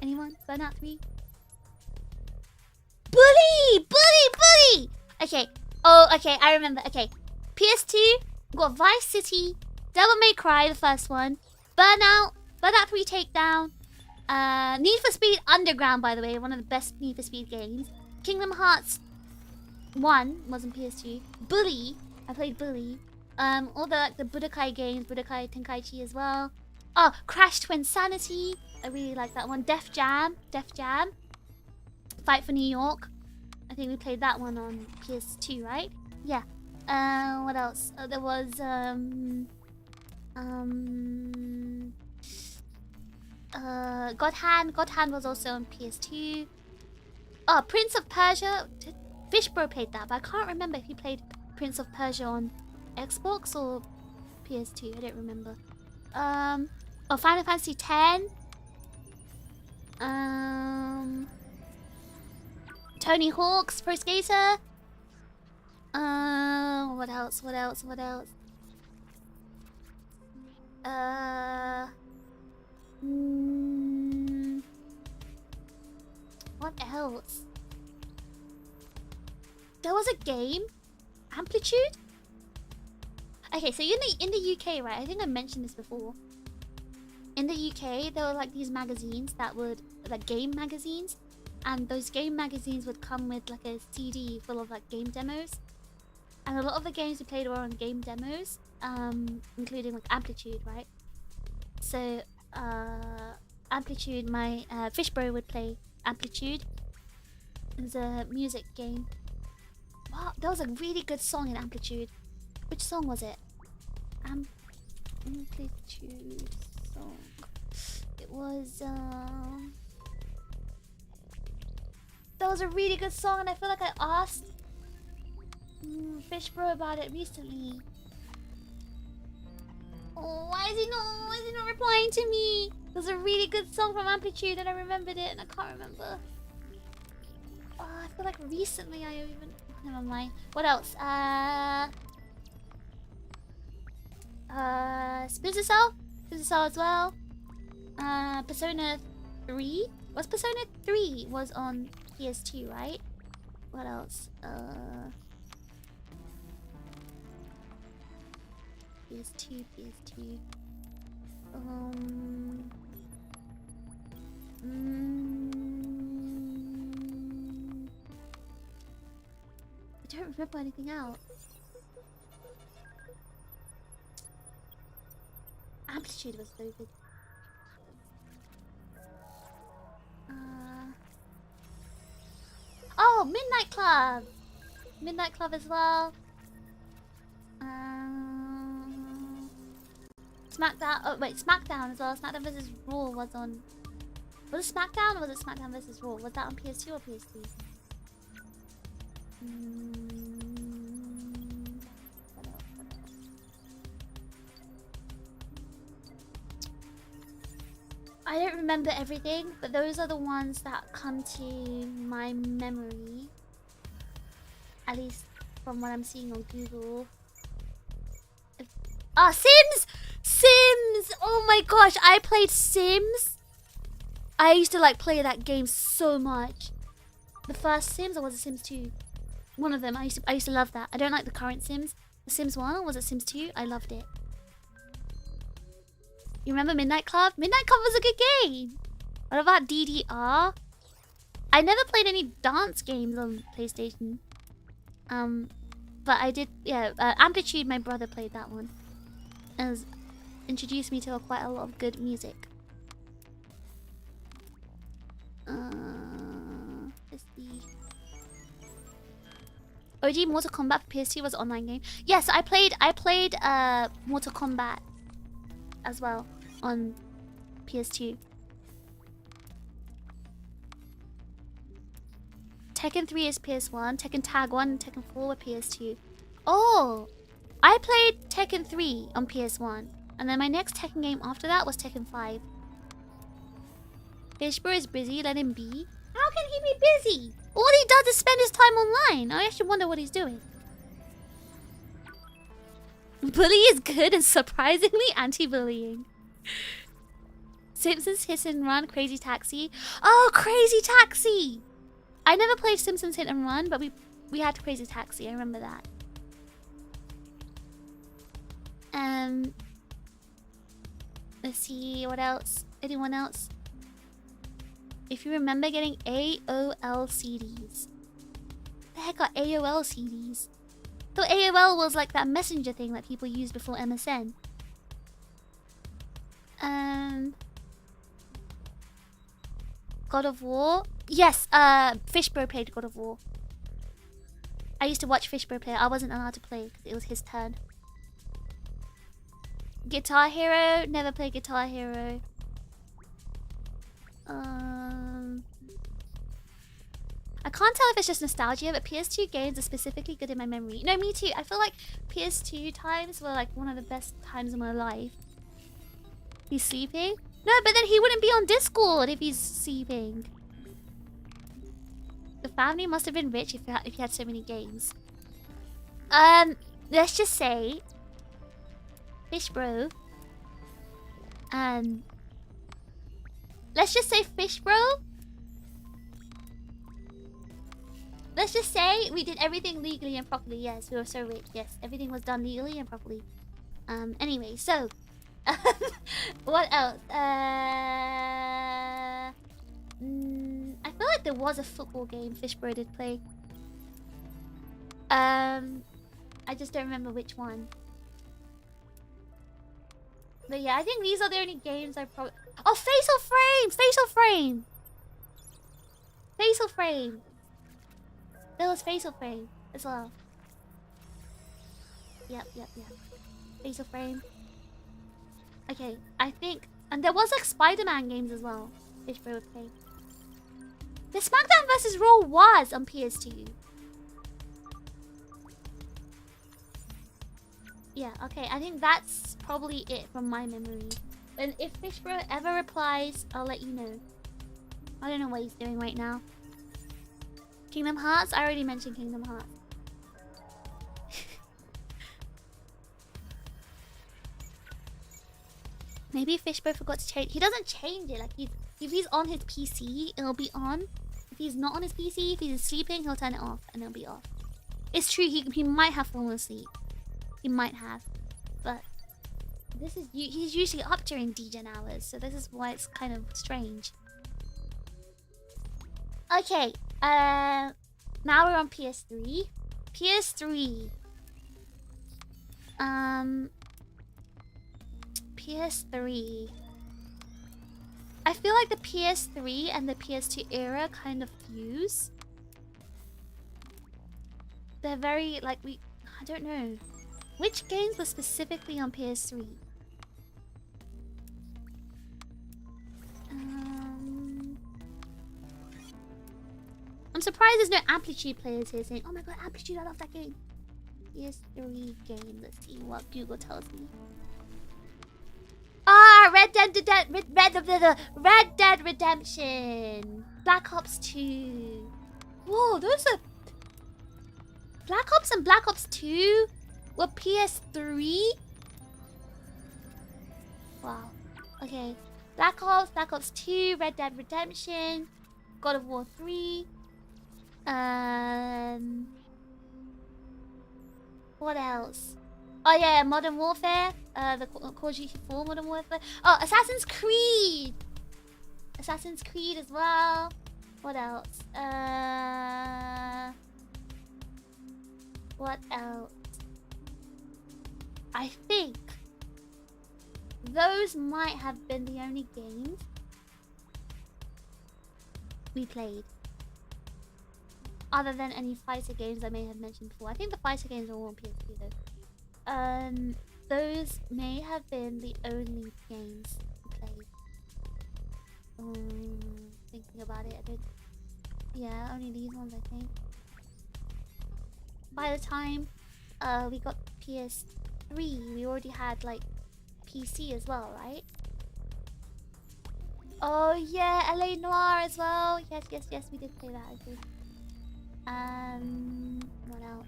Anyone? Burnout 3? Bully! Okay. Oh, okay. I remember. Okay. PS2 got Vice City, Devil May Cry, the first one, Burnout 3 Takedown, Need for Speed Underground, by the way, one of the best Need for Speed games. Kingdom Hearts 1 was on PS2. Bully, I played Bully. All the Budokai games, Budokai Tenkaichi as well. Oh, Crash Twinsanity. I really like that one. Def Jam. Fight for New York. I think we played that one on PS2, right? Yeah. What else? There was God Hand. God Hand was also on PS2. Oh, Prince of Persia. Fish Bro played that, but I can't remember if he played Prince of Persia on Xbox or PS2. I don't remember. Oh, Final Fantasy X. Tony Hawk's Pro Skater. What else? What else? There was a game, Amplitude. Okay, so in the UK, right? I think I mentioned this before. In the UK, there were like these magazines that would like game magazines, and those game magazines would come with like a CD full of like game demos. And a lot of the games we played were on game demos, including like Amplitude, right? So, Amplitude, my Fish Bro would play Amplitude. It was a music game. Wow, there was a really good song in Amplitude. Which song was it? Amplitude song. It was, that was a really good song, and I feel like I asked Fish Bro about it recently. Oh, why is he not replying to me? It was a really good song from Amplitude, and I remembered it, and I can't remember. Oh, I feel like recently I even... Never mind. What else? Splinter Cell? Splinter Cell as well. Persona 3? Was Persona 3 was on PS2, right? What else? PS2. I don't remember anything else. Amplitude was so good. Oh, Midnight Club! Midnight Club as well. Smackdown. Oh wait, Smackdown as well. Smackdown vs. Raw was on. Was it Smackdown or was it Smackdown vs. Raw? Was that on PS2 or PS3? What else? I don't remember everything, but those are the ones that come to my memory. At least from what I'm seeing on Google. Sims! Sims! Oh my gosh, I played Sims. I used to like play that game so much. The first Sims, or was it Sims 2? One of them. I used to love that. I don't like the current Sims. The Sims 1, or was it Sims 2? I loved it. You remember Midnight Club? Midnight Club was a good game. What about DDR? I never played any dance games on PlayStation. But I did, yeah, Amplitude, my brother played that one. As introduced me to quite a lot of good music. Let's see. OG Mortal Kombat for PS2 was an online game. Yes, I played Mortal Kombat as well on PS2. Tekken 3 is PS1, Tekken Tag 1 and Tekken 4 were PS2. Oh! I played Tekken 3 on PS1. And then my next Tekken game after that was Tekken 5. Fishbro is busy, let him be. How can he be busy? All he does is spend his time online. I actually wonder what he's doing. Bully is good and surprisingly anti-bullying. Simpsons Hit and Run, Crazy Taxi. Oh, Crazy Taxi! I never played Simpsons Hit and Run, but we had Crazy Taxi. I remember that. Let's see, what else? Anyone else? If you remember getting AOL CDs. The heck are AOL CDs? Thought AOL was like that messenger thing that people used before MSN. God of War. Yes, Fishbro played God of War. I used to watch Fishbro play. I wasn't allowed to play because it was his turn. Guitar Hero. Never played Guitar Hero. I can't tell if it's just nostalgia, but PS2 games are specifically good in my memory. No, me too. I feel like PS2 times were like one of the best times of my life. He's sleeping? No, but then he wouldn't be on Discord if he's sleeping. The family must have been rich if he had so many games. Let's just say Fishbro. Let's just say Fishbro. Let's just say we did everything legally and properly. Yes, we were so rich. Yes, everything was done legally and properly. Anyway, so what else? I feel like there was a football game Fishbro did play. I just don't remember which one. But yeah, I think these are the only games I probably... Oh, Facial Frame! Facial Frame! Facial Frame! There was Facial Frame as well. Yep. Facial Frame. Okay, I think... And there was like Spider-Man games as well. Fishbro would play. The SmackDown vs. Raw was on PS2. Yeah, okay. I think that's probably it from my memory. And if Fishbro ever replies, I'll let you know. I don't know what he's doing right now. Kingdom Hearts? I already mentioned Kingdom Hearts. Maybe Fishbro forgot to change. He doesn't change it. Like, if he's on his PC, it'll be on. If he's not on his PC, if he's sleeping, he'll turn it off and it'll be off. It's true, he might have fallen asleep. He might have. But he's usually up during DGen hours, so this is why it's kind of strange. Okay, now we're on PS3. PS3. PS3. I feel like the PS3 and the PS2 era kind of fuse. They're very, like, I don't know. Which games were specifically on PS3? I'm surprised there's no Amplitude players here saying, oh my god, Amplitude, I love that game. PS3 game. Let's see what Google tells me. Ah, Red Dead Redemption. Black Ops 2. Whoa, those are... Black Ops and Black Ops 2 were PS3? Wow. Okay. Black Ops 2, Red Dead Redemption, God of War 3. What else? Oh yeah, Modern Warfare. The Call of Duty 4 Modern Warfare. Oh, Assassin's Creed. Assassin's Creed as well. What else? What else? I think those might have been the only games we played. Other than any fighter games I may have mentioned before. I think the fighter games are all on PS2 though. Those may have been the only games we played. Thinking about it, I don't... Yeah, only these ones I think. By the time we got PS3, we already had like PC as well, right? Oh yeah, LA Noire as well. Yes, we did play that, I think. What else?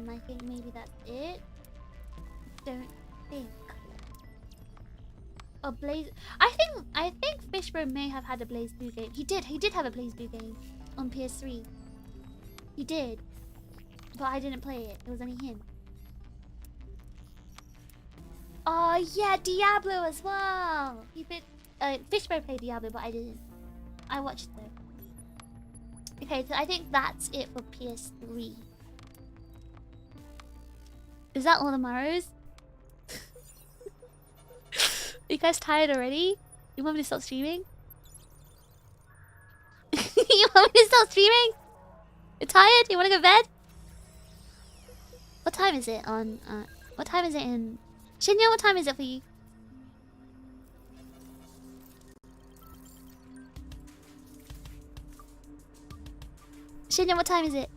I think maybe that's it. Don't think. Oh, Blaze. I think Fishbro may have had a Blaze Blue game. He did have a Blaze Blue game on PS3. He did. But I didn't play it. It was only him. Oh yeah, Diablo as well. Fishbro played Diablo, but I didn't. I watched it though. Okay, so I think that's it for PS3. Is that all the Maros? Are you guys tired already? You want me to stop streaming? You want me to stop streaming? You're tired? You want to go to bed? What time is it on? What time is it in? Shinya, what time is it for you? Shinya, what time is it?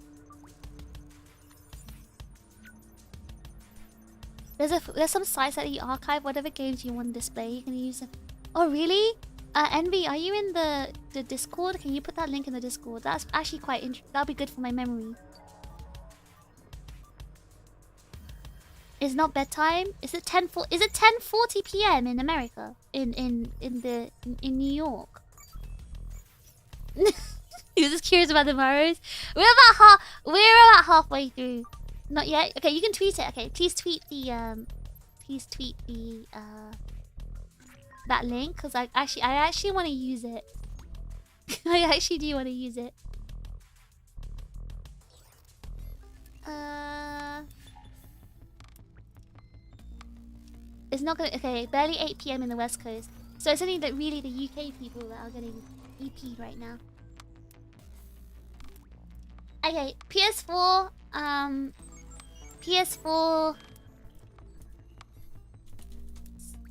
There's some sites that you archive whatever games you want to display. You can use them. Oh really? Envy, are you in the Discord? Can you put that link in the Discord? That's actually quite interesting. That'll be good for my memory. It's not bedtime. Is it 10:40 p.m. in America? In New York? You're just curious about the Maros? We're about halfway through. Not yet. Okay, you can tweet it. Okay, please tweet the that link because I actually want to use it. I actually do want to use it. It's not gonna. Okay, barely 8 p.m. in the West Coast, so it's only that really the UK people that are getting EP'd right now. Okay, PS4. PS4.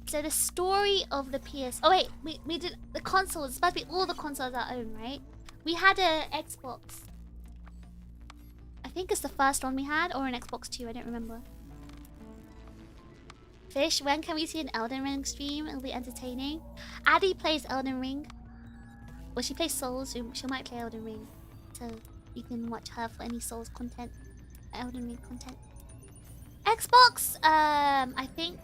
So the story of the PS. Oh wait, we did the consoles. It's supposed to be all the consoles our own, right? We had a Xbox. I think it's the first one we had, or an Xbox 2. I don't remember. Phish, when can we see an Elden Ring stream? It'll be entertaining. Addie plays Elden Ring. Well, she plays Souls. She might play Elden Ring, so you can watch her for any Souls content, Elden Ring content. Xbox. I think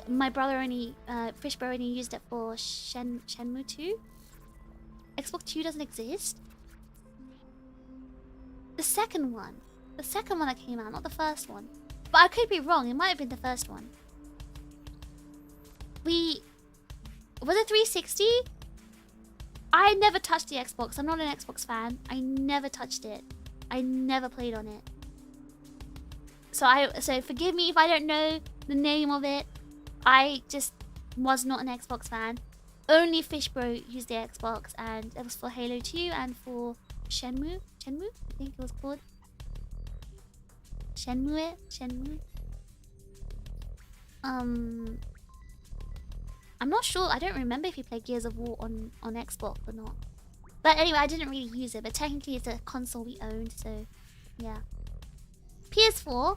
my brother only, Fish Bro only used it for Shenmue 2. Xbox 2 doesn't exist. The second one that came out, not the first one. But I could be wrong. It might have been the first one. Was it 360? I never touched the Xbox. I'm not an Xbox fan. I never touched it. I never played on it. So forgive me if I don't know the name of it. I just was not an Xbox fan. Only Fish Bro used the Xbox, and it was for Halo 2 and for Shenmue, I think it was called. Shenmue. I'm not sure. I don't remember if he played Gears of War on Xbox or not. But anyway, I didn't really use it. But technically, it's a console we owned, so yeah. PS4.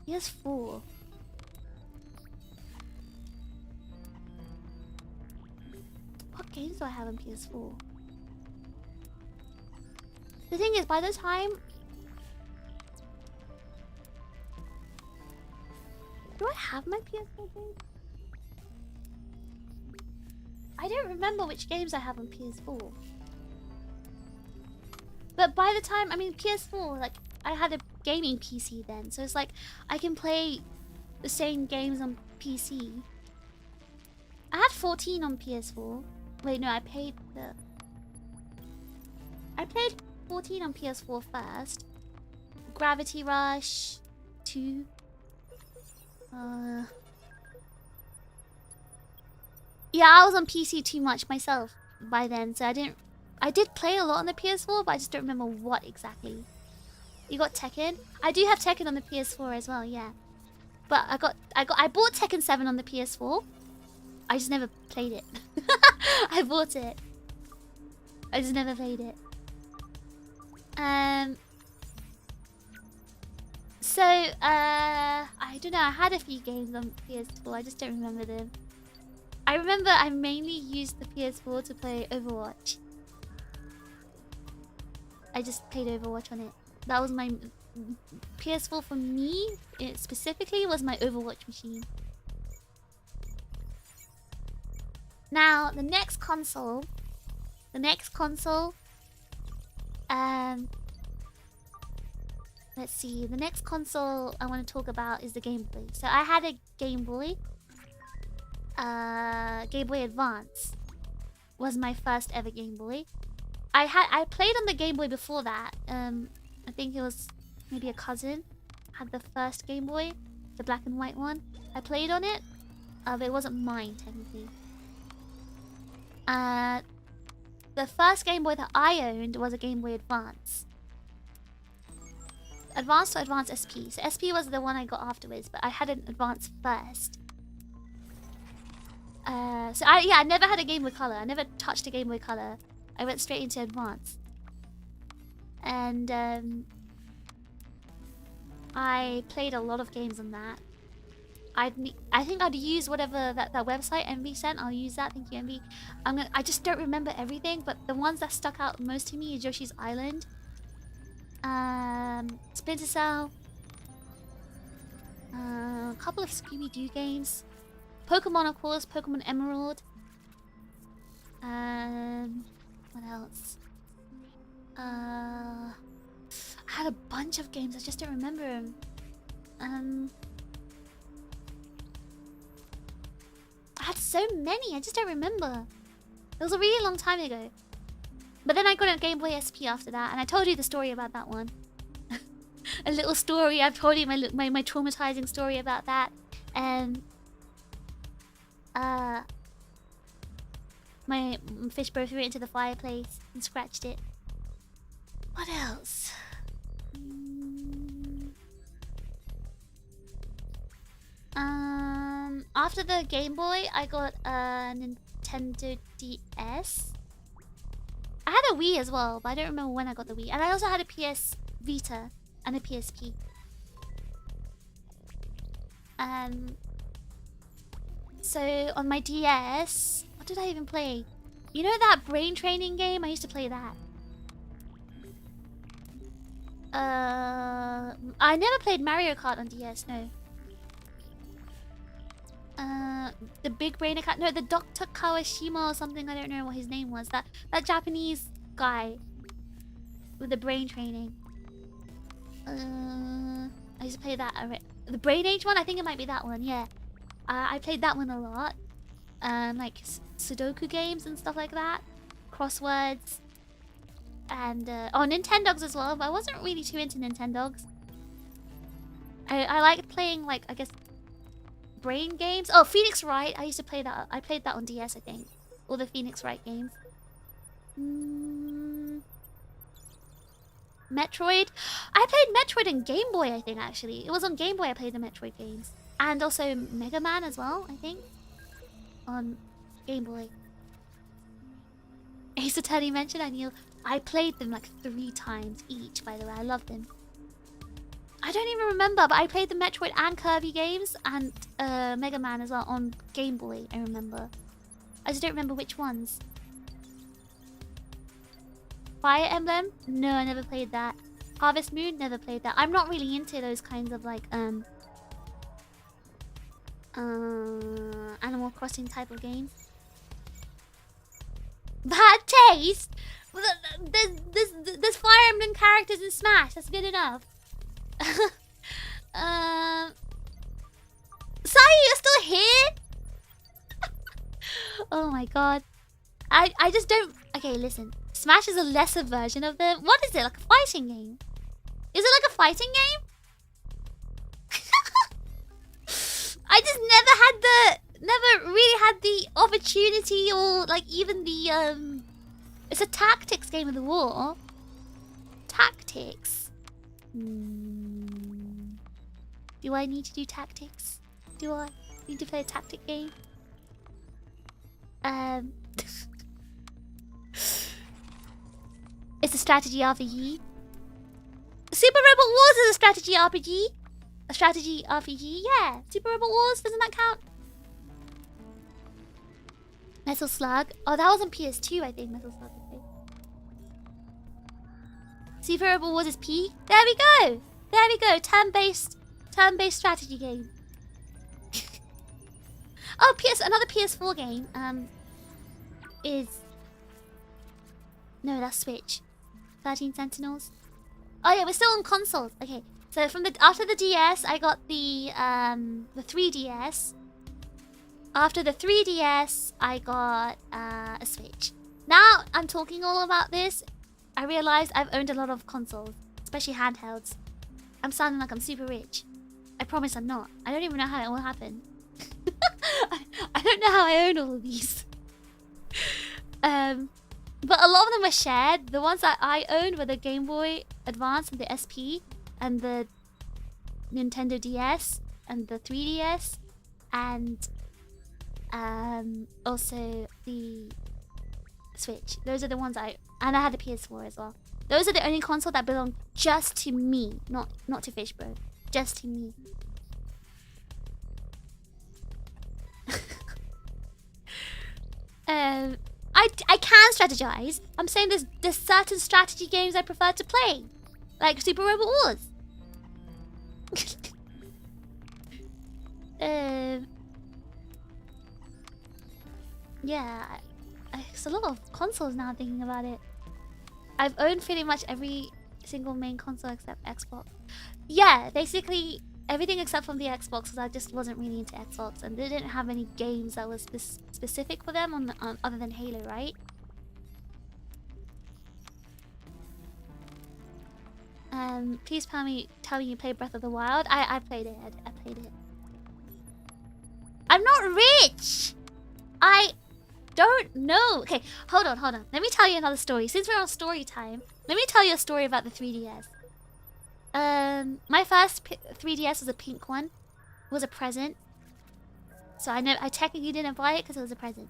PS4. What games do I have on PS4? The thing is, by the time... Do I have my PS4 games? I don't remember which games I have on PS4. But by the time, I mean PS4, like, I had a gaming PC then. So it's like, I can play the same games on PC. I had 14 on PS4. Wait, no, I played 14 on PS4 first. Gravity Rush 2. Yeah, I was on PC too much myself by then, so I did play a lot on the PS4, but I just don't remember what exactly. You got Tekken? I do have Tekken on the PS4 as well, yeah. But I bought Tekken 7 on the PS4. I just never played it. I bought it. I just never played it. So, I don't know. I had a few games on PS4. I just don't remember them. I remember I mainly used the PS4 to play Overwatch. I just played Overwatch on it. That was my PS4 for me. It specifically was my Overwatch machine. Now, the next console. let's see. The next console I want to talk about is the Game Boy. So I had a Game Boy. Game Boy Advance was my first ever Game Boy. I played on the Game Boy before that. I think it was maybe a cousin had the first Game Boy, the black and white one. I played on it, but it wasn't mine technically. The first Game Boy that I owned was a Game Boy Advance. Advance to Advance SP. So SP was the one I got afterwards, but I had an Advance first. I never had a Game Boy Color. I never touched a Game Boy Color. I went straight into Advance. And I played a lot of games on that. I think I'd use whatever that website Envy sent. I'll use that. Thank you, Envy. I just don't remember everything, but the ones that stuck out most to me is Yoshi's Island, Splinter Cell, a couple of Scooby-Doo games, Pokemon, of course, Pokemon Emerald. What else? I had a bunch of games. I just don't remember them. I had so many. I just don't remember. It was a really long time ago. But then I got a Game Boy SP after that, and I told you the story about that one. A little story. I've told you my traumatizing story about that. And my fish bro threw it into the fireplace and scratched it. What else? After the Game Boy, I got a Nintendo DS. I had a Wii as well, but I don't remember when I got the Wii. And I also had a PS Vita and a PSP. So on my DS, what did I even play? You know that brain training game? I used to play that. I never played Mario Kart on DS, no. The big brain account. No, the Dr. Kawashima or something. I don't know what his name was. That Japanese guy with the brain training. I used to play that. The Brain Age one. I think it might be that one. Yeah. I played that one a lot. Like Sudoku games and stuff like that. Crosswords. And Nintendogs as well. But I wasn't really too into Nintendogs. I liked playing, like, I guess, brain games. Oh, Phoenix Wright. I used to play that. I played that on DS, I think. All the Phoenix Wright games. Metroid. I played Metroid on Game Boy, I think, actually. It was on Game Boy I played the Metroid games. And also Mega Man as well, I think. On Game Boy. Ace Attorney mentioned, I played them like 3 times each, by the way. I love them. I don't even remember, but I played the Metroid and Kirby games and Mega Man as well on Game Boy, I remember. I just don't remember which ones. Fire Emblem? No, I never played that. Harvest Moon? Never played that. I'm not really into those kinds of like Animal Crossing type of games. Bad taste? There's Fire Emblem characters in Smash. That's good enough. Sai, you're still here? Oh my god. I just don't... Okay, listen. Smash is a lesser version of the... What is it? Like a fighting game? Is it like a fighting game? I just never really had the opportunity or like even the it's a tactics game of the war. Tactics. Do I need to do tactics? Do I need to play a tactic game? It's a strategy RPG. Super Robot Wars is a strategy RPG. A strategy RPG, yeah. Super Robot Wars, doesn't that count? Metal Slug. Oh, that was on PS2, I think. Metal Slug. Okay. Super Robot Wars is P. There we go. There we go. Turn-based strategy game. Oh, another PS4 game. Is no, that's Switch. 13 Sentinels. Oh yeah, we're still on consoles. Okay, so from the after the DS, I got the 3DS. After the 3DS, I got a Switch. Now I'm talking all about this. I realized I've owned a lot of consoles, especially handhelds. I'm sounding like I'm super rich. I promise I'm not. I don't even know how it all happened. I don't know how I own all of these. But a lot of them were shared. The ones that I owned were the Game Boy Advance and the SP, and the Nintendo DS and the 3DS, and also the Switch. Those are the ones and I had the PS4 as well. Those are the only console that belong just to me, not to Phish Bro, just to me. I can strategize. I'm saying there's certain strategy games I prefer to play, like Super Robot Wars. Yeah, it's a lot of consoles now. Thinking about it, I've owned pretty much every single main console except Xbox. Yeah, basically everything except from the Xbox, because I just wasn't really into Xbox, and they didn't have any games that was specific for them on other than Halo, right? Please tell me you played Breath of the Wild. I played it. I played it. I'm not rich. I don't know. Okay, hold on. Let me tell you another story. Since we're on story time, let me tell you a story about the 3DS. My first 3DS was a pink one. It was a present. So I technically didn't buy it because it was a present.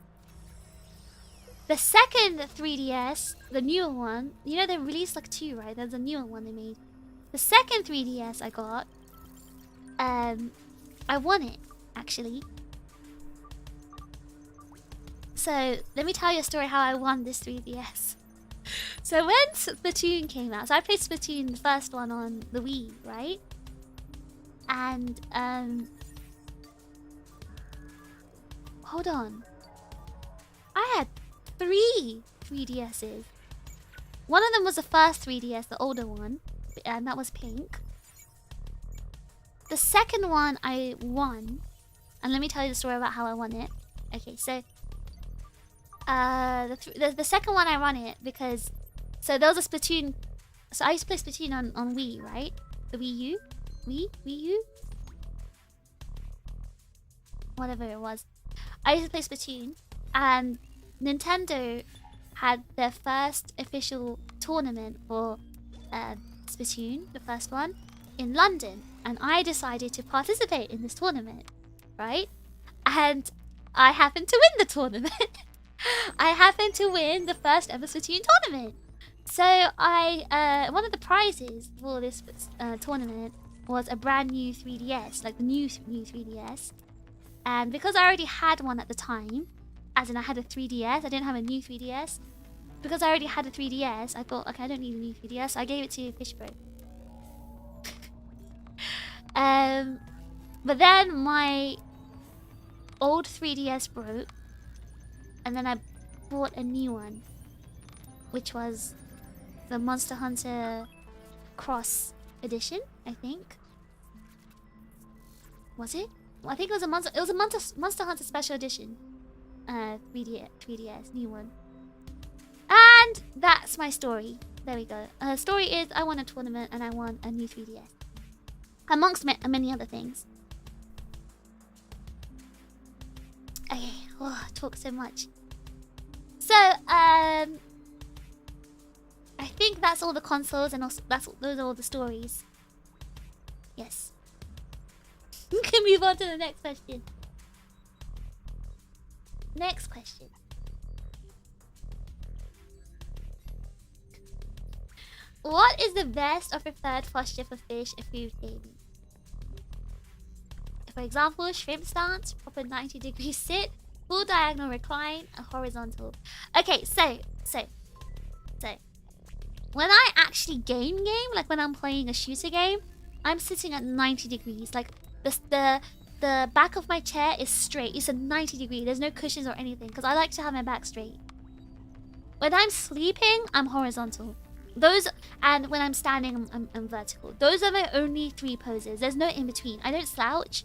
The second 3DS, the newer one, you know they released like 2, right? There's a newer one they made. The second 3DS I got, I won it, actually. So, let me tell you a story how I won this 3DS. So when Splatoon came out, so I played Splatoon, the first one on the Wii, right? And, hold on. I had 3 3DSs. One of them was the first 3DS, the older one, and that was pink. The second one I won, and let me tell you the story about how I won it. Okay, so the second one I won it because there was a Splatoon. So I used to play Splatoon on Wii, right? The Wii U, whatever it was. I used to play Splatoon, and Nintendo had their first official tournament for Splatoon, the first one, in London, and I decided to participate in this tournament, right? And I happened to win the tournament. I happened to win the first ever Splatoon tournament. So one of the prizes for this tournament was a brand new 3DS, like the new 3DS. And because I already had one at the time, as in I had a 3DS, I didn't have a new 3DS. Because I already had a 3DS, I thought, okay, I don't need a new 3DS, so I gave it to Phish Bro. But then my old 3DS broke, and then I bought a new one, which was the Monster Hunter Cross Edition, I think. Was it? Well, I think it was a Monster Hunter Special Edition. 3DS, new one. And that's my story. There we go. Story is I won a tournament and I won a new 3DS. Amongst many other things. Okay, I talk so much. So, I think that's all the consoles, and also those are all the stories. Yes. We can move on to the next question. Next question. What is the best or preferred posture for fish in food gaming? For example, shrimp stance, proper 90-degree sit, full diagonal recline, and horizontal. Okay, so when I actually game, like when I'm playing a shooter game, I'm sitting at 90 degrees. Like the back of my chair is straight. It's a 90 degree. There's no cushions or anything because I like to have my back straight. When I'm sleeping, I'm horizontal. Those, and when I'm standing, I'm vertical. Those are my only 3 poses. There's no in between. I don't slouch.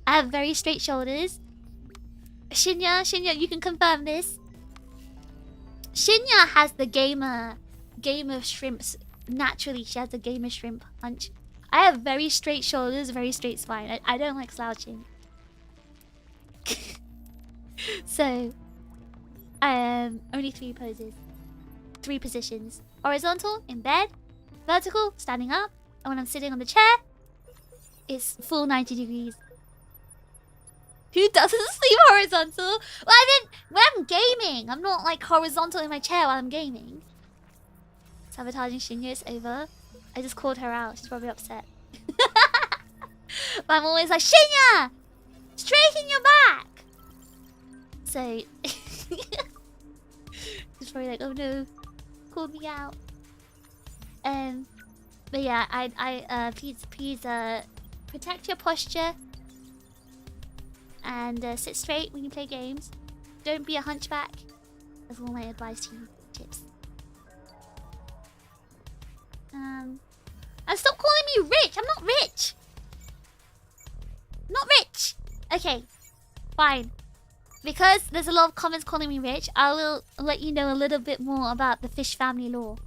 I have very straight shoulders. Shinya, you can confirm this. Shinya has the gamer shrimps. Naturally, she has the gamer shrimp punch. I have very straight shoulders, very straight spine. I don't like slouching. So, only 3 poses. 3 positions. Horizontal, in bed. Vertical, standing up. And when I'm sitting on the chair, it's full 90 degrees. Who doesn't sleep horizontal? Well, I mean, when I'm gaming, I'm not like horizontal in my chair while I'm gaming. Sabotaging Shinya is over. I just called her out. She's probably upset. But I'm always like, Shinya! Straighten your back! So, she's probably like, oh no, called me out. But yeah, please, protect your posture. And sit straight when you play games. Don't be a hunchback. That's all my advice to you. Tips. And stop calling me rich. I'm not rich. Not rich. Okay, fine. Because there's a lot of comments calling me rich, I will let you know a little bit more about the phish family lore.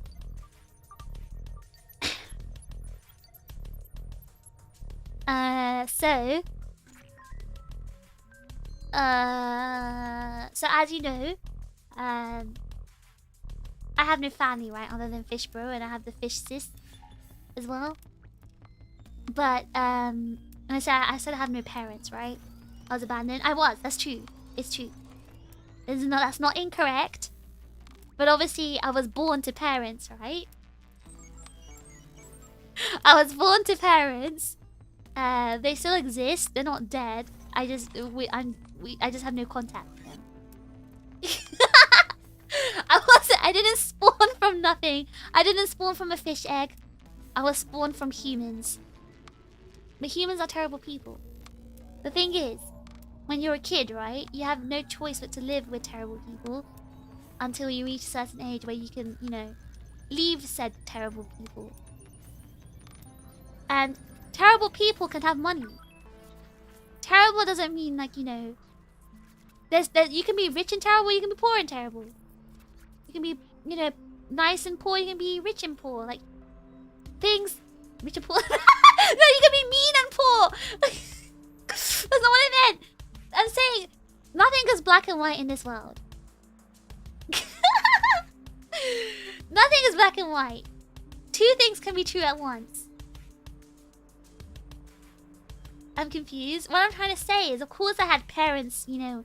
So as you know, I have no family, right, other than Phish Bro, and I have the Phish sis as well. But and I said I have no parents, right? I was abandoned. I was. That's true. It's true. That's not incorrect. But obviously, I was born to parents, right? I was born to parents. They still exist. They're not dead. I just have no contact with them. I didn't spawn from nothing. I didn't spawn from a fish egg. I was spawned from humans. But humans are terrible people. The thing is, when you're a kid, right, you have no choice but to live with terrible people until you reach a certain age where you can, you know, leave said terrible people. And terrible people can have money. Terrible doesn't mean, like, you know, you can be rich and terrible, you can be poor and terrible. You can be, you know, nice and poor, you can be rich and poor. Like, things... Rich and poor? No, you can be mean and poor! That's not what I meant! I'm saying, nothing is black and white in this world. Nothing is black and white. 2 things can be true at once. I'm confused. What I'm trying to say is, of course I had parents, you know,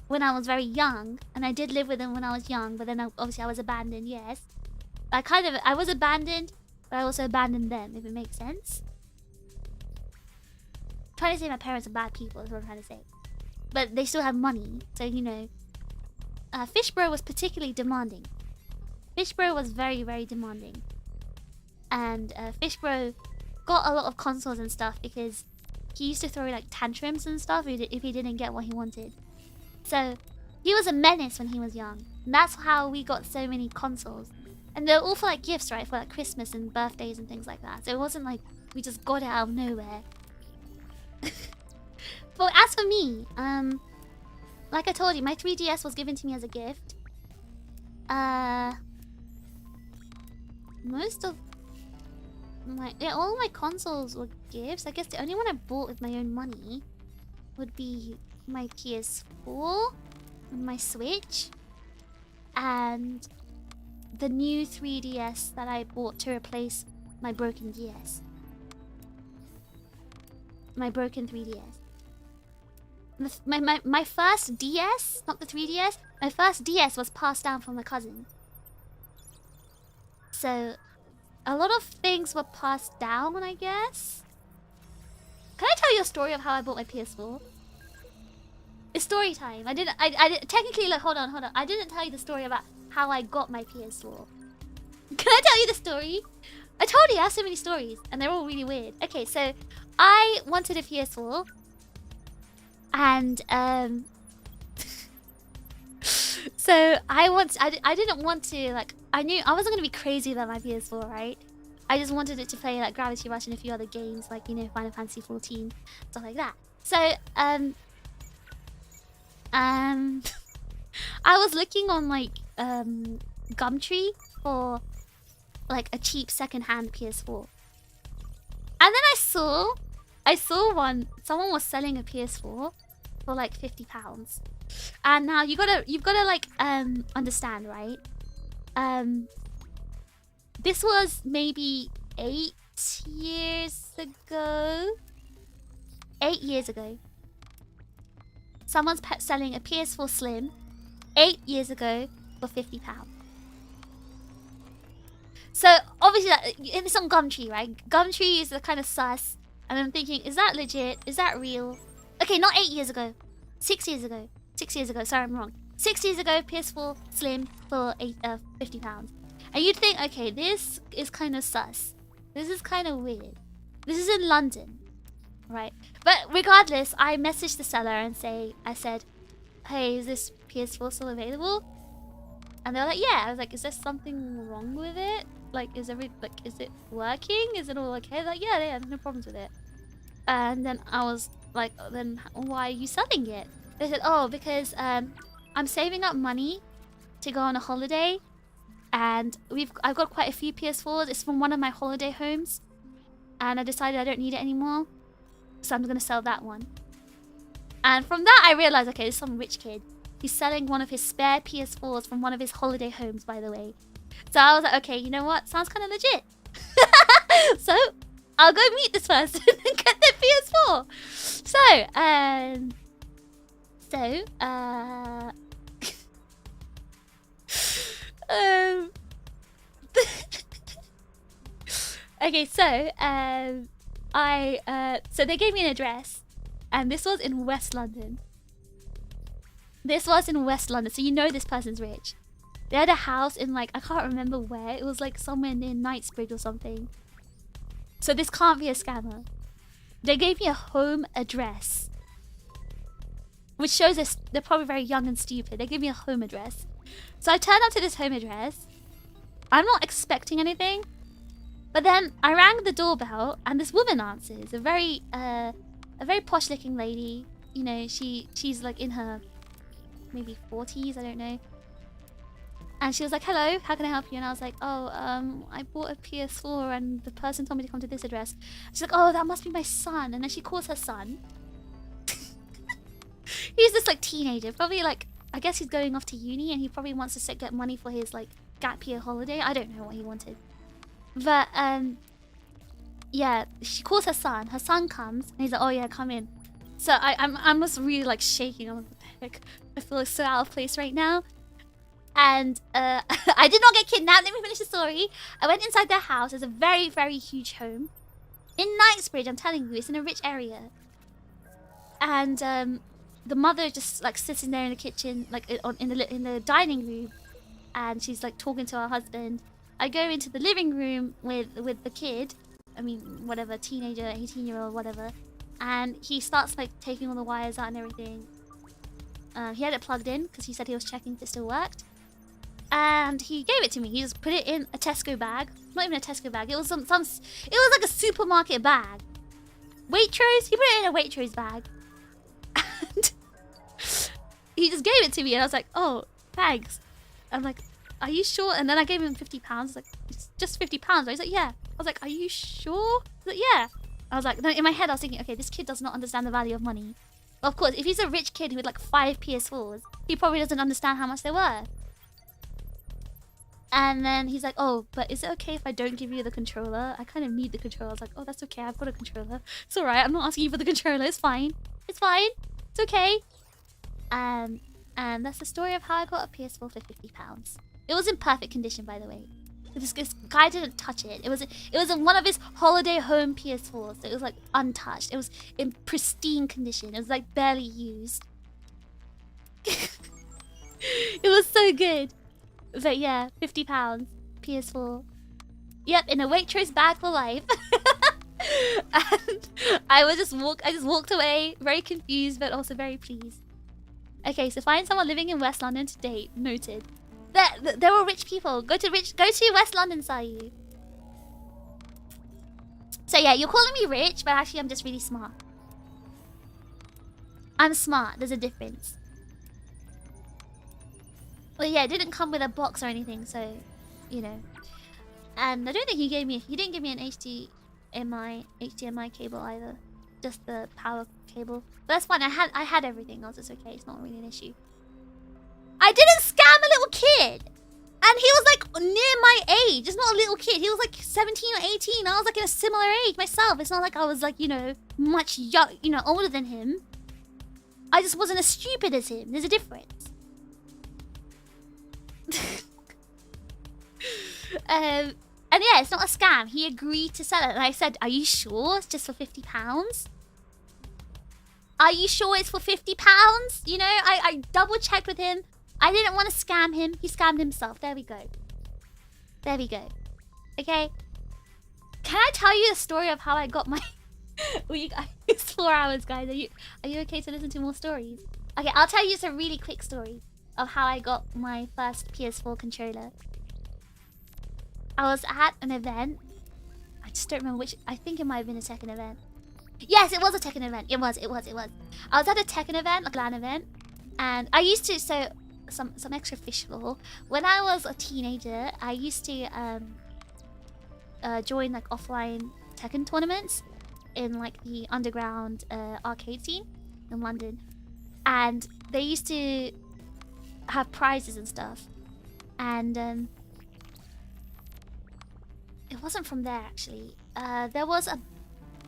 when I was very young. And I did live with them when I was young. But then obviously I was abandoned, yes. I was abandoned, but I also abandoned them, if it makes sense. I'm trying to say my parents are bad people, is what I'm trying to say. But they still have money, so, you know. Phish Bro was particularly demanding. Phish Bro was very, very demanding. And Phish Bro got a lot of consoles and stuff because he used to throw like tantrums and stuff if he didn't get what he wanted. So he was a menace when he was young. And that's how we got so many consoles. And they're all for like gifts, right? For like Christmas and birthdays and things like that. So it wasn't like we just got it out of nowhere. But as for me, like I told you, my 3DS was given to me as a gift. Most of all my consoles were gifts. I guess the only one I bought with my own money would be my PS4, my Switch, and the new 3DS that I bought to replace my broken DS. My broken 3DS. My first DS, not the 3DS, my first DS was passed down from my cousin. So, a lot of things were passed down, I guess. Can I tell you a story of how I bought my PS4? It's story time. I didn't technically, like, hold on. I didn't tell you the story about how I got my PS4. Can I tell you the story? I told you I have so many stories, and they're all really weird. Okay, so I wanted a PS4. And, So I didn't want to, like, I knew I wasn't gonna be crazy about my PS4, right? I just wanted it to play like Gravity Rush and a few other games, like, you know, Final Fantasy 14, stuff like that. So I was looking on like Gumtree for like a cheap second-hand PS4, and then I saw someone was selling a PS4 for like £50. And now you've gotta like understand, right? This was maybe 8 years ago. 8 years ago. Someone's selling a PS4 Slim 8 years ago for £50. So obviously it's on Gumtree, right? Gumtree is the kind of sus, and I'm thinking, is that legit? Is that real? Okay, not 8 years ago. 6 years ago. 6 years ago. Sorry, I'm wrong. 6 years ago, PS4 Slim for £50. And you'd think, okay, this is kind of sus. This is kind of weird. This is in London, right? But regardless, I messaged the seller and I said, hey, is this PS4 still available? And they were like, yeah. I was like, is there something wrong with it? Like, is it working? Is it all okay? Like, yeah, no problems with it. And then I was like, then why are you selling it? They said, oh, because I'm saving up money to go on a holiday, and I've got quite a few PS4s. It's from one of my holiday homes, and I decided I don't need it anymore, so I'm gonna sell that one. And from that I realized, okay, there's some rich kid. He's selling one of his spare PS4s from one of his holiday homes, by the way. So I was like, okay, you know what? Sounds kind of legit. So I'll go meet this person and get their PS4. Okay, so they gave me an address, and this was in West London. So you know this person's rich. They had a house in, like, I can't remember where. It was like somewhere near Knightsbridge or something. So this can't be a scammer. They gave me a home address, which shows they're probably very young and stupid. They gave me a home address. So I turned up to this home address. I'm not expecting anything. But then I rang the doorbell, and this woman answers. A very posh looking lady. You know, she's like in her maybe 40s, I don't know. And she was like, hello, how can I help you? And I was like, oh, I bought a PS4 and the person told me to come to this address. She's like, oh, that must be my son. And then she calls her son. He's this like teenager, probably like, I guess he's going off to uni, and he probably wants to get money for his like gap year holiday. I don't know what he wanted. But yeah, she calls her son. Her son comes, and he's like, oh yeah, come in. So I'm just really like shaking. I'm like, what the heck? I feel like so out of place right now. And I did not get kidnapped. Let me finish the story. I went inside their house. It's a very, very huge home in Knightsbridge. I'm telling you, it's in a rich area. And the mother just like sitting there in the kitchen, like in the dining room, and she's like talking to her husband. I go into the living room with the kid. I mean, whatever, teenager, 18-year-old, whatever. And he starts like taking all the wires out and everything. He had it plugged in because he said he was checking if it still worked. And he gave it to me. He just put it in a Tesco bag. Not even a Tesco bag. It was it was like a supermarket bag. Waitrose. He put it in a Waitrose bag. And he just gave it to me, and I was like, oh, thanks. I'm like, are you sure? And then I gave him £50. Like, it's just £50, right? He's like, yeah. I was like, are you sure? He's like, yeah. I was like, then in my head I was thinking, okay, this kid does not understand the value of money. Of course, if he's a rich kid with like 5 PS4s, he probably doesn't understand how much they're worth. And then he's like, oh, but is it okay if I don't give you the controller? I kind of need the controller. I was like, oh, that's okay. I've got a controller. It's alright. I'm not asking you for the controller. It's fine. It's fine. It's okay. And that's the story of how I got a PS4 for £50. It was in perfect condition, by the way. This guy didn't touch it. It was in one of his holiday home PS4s. So it was like untouched. It was in pristine condition. It was like barely used. It was so good. But yeah, £50 PS4. Yep, in a Waitrose bag for life. And I just walked away, very confused, but also very pleased. Okay, so find someone living in West London to date. Noted. There were rich people. Go to West London, Sayu. So yeah, you're calling me rich, but actually I'm just really smart. I'm smart. There's a difference. Well, yeah, it didn't come with a box or anything, so you know. And I don't think he didn't give me an HDMI cable either. Just the power cable. But that's fine. I had everything else. It's okay. It's not really an issue. I didn't scam a little kid. And he was like near my age. It's not a little kid. He was like 17 or 18. I was like in a similar age myself. It's not like I was like, you know, much young, you know, older than him. I just wasn't as stupid as him. There's a difference. And yeah, it's not a scam. He agreed to sell it. And I said, are you sure it's just for £50? Are you sure it's for £50? You know, I double checked with him. I didn't want to scam him. He scammed himself. There we go. There we go. Okay. Can I tell you the story of how I got my... It's 4 hours, guys. Are you okay to listen to more stories? Okay, I'll tell you just a really quick story of how I got my first PS4 controller. I was at an event. I just don't remember which. I think it might have been a Tekken event. Yes, it was a Tekken event. It was. I was at a Tekken event, like a LAN event. And I used to, so some extra fish lore. When I was a teenager, I used to join like offline Tekken tournaments in like the underground arcade scene in London. And they used to have prizes and stuff. And it wasn't from there actually. There was a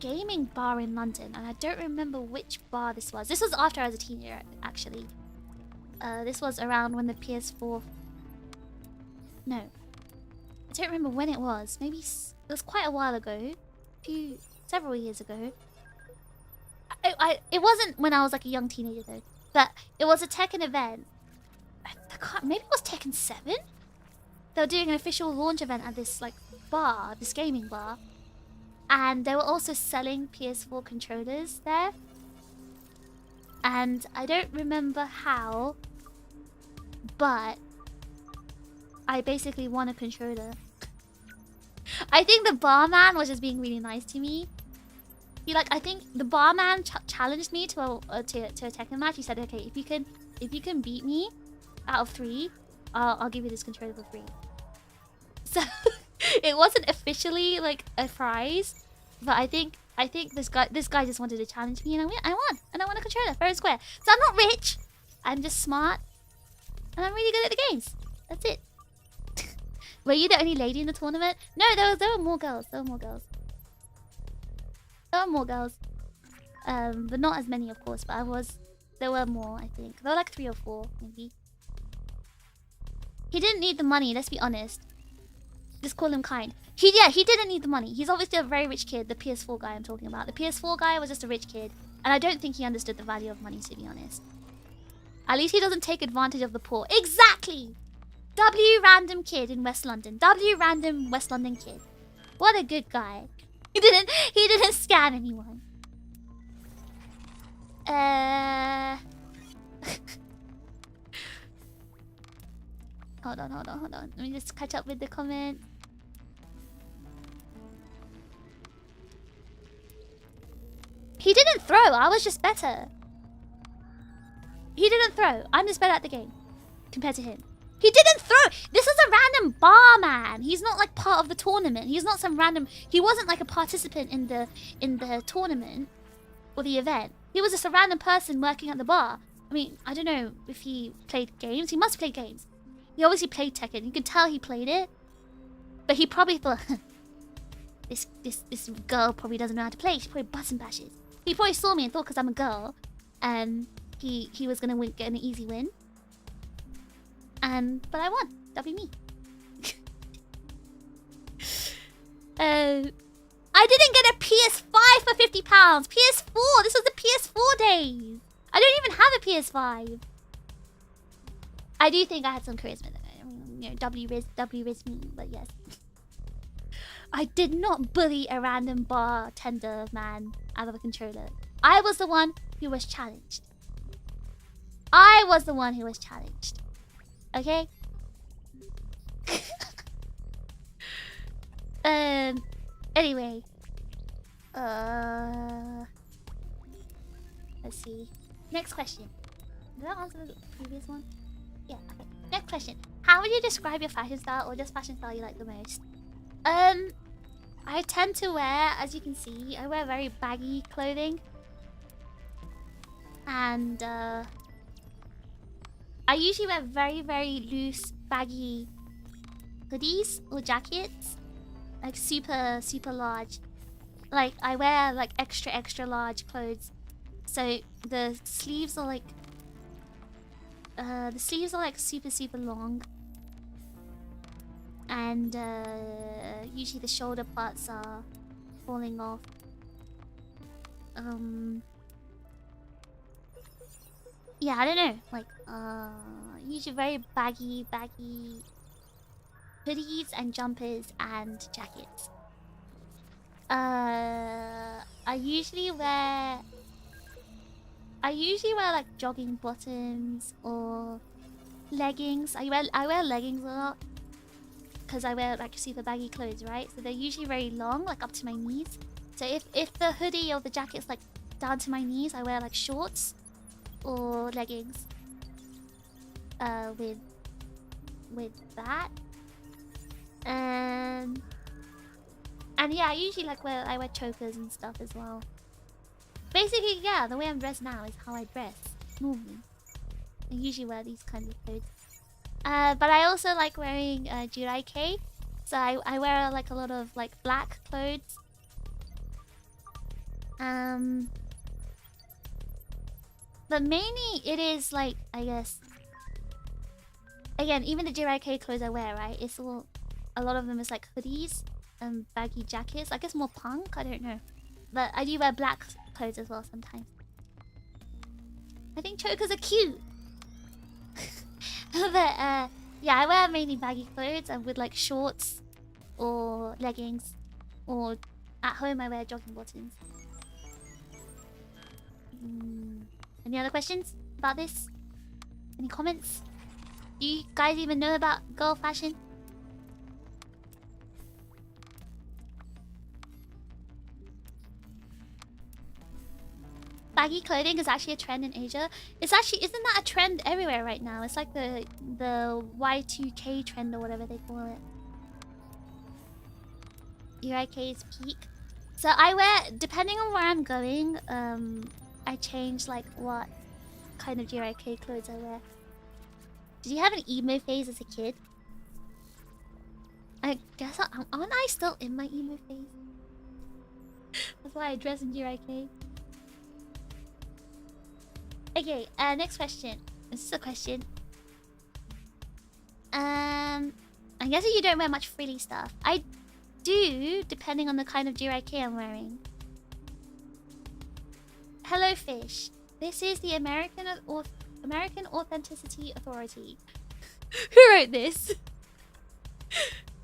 gaming bar in London, and I don't remember which bar this was. This was after I was a teenager, actually. This was around when the PS4... No. I don't remember when it was. Maybe it was quite a while ago. Several years ago. It wasn't when I was like a young teenager though. But it was a Tekken event. Maybe it was Tekken 7? They were doing an official launch event at this like bar, this gaming bar. And they were also selling PS4 controllers there. And I don't remember how, but I basically won a controller. I think the barman was just being really nice to me. I think the barman challenged me to a Tekken match. He said, "Okay, if you can beat me out of 3, I'll give you this controller for free." So it wasn't officially like a prize, but I think this guy just wanted to challenge me, and I won, and I won a controller fair and square. So I'm not rich, I'm just smart, and I'm really good at the games. That's it. Were you the only lady in the tournament? No, there were more girls. There were more girls. But not as many, of course. But there were more, I think. There were like 3 or 4, maybe. He didn't need the money. Let's be honest. Just call him kind. He didn't need the money. He's obviously a very rich kid. The PS4 guy I'm talking about. The PS4 guy was just a rich kid, and I don't think he understood the value of money, to be honest. At least he doesn't take advantage of the poor. Exactly. W random kid in West London. W random West London kid. What a good guy. He didn't scam anyone. Hold on. Let me just catch up with the comment. He didn't throw. I was just better. He didn't throw. I'm just better at the game compared to him. He didn't throw. This is a random barman. He's not like part of the tournament. He's not some random. He wasn't like a participant in the tournament or the event. He was just a random person working at the bar. I mean, I don't know if he played games. He must play games. He obviously played Tekken. You could tell he played it, but he probably thought, this girl probably doesn't know how to play. She probably busts and bashes. He probably saw me and thought because I'm a girl, and he was gonna get an easy win. But I won. W me. I didn't get a PS5 for £50. PS4. This was the PS4 days. I don't even have a PS5. I do think I had some charisma though. I mean, you know, W riz me, but yes. I did not bully a random bartender man out of a controller. I was the one who was challenged. I was the one who was challenged. Okay? Anyway. Let's see. Next question. Did I answer the previous one? Yeah, okay. Next question. How would you describe your fashion style or just fashion style you like the most? I tend to wear, as you can see, I wear very baggy clothing. And I usually wear very, very loose, baggy hoodies or jackets. Like super, super large. Like I wear like extra, extra large clothes. So the sleeves are like super, super long. And usually the shoulder parts are falling off. Yeah, I don't know. Like usually very baggy hoodies and jumpers and jackets. I usually wear like jogging bottoms or leggings. I wear leggings a lot because I wear like super baggy clothes, right? So they're usually very long, like up to my knees. So if the hoodie or the jacket's like down to my knees, I wear like shorts or leggings. With that. And yeah, I usually like I wear chokers and stuff as well. Basically, yeah, the way I'm dressed now is how I dress normally. I usually wear these kinds of clothes. But I also like wearing TRiGGERPHiSH. So I wear like a lot of like black clothes. But mainly it is like, I guess, again, even the TRiGGERPHiSH clothes I wear, right? It's all, a lot of them is like hoodies and baggy jackets. I guess more punk, I don't know. But I do wear black clothes as well sometimes. I think chokers are cute. But yeah, I wear mainly baggy clothes and with like shorts or leggings, or at home I wear jogging bottoms. Any other questions about this? Any comments? Do you guys even know about girl fashion? Baggy clothing is actually a trend in Asia. It's actually, isn't that a trend everywhere right now? It's like the Y2K trend or whatever they call it. TRiGGERPh's peak. So I wear, depending on where I'm going, I change like what kind of TRiGGERPh clothes I wear. Did you have an emo phase as a kid? I guess aren't I still in my emo phase? That's why I dress in TRiGGERPh. Okay, next question. This is a question. I guess you don't wear much frilly stuff. I do, depending on the kind of TRiGGERPh I'm wearing. Hello, phish. This is the American Authenticity Authority. Who wrote this?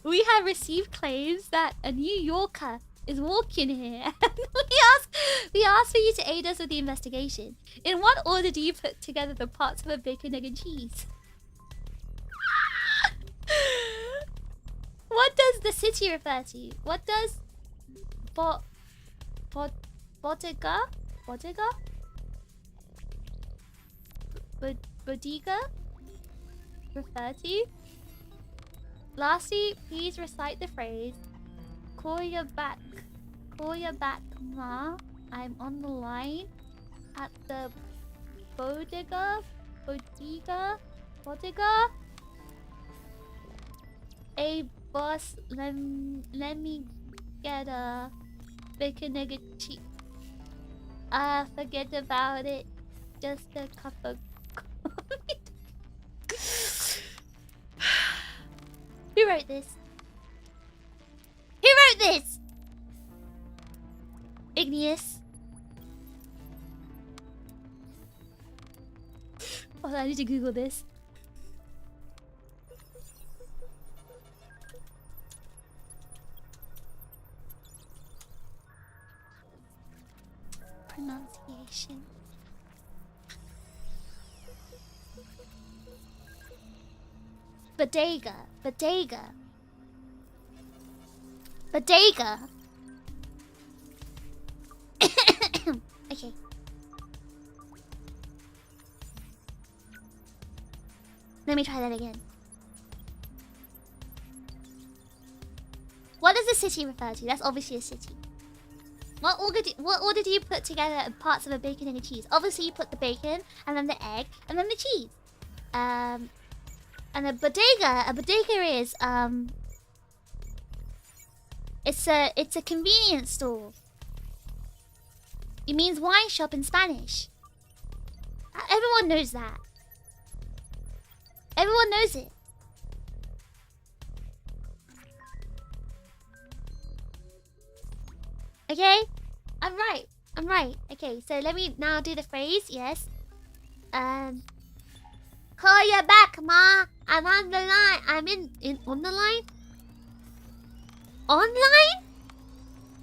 We have received claims that a New Yorker is walking here, and we ask for you to aid us with the investigation. In what order do you put together the parts of a bacon, egg, and cheese? What does the city refer to? What does bodega refer to? Lastly, please recite the phrase, call your back, ma. I'm on the line at the bodega. Hey boss, let me get a bacon, egg, and cheese. Forget about it. Just a cup of coffee. Who wrote this? Who wrote this? Igneous. Oh, I need to Google this. Pronunciation. Bodega. Bodega. Bodega. Okay. Let me try that again. What does the city refer to? That's obviously a city. What order do you put together parts of a bacon and a cheese? Obviously, you put the bacon, and then the egg, and then the cheese. And a bodega is it's a convenience store. It means wine shop in Spanish. Everyone knows that. Everyone knows it. Okay? I'm right. I'm right. Okay, so let me now do the phrase. Yes. Call you back, Ma. I'm on the line. I'm on the line? Online?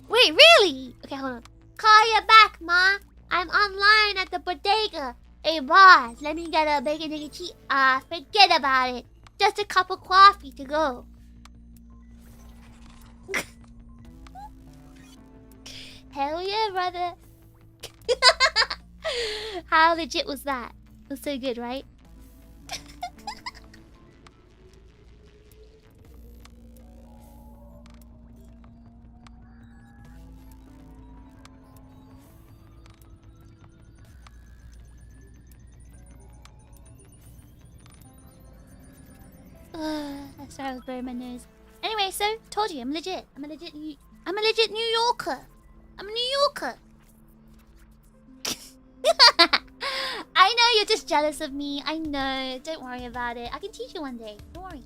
Wait, really? Okay, hold on. Call you back, Ma. I'm online at the bodega. Hey, boss, let me get a bacon and cheese. Forget about it. Just a cup of coffee to go. Hell yeah, brother. How legit was that? It was so good, right? Sorry, I was blowing my nose. Anyway, so told you, I'm legit. I'm a legit New Yorker. I'm a New Yorker. I know you're just jealous of me. I know. Don't worry about it. I can teach you one day. Don't worry.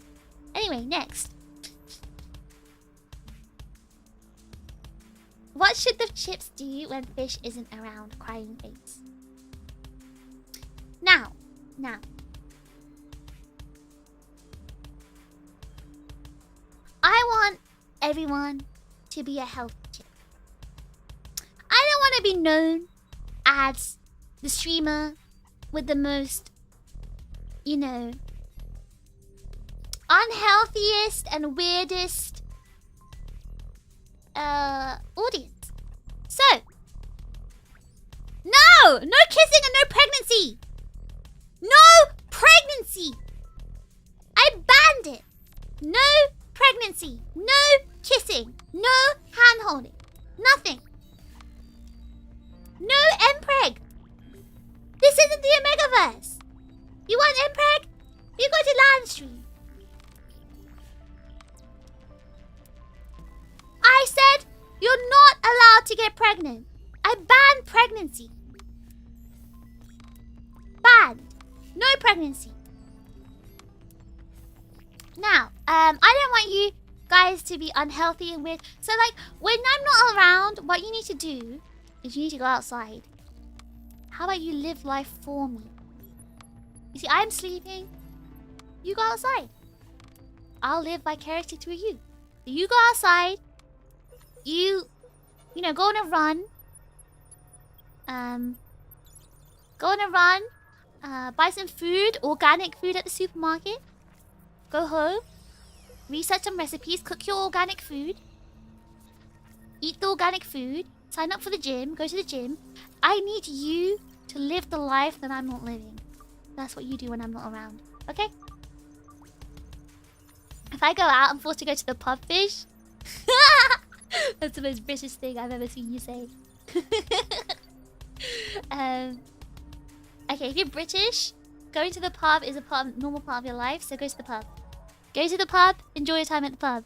Anyway, next. What should the chips do when fish isn't around? Crying face. Now. I want everyone to be a healthy chip. I don't want to be known as the streamer with the most, you know, unhealthiest and weirdest audience. So, no kissing and no pregnancy. No pregnancy. I banned it. No pregnancy. No kissing. No hand holding. Nothing. No mpreg. This isn't the Omegaverse. You want mpreg? You go to live stream. I said you're not allowed to get pregnant. I banned pregnancy. Banned. No pregnancy. Now, I don't want you guys to be unhealthy and weird. So, like, when I'm not around, what you need to do is you need to go outside. How about you live life for me? You see, I'm sleeping. You go outside. I'll live vicariously through you. So you go outside. You know, go on a run. Go on a run. Buy some food, organic food at the supermarket. Go home. Research some recipes. Cook your organic food. Eat the organic food. Sign up for the gym. Go to the gym. I need you to live the life that I'm not living. That's what you do when I'm not around. Okay? If I go out, I'm forced to go to the pub, phish. That's the most British thing I've ever seen you say. Okay, if you're British, going to the pub is a normal part of your life, so go to the pub. Go to the pub, enjoy your time at the pub.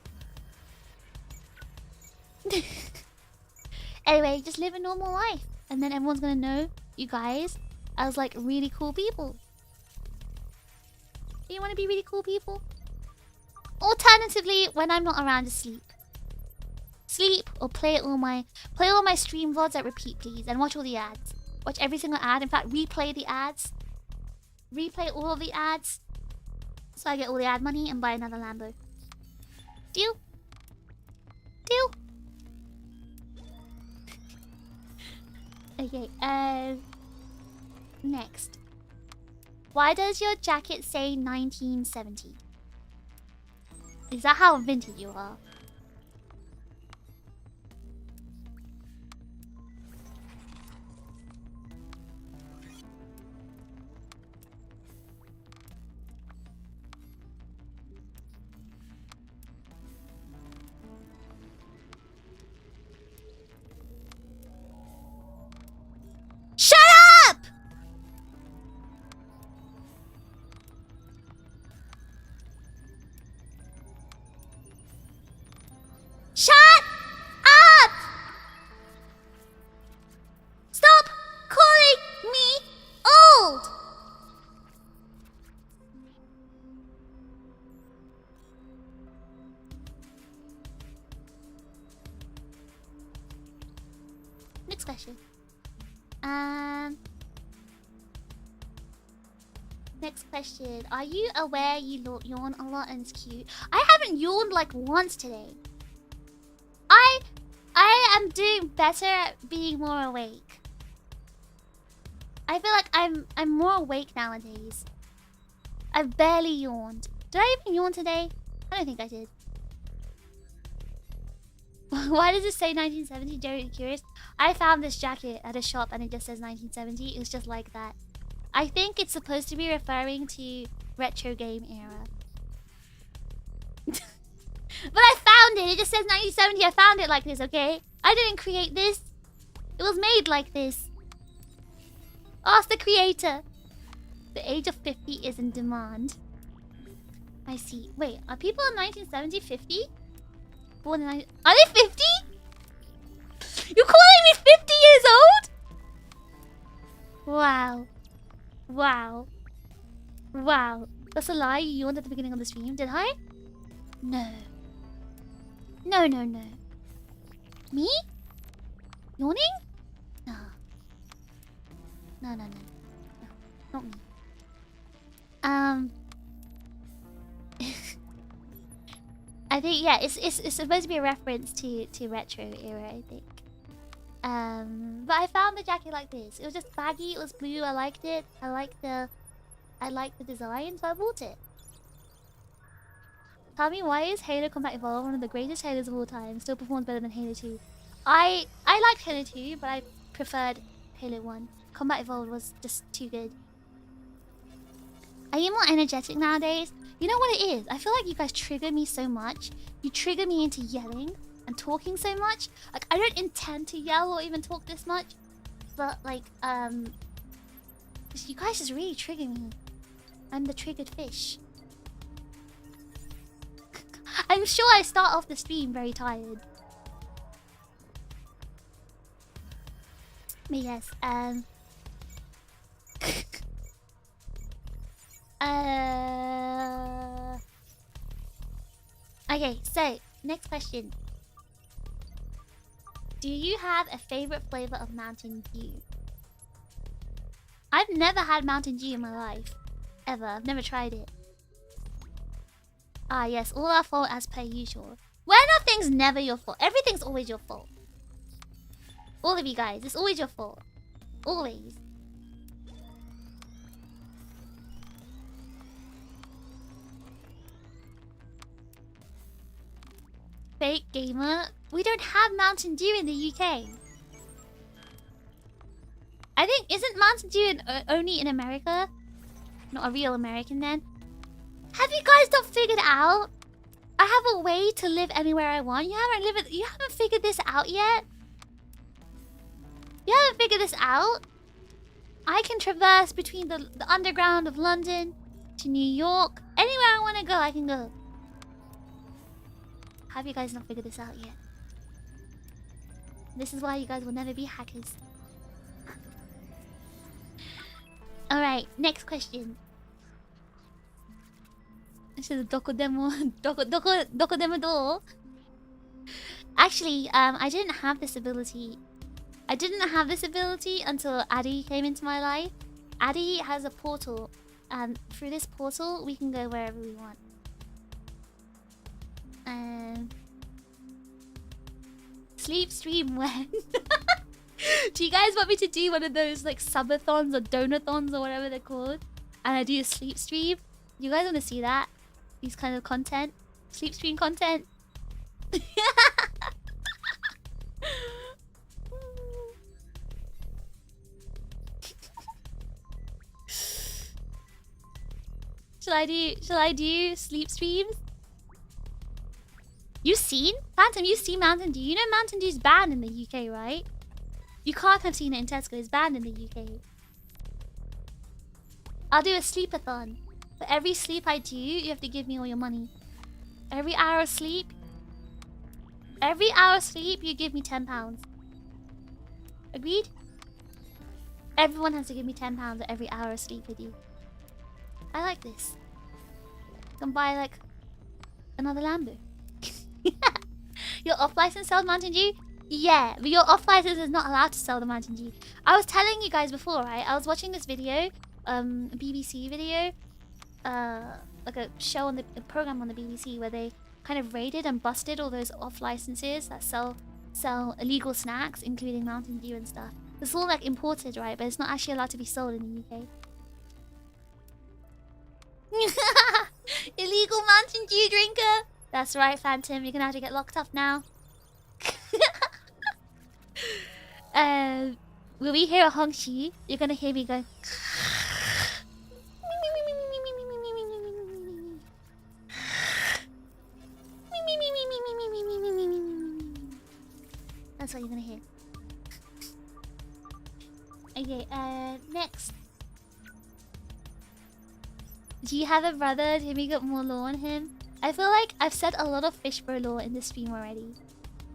Anyway, just live a normal life. And then everyone's gonna know you guys as like really cool people. Do you want to be really cool people? Alternatively, when I'm not around, just sleep. Sleep or play all my stream VODs at repeat, please, and watch all the ads. Watch every single ad. In fact, replay the ads. Replay all of the ads. So I get all the ad money and buy another Lambo. Deal? Deal? Okay, next. Why does your jacket say 1970? Is that how vintage you are? Shut up! Shut up! Stop calling me old! Next question. Next question. Are you aware you yawn a lot and it's cute? I haven't yawned like once today. I am doing better at being more awake. I feel like I'm more awake nowadays. I've barely yawned. Did I even yawn today? I don't think I did. Why does it say 1970? Very curious. I found this jacket at a shop and it just says 1970. It was just like that. I think it's supposed to be referring to retro game era. But I found it. It just says 1970. I found it like this, okay? I didn't create this. It was made like this. Ask the creator. The age of 50 is in demand. I see. Wait, are people in 1970 50? Born in are they 50? You're calling me 50 years old? Wow. Wow. Wow. That's a lie. You yawned at the beginning of the stream. Did I? No. No, no, no. Me? Yawning? No. No, no, no. No, not me. I think, yeah, it's supposed to be a reference to retro era, I think. But I found the jacket like this. It was just baggy, it was blue, I liked it. I liked the design, so I bought it. Tell me, why is Halo Combat Evolved one of the greatest Halos of all time? Still performs better than Halo 2. I liked Halo 2, but I preferred Halo 1. Combat Evolved was just too good. Are you more energetic nowadays? You know what it is? I feel like you guys trigger me so much. You trigger me into yelling and talking so much. Like, I don't intend to yell or even talk this much. But, like, you guys just really trigger me. I'm the triggered fish. I'm sure I start off the stream very tired. But yes, okay, so next question. Do you have a favorite flavor of Mountain Dew? I've never had Mountain Dew in my life. Ever. I've never tried it. Ah, yes, all our fault as per usual. When are things never your fault? Everything's always your fault. All of you guys, it's always your fault. Always. Fake gamer. We don't have Mountain Dew in the UK. I think, isn't Mountain Dew only in America? Not a real American then. Have you guys not figured out? I have a way to live anywhere I want. You haven't figured this out yet? You haven't figured this out? I can traverse between the underground of London to New York. Anywhere I want to go, I can go. Have you guys not figured this out yet? This is why you guys will never be hackers. Alright, next question. This is a dokodemo. Dokodemo do? Actually, I didn't have this ability. I didn't have this ability until Addy came into my life. Addy has a portal. And through this portal, we can go wherever we want. Sleep stream when? Do you guys want me to do one of those like subathons or donathons or whatever they're called? And I do a sleep stream? You guys want to see that? These kind of content? Sleep stream content. Shall I do sleep streams? You seen? Phantom, you see Mountain Dew. You know Mountain Dew's banned in the UK, right? You can't have seen it in Tesco. It's banned in the UK. I'll do a sleepathon. For every sleep I do, you have to give me all your money. Every hour of sleep, you give me £10. Agreed? Everyone has to give me £10 for every hour of sleep I do. I like this. Can buy like another Lambo. Your off license sells Mountain Dew? Yeah, but your off license is not allowed to sell the Mountain Dew. I was telling you guys before, right? I was watching this video, a BBC video, like a show on a program on the BBC where they kind of raided and busted all those off licenses that sell illegal snacks, including Mountain Dew and stuff. It's all like imported, right? But it's not actually allowed to be sold in the UK. Illegal Mountain Dew drinker. That's right, Phantom. You're gonna have to get locked up now. When we hear a Hongxi, you're gonna hear me go. That's what you're gonna hear. Okay, next. Do you have a brother? Did we get more lore on him? I feel like I've said a lot of fish bro lore in this stream already.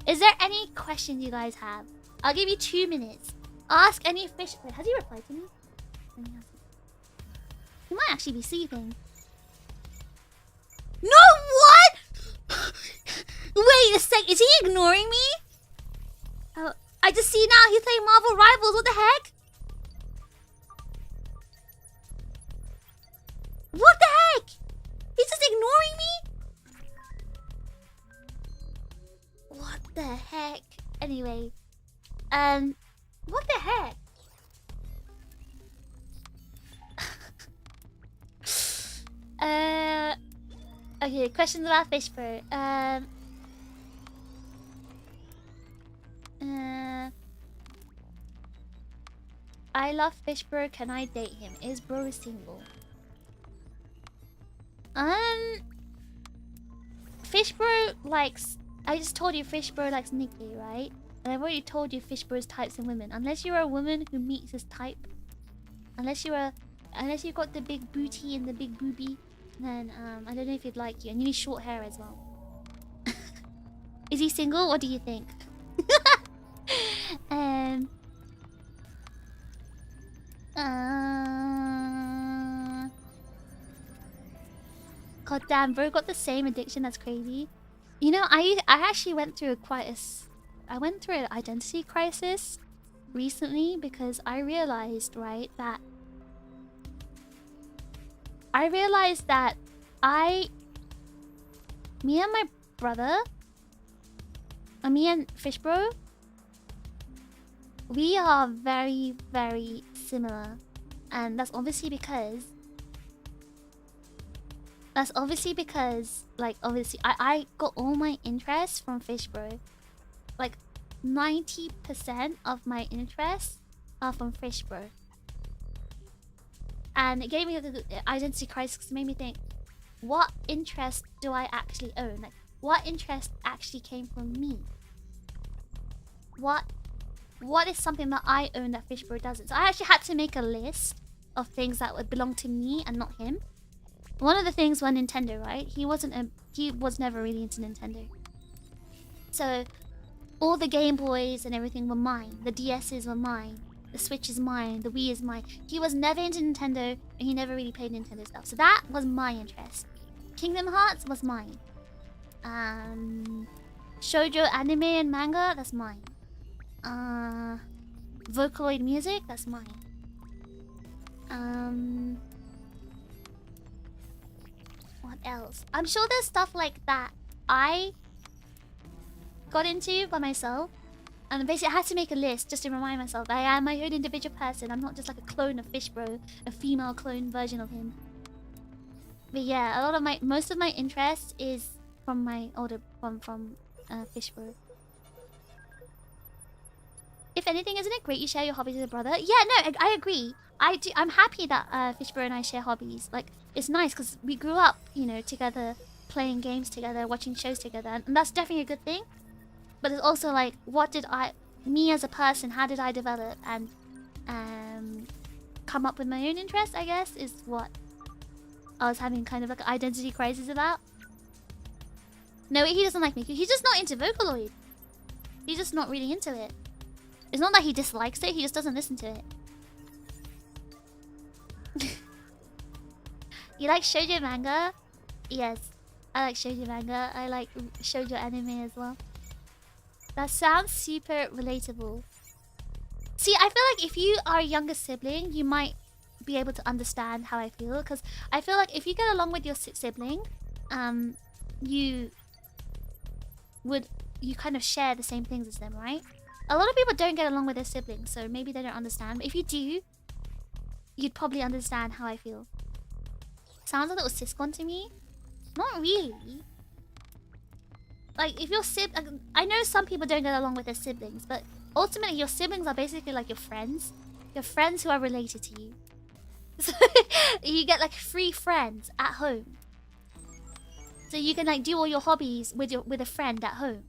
Is there any questions you guys have? I'll give you 2 minutes. Ask any fish. Wait, has he replied to me? He might actually be sleeping. No, what? Wait a sec. Is he ignoring me? Oh, I just see now he's playing Marvel Rivals. What the heck? What the heck? He's just ignoring me? What the heck? Anyway, what the heck? Okay, questions about fish bro. I love fish bro. Can I date him? Is bro single? Fish bro likes. I just told you fish bro likes Nikki, right? And I've already told you fish bro's types in women. Unless you're a woman who meets his type, unless you've got the big booty and the big boobie, then I don't know if he'd like you. And you need short hair as well. Is he single? What do you think? God damn, bro got the same addiction. That's crazy. You know, I actually went through I went through an identity crisis recently because I realized, right, that me and my brother, me and Fish Bro, we are very, very similar. And that's obviously because like, obviously, I got all my interests from Fish Bro. Like, 90% of my interests are from Fish Bro. And it gave me the identity crisis because it made me think, what interest do I actually own? Like, what interest actually came from me? What is something that I own that Fish Bro doesn't? So I actually had to make a list of things that would belong to me and not him. One of the things was Nintendo, right? He was never really into Nintendo. So all the Game Boys and everything were mine. The DS's were mine. The Switch is mine. The Wii is mine. He was never into Nintendo and he never really played Nintendo stuff. So that was my interest. Kingdom Hearts was mine. Shoujo anime and manga, that's mine. Vocaloid music, that's mine. What else? I'm sure there's stuff like that I got into by myself. And basically I had to make a list just to remind myself that I am my own individual person. I'm not just like a clone of Fish Bro, a female clone version of him. But yeah, most of my interest is from my older from Fish Bro. If anything, isn't it great you share your hobbies with a brother? Yeah, no, I agree. I'm happy that Fish Bro and I share hobbies. Like, it's nice because we grew up, you know, together, playing games together, watching shows together, and that's definitely a good thing. But it's also like, me as a person, how did I develop and come up with my own interests, I guess, is what I was having kind of like an identity crisis about. No, he doesn't like Miku. He's just not into Vocaloid. He's just not really into it. It's not that he dislikes it, he just doesn't listen to it. You like shoujo manga? Yes, I like shoujo manga. I like shoujo anime as well. That sounds super relatable. See, I feel like if you are a younger sibling, you might be able to understand how I feel. Because I feel like if you get along with your sibling, you kind of share the same things as them, right? A lot of people don't get along with their siblings, so maybe they don't understand. But if you do, you'd probably understand how I feel. Sounds a little siscon to me. Not really. Like, if your I know some people don't get along with their siblings, but ultimately your siblings are basically like your friends. Your friends who are related to you. So you get like free friends at home. So you can like do all your hobbies with a friend at home.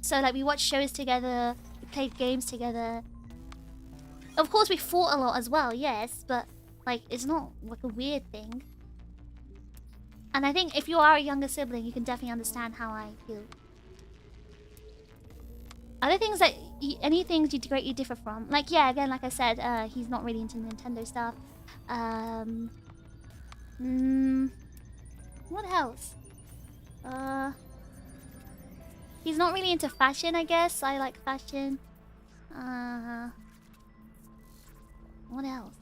So like we watched shows together, we played games together. Of course we fought a lot as well, yes, but like it's not like a weird thing. And I think if you are a younger sibling, you can definitely understand how I feel. Other things that any things you greatly differ from, like yeah, again, like I said, he's not really into Nintendo stuff. What else? He's not really into fashion, I guess. I like fashion. What else?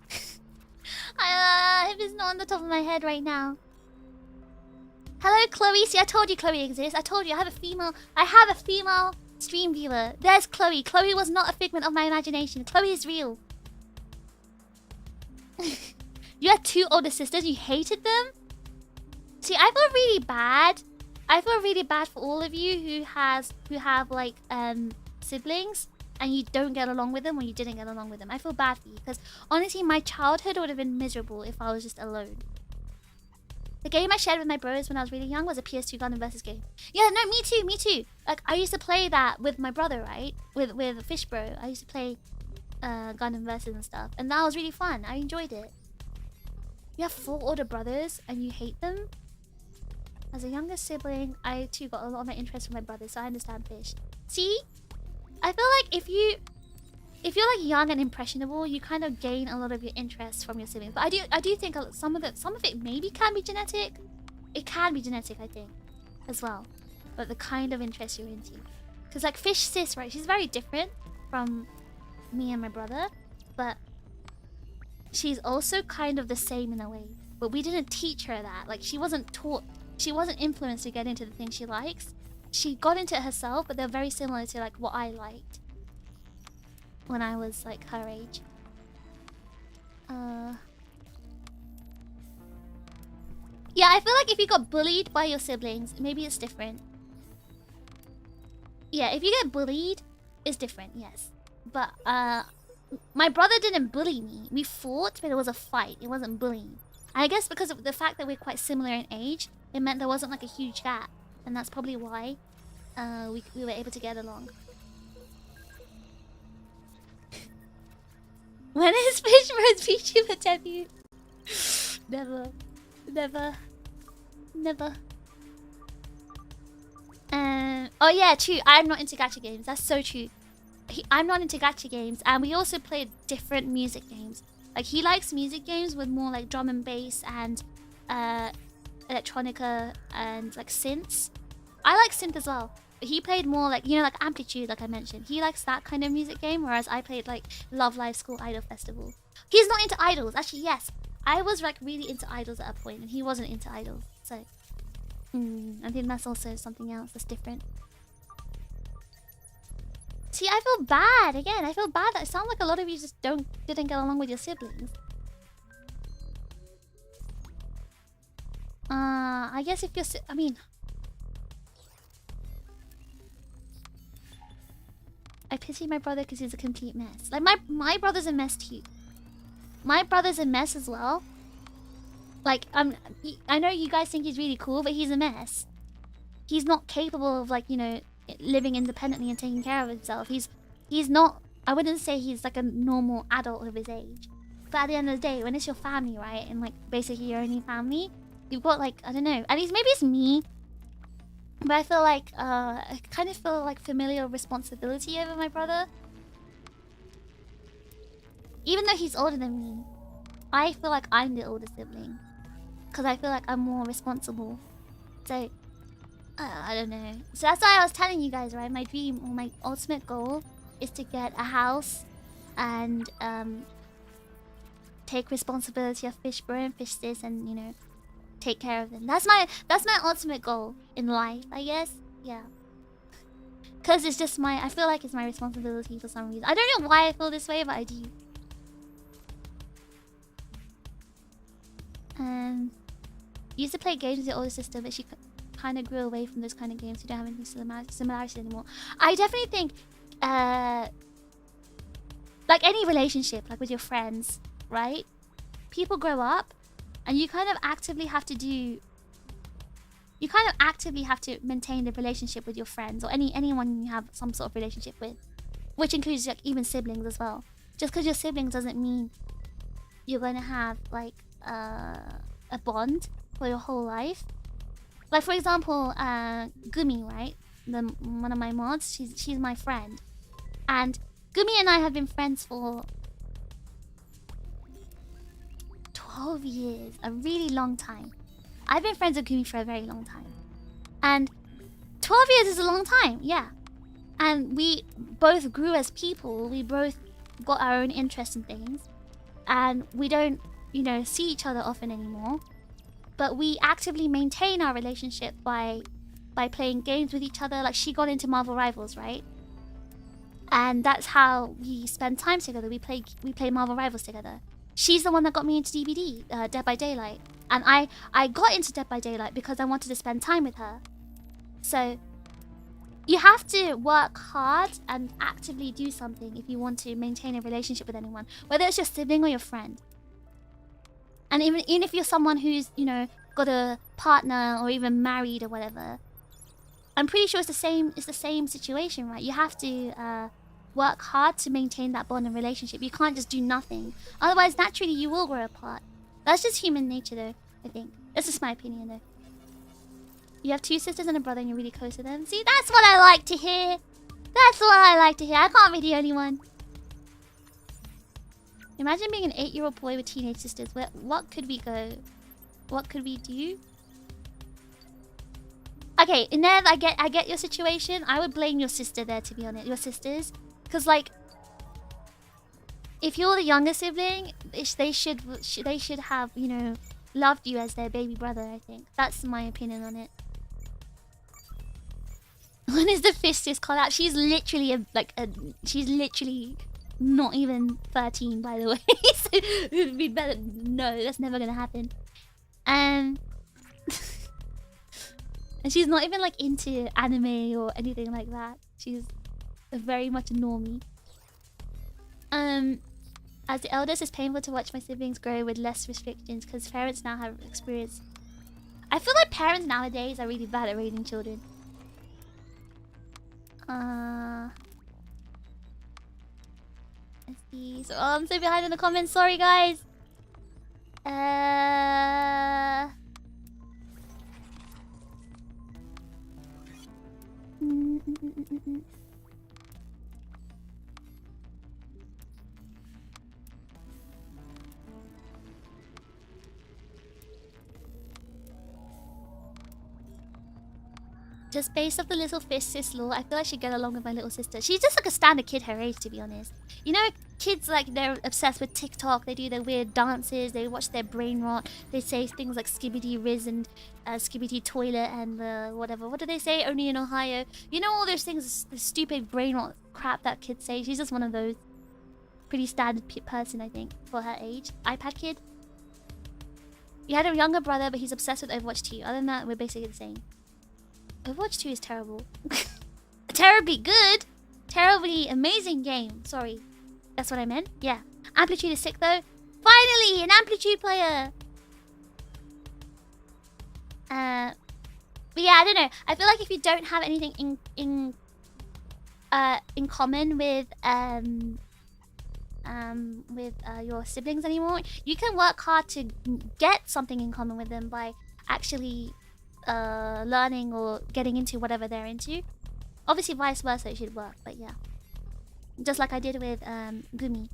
If it's not on the top of my head right now. Hello, Chloe. See, I told you Chloe exists. I told you I have a female stream viewer. There's Chloe. Chloe was not a figment of my imagination. Chloe is real. You had 2 older sisters. You hated them? See, I feel really bad. I feel really bad for all of you who have like siblings and you don't get along with them or you didn't get along with them. I feel bad for you because honestly, my childhood would have been miserable if I was just alone. The game I shared with my bros when I was really young was a PS2 Gundam vs game. Yeah, no, me too. Like I used to play that with my brother, right? With Fish Bro. I used to play Gundam vs and stuff, and that was really fun. I enjoyed it. You have 4 older brothers and you hate them? As a younger sibling, I too got a lot of my interest from my brother, so I understand Fish. See? I feel like if you're like young and impressionable, you kind of gain a lot of your interests from your siblings. But I do think some of it maybe can be genetic. It can be genetic, I think, as well. But the kind of interest you're into. Because like Fish sis, right? She's very different from me and my brother, but she's also kind of the same in a way. But we didn't teach her that. Like she wasn't influenced to get into the things she likes. She got into it herself, but they're very similar to like what I liked when I was like her age. Yeah, I feel like if you got bullied by your siblings, maybe it's different. Yeah, if you get bullied, it's different, yes. But my brother didn't bully me. We fought, but it was a fight. It wasn't bullying. And I guess because of the fact that we're quite similar in age, it meant there wasn't like a huge gap. And that's probably why we were able to get along. When is Fish Bros VTuber debut? Never. Oh yeah, true. I'm not into gacha games. That's so true. I'm not into gacha games, and we also play different music games. Like he likes music games with more like drum and bass and electronica and like synths. I like synth as well. But he played more like, you know, like Amplitude, like I mentioned. He likes that kind of music game, whereas I played like Love Live School Idol Festival. He's not into idols. Actually, yes. I was like really into idols at a point, and he wasn't into idols. So, I think that's also something else that's different. See, I feel bad. Again, I feel bad that it sounds like a lot of you just didn't get along with your siblings. I guess if you're... I mean, I pity my brother because he's a complete mess. Like my brother's a mess too. My brother's a mess as well. Like I know you guys think he's really cool, but he's a mess. He's not capable of, like, you know, living independently and taking care of himself. He's not. I wouldn't say he's like a normal adult of his age. But at the end of the day, when it's your family, right, and like basically your only family, you've got, like, I don't know. At least maybe it's me, but I feel like I kind of feel like familial responsibility over my brother. Even though he's older than me, I feel like I'm the older sibling because I feel like I'm more responsible. So I don't know. So that's why I was telling you guys, right? My dream or my ultimate goal is to get a house and take responsibility of fish bro and fish sis, and, you know, take care of them. That's my ultimate goal in life, I guess. Yeah. Cause it's just I feel like it's my responsibility for some reason. I don't know why I feel this way, but I do. Used to play games with your older sister, but she kind of grew away from those kind of games. You don't have anything similarities anymore. I definitely think, like any relationship, like with your friends, right? People grow up, and you kind of actively have to maintain the relationship with your friends or anyone you have some sort of relationship with, which includes, like, even siblings as well. Just because you're siblings doesn't mean you're gonna have, like, a bond for your whole life. Like, for example, Gumi, right? One of my mods, she's my friend. And Gumi and I have been friends for 12 years. A really long time. I've been friends with Gumi for a very long time. And 12 years is a long time, yeah. And we both grew as people. We both got our own interests and things. And we don't, you know, see each other often anymore. But we actively maintain our relationship by playing games with each other. Like, she got into Marvel Rivals, right? And that's how we spend time together. We play Marvel Rivals together. She's the one that got me into DBD, Dead by Daylight. And I got into Dead by Daylight because I wanted to spend time with her. So you have to work hard and actively do something if you want to maintain a relationship with anyone, whether it's your sibling or your friend. And even if you're someone who's, you know, got a partner or even married or whatever, I'm pretty sure it's the same situation, right? You have to work hard to maintain that bond and relationship. You can't just do nothing. Otherwise, naturally, you will grow apart. That's just human nature, though, I think. That's just my opinion, though. You have 2 sisters and a brother and you're really close to them. See, that's what I like to hear. That's what I like to hear. I can't be the only one. Imagine being an 8-year-old boy with teenage sisters. What could we go? What could we do? Okay, Nev, I get your situation. I would blame your sister there, to be honest. Your sisters. Because, like, if you're the younger sibling, they should have, you know, loved you as their baby brother, I think. That's my opinion on it. When is the fish sis call out? She's literally she's literally not even 13, by the way. So we'd better no, that's never gonna happen. And she's not even, like, into anime or anything like that. She's very much a normie. As the eldest, it's painful to watch my siblings grow with less restrictions because parents now have experience. I feel like parents nowadays are really bad at raising children. Let's see. So, I'm so behind in the comments. Sorry, guys. Just based off the little fish sis law, I feel I should get along with my little sister. She's just like a standard kid her age, to be honest. You know, kids, like, they're obsessed with TikTok. They do their weird dances. They watch their brain rot. They say things like skibbity riz and skibbity toilet and whatever. What do they say? Only in Ohio. You know, all those things, the stupid brain rot crap that kids say. She's just one of those. Pretty standard person, I think, for her age. iPad kid. You had a younger brother, but he's obsessed with Overwatch 2. Other than that, we're basically the same. Overwatch 2 is terrible. Terribly good, Terribly amazing game. Sorry. That's what I meant. Yeah. Amplitude is sick though. Finally, an Amplitude player. But yeah, I don't know. I feel like if you don't have anything in common with your siblings anymore, you can work hard to get something in common with them by actually learning or getting into whatever they're into. Obviously, vice versa, it should work. But yeah, just like I did with Gumi.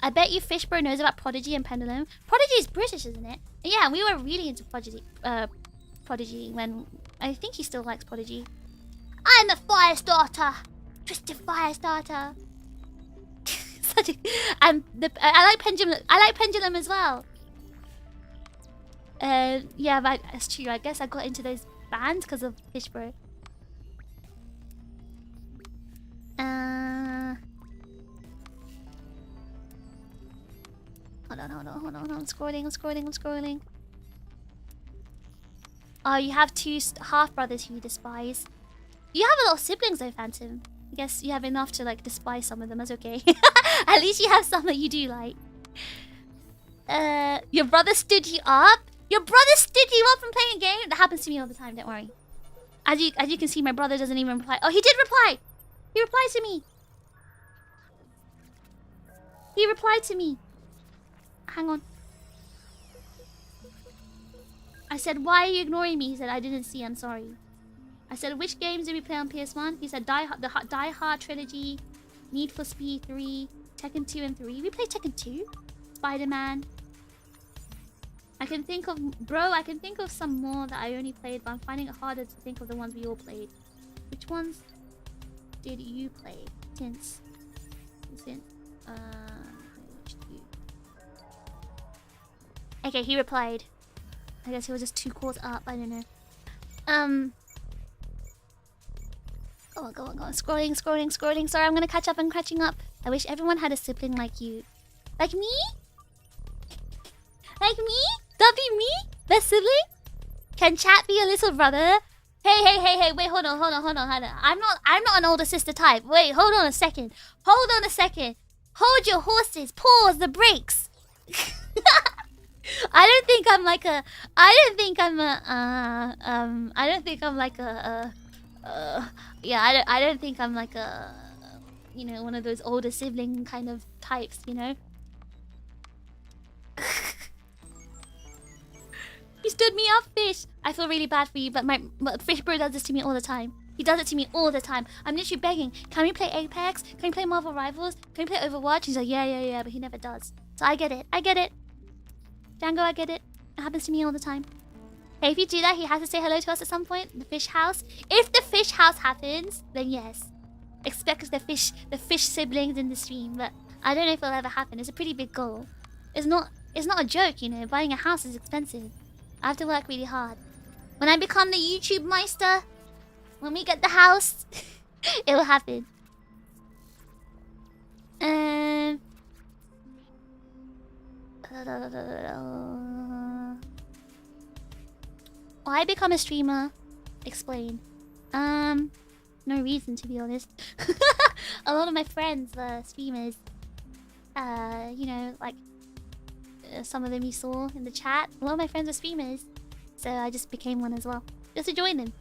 I bet you Fish Bro knows about Prodigy and Pendulum. Prodigy is British, isn't it? Yeah, we were really into Prodigy when... I think he still likes Prodigy. I'm a fire starter! Twisted fire starter! Such a... I like Pendulum. I like Pendulum as well. Yeah, but that's true. I guess I got into those bands because of Fish Bro. Hold on. I'm scrolling. Oh, you have two half-brothers who you despise. You have a lot of siblings though, Phantom. I guess you have enough to like despise some of them. That's okay. At least you have some that you do like. Your brother stood you up? Your brother stood you up from playing a game? That happens to me all the time, don't worry. As you can see, my brother doesn't even reply. Oh, he did reply! He replied to me. He replied to me. Hang on. I said, why are you ignoring me? He said, I didn't see, I'm sorry. I said, which games did we play on PS1? He said, Die Hard Trilogy, Need for Speed 3, Tekken 2 and 3. We played Tekken 2, Spider-Man. I can think of some more that I only played, but I'm finding it harder to think of the ones we all played. Which ones did you play? Since okay, he replied. I guess he was just 2 calls up. I don't know. Go on. Scrolling. Sorry, I'm gonna catch up. I'm catching up. I wish everyone had a sibling like you. Like me? Like me? That be me? Best sibling? Can chat be a little brother? Hey, wait, hold on. I'm not an older sister type. Wait, hold on a second. Hold your horses. Pause the brakes. I don't think I'm like a you know, one of those older sibling kind of types, you know. You stood me up, Fish. I feel really bad for you, but Fish Bro does this to me all the time. He does it to me all the time. I'm literally begging, can we play Apex? Can we play Marvel Rivals? Can we play Overwatch? He's like, yeah, but he never does. So I get it. Django, I get it. It happens to me all the time. Hey, if you do that, he has to say hello to us at some point. The Fish House. If the Fish House happens, then yes. Expect the fish siblings in the stream, but I don't know if it'll ever happen. It's a pretty big goal. It's not a joke, you know. Buying a house is expensive. I have to work really hard. When I become the YouTube Meister, when we get the house, it will happen. Why become a streamer? Explain. No reason, to be honest. A lot of my friends were streamers. You know, like some of them you saw in the chat. A lot of my friends were streamers, so I just became one as well, just to join them.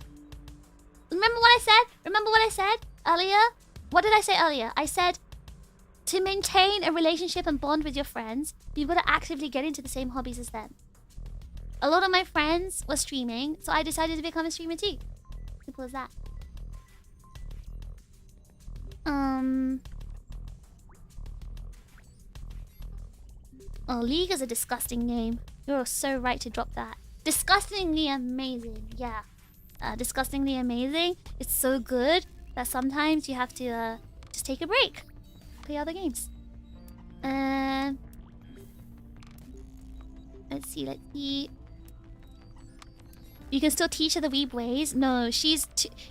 Remember what I said earlier? What did I say earlier? I said to maintain a relationship and bond with your friends, you've got to actively get into the same hobbies as them. A lot of my friends were streaming, so I decided to become a streamer too. Simple as that. Oh, League is a disgusting game. You're so right to drop that. Disgustingly amazing, yeah. Disgustingly amazing. It's so good that sometimes you have to just take a break. Play other games. Let's see. You can still teach her the weeb ways. No, she's...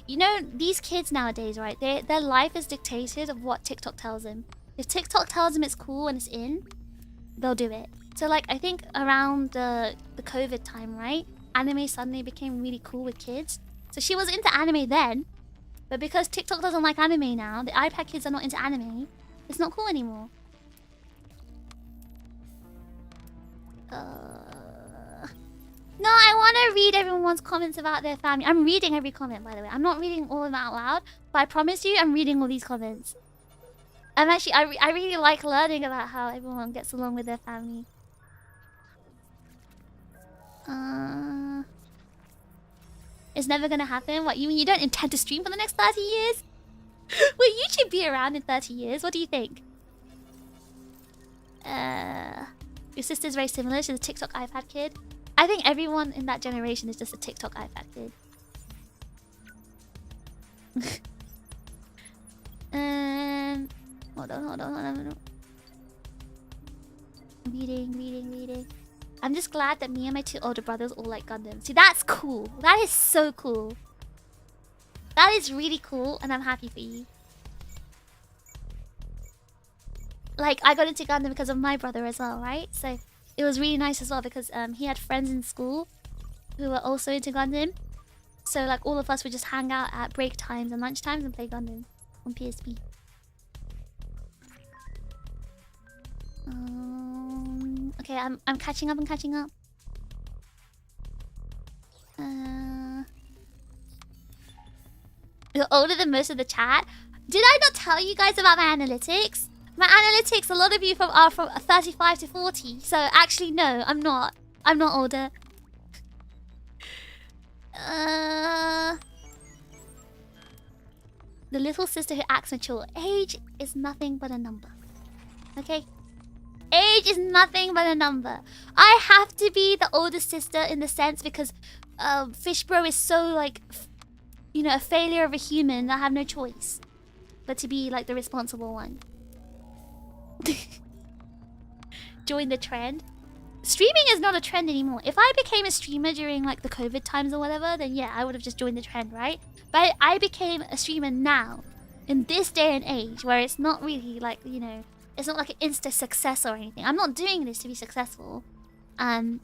you know, these kids nowadays, right? Their life is dictated of what TikTok tells them. If TikTok tells them it's cool and it's in, they'll do it. So, like, I think around the COVID time, right? Anime suddenly became really cool with kids. So she was into anime then. But because TikTok doesn't like anime now, the iPad kids are not into anime. It's not cool anymore. No, I want to read everyone's comments about their family. I'm reading every comment, by the way. I'm not reading all of them out loud, but I promise you, I'm reading all these comments. I'm actually, I really like learning about how everyone gets along with their family. It's never gonna happen? What, you mean you don't intend to stream for the next 30 years? Will YouTube be around in 30 years? What do you think? Your sister's very similar. She's a TikTok iPad kid. I think everyone in that generation is just a TikTok iPad kid. Hold on. Reading. I'm just glad that me and my 2 older brothers all like Gundam. See, that's cool. That is so cool. That is really cool, and I'm happy for you. Like, I got into Gundam because of my brother as well, right? So it was really nice as well because he had friends in school who were also into Gundam. So like all of us would just hang out at break times and lunch times and play Gundam on PSP. Okay, I'm catching up. You're older than most of the chat. Did I not tell you guys about my analytics? My analytics, a lot of you are from 35 to 40. So actually, no, I'm not. I'm not older. The little sister who acts mature. Age is nothing but a number. Okay? Age is nothing but a number. I have to be the oldest sister in the sense because Fish Bro is so like, you know, a failure of a human. I have no choice but to be like the responsible one. Join the trend. Streaming is not a trend anymore. If I became a streamer during like the COVID times or whatever, then yeah, I would have just joined the trend, right? But I became a streamer now, in this day and age, where it's not really like, you know, it's not like an insta success or anything. I'm not doing this to be successful. I'm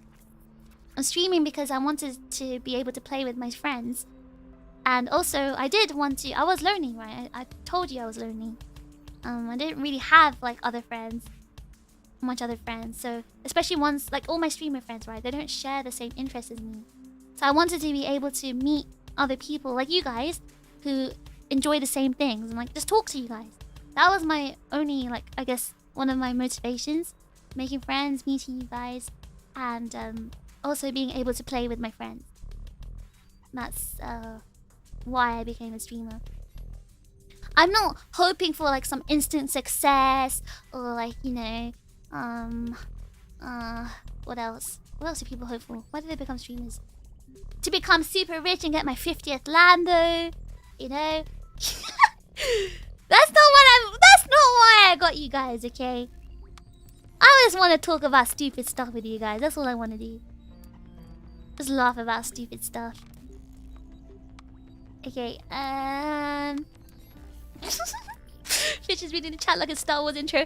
streaming because I wanted to be able to play with my friends. And also, I was lonely, right? I told you I was lonely. I didn't really have like much other friends. So, especially ones, like all my streamer friends, right? They don't share the same interests as me. So I wanted to be able to meet other people like you guys who enjoy the same things and like just talk to you guys. That was my only, like, I guess, one of my motivations. Making friends, meeting you guys, and also being able to play with my friends. That's why I became a streamer. I'm not hoping for like some instant success or like, you know, what else? What else do people hope for? Why do they become streamers? To become super rich and get my 50th Lando, you know? That's not why I got you guys, okay? I just want to talk about stupid stuff with you guys. That's all I want to do. Just laugh about stupid stuff. Okay, Fish is reading the chat like a Star Wars intro.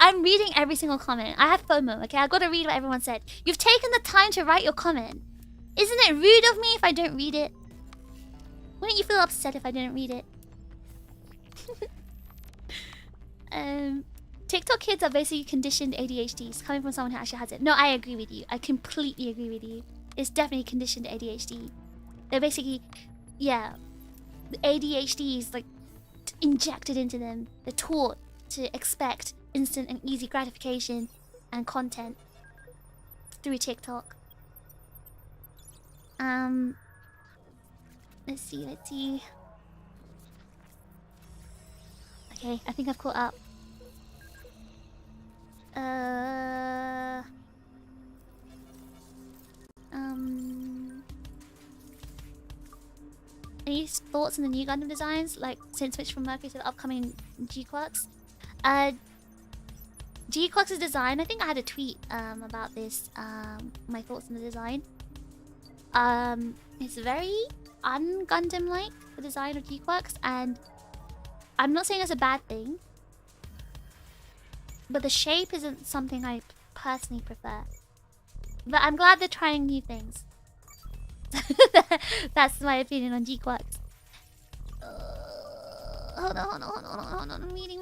I'm reading every single comment. I have FOMO, okay? I gotta read what everyone said. You've taken the time to write your comment. Isn't it rude of me if I don't read it? Wouldn't you feel upset if I didn't read it? TikTok kids are basically conditioned ADHDs, coming from someone who actually has it. No, I agree with you. I completely agree with you. It's definitely conditioned ADHD. They're basically, yeah, the ADHD is like injected into them. They're taught to expect instant and easy gratification and content through TikTok. Let's see. Okay, I think I've caught up. Any thoughts on the new Gundam designs, like since switched from Mercury to the upcoming G-Quirks? G-Quirks' design, I think I had a tweet about this, my thoughts on the design. It's very un-Gundam-like, the design of G-Quirks, and I'm not saying it's a bad thing, but the shape isn't something I personally prefer. But I'm glad they're trying new things. That's my opinion on G-Quirks. Hold on. Reading.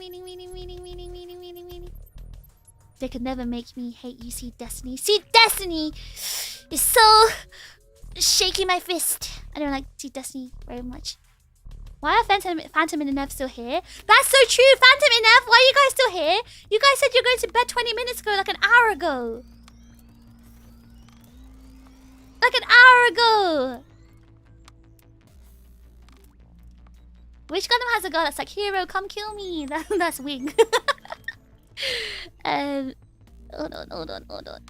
They could never make me hate you, See Destiny. See Destiny is so shaking my fist. I don't like See Destiny very much. Why are Phantom and Nev still here? That's so true! Phantom and Nev, why are you guys still here? You guys said you're going to bed 20 minutes ago, like an hour ago. Like an hour ago! Which Gundam has a girl that's like, hero, come kill me? That's Wing. Hold on.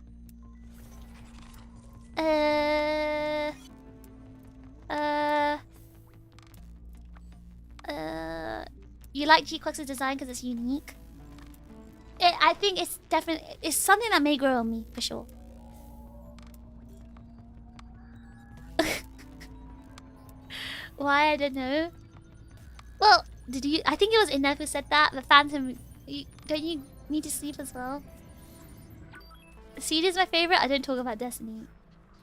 You like G-Quex's design because it's unique? I think it's definitely... It's something that may grow on me, for sure. Why? I don't know. Well, did you... I think it was Inef who said that. The Phantom... don't you need to sleep as well? Seed is my favorite. I don't talk about Destiny.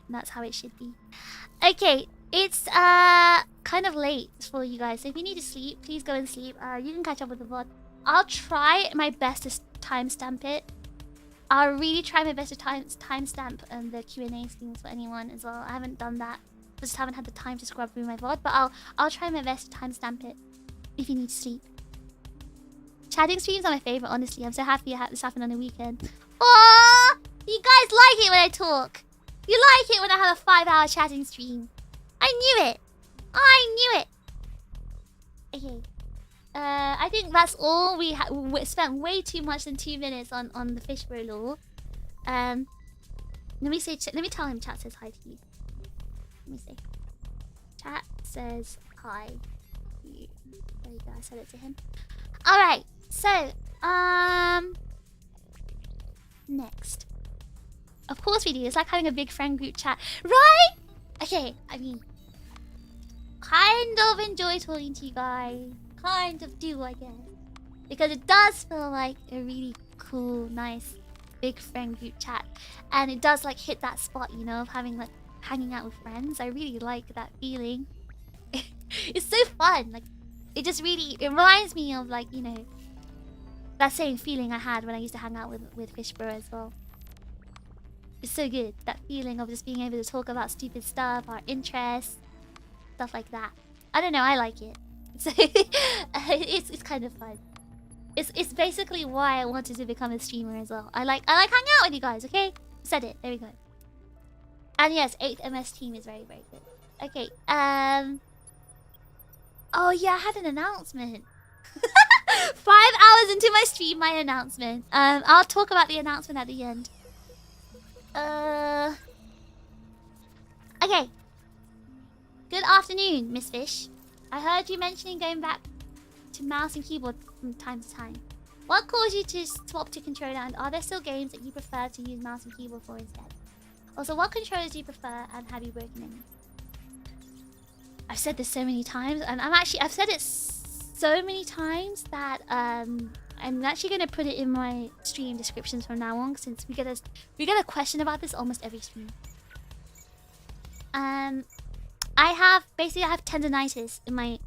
That's how it should be. Okay, it's kind of late for you guys. So if you need to sleep, please go and sleep. You can catch up with the VOD. I'll try my best to timestamp it. I'll really try my best to timestamp the Q&A streams for anyone as well. I haven't done that. Just haven't had the time to scrub through my VOD. But I'll try my best to timestamp it if you need to sleep. Chatting streams are my favorite, honestly. I'm so happy this happened on the weekend. Oh, you guys like it when I talk. You like it when I have a 5-hour chatting stream. I knew it. Okay. I think that's all we spent way too much than 2 minutes on the fish bro lore. Let me tell him chat says hi to you. Let me see. Chat says hi to you. There you go, I said it to him. Alright, so next. Of course we do. It's like having a big friend group chat. Right? Okay, I mean, kind of enjoy talking to you guys. Kind of do, I guess. Because it does feel like a really cool, nice, big friend group chat. And it does like hit that spot, you know, of having like hanging out with friends. I really like that feeling. It's so fun. Like, it just really, it reminds me of like, you know, that same feeling I had when I used to hang out with Fish Bro as well. It's so good. That feeling of just being able to talk about stupid stuff, our interests, stuff like that. I don't know, I like it. So it's kind of fun. It's basically why I wanted to become a streamer as well. I like hanging out with you guys, okay? Said it. There we go. And yes, 8th MS team is very, very good. Okay, oh yeah, I had an announcement. 5 hours into my stream, my announcement. I'll talk about the announcement at the end. Okay. Good afternoon, Miss Fish. I heard you mentioning going back to mouse and keyboard from time to time. What caused you to swap to controller, and are there still games that you prefer to use mouse and keyboard for instead? Also, what controllers do you prefer, and have you broken any? I've said this so many times, and I've said it so many times that I'm actually gonna put it in my stream descriptions from now on, since we get a question about this almost every stream. I have tendonitis in my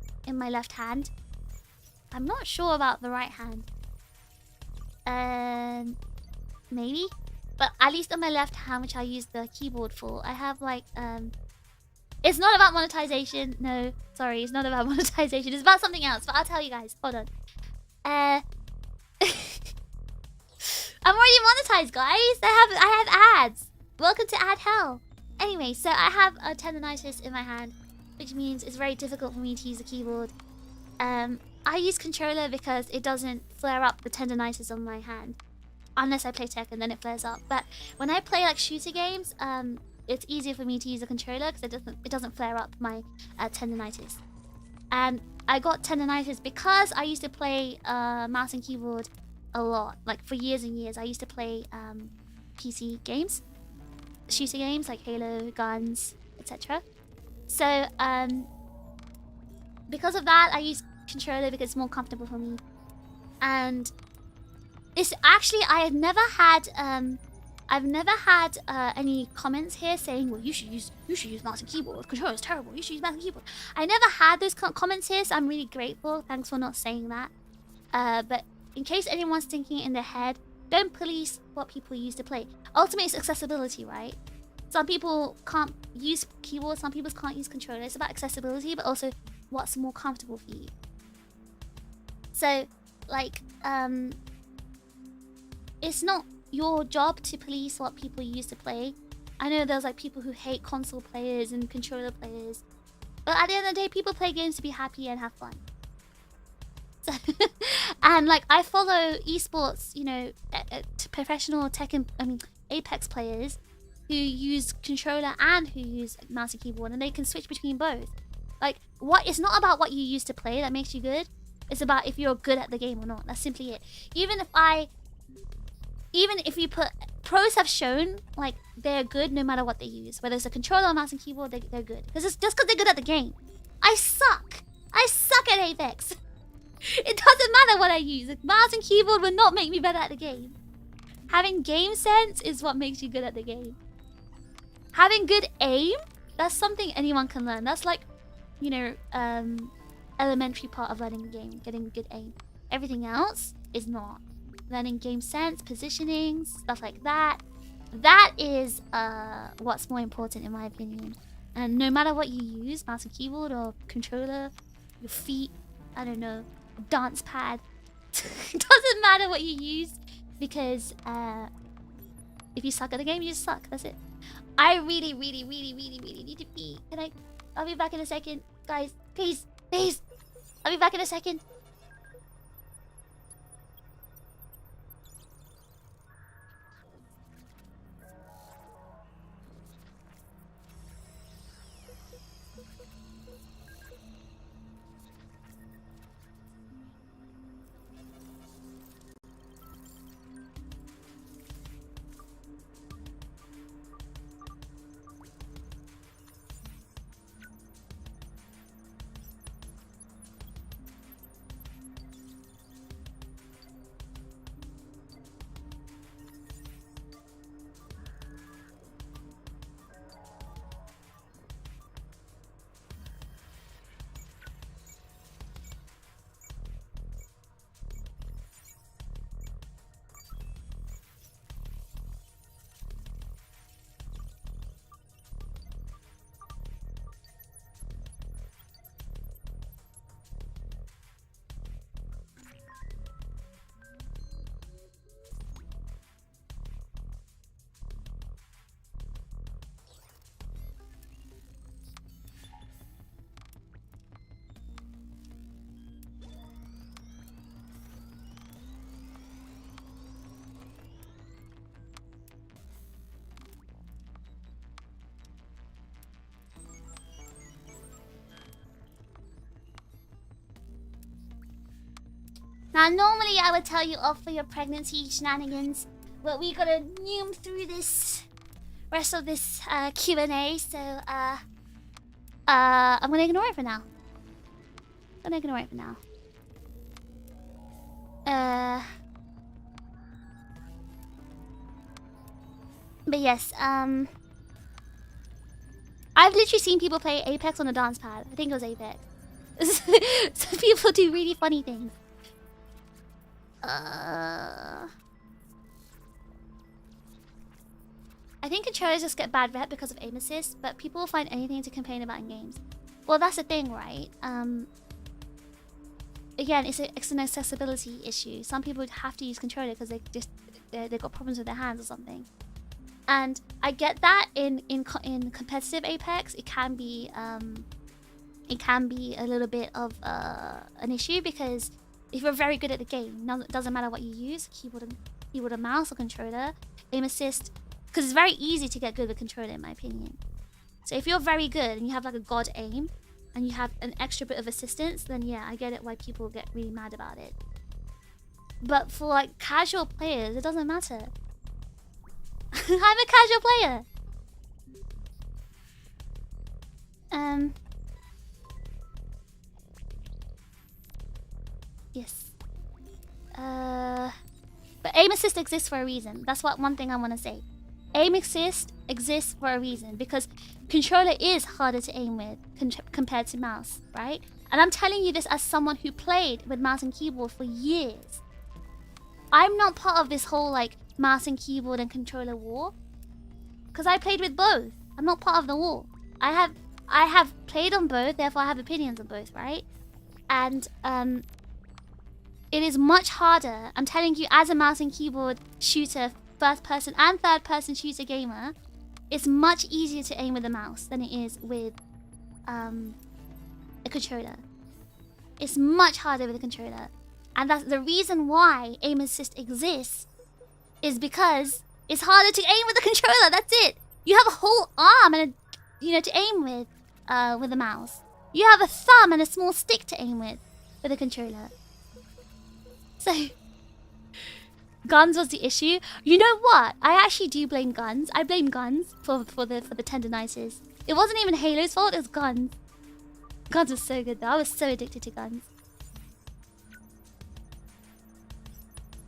left hand. I'm not sure about the right hand. Maybe, but at least on my left hand, which I use the keyboard for, I have like it's not about monetization. No, sorry, it's not about monetization. It's about something else, but I'll tell you guys. Hold on. I'm already monetized, guys. I have ads. Welcome to ad hell. Anyway, so I have a tendonitis in my hand, which means it's very difficult for me to use the keyboard. I use controller because it doesn't flare up the tendonitis on my hand, unless I play Tekken, then it flares up. But when I play like shooter games, it's easier for me to use a controller because it doesn't flare up my tendonitis. And I got tendonitis because I used to play mouse and keyboard a lot, like for years and years. I used to play PC games, shooter games like Halo, guns, etc. So because of that, I use controller because it's more comfortable for me. And it's actually, I had never had I've never had any comments here saying, well, you should use mouse and keyboard. Controller is terrible. You should use mouse and keyboard. I never had those comments here, so I'm really grateful. Thanks for not saying that. But in case anyone's thinking in their head, don't police what people use to play. Ultimately, it's accessibility, right? Some people can't use keyboard, some people can't use controller. It's about accessibility, but also what's more comfortable for you. So, like, it's not your job to police what people use to play. I know there's like people who hate console players and controller players, but at the end of the day, people play games to be happy and have fun. So, and like I follow esports, you know, professional Apex players who use controller and who use mouse and keyboard, and they can switch between both. Like, it's not about what you use to play that makes you good. It's about if you're good at the game or not. That's simply it. Even if you put pros have shown like they're good no matter what they use, whether it's a controller or mouse and keyboard, they're good. Because it's just because they're good at the game. I suck at Apex. It doesn't matter what I use. Like, mouse and keyboard will not make me better at the game. Having game sense is what makes you good at the game. Having good aim, that's something anyone can learn. That's like, you know, elementary part of learning the game, getting good aim. Everything else is not. Learning game sense, positioning, stuff like that. That is what's more important in my opinion. And no matter what you use, mouse and keyboard or controller, your feet, I don't know, dance pad. It doesn't matter what you use, because if you suck at the game, you just suck. That's it. I really need to pee. I'll be back in a second. Guys, please. I'll be back in a second. Now, normally I would tell you off for your pregnancy shenanigans, but we gotta zoom through this rest of this Q&A, so I'm gonna ignore it for now. But yes, I've literally seen people play Apex on a dance pad. I think it was Apex. Some people do really funny things. I think controllers just get bad rep because of aim assist, but people will find anything to complain about in games. Well, that's the thing, right? Again, it's an accessibility issue. Some people have to use controller because they got problems with their hands or something. And I get that in competitive Apex, it can be a little bit of an issue, because if you're very good at the game, it doesn't matter what you use, keyboard and mouse or controller, aim assist, because it's very easy to get good with controller in my opinion. So if you're very good and you have like a god aim and you have an extra bit of assistance, then yeah, I get it why people get really mad about it. But for like casual players, it doesn't matter. I'm a casual player. Yes. But aim assist exists for a reason. That's one thing I want to say. Aim assist exists for a reason, because controller is harder to aim with compared to mouse, right? And I'm telling you this as someone who played with mouse and keyboard for years. I'm not part of this whole like mouse and keyboard and controller war, because I played with both. I'm not part of the war. I have played on both, therefore I have opinions on both, right? And it is much harder. I'm telling you, as a mouse and keyboard shooter, first person and third person shooter gamer, it's much easier to aim with a mouse than it is with a controller. It's much harder with a controller. And that's the reason why aim assist exists, is because it's harder to aim with a controller. That's it. You have a whole arm and to aim with a mouse. You have a thumb and a small stick to aim with a controller. So guns was the issue. You know what? I actually do blame guns. I blame guns for the tendonitis. It wasn't even Halo's fault. It was guns. Guns was so good though. I was so addicted to guns.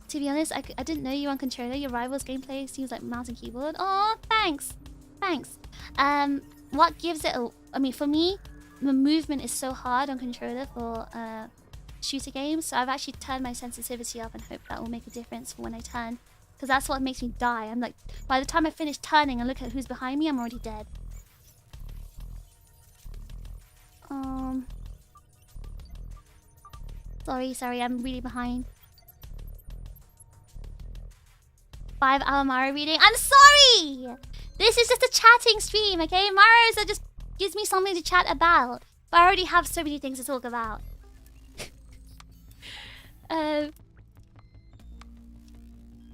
To be honest, I didn't know you on controller. Your rival's gameplay seems like mouse and keyboard. Oh, thanks. Thanks. What gives it a... I mean, for me, the movement is so hard on controller for shooter games. So I've actually turned my sensitivity up and hope that will make a difference for when I turn. Because that's what makes me die. I'm like, by the time I finish turning and look at who's behind me, I'm already dead. Sorry, I'm really behind. 5-hour Mario reading. I'm sorry! This is just a chatting stream, okay? Mario's just gives me something to chat about. But I already have so many things to talk about.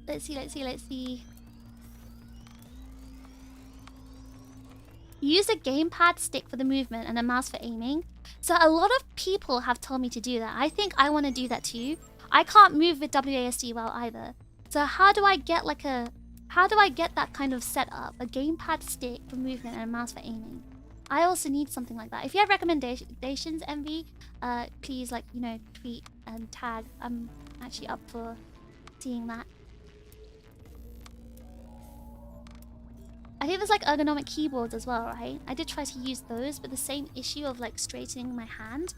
Let's see. Use a gamepad stick for the movement and a mouse for aiming. So a lot of people have told me to do that. I think I want to do that too. I can't move with WASD well either. So how do I get that kind of setup? A gamepad stick for movement and a mouse for aiming. I also need something like that. If you have recommendations, MV, please tweet and tag. I'm actually up for seeing that. I think there's like ergonomic keyboards as well, right? I did try to use those, but the same issue of like straightening my hand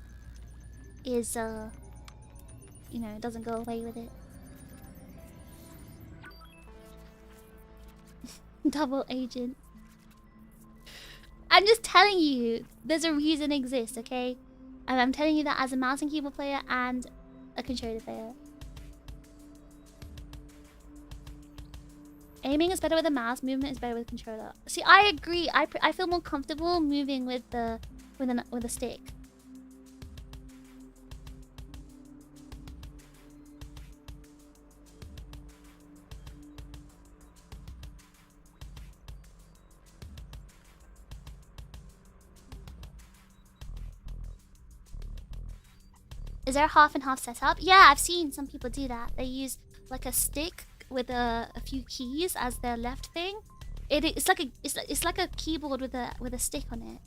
is it doesn't go away with it. Double agent. I'm just telling you, there's a reason it exists, okay? And I'm telling you that as a mouse and keyboard player and a controller player. Aiming is better with a mouse, movement is better with a controller. See, I agree. I feel more comfortable moving with a stick. Is there a half and half setup? Yeah, I've seen some people do that. They use like a stick with a few keys as their left thing. It's like a keyboard with a stick on it.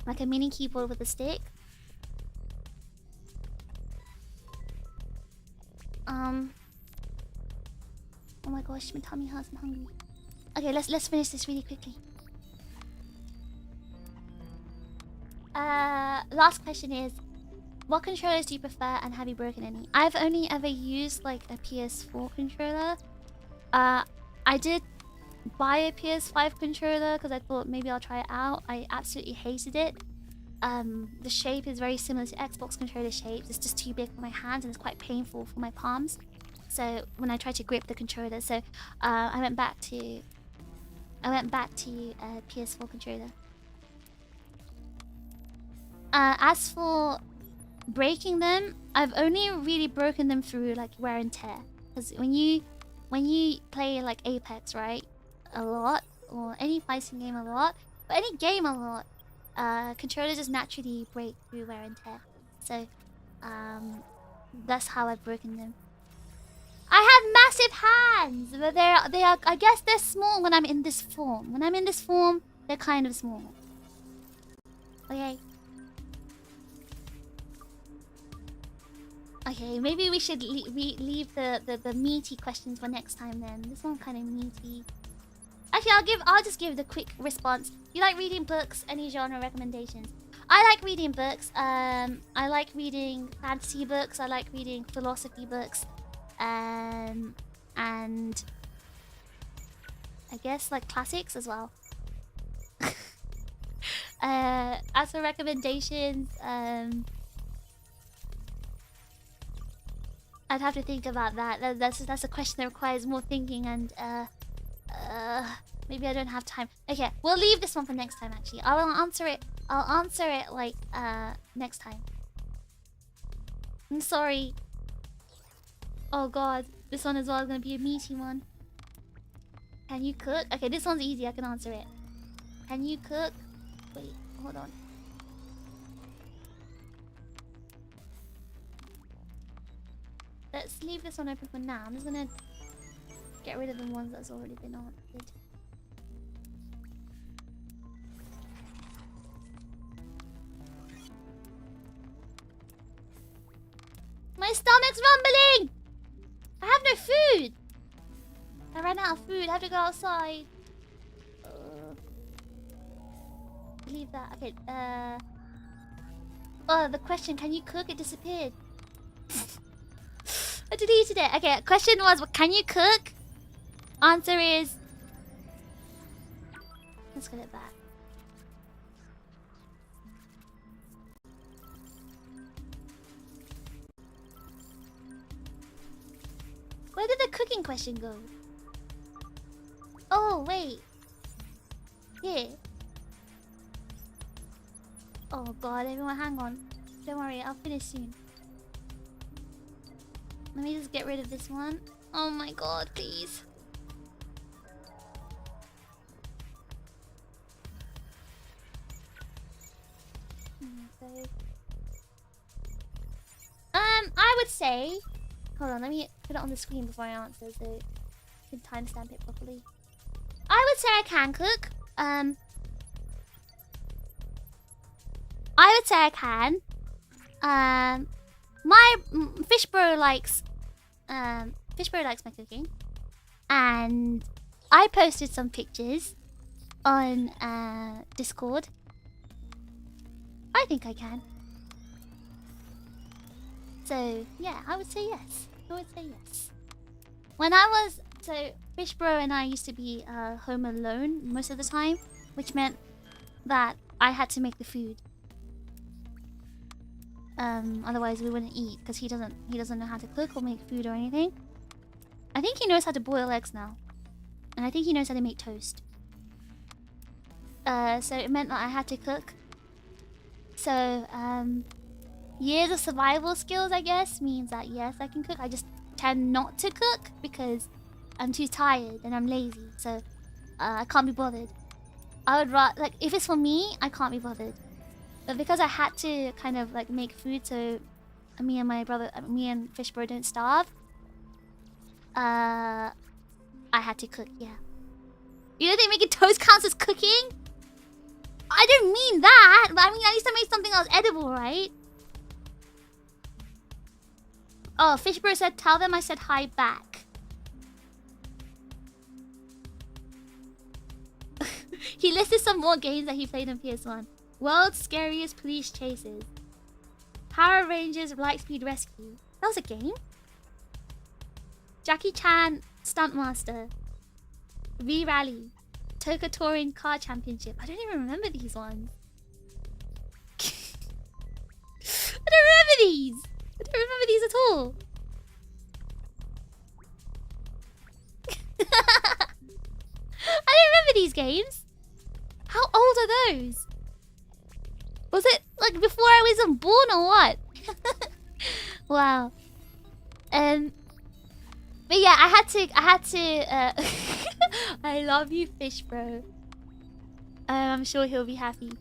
Like a mini keyboard with a stick. Oh my gosh, my tummy hurts. I'm hungry. Okay, let's finish this really quickly. Last question is, what controllers do you prefer and have you broken any? I've only ever used like a PS4 controller. I did buy a PS5 controller because I thought maybe I'll try it out. I absolutely hated it. The shape is very similar to Xbox controller shapes. It's just too big for my hands and it's quite painful for my palms. So when I tried to grip the controller, I went back to a PS4 controller. As for breaking them, I've only really broken them through like wear and tear. Because when you play like Apex, right, a lot, or any fighting game a lot, but any game a lot, controllers just naturally break through wear and tear. So that's how I've broken them. I have massive hands, but they are. I guess they're small when I'm in this form. When I'm in this form, they're kind of small. Okay. Okay, maybe we should leave the meaty questions for next time then. This one kind of meaty. Actually, I'll just give the quick response. You like reading books? Any genre recommendations? I like reading books. I like reading fantasy books. I like reading philosophy books. And I guess like classics as well. As for recommendations, I'd have to think about that. That's a question that requires more thinking, and maybe I don't have time. Okay, we'll leave this one for next time. Actually, I'll answer it like next time. I'm sorry. Oh god, this one as well is gonna be a meaty one. Can you cook? Okay, this one's easy. I can answer it. Can you cook? Wait, hold on. Let's leave this one open for now. I'm just gonna get rid of the ones that's already been answered. My stomach's rumbling! I have no food! I ran out of food. I have to go outside. Leave that. Okay, oh, the question, can you cook? It disappeared. I deleted it. Okay, question was, can you cook? Answer is... Let's get it back. Where did the cooking question go? Oh, wait. Here. Oh god, everyone hang on. Don't worry, I'll finish soon. Let me just get rid of this one. Oh my god, please. I would say... Hold on, let me put it on the screen before I answer so I can timestamp it properly. I would say I can cook. I would say I can. My fish bro likes my cooking, and I posted some pictures on Discord. I think I can. So yeah, I would say yes. When I was Fish Bro and I used to be home alone most of the time, which meant that I had to make the food. Otherwise we wouldn't eat because he doesn't know how to cook or make food or anything. I think he knows how to boil eggs now, and I think he knows how to make toast. So it meant that I had to cook. So years of survival skills, I guess, means that yes, I can cook. I just tend not to cook because I'm too tired and I'm lazy, so I can't be bothered. I would rather, like, if it's for me, I can't be bothered. But because I had to kind of like make food so me and Fish Bro don't starve, I had to cook, yeah. You don't think making toast counts as cooking? I don't mean that, but I mean at least I made something else edible, right? Oh, Fish Bro said, tell them I said hi back. He listed some more games that he played on PS1. World's Scariest Police Chases. Power Rangers Lightspeed Rescue. That was a game? Jackie Chan Stuntmaster. V-Rally. Toka Touring Car Championship. I don't even remember these ones. I don't remember these. I don't remember these at all. I don't remember these games. How old are those? Was it like before I was born or what? Wow. But yeah, I had to I love you, Fish Bro. I'm sure he'll be happy.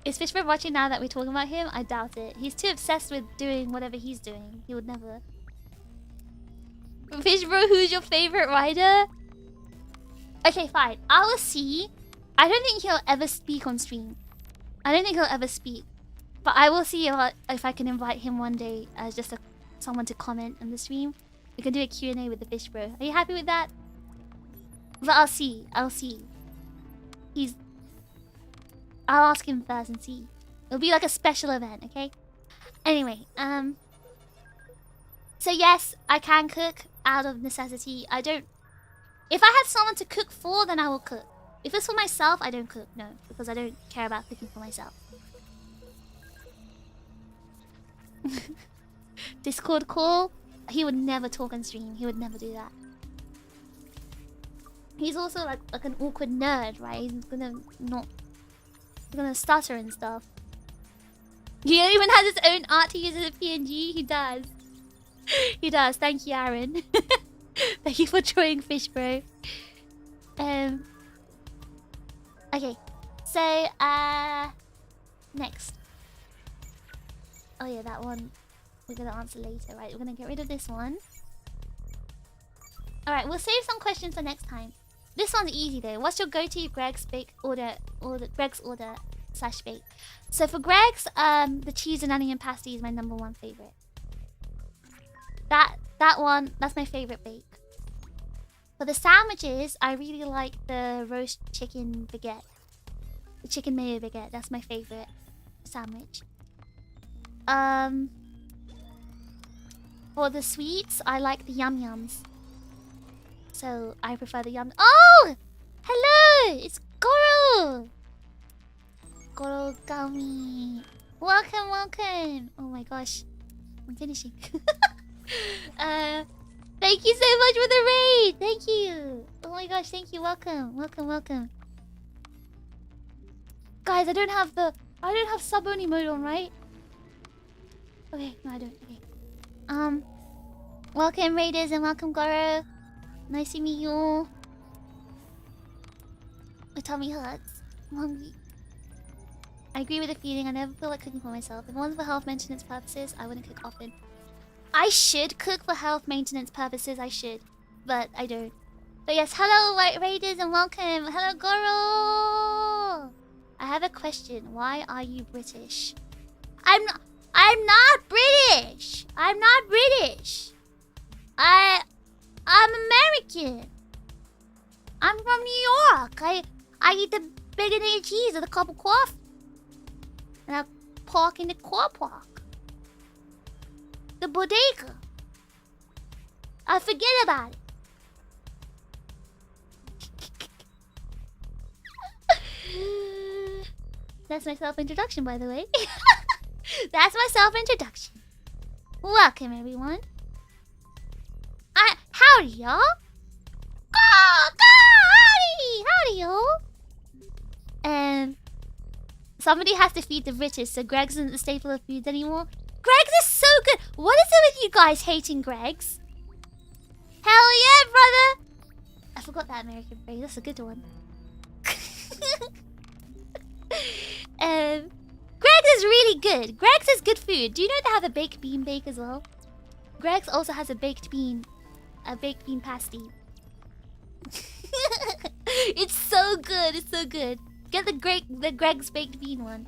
Is Fish Bro watching now that we're talking about him? I doubt it. He's too obsessed with doing whatever he's doing. He would never. Fish Bro, who's your favorite rider? Okay, fine. I will see. I don't think he'll ever speak on stream. I don't think he'll ever speak. But I will see if I can invite him one day as just someone to comment on the stream. We can do a Q&A with the fish bro. Are you happy with that? But I'll see. I'll ask him first and see. It'll be like a special event, okay? Anyway, so yes, I can cook out of necessity. If I have someone to cook for, then I will cook. If it's for myself, I don't cook. No, because I don't care about cooking for myself. Discord call? He would never talk on stream. He would never do that. He's also like an awkward nerd, right? He's gonna stutter and stuff. He even has his own art he uses a PNG. He does. He does. Thank you, Aaron. Thank you for drawing fish, bro. Okay. So, next. Oh yeah, that one we're gonna answer later, right? We're gonna get rid of this one. Alright, we'll save some questions for next time. This one's easy though. What's your go-to Greg's bake order Greg's order / bake? So for Greg's, the cheese and onion pasty is my #1 favorite. That one, that's my favorite bake. For the sandwiches, I really like the roast chicken baguette. The chicken mayo baguette, that's my favorite sandwich. For the sweets, I like the yum yums. So I prefer the yum. Oh! Hello! It's Goro! Goro Gummy. Welcome, welcome! Oh my gosh. I'm finishing. Thank you so much for the raid! Thank you! Oh my gosh, thank you. Welcome, welcome, welcome. Guys, I don't have sub only mode on, right? Okay, no I don't. Okay. Welcome raiders and welcome Goro. Nice to meet you all. My tummy hurts. I'm hungry. I agree with the feeling. I never feel like cooking for myself. If it wasn't for health maintenance purposes, I wouldn't cook often. I should cook for health maintenance purposes. I should, but I don't. But yes, hello white raiders and welcome. Hello Goro. I have a question. Why are you British? I'm not British. I'm not British. I'm American. I'm from New York. I eat the bacon and cheese with a cup of coffee. And I park in the car park. The bodega. I forget about it. That's my self-introduction, by the way. That's my self-introduction. Welcome, everyone. Howdy, y'all. Howdy, y'all. Somebody has to feed the British, so Greg's isn't the staple of foods anymore. Greg's is so good. What is it with you guys hating Greg's? Hell yeah, brother. I forgot that American phrase. That's a good one. Greg's is really good. Greg's is good food. Do you know they have a baked bean bake as well? Greg's also has a baked bean pasty. It's so good. It's so good. Get the Greg's baked bean one.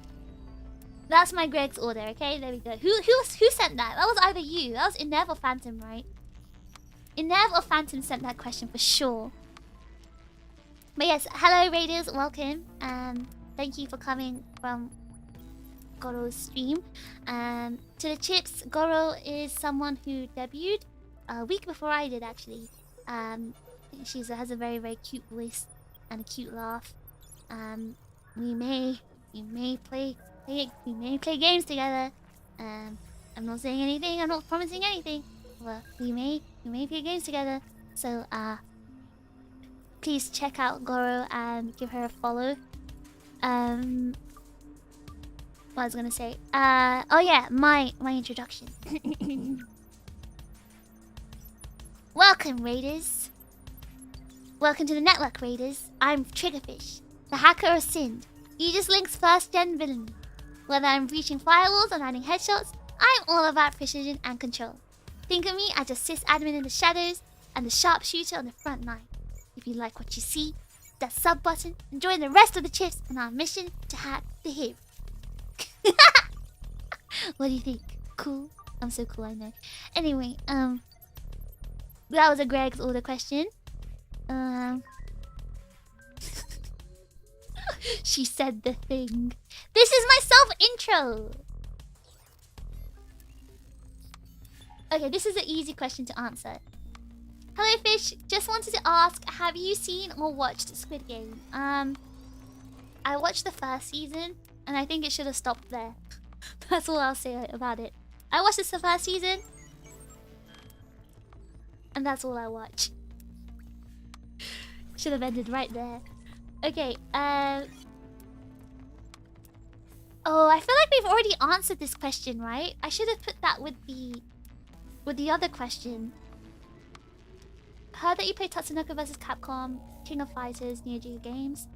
That's my Greg's order. Okay, there we go. Who sent that? That was either you. That was Inev or Phantom, right? Inev or Phantom sent that question for sure. But yes, hello raiders, welcome. Thank you for coming from Goro's stream. To the chips, Goro is someone who debuted a week before I did actually. She has a very, very cute voice and a cute laugh. We may play games together. I'm not saying anything. I'm not promising anything. But we may play games together. So please check out Goro and give her a follow. What I was gonna say. Oh yeah, my introduction. Welcome, raiders. Welcome to the network, raiders. I'm TRiGGERPHiSH, the hacker of Sind, Aegis-Link's first-gen villain. Whether I'm breaching firewalls or landing headshots, I'm all about precision and control. Think of me as a sysadmin in the shadows and the sharpshooter on the front line. If you like what you see, hit that sub button and join the rest of the chips on our mission to hack the hero. What do you think? Cool? I'm so cool, I know. Anyway, that was a Greg's order question. She said the thing. This is my self-intro! Okay, this is an easy question to answer. Hello, Fish. Just wanted to ask, have you seen or watched Squid Game? I watched the first season, and I think it should have stopped there. That's all I'll say about it. I watched the first season, and that's all I watch. Should have ended right there. Okay, oh, I feel like we've already answered this question, right? I should have put that with the other question. Heard that you played Tatsunoko vs Capcom, King of Fighters, Neo Geo games.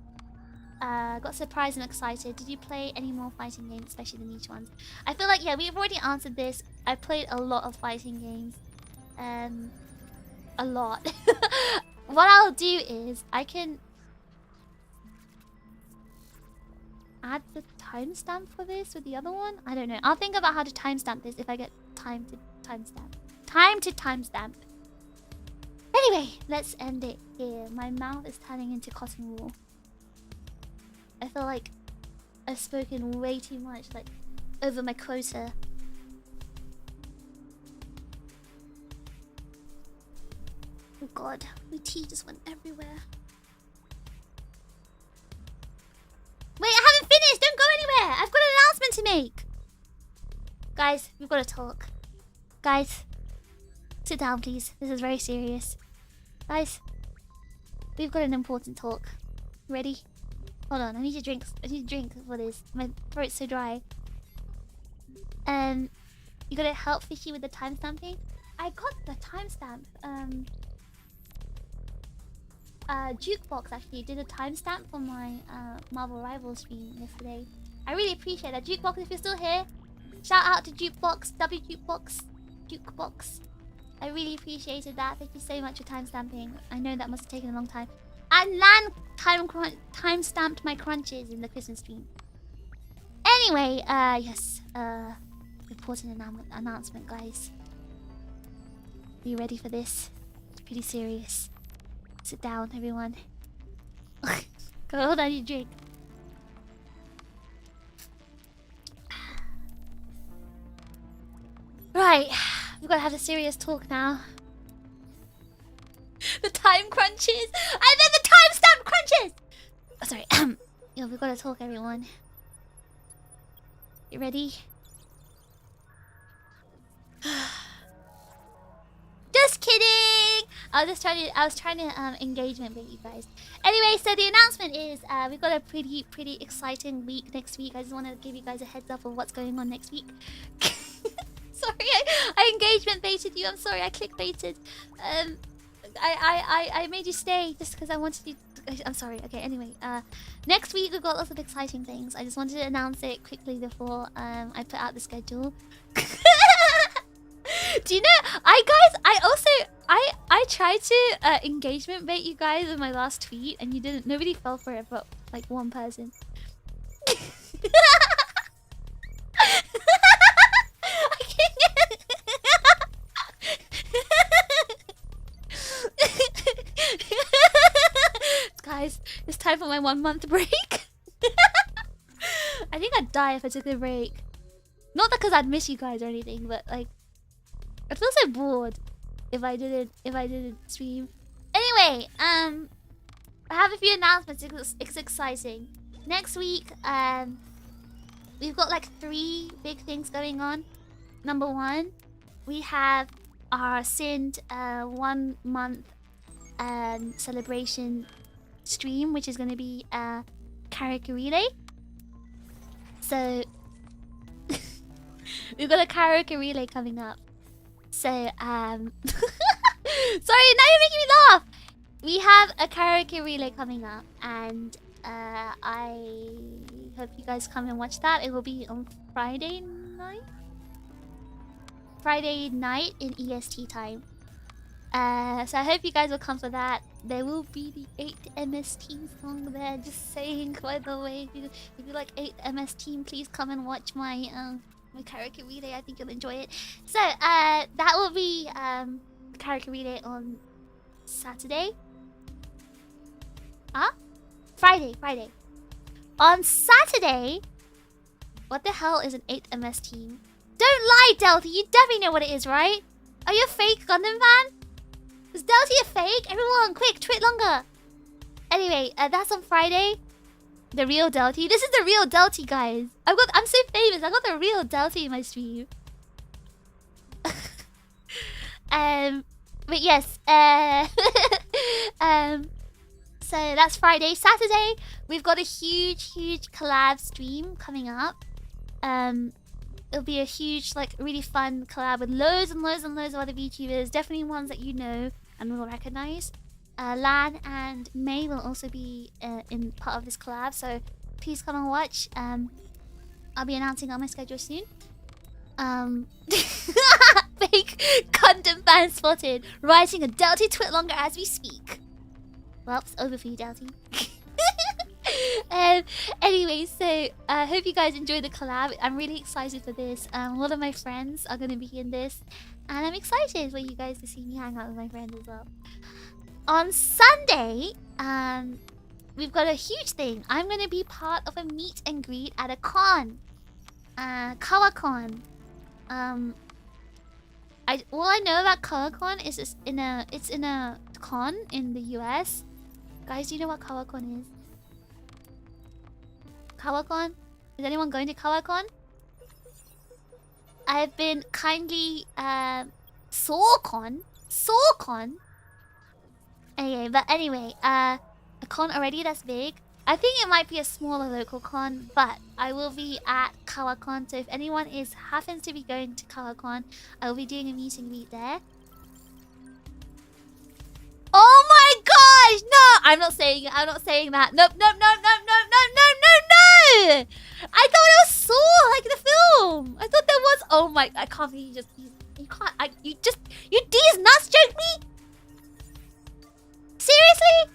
Got surprised and excited. Did you play any more fighting games, especially the niche ones? I feel like, yeah, we've already answered this. I played a lot of fighting games. A lot. What I'll do is, I can add the timestamp for this with the other one? I don't know. I'll think about how to timestamp this if I get time to timestamp. Time to timestamp. Anyway, let's end it here. My mouth is turning into cotton wool. I feel like I've spoken way too much, like, over my quota. Oh god, my tea just went everywhere. Wait, I haven't finished! Don't go anywhere! I've got an announcement to make! Guys, we've got to talk. Guys, sit down please. This is very serious. Guys, we've got an important talk. Ready? Hold on, I need to drink for this. My throat's so dry. You gotta help Fishy with the timestamping? I got the timestamp. Jukebox actually did a timestamp for my Marvel Rivals stream yesterday. I really appreciate that. Jukebox, if you're still here, shout out to Jukebox, Jukebox. I really appreciated that. Thank you so much for timestamping. I know that must have taken a long time. And Lan time-stamped my crunches in the Christmas stream. Anyway, yes. Important announcement, guys. Are you ready for this? It's pretty serious. Sit down, everyone. Go, hold on, you drink. Right, we've got to have a serious talk now. The time crunches! And then the timestamp crunches! Oh, sorry. Yeah, we've got to talk, everyone. You ready? Just kidding! I was trying to engagement bait you guys. Anyway, so the announcement is we've got a pretty exciting week next week. I just want to give you guys a heads up of what's going on next week. Sorry, I engagement baited you. I'm sorry, I clickbaited. I made you stay just because I wanted you. I'm sorry. Okay, anyway, next week we've got lots of exciting things. I just wanted to announce it quickly before I put out the schedule. Do you know, I tried to engagement bait you guys in my last tweet, and you didn't. Nobody fell for it, but like one person. Guys, it's time for my 1 month break. I think I'd die if I took a break. Not because I'd miss you guys or anything, but like I feel so bored if I didn't stream. Anyway, I have a few announcements. It's exciting. Next week, we've got like 3 big things going on. Number 1, we have our Sind 1 month celebration stream, which is going to be a karaoke relay. So we've got a karaoke relay coming up. So sorry, now you're making me laugh. We have a karaoke relay coming up, and I hope you guys come and watch that. It will be on Friday night in EST time. So I hope you guys will come for that. There will be the 8th MS Team song there. Just saying, by the way, if you like 8th MS Team, please come and watch my with karaoke relay. I think you'll enjoy it. So that will be karaoke relay on Saturday. Friday. On Saturday. What the hell is an 8th MS team? Don't lie, Delty. You definitely know what it is, right? Are you a fake Gundam fan? Is Delty a fake? Everyone, quick, tweet longer. Anyway, that's on Friday. The real Delty. This is the real Delty, guys. I'm so famous. I got the real Delty in my stream. But yes. So that's Friday. Saturday, we've got a huge collab stream coming up. It'll be a huge, like, really fun collab with loads and loads of other VTubers. Definitely ones that you know and will recognize. Lan and May will also be in part of this collab, so please come and watch. I'll be announcing on my schedule soon. Fake Gundam fan spotted, writing a Delty tweet longer as we speak. Well, it's over for you, Delty. Anyway, so I hope you guys enjoy the collab. I'm really excited for this. A lot of my friends are going to be in this, and I'm excited for you guys to see me hang out with my friends as well. On Sunday, we've got a huge thing. I'm going to be part of a meet and greet at a con. KawaCon. All I know about KawaCon is it's in a con in the US. Guys, do you know what KawaCon is? KawaCon? Is anyone going to KawaCon? I've been kindly SoulCon. Anyway, a con already that's big. I think it might be a smaller local con, but I will be at KawaCon. So if anyone happens to be going to KawaCon, I will be doing a meet and greet there. Oh my gosh! No! I'm not saying that. Nope. I thought it was Soul, like the film. I thought there was. Oh my! I can't believe you can't. You D's nuts joke me. Seriously?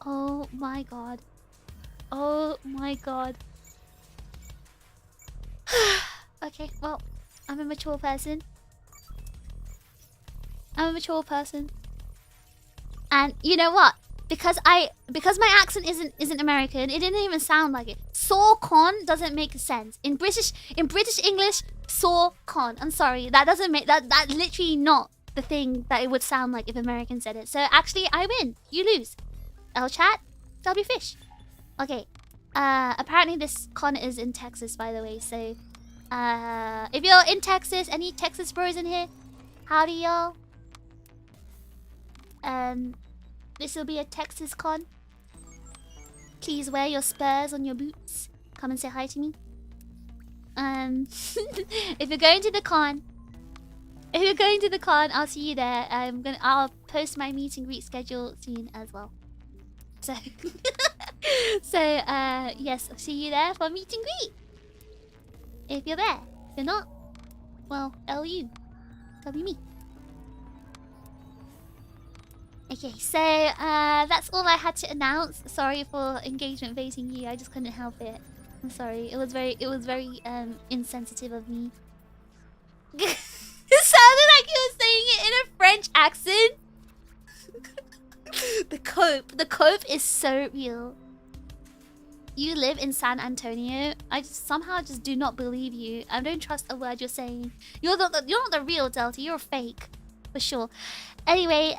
Oh my god. Okay, well, I'm a mature person. And you know what? Because my accent isn't American, it didn't even sound like it. SoulCon doesn't make sense. In British English, SoulCon. I'm sorry, that doesn't make that literally not the thing that it would sound like if Americans said it. So actually, I win. You lose. L chat, WPhish. Okay. Apparently this con is in Texas, by the way. So, if you're in Texas, any Texas bros in here? Howdy, y'all. This will be a Texas con. Please wear your spurs on your boots. Come and say hi to me. If you're going to the con, I'll see you there. I'll post my meet and greet schedule soon as well. So, yes, I'll see you there for meet and greet. If you're there. If you're not, well, LU. W me. Okay, so that's all I had to announce. Sorry for engagement baiting you. I just couldn't help it. I'm sorry. It was very insensitive of me. It sounded like you were saying it in a French accent. The cope is so real. You live in San Antonio. I somehow do not believe you. I don't trust a word you're saying. You're not the real Delta. You're a fake, for sure. Anyway,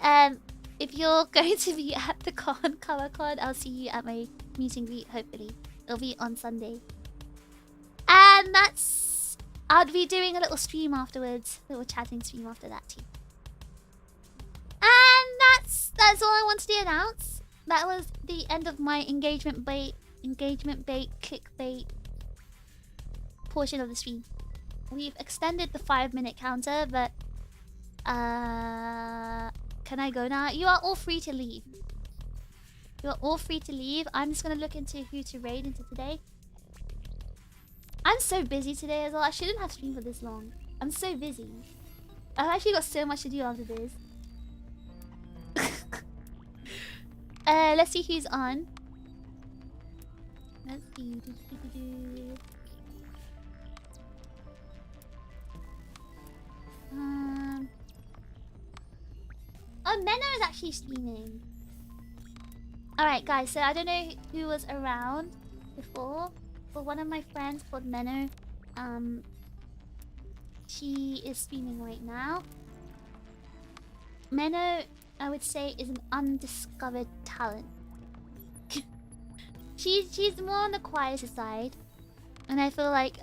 if you're going to be at the KawaCon, I'll see you at my meet and greet. Hopefully, it'll be on Sunday. And I'll be doing a little stream afterwards, a little chatting stream after that too. And that's all I wanted to announce. That was the end of my engagement bait, clickbait portion of the stream. We've extended the 5-minute counter, but can I go now? You are all free to leave. I'm just gonna look into who to raid into today. I'm so busy today as well. I shouldn't have streamed for this long. I'm so busy. I've actually got so much to do after this. Let's see who's on. Let's see. Oh, Menno is actually streaming. Alright, guys, so I don't know who was around before, but one of my friends called Menno, she is streaming right now. Menno, I would say, is an undiscovered talent. she's more on the quieter side, and I feel like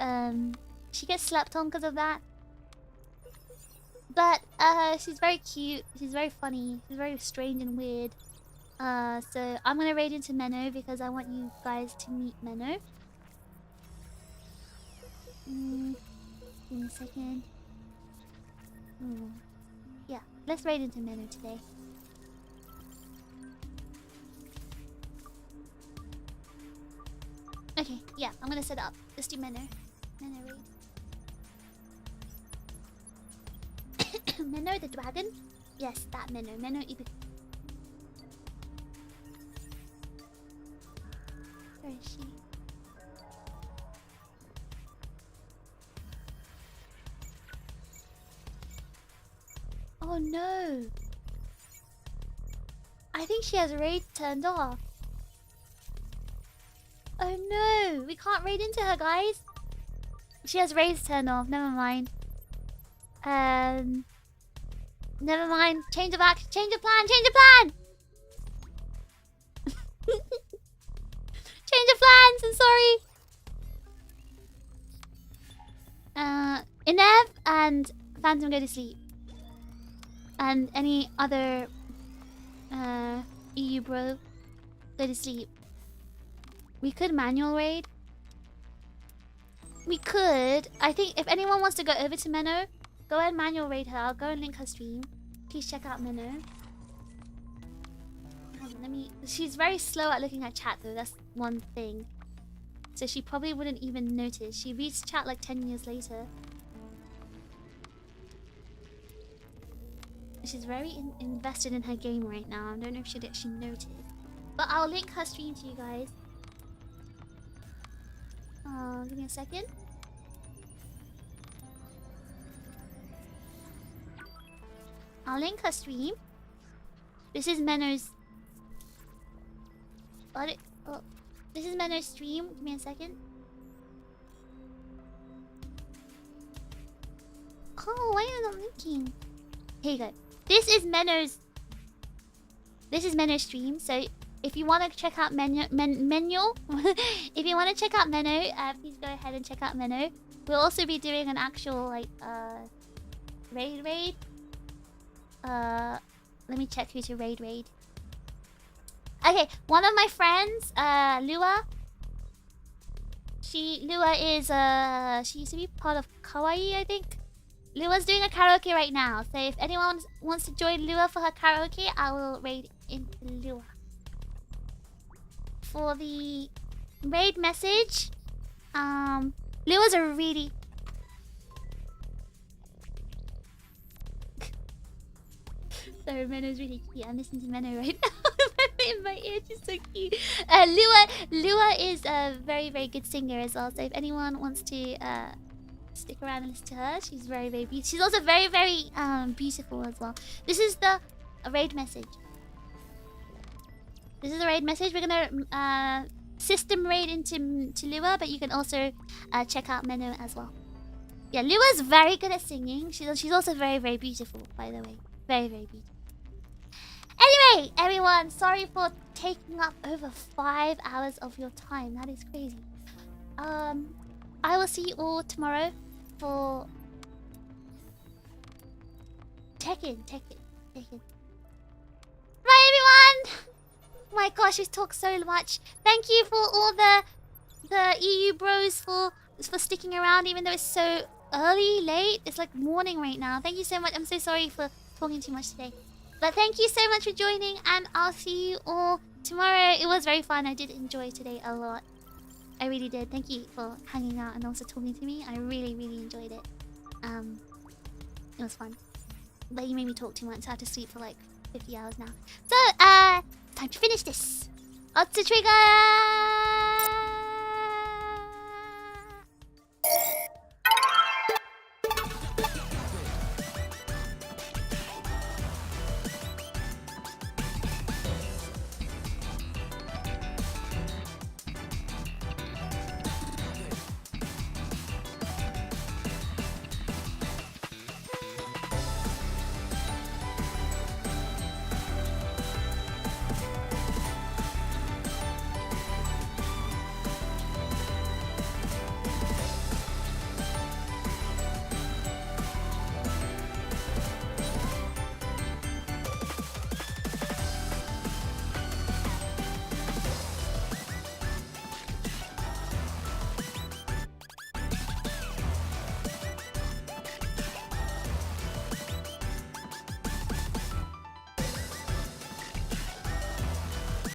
she gets slept on because of that. But she's very cute. She's very funny. She's very strange and weird. So I'm gonna raid into Menno because I want you guys to meet Menno. Give me a second. Yeah, let's raid into Menno today. Okay, yeah, I'm gonna set it up. Let's do Menno. Menno raid. Menno the dragon? Yes, that Menno. Menno Ibi. Where is she? Oh no! I think she has raid turned off. Oh no! We can't raid into her, guys. She has raids turned off. Never mind. Never mind. Change it back. Change the plan. Change the plan. Change of plans. I'm sorry. Inev and Phantom go to sleep. And any other EU bro go to sleep. We could manual raid. We could. I think if anyone wants to go over to Menno, go ahead and manual raid her. I'll go and link her stream. Please check out Menno. Hold on, let me. She's very slow at looking at chat though. That's one thing. So she probably wouldn't even notice. She reads chat like 10 years later. She's very invested in her game right now. I don't know if she'd actually notice. But I'll link her stream to you guys. Give me a second. I'll link her stream. This is Menno's. Oh, this is Menno's stream. Give me a second. Oh, why are you not linking? Here you go. This is Menno's stream. So if you want to check out Menno, if you want to check out Menno, please go ahead and check out Menno. We'll also be doing an actual like raid. Let me check who to raid. Okay, one of my friends, Lua. Lua is she used to be part of Kawaii, I think. Lua's doing a karaoke right now, so if anyone wants to join Lua for her karaoke, I will raid into Lua. For the raid message, Lua's a really... Sorry, Menno's really cute. I'm listening to Menno right now. In my ear, she's so cute. Lua is a very, very good singer as well, so if anyone wants to stick around and listen to her, she's very, very beautiful. She's also very, very beautiful as well. This is the raid message. This is a raid message. We're gonna system raid into Lua, but you can also check out Menno as well. Yeah, Lua's very good at singing. She's also very, very beautiful, by the way. Very, very beautiful. Anyway, everyone, sorry for taking up over 5 hours of your time. That is crazy. I will see you all tomorrow for Tekken. Bye, everyone. Oh my gosh, we talked so much. Thank you for all the EU bros for sticking around, even though it's so late. It's like morning right now. Thank you so much. I'm so sorry for talking too much today. But thank you so much for joining, and I'll see you all tomorrow. It was very fun. I did enjoy today a lot. I really did. Thank you for hanging out and also talking to me. I really, really enjoyed it. It was fun. But you made me talk too much, so I have to sleep for like 50 hours now. So, time to finish this. On to Trigger!